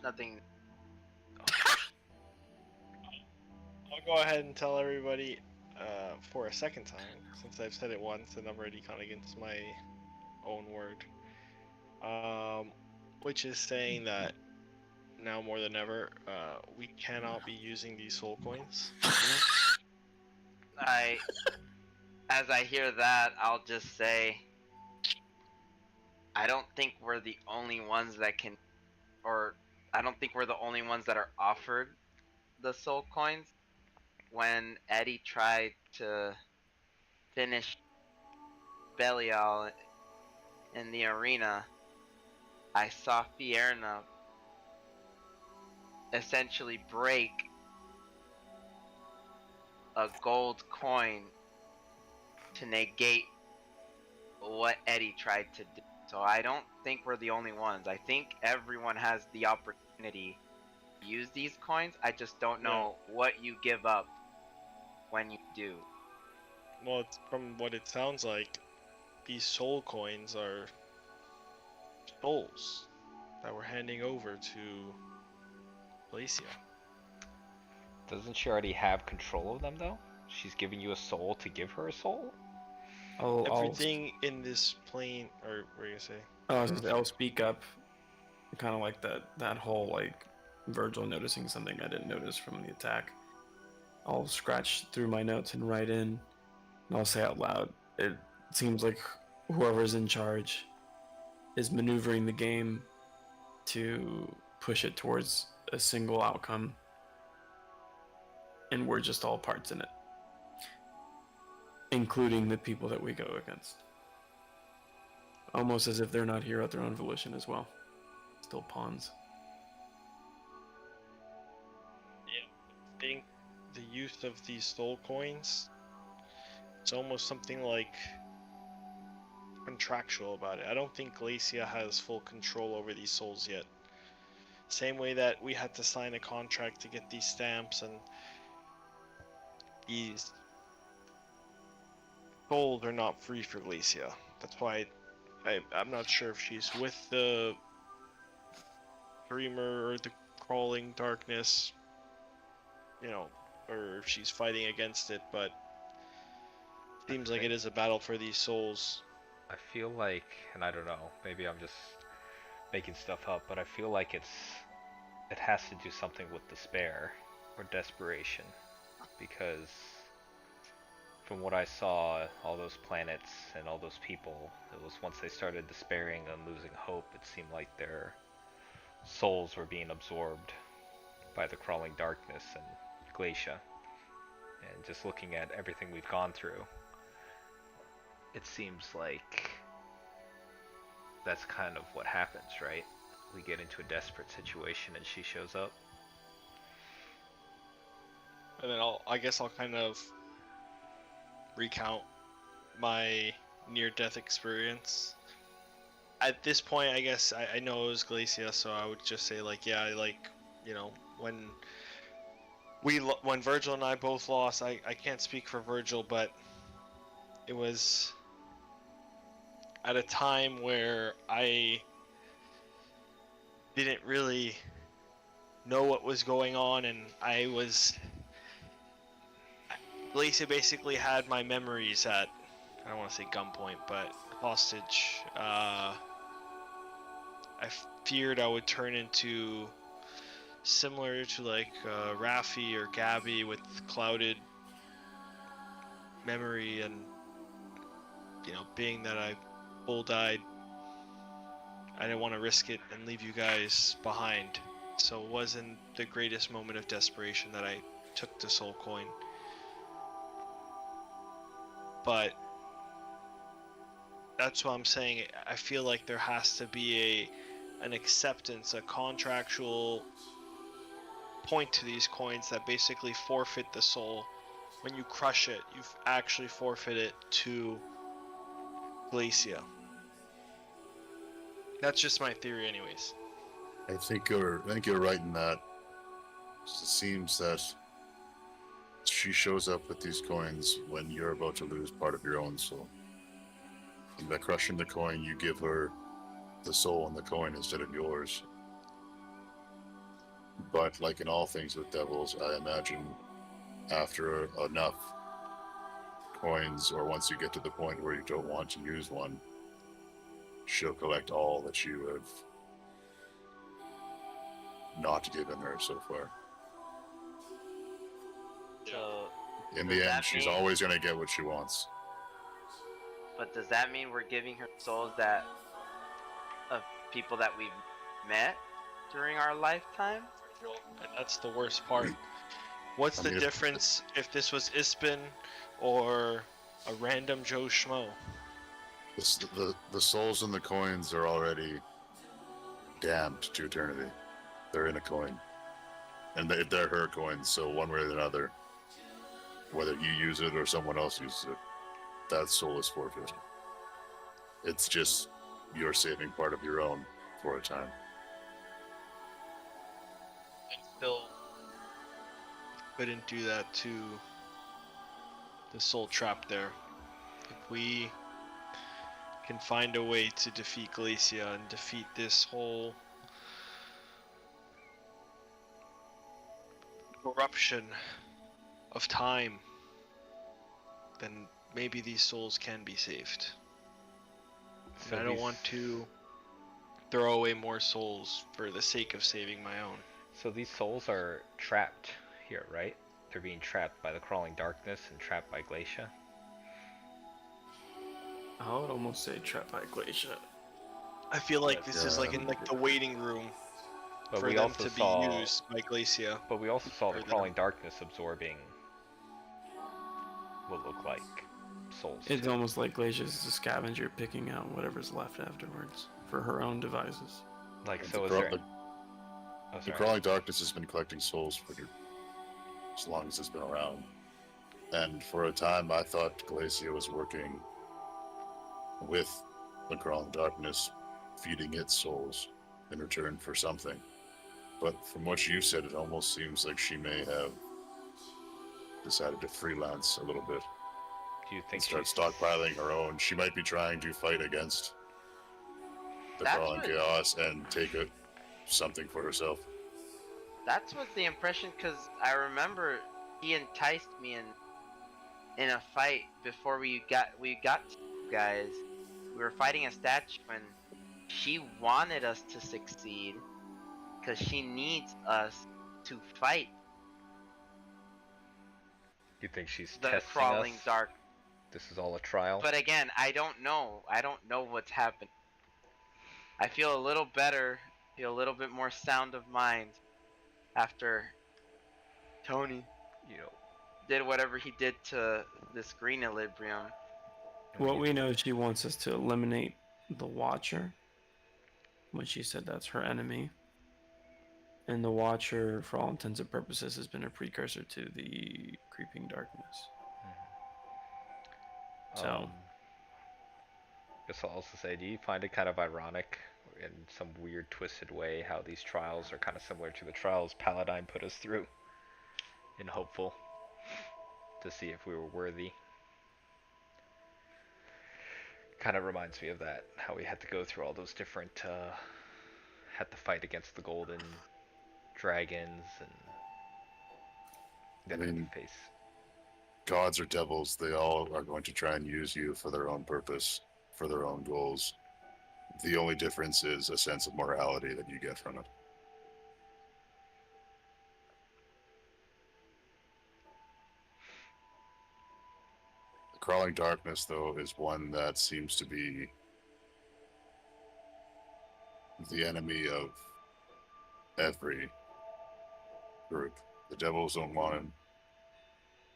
Nothing. I'll go ahead and tell everybody for a second time, since I've said it once and I'm already kind of against my own word. Which is saying that now more than ever, we cannot be using these soul coins. As I hear that, I'll just say, I don't think we're the only ones that can, or I don't think we're the only ones that are offered the soul coins. When Eddie tried to finish Belial in the arena, I saw Fierna essentially break a gold coin to negate what Eddie tried to do. So I don't think we're the only ones. I think everyone has the opportunity to use these coins. I just don't know what you give up when you do. Well, from what it sounds like, these soul coins are souls that we're handing over to Glacia. Doesn't she already have control of them though? She's giving you a soul to give her a soul? Everything in this plane, or what are you gonna say? I'll speak up, kind of like that whole like Virgil noticing something I didn't notice from the attack. I'll scratch through my notes and write in, and I'll say out loud. It seems like whoever's in charge is maneuvering the game to push it towards a single outcome, and we're just all parts in it, including the people that we go against. Almost as if they're not here at their own volition as well. Still pawns. I think the use of these soul coins, it's almost something like contractual about it. I don't think Glacia has full control over these souls yet. Same way that we had to sign a contract to get these stamps, and these souls are not free for Glacia. That's why I'm not sure if she's with the Dreamer or the Crawling Darkness, or if she's fighting against it, but seems like it is a battle for these souls. I feel like, and I don't know, maybe I'm just making stuff up, but I feel like it has to do something with despair or desperation, because from what I saw, all those planets and all those people, it was once they started despairing and losing hope, it seemed like their souls were being absorbed by the crawling darkness and Glacia. And just looking at everything we've gone through, it seems like that's kind of what happens, right? We get into a desperate situation and she shows up. And then I guess I'll kind of recount my near-death experience. At this point, I guess I know it was Glacia, so I would just say when Virgil and I both lost, I can't speak for Virgil, but it was at a time where I didn't really know what was going on, and Lacey basically had my memories at, I don't want to say gunpoint, but hostage. I feared I would turn into similar to like Raffi or Gabby with clouded memory, and being that I full died, I didn't want to risk it and leave you guys behind. So it wasn't the greatest moment of desperation that I took the soul coin. But that's what I'm saying. I feel like there has to be an acceptance, a contractual point to these coins that basically forfeit the soul. When you crush it, you've actually forfeit it to Glacia. That's just my theory, anyways. I think you're right in that. It seems that she shows up with these coins when you're about to lose part of your own soul. And by crushing the coin, you give her the soul in the coin instead of yours. But like in all things with devils, I imagine after enough coins, or once you get to the point where you don't want to use one, she'll collect all that you have not given her so far. So, In Does the end, that she's mean- always going to get what she wants. but does that mean we're giving her souls of people that we've met during our lifetime? And that's the worst part. What's I the mean, difference if this was Ispin or a random Joe Schmo? The souls in the coins are already damned to eternity. They're in a coin. And they're her coins, so one way or another, whether you use it or someone else uses it, that soul is forfeit. It's just you're saving part of your own for a time. Still, Couldn't do that to the soul trap there. If we can find a way to defeat Glacia and defeat this whole corruption of time, then maybe these souls can be saved. And So I don't these- want to throw away more souls for the sake of saving my own. So these souls are trapped here, right? They're being trapped by the crawling darkness and trapped by Glacia. I would almost say trapped by Glacia. I feel like But, this is like in like the waiting room But for we them also to saw, be used by Glacia. but we also saw the or them. crawling darkness absorbing what look like souls. It's too. almost like Glacia's a scavenger picking out whatever's left afterwards for her own devices. Like, And so the, is craw- there? the, Oh, the sorry. crawling darkness has been collecting souls for as long as it's been around. And for a time, I thought Glacia was working with the crawling darkness, feeding its souls in return for something. But from what you said, it almost seems like she may have decided to freelance a little bit Do you and think start she's stockpiling her own. She might be trying to fight against the That's crawling what- chaos and take something for herself. That's what the impression, because I remember he enticed me in a fight before we got to you guys. We were fighting a statue and she wanted us to succeed because she needs us to fight You think she's the testing crawling us? dark. This is all a trial. But again, I don't know. I don't know what's happened. I feel a little better, feel a little bit more sound of mind after Tony You know, did whatever he did to this green equilibrium. What we know is she wants us to eliminate the Watcher, when she said that's her enemy. And the Watcher, for all intents and purposes, has been a precursor to the creeping darkness. So- guess I'll also say, do you find it kind of ironic, in some weird, twisted way, how these trials are kind of similar to the trials Paladine put us through in Hopeful, to see if we were worthy? kind of reminds me of that. How we had to go through all those different, had to fight against the golden dragons and then I had mean, to face. gods or devils, they all are going to try and use you for their own purpose, for their own goals. The only difference is a sense of morality that you get from it. The crawling darkness, though, is one that seems to be the enemy of every group. The devils don't want him.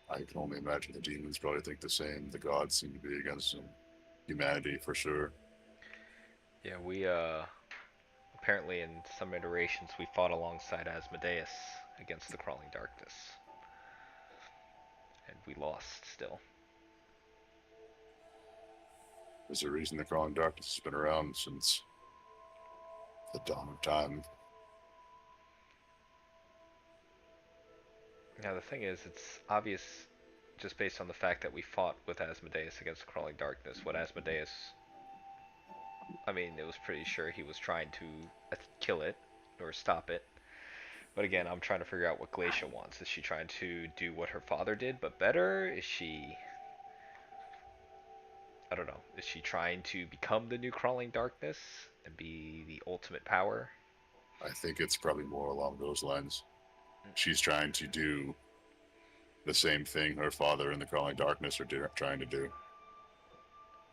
I can only imagine the demons probably think the same. The gods seem to be against him. Humanity, for sure. Yeah, we apparently in some iterations we fought alongside Asmodeus against the crawling darkness, and we lost still. There's a reason the crawling darkness has been around since the dawn of time. Now the thing is, it's obvious just based on the fact that we fought with Asmodeus against the crawling darkness. What Asmodeus, I mean, it was pretty sure he was trying to kill it or stop it. But again, I'm trying to figure out what Glacia wants. Is she trying to do what her father did, but better? Is she... I don't know. Is she trying to become the new crawling darkness and be the ultimate power? I think it's probably more along those lines. She's trying to do the same thing her father and the crawling darkness are trying to do.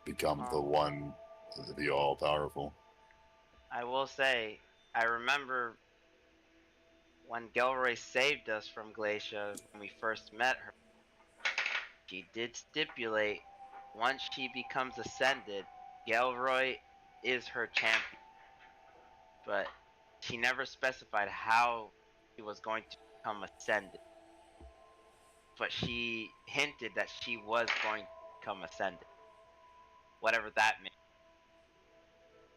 Become the one, the all-powerful. I will say, I remember when Gelroy saved us from Glacia when we first met her. She did stipulate once she becomes ascended, Gelroy is her champion. But she never specified how he was going to become ascended. But she hinted that she was going to become ascended. Whatever that means.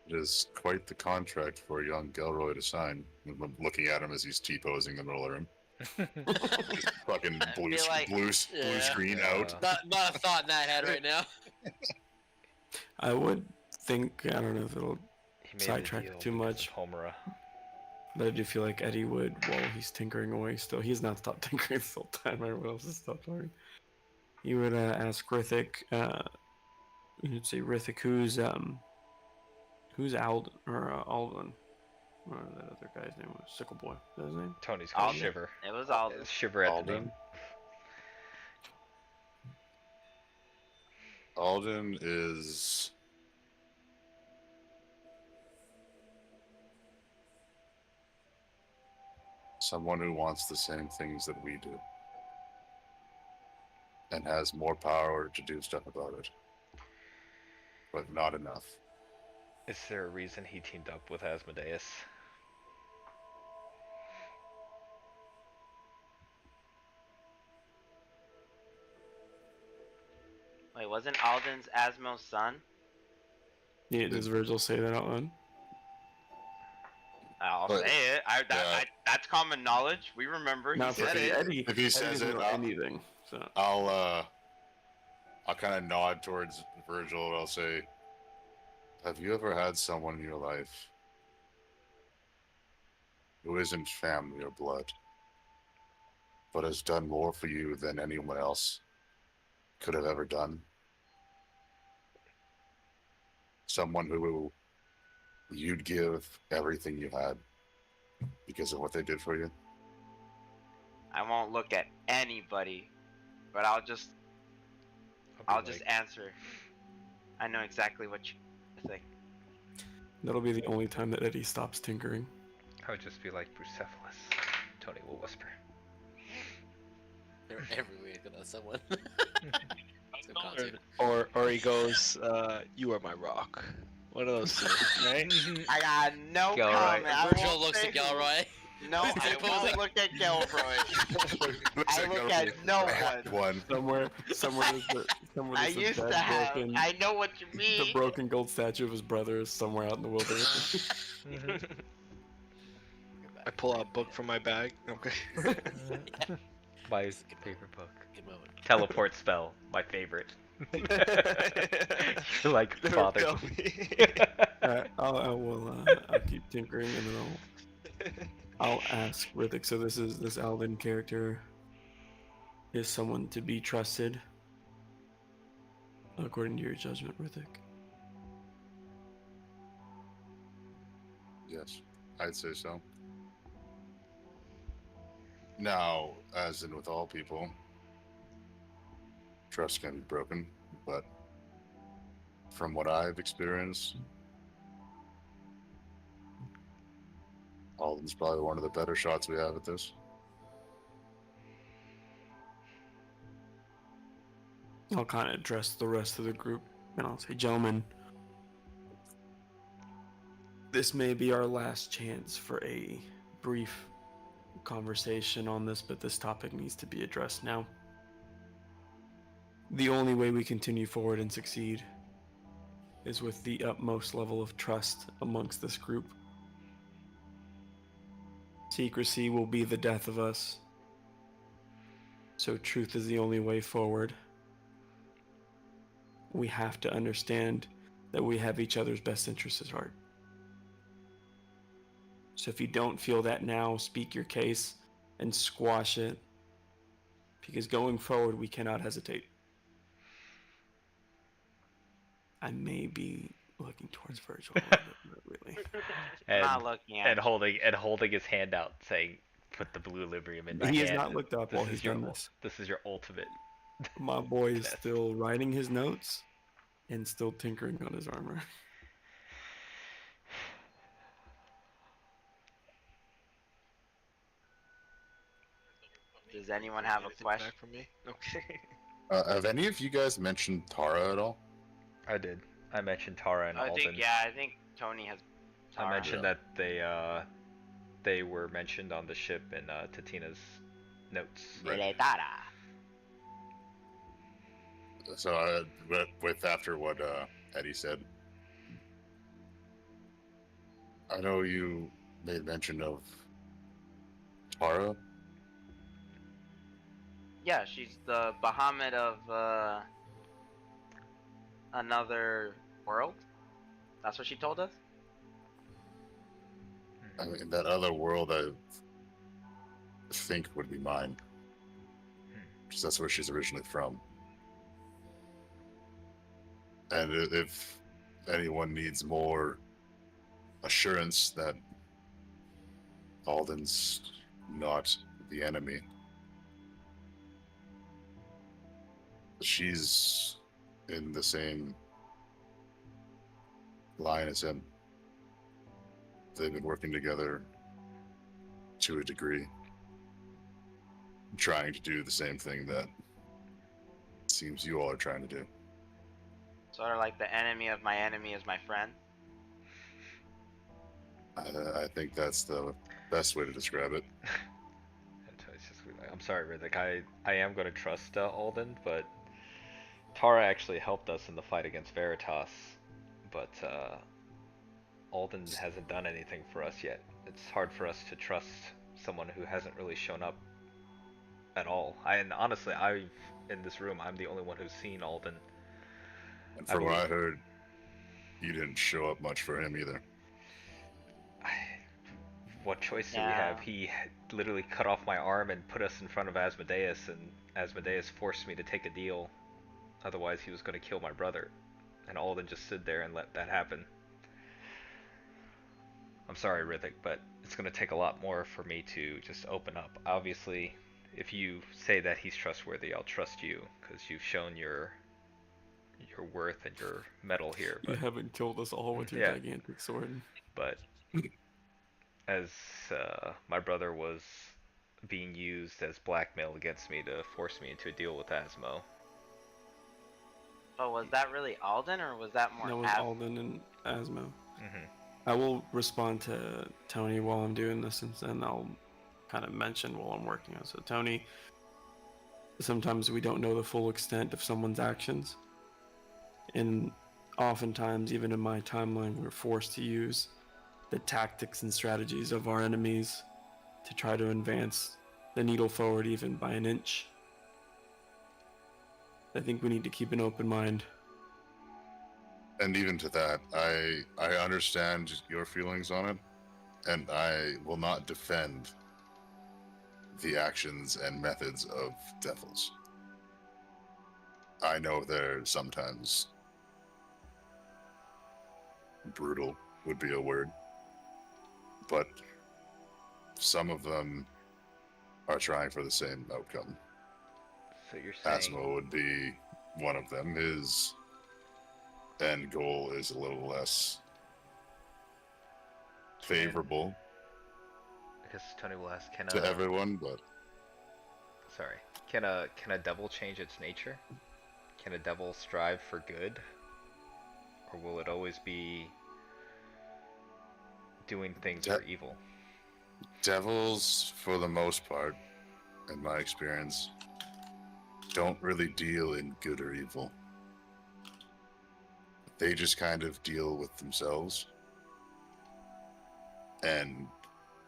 It is quite the contract for a young Gelroy to sign. I'm looking at him as he's T-posing in the middle of the room. Fucking blue screen out. Not a thought in that head right now. I would think, I don't know if it'll He made sidetrack the deal it too because much, of Homura. but I do feel like Eddie would, while he's tinkering away still, he's not stopped tinkering this whole time, everyone else has stopped talking. He would ask Rithik, you'd say, Rithik, who's Alden, or Alden? Or that other guy's name was Sickle Boy. Is that his name? Tony's called Alden. Shiver. It was Alden. Shiver at the Alden. name. Alden is someone who wants the same things that we do and has more power to do stuff about it, but not enough. Is there a reason he teamed up with Asmodeus? Wait, wasn't Alden's Asmo's son? Yeah, does Virgil say that out loud? I'll But- say it. yeah. That's common knowledge. We remember. He Not said Eddie. it. Eddie. If he says doesn't it, know anything. So I'll kind of nod towards Virgil and I'll say, have you ever had someone in your life who isn't family or blood, but has done more for you than anyone else could have ever done? Someone who you'd give everything you had because of what they did for you? I won't look at anybody, but I'll just answer. I know exactly what you think. that'll be the only time that Eddie stops tinkering. I would just be like Bucephalus. Tony will whisper. They're everywhere gonna someone. Some Or, concept. or he goes, "You are my rock." One of those two, right? I got no Gelroy. comment. I Virgil won't looks say at Gelroy. who. No, I won't look at Gelroy. Looks I like look a at no bad one. Somewhere there's I a used to dead have. broken- I know what you the mean. broken gold statue of his brother is somewhere out in the wilderness. I pull out a book from my bag. Okay. My It's a good favorite book. Good moment. Teleport spell, my favorite. You're like Don't father. tell me. I'll keep tinkering, and then I'll ask Rithik. So this Alden character is someone to be trusted, according to your judgment, Rithik. Yes, I'd say so. Now, as in with all people, trust can be broken, but from what I've experienced, Alden's probably one of the better shots we have at this. I'll kind of address the rest of the group, and I'll say, gentlemen, this may be our last chance for a brief conversation on this, but this topic needs to be addressed now. The only way we continue forward and succeed is with the utmost level of trust amongst this group. Secrecy will be the death of us, so truth is the only way forward. We have to understand that we have each other's best interests at heart. So if you don't feel that now, speak your case and squash it, because going forward we cannot hesitate. I may be looking towards Virgil a little bit, but really. I'm not looking at And holding his hand out, saying, "Put the blue librium in my He hand." has not looked up while he's done this. This is your ultimate. My boy is Test. still writing his notes and still tinkering on his armor. Does anyone have a Anything question? back from me? Okay. Have any of you guys mentioned Tara at all? I did. I mentioned Tara and I Alden. think Tony has. I mentioned that they were mentioned on the ship in Tatina's notes. Right. So, with after what Eddie said, I know you made mention of Tara. Yeah, she's the Bahamut of another world. That's what she told us. I mean, that other world, I think would be mine, because that's where she's originally from. And if anyone needs more assurance that Alden's not the enemy, she's in the same line as him. They've been working together to a degree, trying to do the same thing that it seems you all are trying to do. Sort of like the enemy of my enemy is my friend. I think that's the best way to describe it. I'm sorry, Riddick. I am going to trust Alden, but Tara actually helped us in the fight against Veritas, but Alden hasn't done anything for us yet. It's hard for us to trust someone who hasn't really shown up at all. And honestly, in this room, I'm the only one who's seen Alden. And from what I heard, you didn't show up much for him either. What choice do we have? He literally cut off my arm and put us in front of Asmodeus, and Asmodeus forced me to take a deal. Otherwise, he was going to kill my brother. And Alden just stood there and let that happen. I'm sorry, Riddick, but it's going to take a lot more for me to just open up. Obviously, if you say that he's trustworthy, I'll trust you, because you've shown your worth and your mettle here. But, you haven't killed us all with your gigantic sword. But as my brother was being used as blackmail against me to force me into a deal with Asmo. Oh, was that really Alden, or was that more? That was Alden and Asmo. Mm-hmm. I will respond to Tony while I'm doing this, and then I'll kind of mention while I'm working on. So Tony, sometimes we don't know the full extent of someone's actions, and oftentimes, even in my timeline, we're forced to use the tactics and strategies of our enemies to try to advance the needle forward even by an inch. I think we need to keep an open mind. And even to that, I understand your feelings on it, and I will not defend the actions and methods of devils. I know they're sometimes brutal would be a word, but some of them are trying for the same outcome. So you're saying Asmo would be one of them. His end goal is a little less favorable because Tony will ask, to everyone, but sorry, can a devil change its nature? Can a devil strive for good, or will it always be doing things for evil? devils, for the most part, in my experience, don't really deal in good or evil. They just kind of deal with themselves and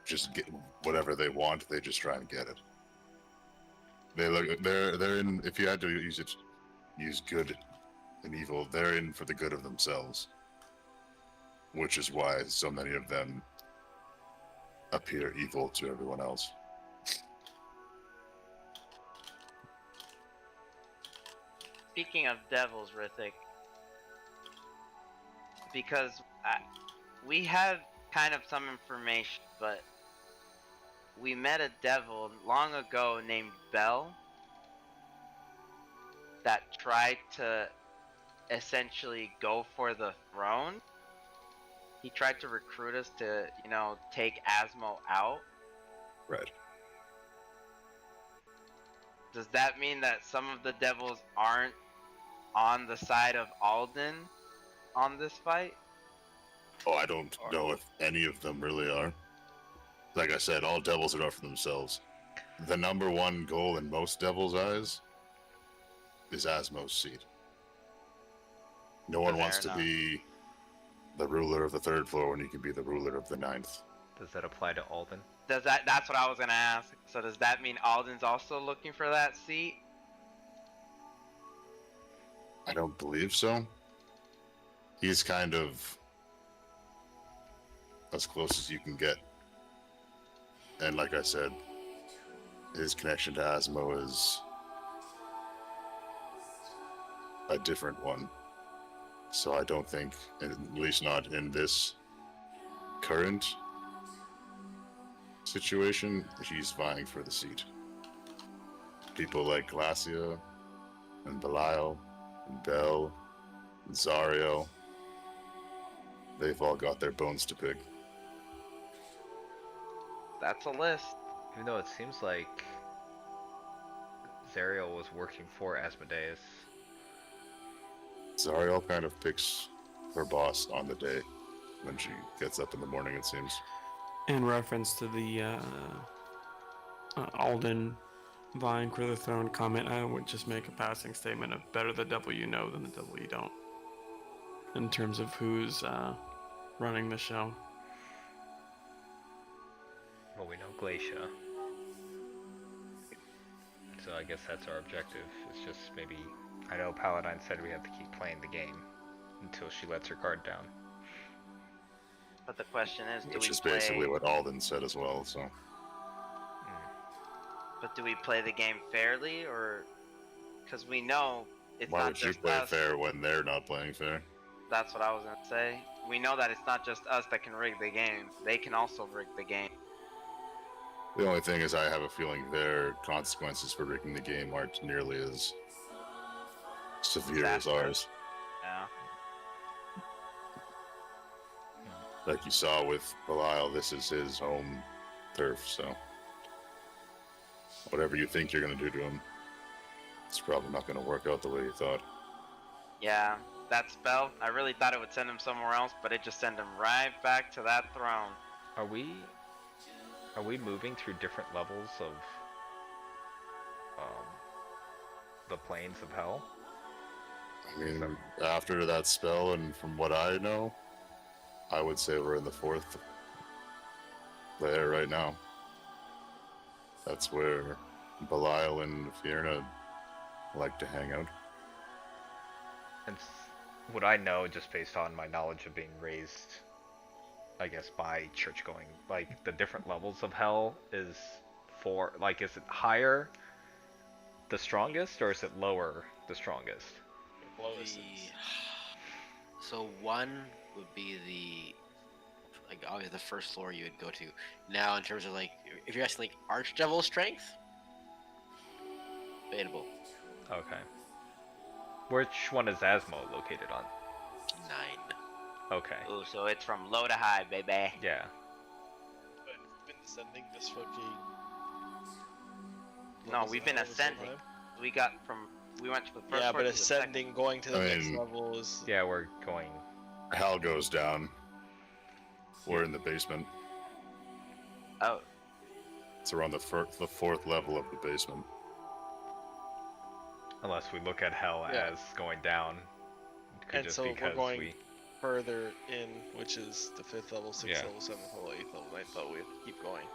just get whatever they want. They just try and get it. They're in. If you had to use good and evil, they're in for the good of themselves, which is why so many of them appear evil to everyone else. Speaking of devils, Rithik, because we have kind of some information, but we met a devil long ago named Bel that tried to essentially go for the throne. He tried to recruit us to, take Asmo out. Right. Does that mean that some of the devils aren't on the side of Alden on this fight? Oh, I don't know if any of them really are. Like I said, all devils are out for themselves. The number one goal in most devils' eyes is Asmo's seat. No one wants to be the ruler of the third floor when you can be the ruler of the ninth. Does that apply to Alden? That's what I was gonna ask. So does that mean Alden's also looking for that seat? I don't believe so. He's kind of as close as you can get. And like I said, his connection to Asmo is a different one. So I don't think, at least not in this current situation, he's vying for the seat. People like Glacia and Belial and Bell and Zariel, they've all got their bones to pick. That's a list. Even though it seems like Zariel was working for Asmodeus. Zariel kind of picks her boss on the day when she gets up in the morning, it seems. In reference to the Alden vying for the throne comment, I would just make a passing statement of better the devil you know than the devil you don't. In terms of who's running the show. Well, we know Glacia. So I guess that's our objective. It's just maybe... I know Paladine said we have to keep playing the game until she lets her guard down. But the question is, Which is basically what Alden said as well, so... But do we play the game fairly, or... Because we know it's Why not would you just play us. fair when they're not playing fair? That's what I was gonna say. We know that it's not just us that can rig the game. They can also rig the game. The only thing is I have a feeling their consequences for rigging the game aren't nearly as severe as ours. Yeah. Like you saw with Belial, this is his home turf, so whatever you think you're going to do to him, it's probably not going to work out the way you thought. Yeah, that spell, I really thought it would send him somewhere else, but it just sent him right back to that throne. Are we moving through different levels of the planes of hell? I mean, after that spell, and from what I know, I would say we're in the fourth layer right now. That's where Belial and Fierna like to hang out. And would I know, just based on my knowledge of being raised, I guess, by church going, like the different levels of hell is is it higher the strongest, or is it lower the strongest? Lowest The... is- So 1 would be the like obviously the first floor you would go to. Now in terms of like if you're asking like Archdevil strength, debatable. Okay. Which one is Asmo located on? 9. Okay. Ooh, so it's from low to high, baby. Yeah. But we've been descending this fucking. No, levels we've of been hell this whole ascending. time. We went to the first Yeah, floor but to the second. ascending, going to the I next mean- level is. Yeah, we're going. Hell goes down. We're in the basement. Oh, So we're on the fourth level of the basement. Unless we look at hell Yeah. as going down. It could And just so we're because going- we. Further in, which is the 5th level, 6th Yeah. level, 7th level, 8th level, 9th level. We have to keep going.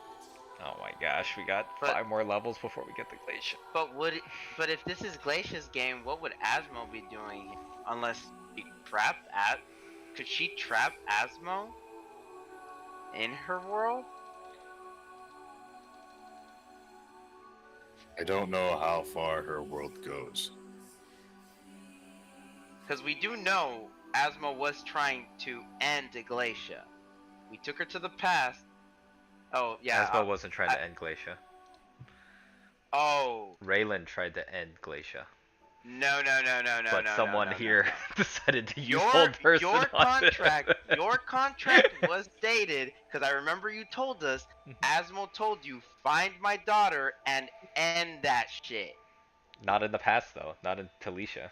Oh my gosh, we got But- 5 more levels before we get the glacier. but if this is Glacia's game, what would Asmo be doing? Unless she trapped could she trap Asmo in her world? I don't know how far her world goes. Because we do know Asmo was trying to end Glacia. We took her to the past. Oh yeah. Asmo wasn't trying to end Glacia. Oh Raylan tried to end Glacia. no. But no, someone no, no. here decided to use Your hold person your on it. contract was dated because I remember you told us. Asmo told you find my daughter and end that shit. Not in the past though, not in Talisha.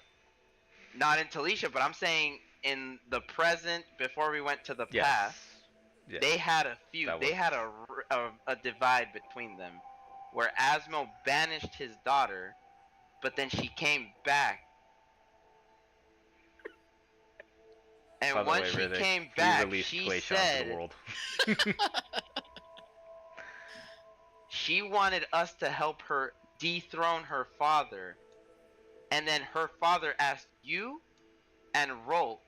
Not in Talisha, but I'm saying in the present before we went to the Yes. past. Yeah. They had a feud. That They was- had a divide between them, where Asmo banished his daughter, but then she came back. And By the once way, she Riddick, came he back, released she Glacia onto said the world. she wanted us to help her dethrone her father, and then her father asked you and Rolt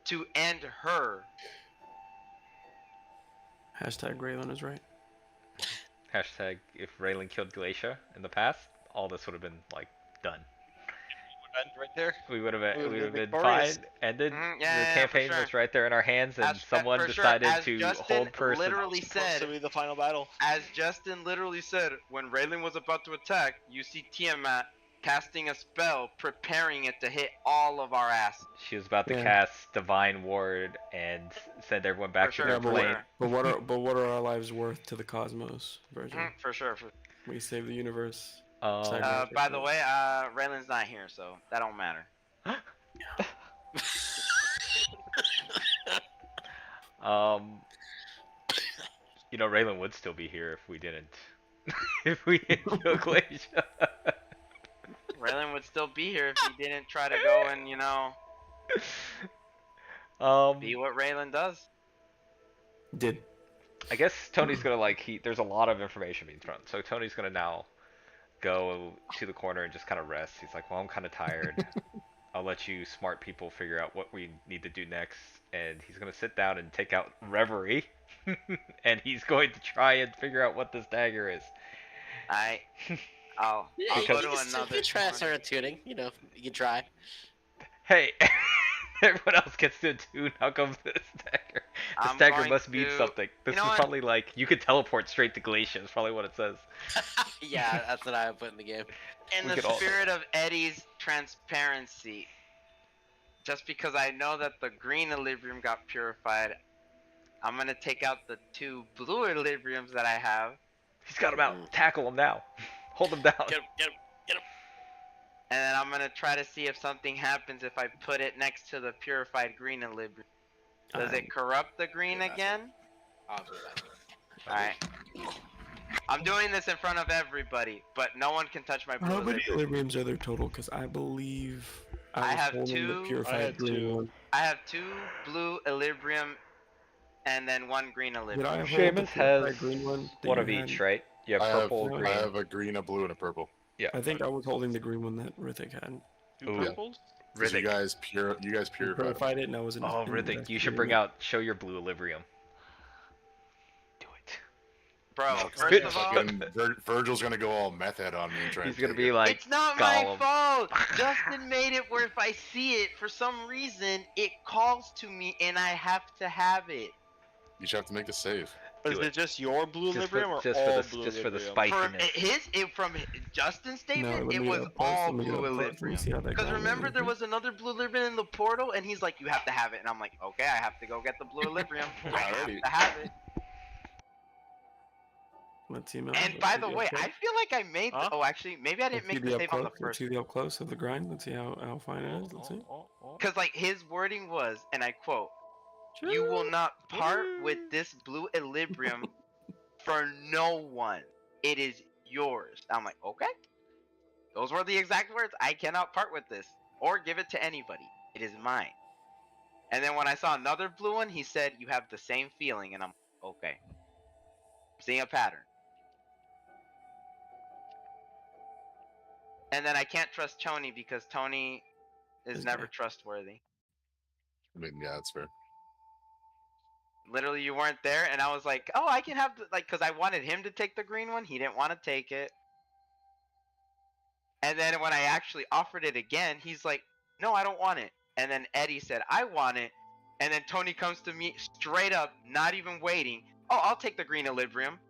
to end her. Hashtag Raylan is right. Hashtag if Raylan killed Glacia in the past, all this would have been like done. And right there. We would have We would've been been victorious. fine. Ended. Mhm, the yeah, for campaign sure. was right there in our hands, and someone for sure, decided as to Justin hold person. literally Supposed said, to be the final battle. as Justin literally said, when Raylan was about to attack, you see Tiamat casting a spell, preparing it to hit all of our asses. She was about to Yeah. cast Divine Ward and send everyone back For to sure, their for plane. sure. But what are our lives worth to the cosmos, Virgin? Mhm, for sure. We save the universe. Um, By the way, Raylan's not here, so that don't matter. you know, Raylan would still be here if we didn't. if we didn't kill Glacia. Raylan would still be here if he didn't try to go and, be what Raylan does. Did. I guess Tony's gonna there's a lot of information being thrown, so Tony's gonna now go to the corner and just kind of rest. He's like, well, I'm kind of tired. I'll let you smart people figure out what we need to do next. And he's gonna sit down and take out Reverie, and he's going to try and figure out what this dagger is. I'll Yeah, go you to can another try corner. start tuning. You know, you can try. Hey, everyone else gets to attune. How come this dagger? This I'm dagger going must mean to- something. This know is what? probably like you could teleport straight to Glacia. Is probably what it says. Yeah, that's what I would put in the game. In We the could all- spirit of Eddie's transparency, just because I know that the green Equilibrium got purified, I'm gonna take out the 2 blue Equilibriums that I have, He's got him out. Tackle him now. Hold him down. Get him, get him. and then I'm gonna try to see if something happens if I put it next to the purified green Equilibrium. Does it corrupt the green Yeah, again? I'll do that. Alright. I'm doing this in front of everybody, but no one can touch my blue How many Equilibrium. Libriums are there total? Because I believe I was have holding 2. the I purified had green 2. one. I have 2 blue Equilibrium and then 1 green Did Equilibrium. I hold the Seamus has purified green one? that one you of had? each, right? You have I have, purple, no, green. I have a green, a blue, and a purple. Yeah. I think I was holding the green one that Rithik had. 2 Ooh. purples? 'Cause you Riddick. guys You purified. purified it, and I was in. Oh, Riddick, you should show your blue Equilibrium. Do it. Bro, No, 'cause first Good. of all, Virgil's gonna go all meth head on me and try He's and gonna take be it. like, it's not Gollum. my fault. Justin made it where if I see it, for some reason, it calls to me and I have to have it. You should have to make the save. Is Do it it. just your blue Just Librium or for all the blue just for the Librium? spiciness. From Justin's No, statement, let it me was get up close. all Let me get blue up close. Let me see how that Because grind remember, is. there was another blue Librium in the portal, and he's like, "You have to have it," and I'm like, "Okay, I have to go get the blue Librium. I have Alrighty. to have it." Let's see. Mel. And Let's by see the up way, close. I feel like I made. Huh? Oh, actually, maybe I didn't Let's see make the the up save on the close. Let's first. see the up close of the grind. Let's see how fine it is. Let's see. Because like his wording was, and I quote, "You will not part with this blue Equilibrium for no one. It is yours." I'm like, okay. Those were the exact words. I cannot part with this or give it to anybody. It is mine. And then when I saw another blue one, he said, "You have the same feeling," and I'm okay. Seeing a pattern. And then I can't trust Tony because Tony is This never guy. trustworthy. I mean, yeah, that's fair. Literally, you weren't there, and I was like, "Oh, I can have because I wanted him to take the green one. He didn't want to take it. And then when I actually offered it again, he's like, "No, I don't want it." And then Eddie said, "I want it." And then Tony comes to me straight up, not even waiting. "Oh, I'll take the green Equilibrium."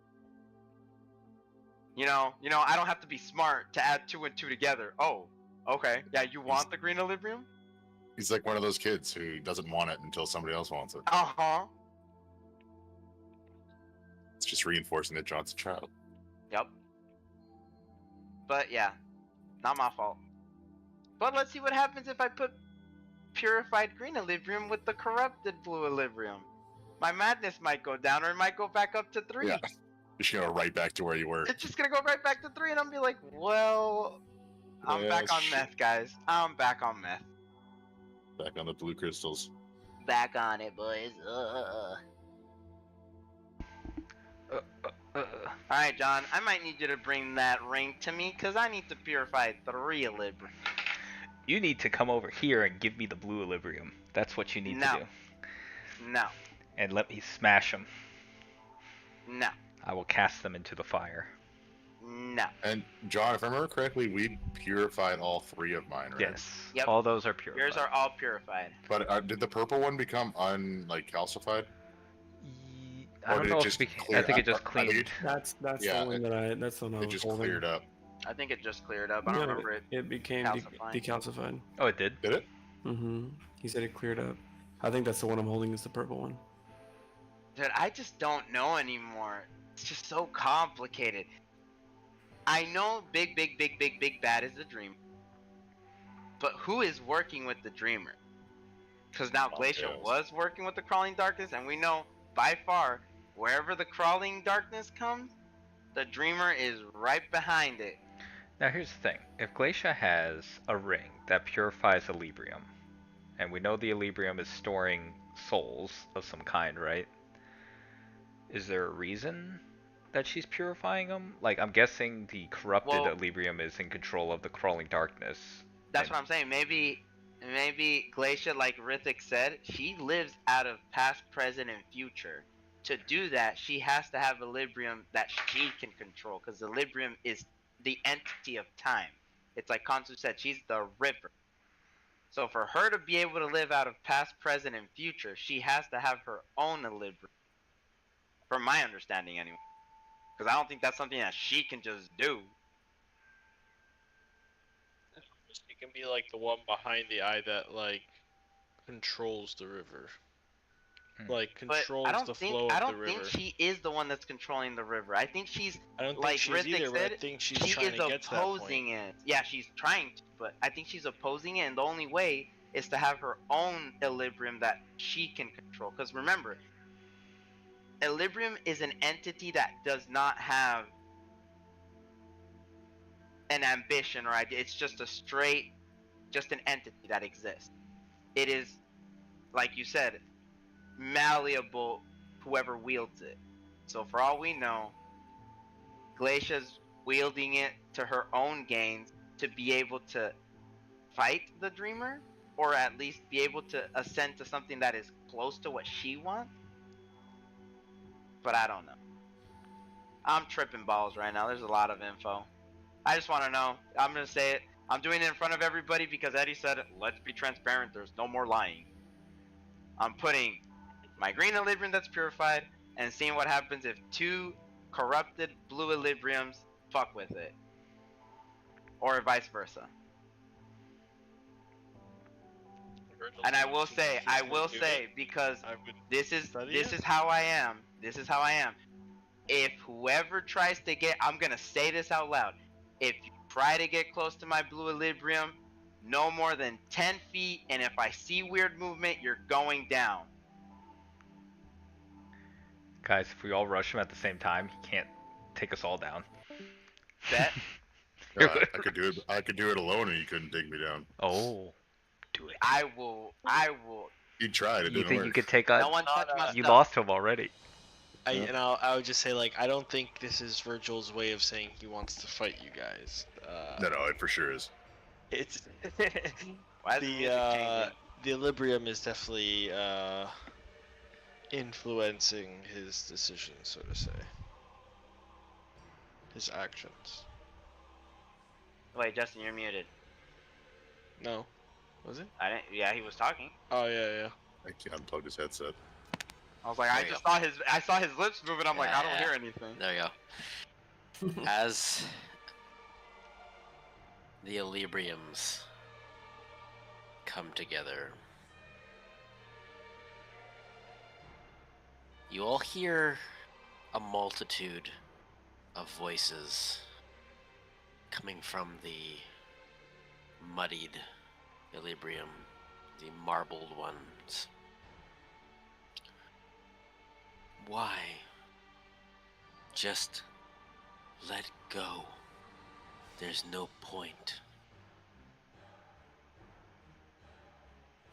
You know, I don't have to be smart to add 2 and 2 together. Oh, okay. Yeah, you want the green Equilibrium? He's like one of those kids who doesn't want it until somebody else wants it. Uh-huh. It's just reinforcing that John's a child. Yep. But yeah, not my fault. But let's see what happens if I put purified green Equilibrium with the corrupted blue Equilibrium. My madness might go down, or it might go back up to 3. Yeah. Just go right back to where you were. It's just gonna go right back to 3, and I'm be like, well, I'm Well, back on shit. meth, guys. I'm back on meth. Back on the blue crystals. Back on it, boys. Alright, John, I might need you to bring that ring to me, because I need to purify 3 Equilibrium. You need to come over here and give me the blue Equilibrium. That's what you need No. to do. No. And let me smash them. No. I will cast them into the fire. No. And John, if I remember correctly, we purified all 3 of mine, right? Yes. Yep. All those are purified. Yours are all purified. But did the purple one become calcified? I Or don't did know it if just we, clear I think it up? just I think cleaned. That's Yeah, the one that that's the one I It was just holding. cleared up. I think it just cleared up. I don't remember it. It became calcifying. decalcified. Oh, it did? Did it? Mm-hmm. He said it cleared up. I think that's the one I'm holding. Is the purple one. Dude, I just don't know anymore. It's just so complicated. I know big bad is the dreamer. But who is working with the dreamer? Because now Glacier yes. was working with the crawling darkness, and we know by far wherever the crawling darkness comes, the dreamer is right behind it. Now here's the thing. If Glacia has a ring that purifies Equilibrium, and we know the Equilibrium is storing souls of some kind, right? Is there a reason that she's purifying them? Like, I'm guessing the corrupted Well- Equilibrium is in control of the crawling darkness. That's what I'm saying. Maybe Glacia, like Rithik said, she lives out of past, present, and future. To do that, she has to have Equilibrium that she can control, because Equilibrium is the entity of time. It's like Kansu said, she's the river. So for her to be able to live out of past, present, and future, she has to have her own Equilibrium. From my understanding, anyway. Because I don't think that's something that she can just do. It can be like the one behind the eye that like controls the river. Like But controls I don't the think flow I of don't the think river. she is the one that's controlling the river. I think she's I don't think like she's Rithik either, but I said, think she's she trying is to get to that point. opposing it. Yeah, she's trying to, but I think she's opposing it, and the only way is to have her own Equilibrium that she can control. Because remember, Equilibrium is an entity that does not have an ambition or idea. It's just just an entity that exists. It is, like you said, malleable, whoever wields it. So for all we know, Glacia's wielding it to her own gains to be able to fight the Dreamer, or at least be able to ascend to something that is close to what she wants. But I don't know. I'm tripping balls right now. There's a lot of info. I just want to know. I'm gonna say it. I'm doing it in front of everybody because Eddie said, let's be transparent. There's no more lying. I'm putting my green Equilibrium that's purified and seeing what happens if 2 corrupted blue Equilibriums fuck with it. Or vice versa. And I will say, because this is how I am. This is how I am. If whoever tries to get, I'm gonna say this out loud. If you try to get close to my blue Equilibrium, no more than 10 feet, and if I see weird movement, you're going down. Guys, if we all rush him at the same time, he can't take us all down. Bet? I could do it. I could do it alone, and you couldn't take me down. Oh, do it. I will. You tried. It You didn't think work. you could take us? No one touch my You stuff. lost to him already. I would just say, like, I don't think this is Virgil's way of saying he wants to fight you guys. No, it for sure is. It's Why is the music changing? the Equilibrium is definitely influencing his decisions, so to say. His actions. Wait, Justin, you're muted. No, was it? I didn't. Yeah, he was talking. Oh yeah. I can't unplug his headset. I was like, There you I saw his lips moving. I'm like, I don't Yeah. hear anything. There you go. As the Equilibriums come together, you all hear a multitude of voices coming from the muddied Equilibrium, the marbled ones. Why? Just let go. There's no point.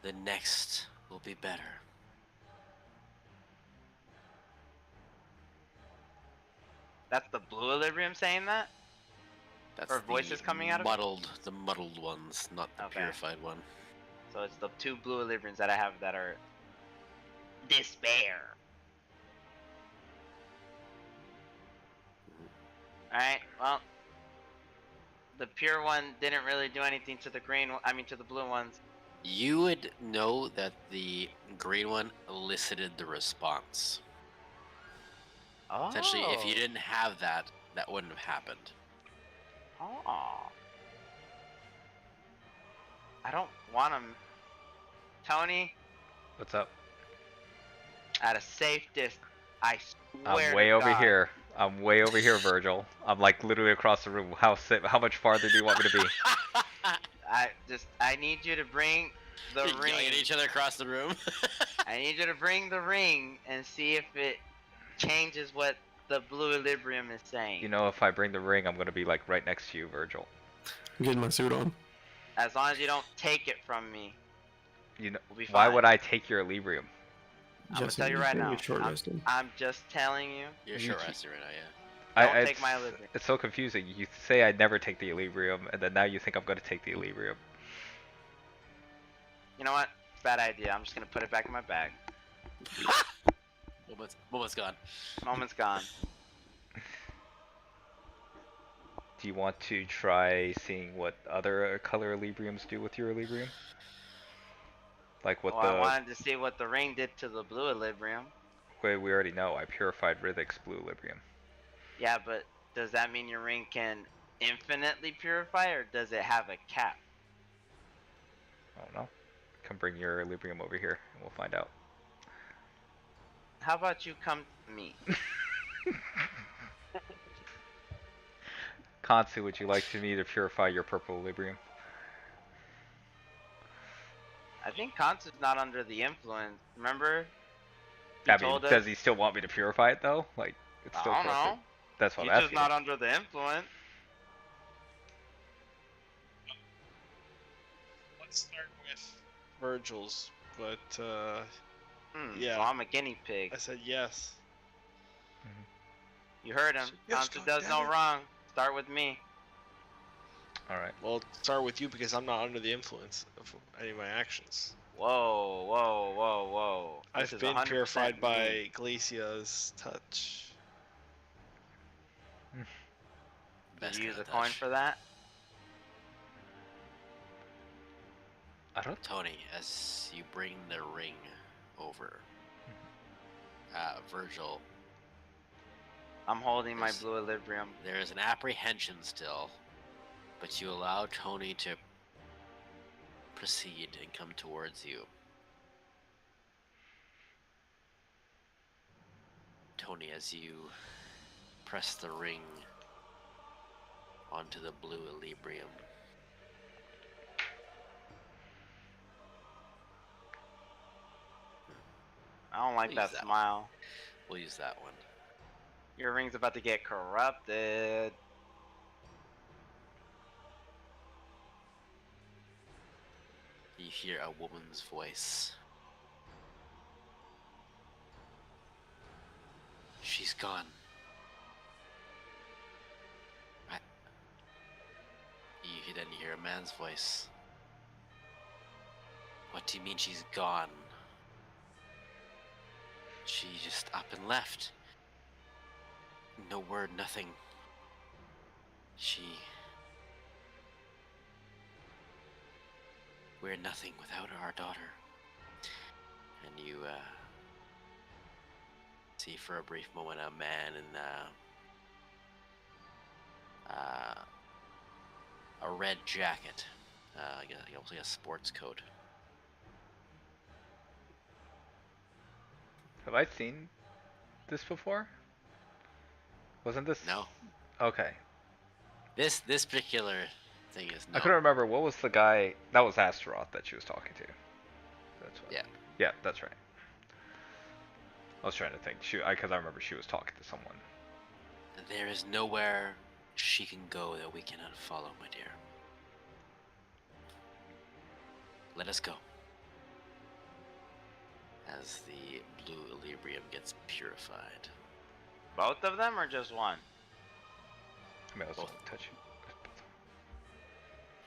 The next will be better. That's the blue Equilibrium saying that? That's Or the voices coming out of it? the muddled ones, not the Okay. purified one. So it's the 2 blue Equilibriums that I have that are despair. Alright, well, the pure one didn't really do anything to the to the blue ones. You would know that the green one elicited the response. Oh. Essentially, if you didn't have that, that wouldn't have happened. Oh. I don't want him. Tony, What's up? at a safe distance. I swear I'm way to over God. here. I'm way over here, Virgil. I'm like literally across the room. How much farther do you want me to be? I need you to bring the You're ring. yelling at each other across the room. I need you to bring the ring and see if it changes what the blue Equilibrium is saying. You know, if I bring the ring, I'm gonna be like right next to you, Virgil. I'm getting my suit on. As long as you don't take it from me, You know, we'll be why fine. would I take your Equilibrium? I'm gonna Justin, tell you right you're now. short rested. I'm just telling you. You're You short keep- rested right now, yeah. Don't take it's, my Equilibrium. It's so confusing. You say I'd never take the Equilibrium, and then now you think I'm gonna take the Equilibrium. You know what? Bad idea. I'm just gonna put it back in my bag. Moment's gone. Moment's gone. Do you want to try seeing what other color Equilibriums do with your Equilibrium? Like what I wanted to see what the ring did to the blue Equilibrium. we already know. I purified Rithik's blue Equilibrium. Yeah, but does that mean your ring can infinitely purify, or does it have a cap? I don't know. Come bring your Equilibrium over here, and we'll find out. How about you come to me? Kansu, would you like me to purify your purple Equilibrium? I think Kansu's not under the influence. Remember? I mean, told us- does he still want me to purify it though? Like, it's I still don't corrupted. know. That's what He's I'm just asking. not under the influence. Let's start with Virgil's, but Yeah. So I'm a guinea pig. I said yes. You heard him. Yes, Kansu does no goddammit. wrong. Start with me. All right. Well, start with you because I'm not under the influence of any of my actions. Whoa, whoa, whoa, whoa. This I've is been 100% purified me. by Glacier's touch. Did Best you use kind a of coin touch. for that? I don't. Tony, as you bring the ring over, Virgil, I'm holding my Yes. blue equilibrium. there is an apprehension still, but you allow Tony to proceed and come towards you. Tony, as you press the ring onto the blue equilibrium, I don't like Please, that that smile. we'll use that one. Your ring's about to get corrupted. You hear a woman's voice. She's gone. Then you hear a man's voice. What do you mean she's gone? She just up and left. No word, nothing. We're nothing without our daughter. And you see for a brief moment a man in a red jacket, like a sports coat. Have I seen this before? Wasn't this? No, Okay. this particular thing is no. I couldn't remember. What was the guy? That was Astaroth that she was talking to. That's what. Yeah. Yeah, that's right. I was trying to think. Because I remember she was talking to someone. There is nowhere she can go that we cannot follow, my dear. Let us go. As the blue equilibrium gets purified. Both of them or just one? I mean, I was Both. touching.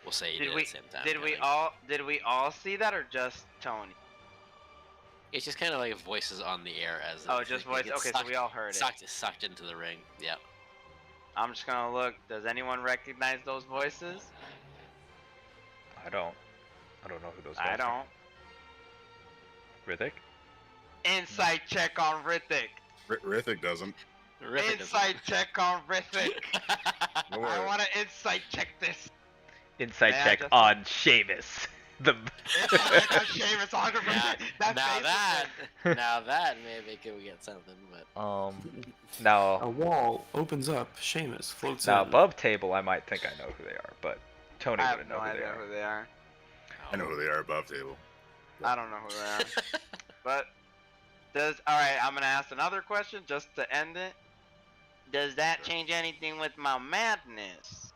We'll say you Did did we at the same time. did we kinda like- all see that or just Tony? It's just kind of like voices on the air as. Oh, it- just it voice. gets Okay, so we all heard it. Sucked into the ring. Yep. I'm just gonna look. Does anyone recognize those voices? I don't know who those guys I are. don't. Rithik? Insight check on Rithik. Rithik doesn't. Terrific, isn't Insight check on Rithik. it? Don't I worry. want to insight check this. Insight May I check just- on Seamus. The. Insight check on Seamus 100%. now, That now face that, was now that maybe we get something, but Um. A Now wall opens up. Seamus floats now in. above table, I might think I know who they are, but Tony I have wouldn't no know who they idea are. who they are. I know who they are above table. I don't know who they are. But alright, I'm gonna ask another question just to end it. Does that change anything with my madness?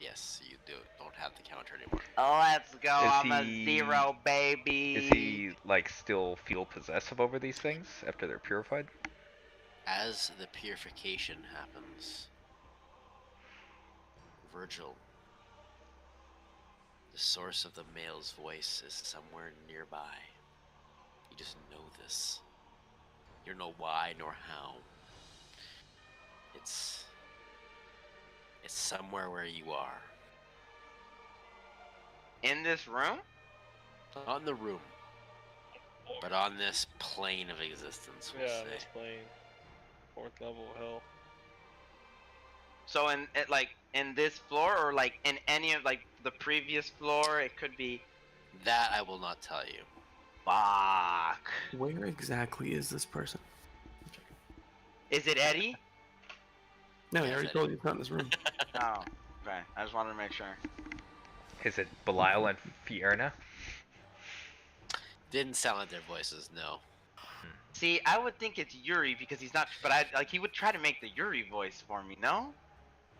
yes, you don't have the counter anymore. Let's go. Is I'm a he- 0, baby. Is he like still feel possessive over these things after they're purified? As the purification happens, Virgil, the source of the male's voice is somewhere nearby. You just know this. You don't know why nor how. It's somewhere where you are. In this room? Not in the room, but on this plane of existence, we'll Yeah, say. this plane. 4th level of hell. So in this floor or like in any of like the previous floor, it could be. That I will not tell you. Fuck. Where exactly is this person? Is it Eddie? No, I Yes, already Eddie. told you it's not in this room. Oh, okay. I just wanted to make sure. Is it Belial and Fierna? Didn't sound like their voices, no. See, I would think it's Yuri because he's not. But he would try to make the Yuri voice for me. No.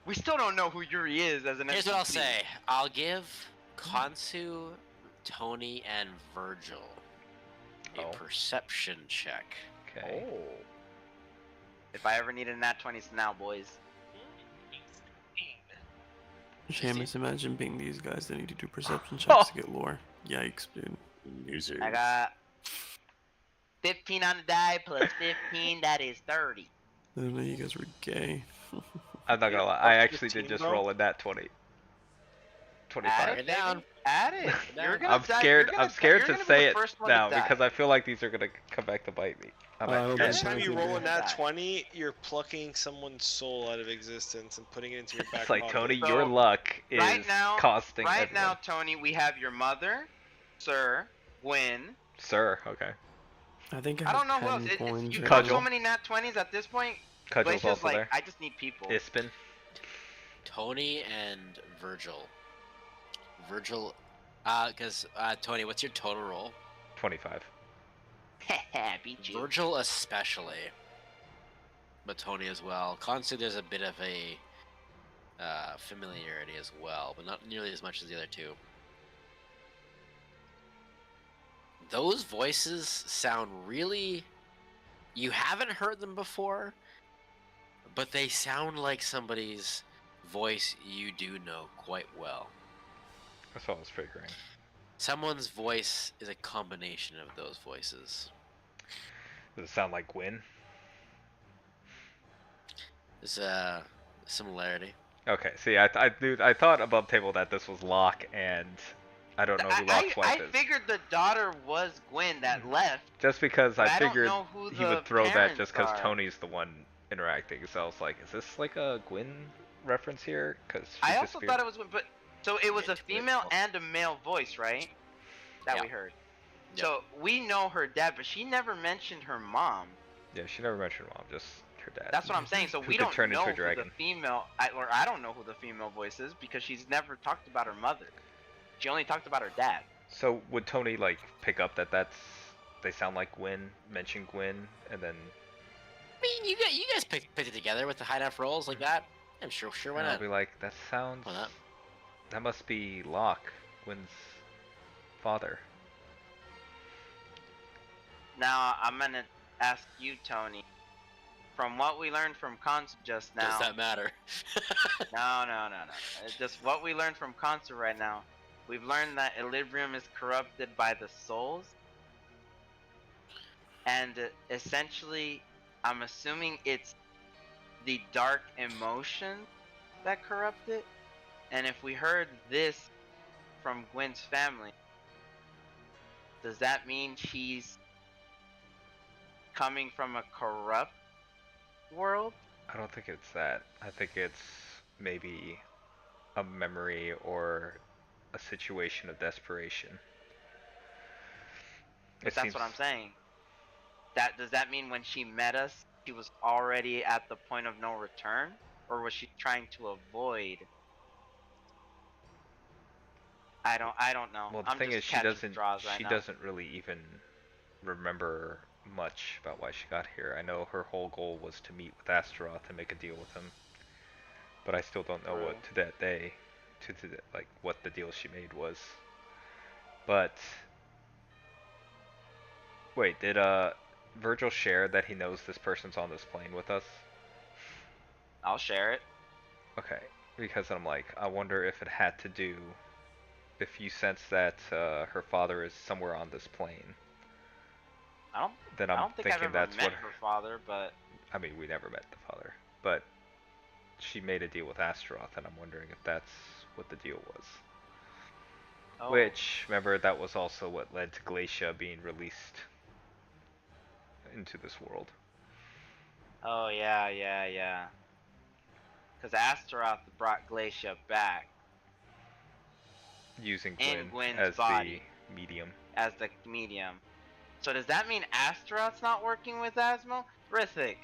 We still don't know who Yuri is as an. Here's what I'll NPC. say. I'll give Kansu, Tony, and Virgil a Oh. perception check. Okay. Oh. If I ever need a nat 20, it's now, boys. Seamus, imagine being these guys that need to do perception checks to get lore. Yikes, dude. Users. I got 15 on the die plus 15. That is 30. I didn't know you guys were gay. I'm not gonna lie. I actually did 15, just bro? roll in that 20. Add 25. it, down. baby. Add it. You're gonna I'm die- scared. you're gonna I'm die- scared you're to gonna be say the it first one to now die. because I feel like these are gonna come back to bite me. I'm I hope actually- it's Anytime you something roll good. in that Die. 20, you're plucking someone's soul out of existence and putting it into your back It's like pocket. Tony, So, your luck is right now, costing Right everyone. now, Tony, we have your mother, Sir, Gwen. Sir, okay. I think I I have don't know who else. 10 You've coins. got Cudgel. so many nat 20s at this point. Cudgel's Glacier's also like, there. I just need people. Ispin. Tony and Virgil. Virgil, because Tony, what's your total roll? 25. Beat you. Virgil especially, but Tony as well. Consu, there's a bit of a familiarity as well, but not nearly as much as the other two. Those voices sound really... You haven't heard them before, but they sound like somebody's voice you do know quite well. That's what I was figuring. Someone's voice is a combination of those voices. Does it sound like Gwyn? There's a similarity. Okay, see, I thought above table that this was Locke, and I don't know who Locke's wife I is. figured the daughter was Gwen that left. Just because but I I don't figured know who he the would throw that parents just because are. Tony's the one interacting. So I was like, is this like a Gwyn reference here? Because I also thought it was Gwen, but so it was Yeah, a to female it. and a male voice, right? That Yeah. we heard. Yeah. So we know her dad, but she never mentioned her mom. Yeah, she never mentioned mom, just her dad. That's what I'm saying. So Who we could don't turn know into a who dragon. the female, or I don't know who the female voice is because she's never talked about her mother. She only talked about her dad. So would Tony like pick up that they sound like Gwyn, mention Gwyn, and then I mean, you guys picked it together with the high enough rolls like that. I'm sure why and I'll not? be like, that sounds. Why not? That must be Locke, Gwyn's father. Now I'm gonna ask you, Tony. From what we learned from Consul just now. Does that matter? No. It's just what we learned from Consul right now. We've learned that Equilibrium is corrupted by the souls. And essentially, I'm assuming it's the dark emotion that corrupt it. And if we heard this from Gwen's family, does that mean she's coming from a corrupt world? I don't think it's that. I think it's maybe a memory or a situation of desperation. But that's what I'm saying. Does that mean when she met us, she was already at the point of no return, or was she trying to avoid? I don't know. Well, the I'm thing just is, she catching doesn't. straws right She now. doesn't really even remember much about why she got here. I know her whole goal was to meet with Astaroth and make a deal with him, but I still don't know what to that day, like what the deal she made was. But wait, did Virgil share that he knows this person's on this plane with us? I'll share it. Okay, because I'm like, I wonder if it had to do, if you sense that her father is somewhere on this plane. Then I I'm don't think I've thinking ever that's met what. her father, but I mean, we never met the father, but she made a deal with Astaroth, and I'm wondering if that's what the deal was. oh, Which, remember, that was also what led to Glacia being released into this world. oh yeah. Because Astaroth brought Glacia back Using In Gwyn Gwyn's as body. the medium. as the medium. So does that mean Astaroth's not working with Asmo? Rithik,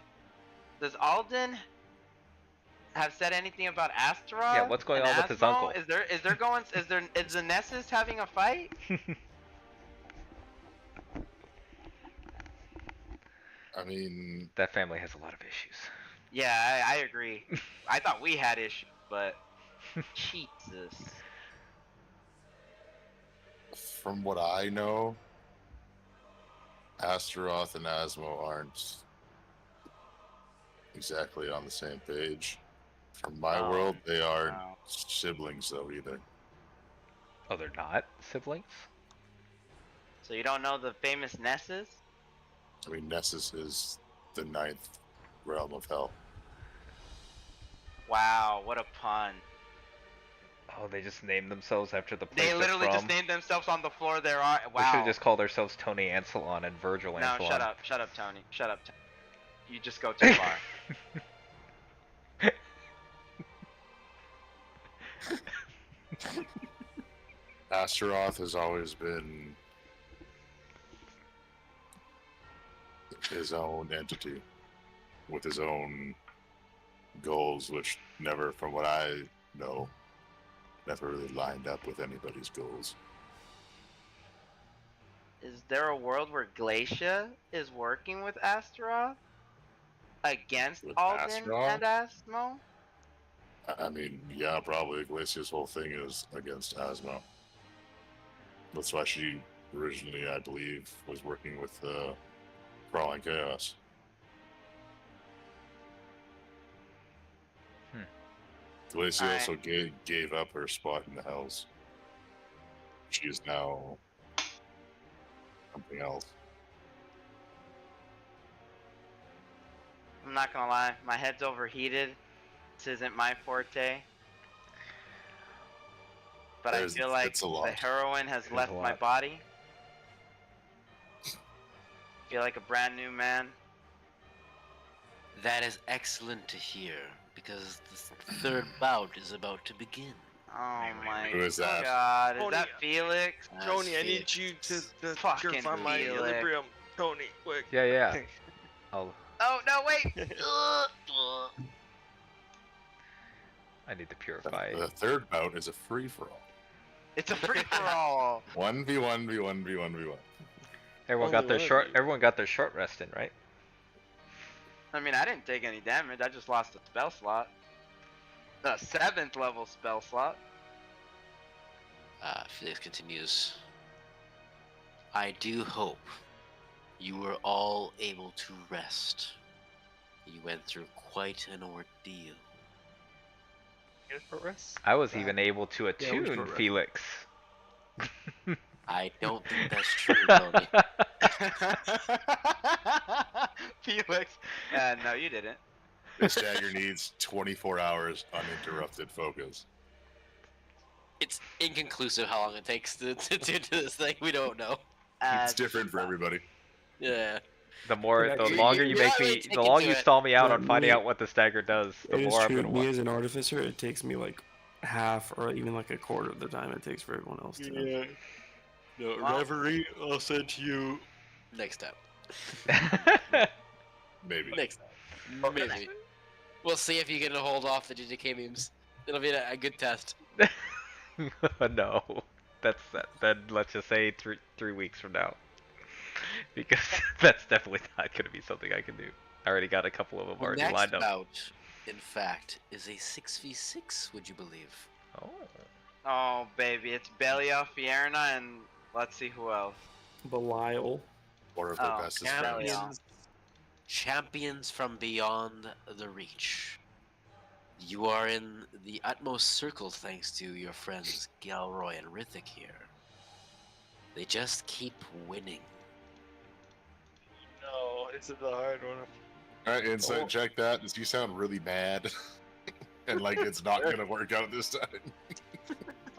does Alden have said anything about Astaroth? Yeah, what's going and on with his Asmo? uncle? Is the Nessus having a fight? I mean, That family has a lot of issues. Yeah, I agree. I thought we had issues, but Jesus. from what I know, Astaroth and Asmo aren't exactly on the same page. From my Oh, world, they are no. siblings, though, either. Oh, they're not siblings? So you don't know the famous Nessus? I mean, Nessus is the 9th realm of hell. Wow, what a pun. Oh, they just named themselves after the place They they're literally from? just named themselves on the floor there are. We should Wow. have just called ourselves Tony Ancelon and Virgil No, Ancelon. shut up, Tony. Shut up, Tony. You just go too far. Astaroth has always been his own entity with his own goals, which never, from what I know, never really lined up with anybody's goals. Is there a world where Glacia is working with Astaroth? Against With Alden Astaroth? and Asmo? I mean, yeah, probably Glacia's whole thing is against Asmo. That's why she originally, I believe, was working with Crawling Chaos. Glacia Alright. also gave up her spot in the Hells. She is now something else. I'm not gonna lie, my head's overheated. This isn't my forte. But I feel like it's a the lot. heroine has It's a left my lot. body. Feel like a brand new man. That is excellent to hear, because the third bout is about to begin. Oh my Who is that? god, is Tony, that Felix? That's Tony, I need Felix. you to Fucking purify my Felix. equilibrium. Tony, quick. Yeah, yeah. I'll, Oh no, wait! I need to purify. The third bout is a free for all. It's a free for all. 1v1, v1, v1, v1. Everyone got Only their one of short. you. Everyone got their short rest in, right? I mean, I didn't take any damage. I just lost a spell slot. A 7th level spell slot. Felix continues. I do hope you were all able to rest. You went through quite an ordeal. I was even able to we attune short rest. Felix. I don't think that's true, Tony. Felix. No, you didn't. This dagger needs 24 hours uninterrupted focus. It's inconclusive how long it takes to do this thing. We don't know. It's different for everybody. Yeah. The more, But the actually- longer you You're make not really me, the taking longer to you it. stall me out Yeah, on finding me- out what this dagger does, the It is more I'm true. gonna Me want. as an artificer, it takes me like half or even like a quarter of the time it takes for everyone else to. Yeah. No, Wow. Reverie, I'll send to you. Next time. Maybe. Next time. Maybe. We'll see if you can hold off the GJK memes. It'll be a good test. No, that's that. Then let's just say 3 weeks from now, because that's definitely not gonna be something I can do. I already got a couple of them The already next lined up. bout, in fact, is a 6v6, would you believe? Oh, Oh, baby. It's Belial, Fierna, and let's see who else. Belial. Or of their Oh, bestest yeah. friends. Champions from beyond the reach. You are in the utmost circle thanks to your friends Galroy and Rithik here. They just keep winning. No, this is the hard one. Alright, insight check that. Does he sound really mad? And like it's not gonna work out this time?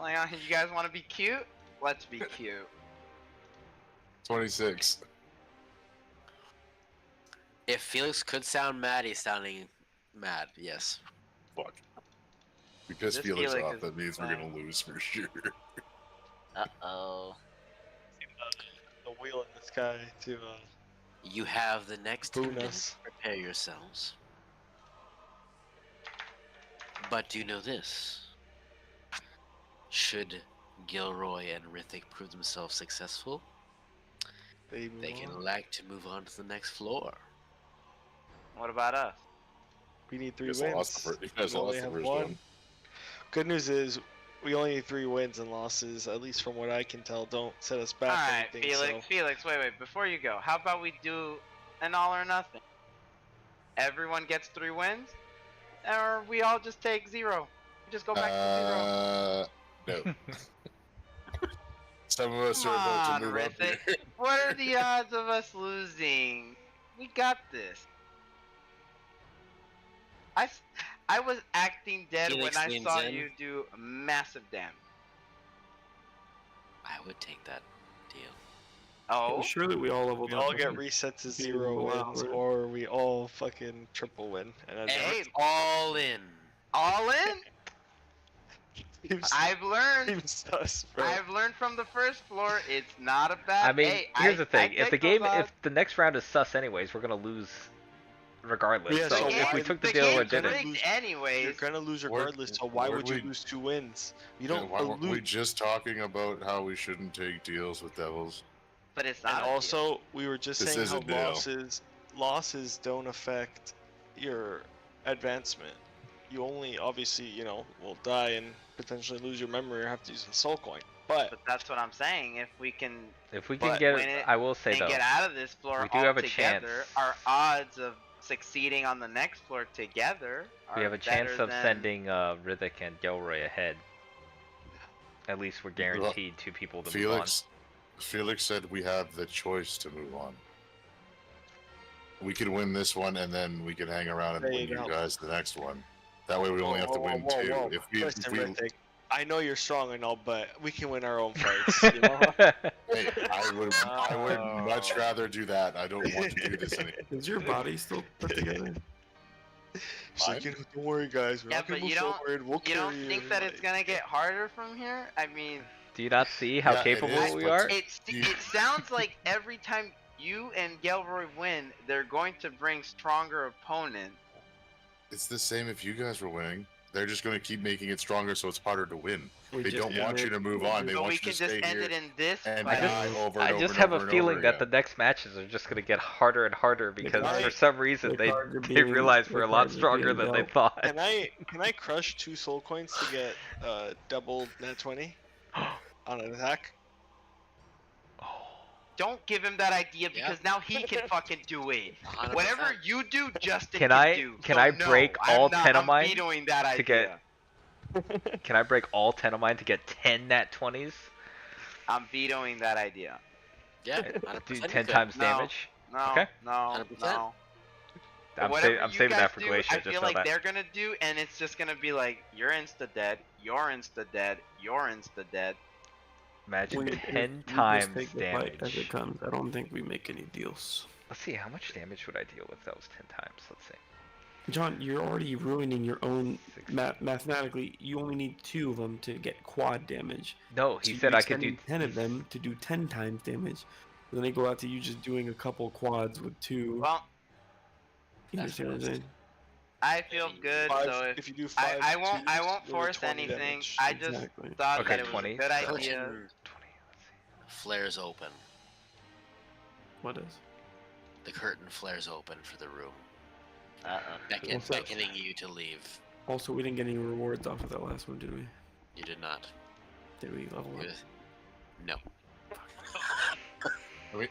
Like, you guys want to be cute? Let's be cute. 26. If Felix could sound mad, he's sounding mad, yes. Fuck. Because This Felix Felix off, is that means we're fine. gonna lose for sure. Uh-oh. The wheel in the sky to You have the next 10 Boon minutes us. to prepare yourselves. But do know this. Should Gilroy and Rithik prove themselves successful, they they can elect to move on to the next floor. What about us? We need You 3 guys wins. lost the We only lost the have first one. one. Good news is we only need 3 wins, and losses, at least from what I can tell, don't set us back. Alright, anything, Felix, Felix, wait, before you go, how about we do an all or nothing? Everyone gets 3 wins? or we all just take 0. We just go back to 0. No. Some of us Come are about on, to move up Rithik. here. What are the odds of us losing? We got this. I was acting dead Felix when I leans saw in. you do massive damage. I would take that deal. Oh, I'm sure that we all leveled We up. all get and reset to Dude, 0 wow, wins, right. or we all fucking triple win. And then Hey. All in. all in? I've learned. Seems sus, bro. I've learned from the first floor. It's not a bad. I mean, hey, here's the thing: if the take those game, odds. if the next round is sus anyways, we're gonna lose regardless. Yeah, so so if we why- took the the deal or game's didn't, rigged anyways. You're gonna lose Where- regardless, so why where'd would you we- lose 2 wins? You Yeah, don't why weren't we lose. just talking about how we shouldn't take deals with devils? But it's not. And a deal. also, we were just This saying is how a deal. losses don't affect your advancement. You only, obviously, will die and potentially lose your memory or have to use the soul coin. But But that's what I'm saying. If we can get, win it I will say and though, get out of this floor we do all have a together, chance. our odds of succeeding on the next floor together are we have a chance better of than... sending Rithik and Gilroy ahead. At least we're guaranteed 2 people to move on. Felix said we have the choice to move on. We could win this one, and then we could hang around and There win you you go. guys the next one. That way, we only have to win 2. If we, Listen, if we Rithik, I know you're strong and all, but we can win our own fights. You know? hey, I would Oh. much rather do that. I don't want to do this anymore. Is your body still put together? She's like, don't worry, guys. We're Yeah, not gonna but move you don't- forward. We'll You don't carry think that it's gonna get harder from here? I mean, Do you not see how Yeah, it capable is, we but- are? it You- sounds like every time you and Gelroy win, they're going to bring stronger opponents. It's the same if you guys were winning. They're just going to keep making it stronger, so it's harder to win. We They just don't want you to move on. They So want we you to can just stay end here it in this and fight. die over and I over just and have over a and feeling over that the again. next matches are just gonna get harder and harder because guy- for some reason the they cards are they being- realize the we're a lot cards are stronger being than they dealt. thought. Can I crush 2 soul coins to get double net 20 on an attack? Don't give him that idea Yeah. because now he can fucking do it. 100%. Whatever you do, Justin Can can I- do. can So I no, break I'm all not- 10 of I'm mine vetoing that to idea. get- Can I break all 10 of mine to get 10 nat 20s? I'm vetoing that idea. Yeah, Do 100% 10 you times No. damage? No, Okay. no, 100%. no. I'm Whatever I'm you saving guys that for do, Glacier, I just feel know like that. they're gonna do, and it's just gonna be like, you're insta dead, you're insta dead, you're insta dead. Imagine We- 10 we times just take the fight as it damage. comes. I don't think we make any deals. Let's see, how much damage would I deal with those 10 times? Let's see. John, you're already ruining your own. 60. Mathematically, you only need 2 of them to get quad damage. No, he So said you're I could do extending 10 of them to do 10 times damage. And then they go out to you just doing a couple quads with 2. Well, You understand what I'm saying? I feel good, so If you do 5, I won't twos, won't you'll do force 20 anything. damage. I just Exactly. thought Okay, that it was 20. a good idea. Curtain 20, let's see. flares open. What is? The curtain flares open for the room, What's that? beckoning you to leave. Also, we didn't get any rewards off of that last one, did we? You did not. Did we level up? No.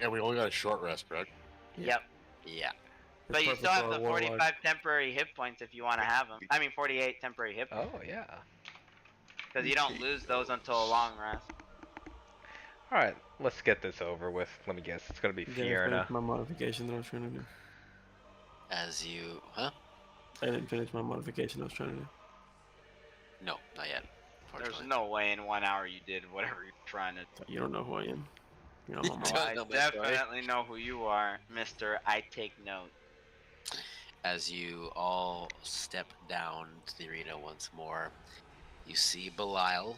And we only got a short rest, correct? Yep. Yeah. But you It's still perfect have for the a warlock. 45 temporary hit points if you want to have them. I mean 48 temporary hit points. Oh, yeah. Because you don't lose those until a long rest. Alright, let's get this over with. Let me guess, it's gonna be Did I Fierna. finish my modification that I was trying to do? As you, huh? I didn't finish my modification I was trying to do. No, not yet. There's Unfortunately. no way in 1 hour you did whatever you're trying to do. You don't know who I am. You're not my Don't mom. I know my story. definitely know who you are, Mr. I take note. As you all step down to the arena once more, you see Belial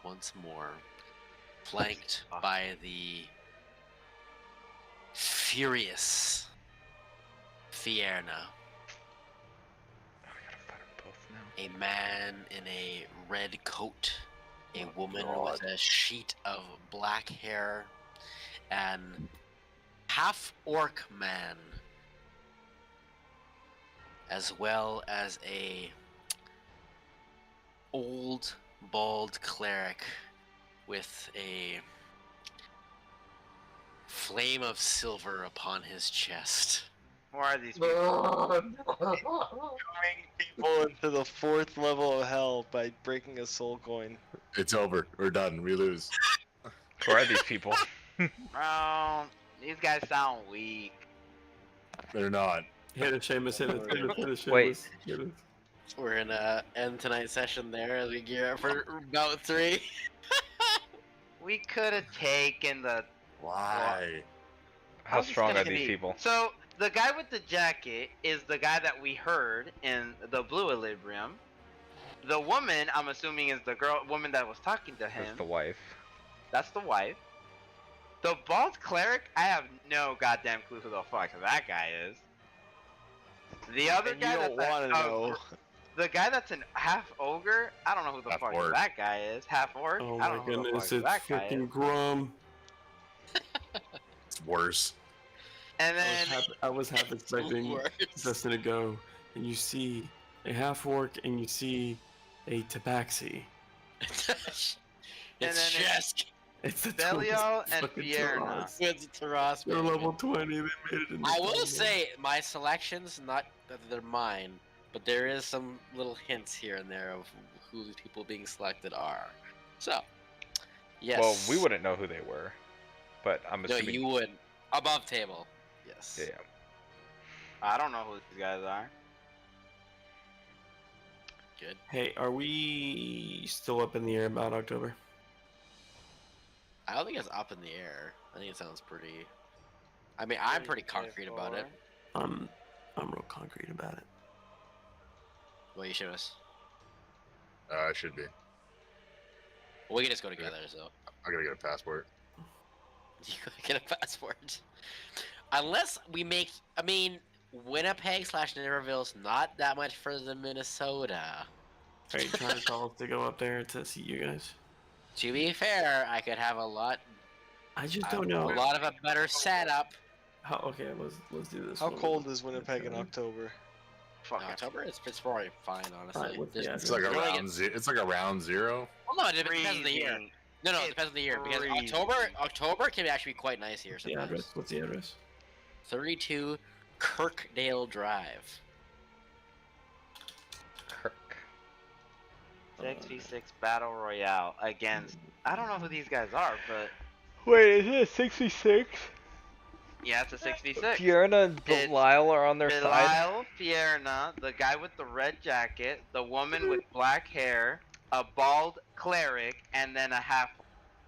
once more, flanked by the furious Fierna, a man in a red coat, a woman with a sheet of black hair, and half-orc man, as well as a old bald cleric with a flame of silver upon his chest. Who are these people? Bring people into the 4th level of hell by breaking a soul coin. It's over. We're done. We lose. Who are these people? These guys sound weak. They're not. Hit it, Seamus. Hit it. Hit it. Hit it, Seamus. Wait. Hit it. We're gonna end tonight's session there as we gear up for bout 3. We could have taken the. Why? How I'm just strong gonna are these be- people? So the guy with the jacket is the guy that we heard in the Blue Equilibrium. The woman, I'm assuming, is the woman that was talking to him. That's the wife. That's the wife. The bald cleric, I have no goddamn clue who the fuck that guy is. The other And guy you don't want to know. the guy that's an half ogre, I don't know who the Half fuck orc. that guy is. Half orc, Oh I my don't know who the goodness, fuck it's that guy is. freaking Grum. It's worse. And then I was half expecting Worse. Justin to go, and you see a half orc, and you see a tabaxi. It's then it's- Shesk. It's a Belial and fucking Fierna. Taras. It's a Taras. They're baby. level 20. They made it in. I the will final. say my selections, not that they're mine, but there is some little hints here and there of who the people being selected are. So, yes. Well, we wouldn't know who they were, but I'm No, assuming. you would. Above table. Yes. Yeah. I don't know who these guys are. Good. Hey, are we still up in the air about October? I don't think it's up in the air. I think it sounds pretty. I mean, I'm pretty concrete about it. I'm real concrete about it. What you show us? It should be. We can just go together. So I gotta get a passport. you gotta get a passport. Unless we make. I mean, Winnipeg/Niverville's not that much further than Minnesota. Are you trying to tell us to go up there to see you guys? To be fair, I could have a lot. I just don't know. A lot of a better setup. Okay, let's do this. How one. cold is Winnipeg in October? Fuck In it. October, it's probably fine, honestly. Alright, what's the There's- It's like a you only round It's like a round 0. Well, no, it depends on the year. Freezing. No, it It's depends on the year because freezing. October can actually be quite nice here What's the sometimes. address? What's the address? 32 Kirkdale Drive. Kirk. 6v6 battle royale against. I don't know who these guys are, but Wait, is it a 66? yeah, it's a 6v6. Fierna and It's Belial are on their side. Belial, Fierna, the guy with the red jacket, the woman with black hair, a bald cleric, and then a half.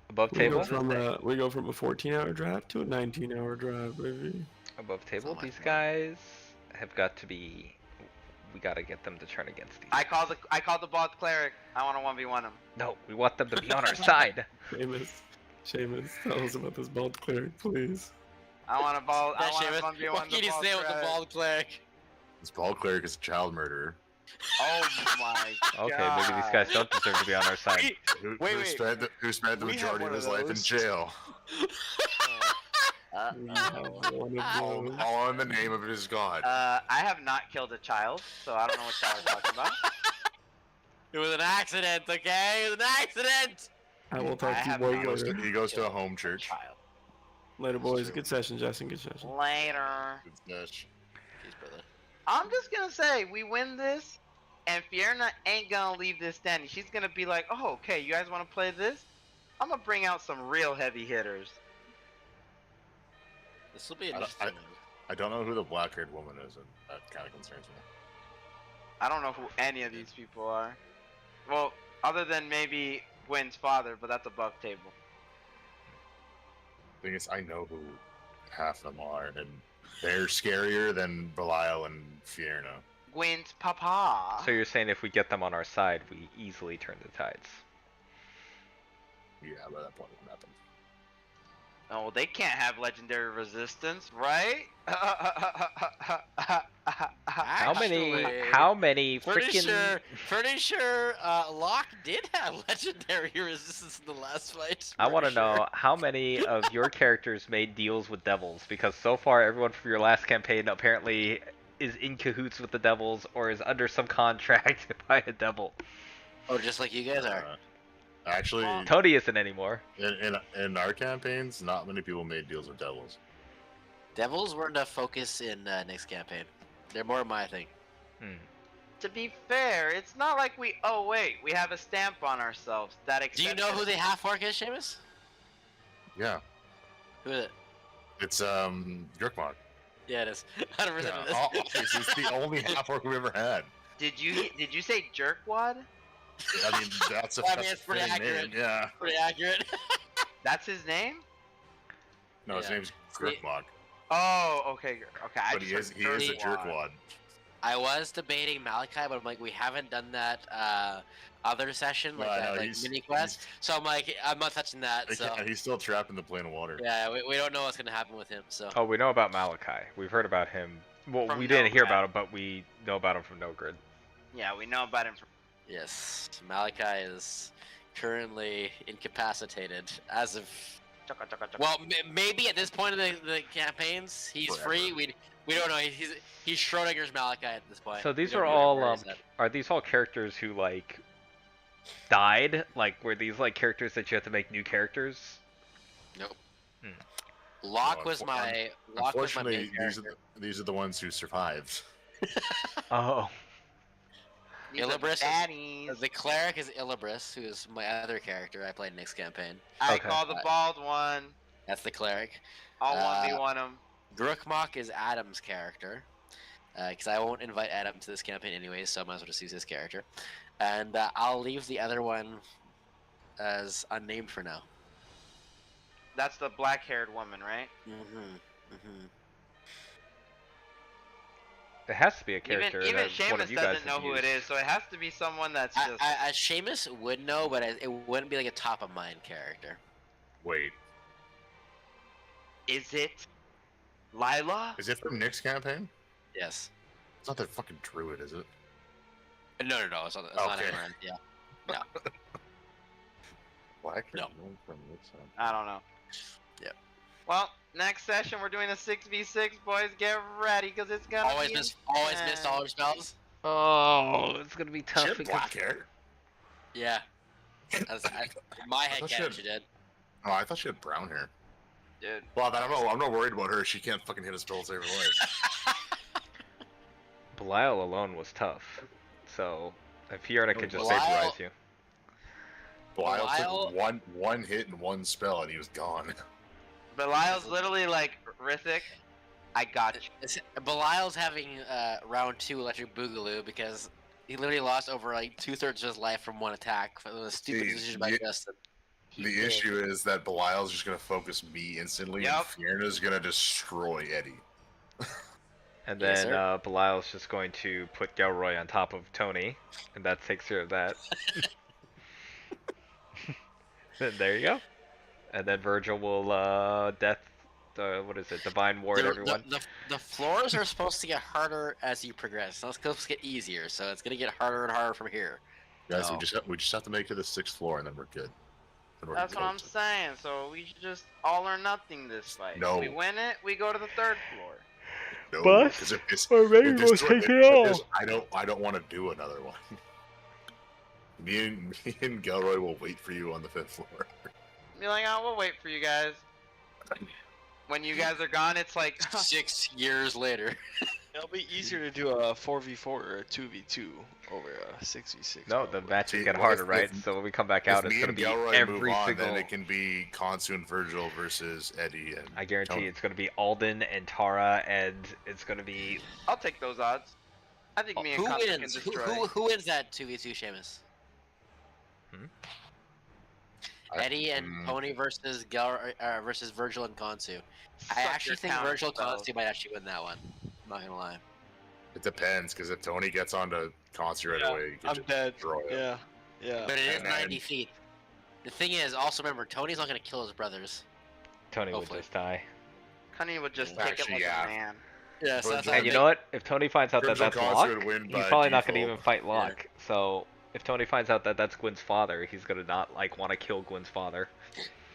Above We go, table? we go from a 14-hour drive to a 19-hour drive, baby. Above table? Something like These that. guys have got to be. We gotta get them to turn against these. I called the bald cleric. I want to 1v1 him. No, we want them to be on our side. Seamus, tell us about this bald cleric, please. I want to bald. I That want shit to was- 1v1 What the can you bald say with the cleric. bald cleric? This bald cleric is a child murderer. Oh my Okay, maybe these guys don't deserve to be on our side. Who, Wait, who wait. spent the We have majority of one his of life in those. jail. We have one of All, those. all in the name of his god. I have not killed a child, so I don't know what y'all are talking about. It was an accident, okay? It was an accident! I will I talk to you have boys not. later. He goes to a home church. Child. Later, boys. Good session, Justin. Good session. Later. It's Dutch. Jeez, brother. I'm just gonna say we win this, and Fierna ain't gonna leave this standing. She's gonna be like, "Oh, okay, you guys want to play this? I'm gonna bring out some real heavy hitters." This will be I- interesting. I don't know who the black-haired woman is, and that kind of concerns me. I don't know who any of these people are. Well, other than maybe Gwen's father, but that's above table. Thing is, I know who half of them are, and they're scarier than Belial and Fierna. Gwen's papa. So you're saying if we get them on our side, we easily turn the tides? Yeah, by that point, it won't happen. Oh, they can't have legendary resistance, right? How many? Actually, How many Pretty freaking? sure, Locke did have legendary resistance in the last fight. I want to Pretty sure. know how many of your characters made deals with devils, because so far everyone from your last campaign apparently is in cahoots with the devils or is under some contract by a devil. Oh, just like you guys are. Actually, Tony isn't anymore. in our campaigns, not many people made deals with devils. Devils weren't a focus in next campaign. They're more my thing. To be fair, it's not like we. Oh wait, we have a stamp on ourselves. That Do you know who the half orc is, Seamus? Yeah, Who is it? it's Gurkmog. Yeah, it is. 100% Yeah, it is. it's the only half orc we've ever had. Did you say jerkwad? I mean, that's a I mean, it's pretty fitting accurate. name. Yeah. Pretty accurate. That's his name? No, his Yeah. name's Gurkmog, Oh, okay, okay. but he is a jerkwad. I was debating Malachi, but I'm like, we haven't done that other session, like No, I that know, like mini quest. So I'm like, I'm not touching that. So He's still trapped in the plane of water. yeah, we don't know what's gonna happen with him. So Oh, we know about Malachi. We've heard about him. Well, From we didn't hear Nogrid. about him, but we know about him from No Grid. Yeah, we know about him from. yes, Malachi is currently incapacitated as of. Well, maybe at this point in the campaigns, he's Forever. free. We don't know. He's Schrodinger's Malachi at this point. So these We don't are know all where he's at. are these all characters who like died? Like were these like characters that you have to make new characters? Nope. Hmm. Locke No, was my Unfortunately, main character. these are the ones who survived. Oh, These are the Illibris is- baddies. The cleric is Illibris, who is my other character I played next campaign. I Okay. call the bald one. That's the cleric. I'll Uh, 1v1 him. Grookmok is Adam's character, because I won't invite Adam to this campaign anyways, so I might as well just use his character. And I'll leave the other one as unnamed for now. That's the black-haired woman, right? it has to be a character Even that one of Seamus you guys doesn't know have who it used. is, so it has to be someone that's just. Seamus would know, but it wouldn't be like a top of mind character. Wait, Is it Lila? is it from Nick's campaign? Yes. It's not that fucking druid, is it? No, it's not. It's not Okay. Amaranth. Yeah. Black. No. From Nick's campaign. I don't know. Yep. Well, next session we're doing a 6v6, boys. Get ready, cause it's gonna Always be miss intense. all her spells. Oh, it's gonna be She tough had because black hair. Yeah. In my head thought she canon, had- she did. Oh, I thought she had brown hair. Dude. Well, then I'm not worried about her. She can't fucking hit a spell save away. Belial alone was tough. So if Fiona could just Belial- vaporize you. Belial Belial- took one hit and one spell, and he was gone. Belial's literally like, Rithik, I got you. Belial's having round 2 electric boogaloo because he literally lost over like 2/3 of his life from one attack. It was a stupid See, decision by yeah. Justin. The issue is that Belial's just gonna focus me instantly, and Yep. Fiona's gonna destroy Eddie. And Yes, then sir. Belial's just going to put Gelroy on top of Tony, and that takes care of that. Then there you go. And then Virgil will what is it? Divine Ward everyone. The floors are supposed to get harder as you progress. It's not supposed to get easier, so it's gonna get harder and harder from here. Guys, No. we just have to make it to the 6th floor, and then we're good. Then we're That's what I'm toast. saying. So we should just all or nothing this fight. No. We win it, we go to the 3rd floor. No, But- 'cause if this, or maybe if this we'll take it if all. this- I don't want to do another one. Me and Gelroy will wait for you on the 5th floor. Be like, oh, we'll wait for you guys. When you guys are gone, it's like, 6 years later. It'll be easier to do a 4v4 or a 2v2 over a 6v6. No, the probably. matches See, get well, harder, if- right? if- So when we come back If out, it's me gonna and be Gelroy move every on, single. then it can be Konsu and Virgil versus Eddie. And I guarantee Tony. it's gonna be Alden and Tara, and it's gonna be. I'll take those odds. I think me and Who Contra can wins? destroy. Who wins that 2v2, Seamus? Eddie and Tony versus versus Virgil and Konsu. I Suck actually your think counter Virgil spells. Konsu might actually win that one. I'm not gonna lie. It depends, because if Tony gets onto Konsu right Yeah, away, you can I'm just dead. destroy it. Yeah, yeah. But it is And then- 90 feet. The thing is, also remember, Tony's not gonna kill his brothers. Tony would Hopefully. just die. Honey would just Yeah. take it Actually, like yeah. a man. Yeah, so that's Virgil- how And you they- know what? If Tony finds out that Virgil that's Konsu Locke, would win he's by probably not gonna default. even fight Locke. So if Tony finds out that that's Gwen's father, he's gonna not like want to kill Gwen's father.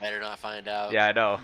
Better not find out. Yeah, I know.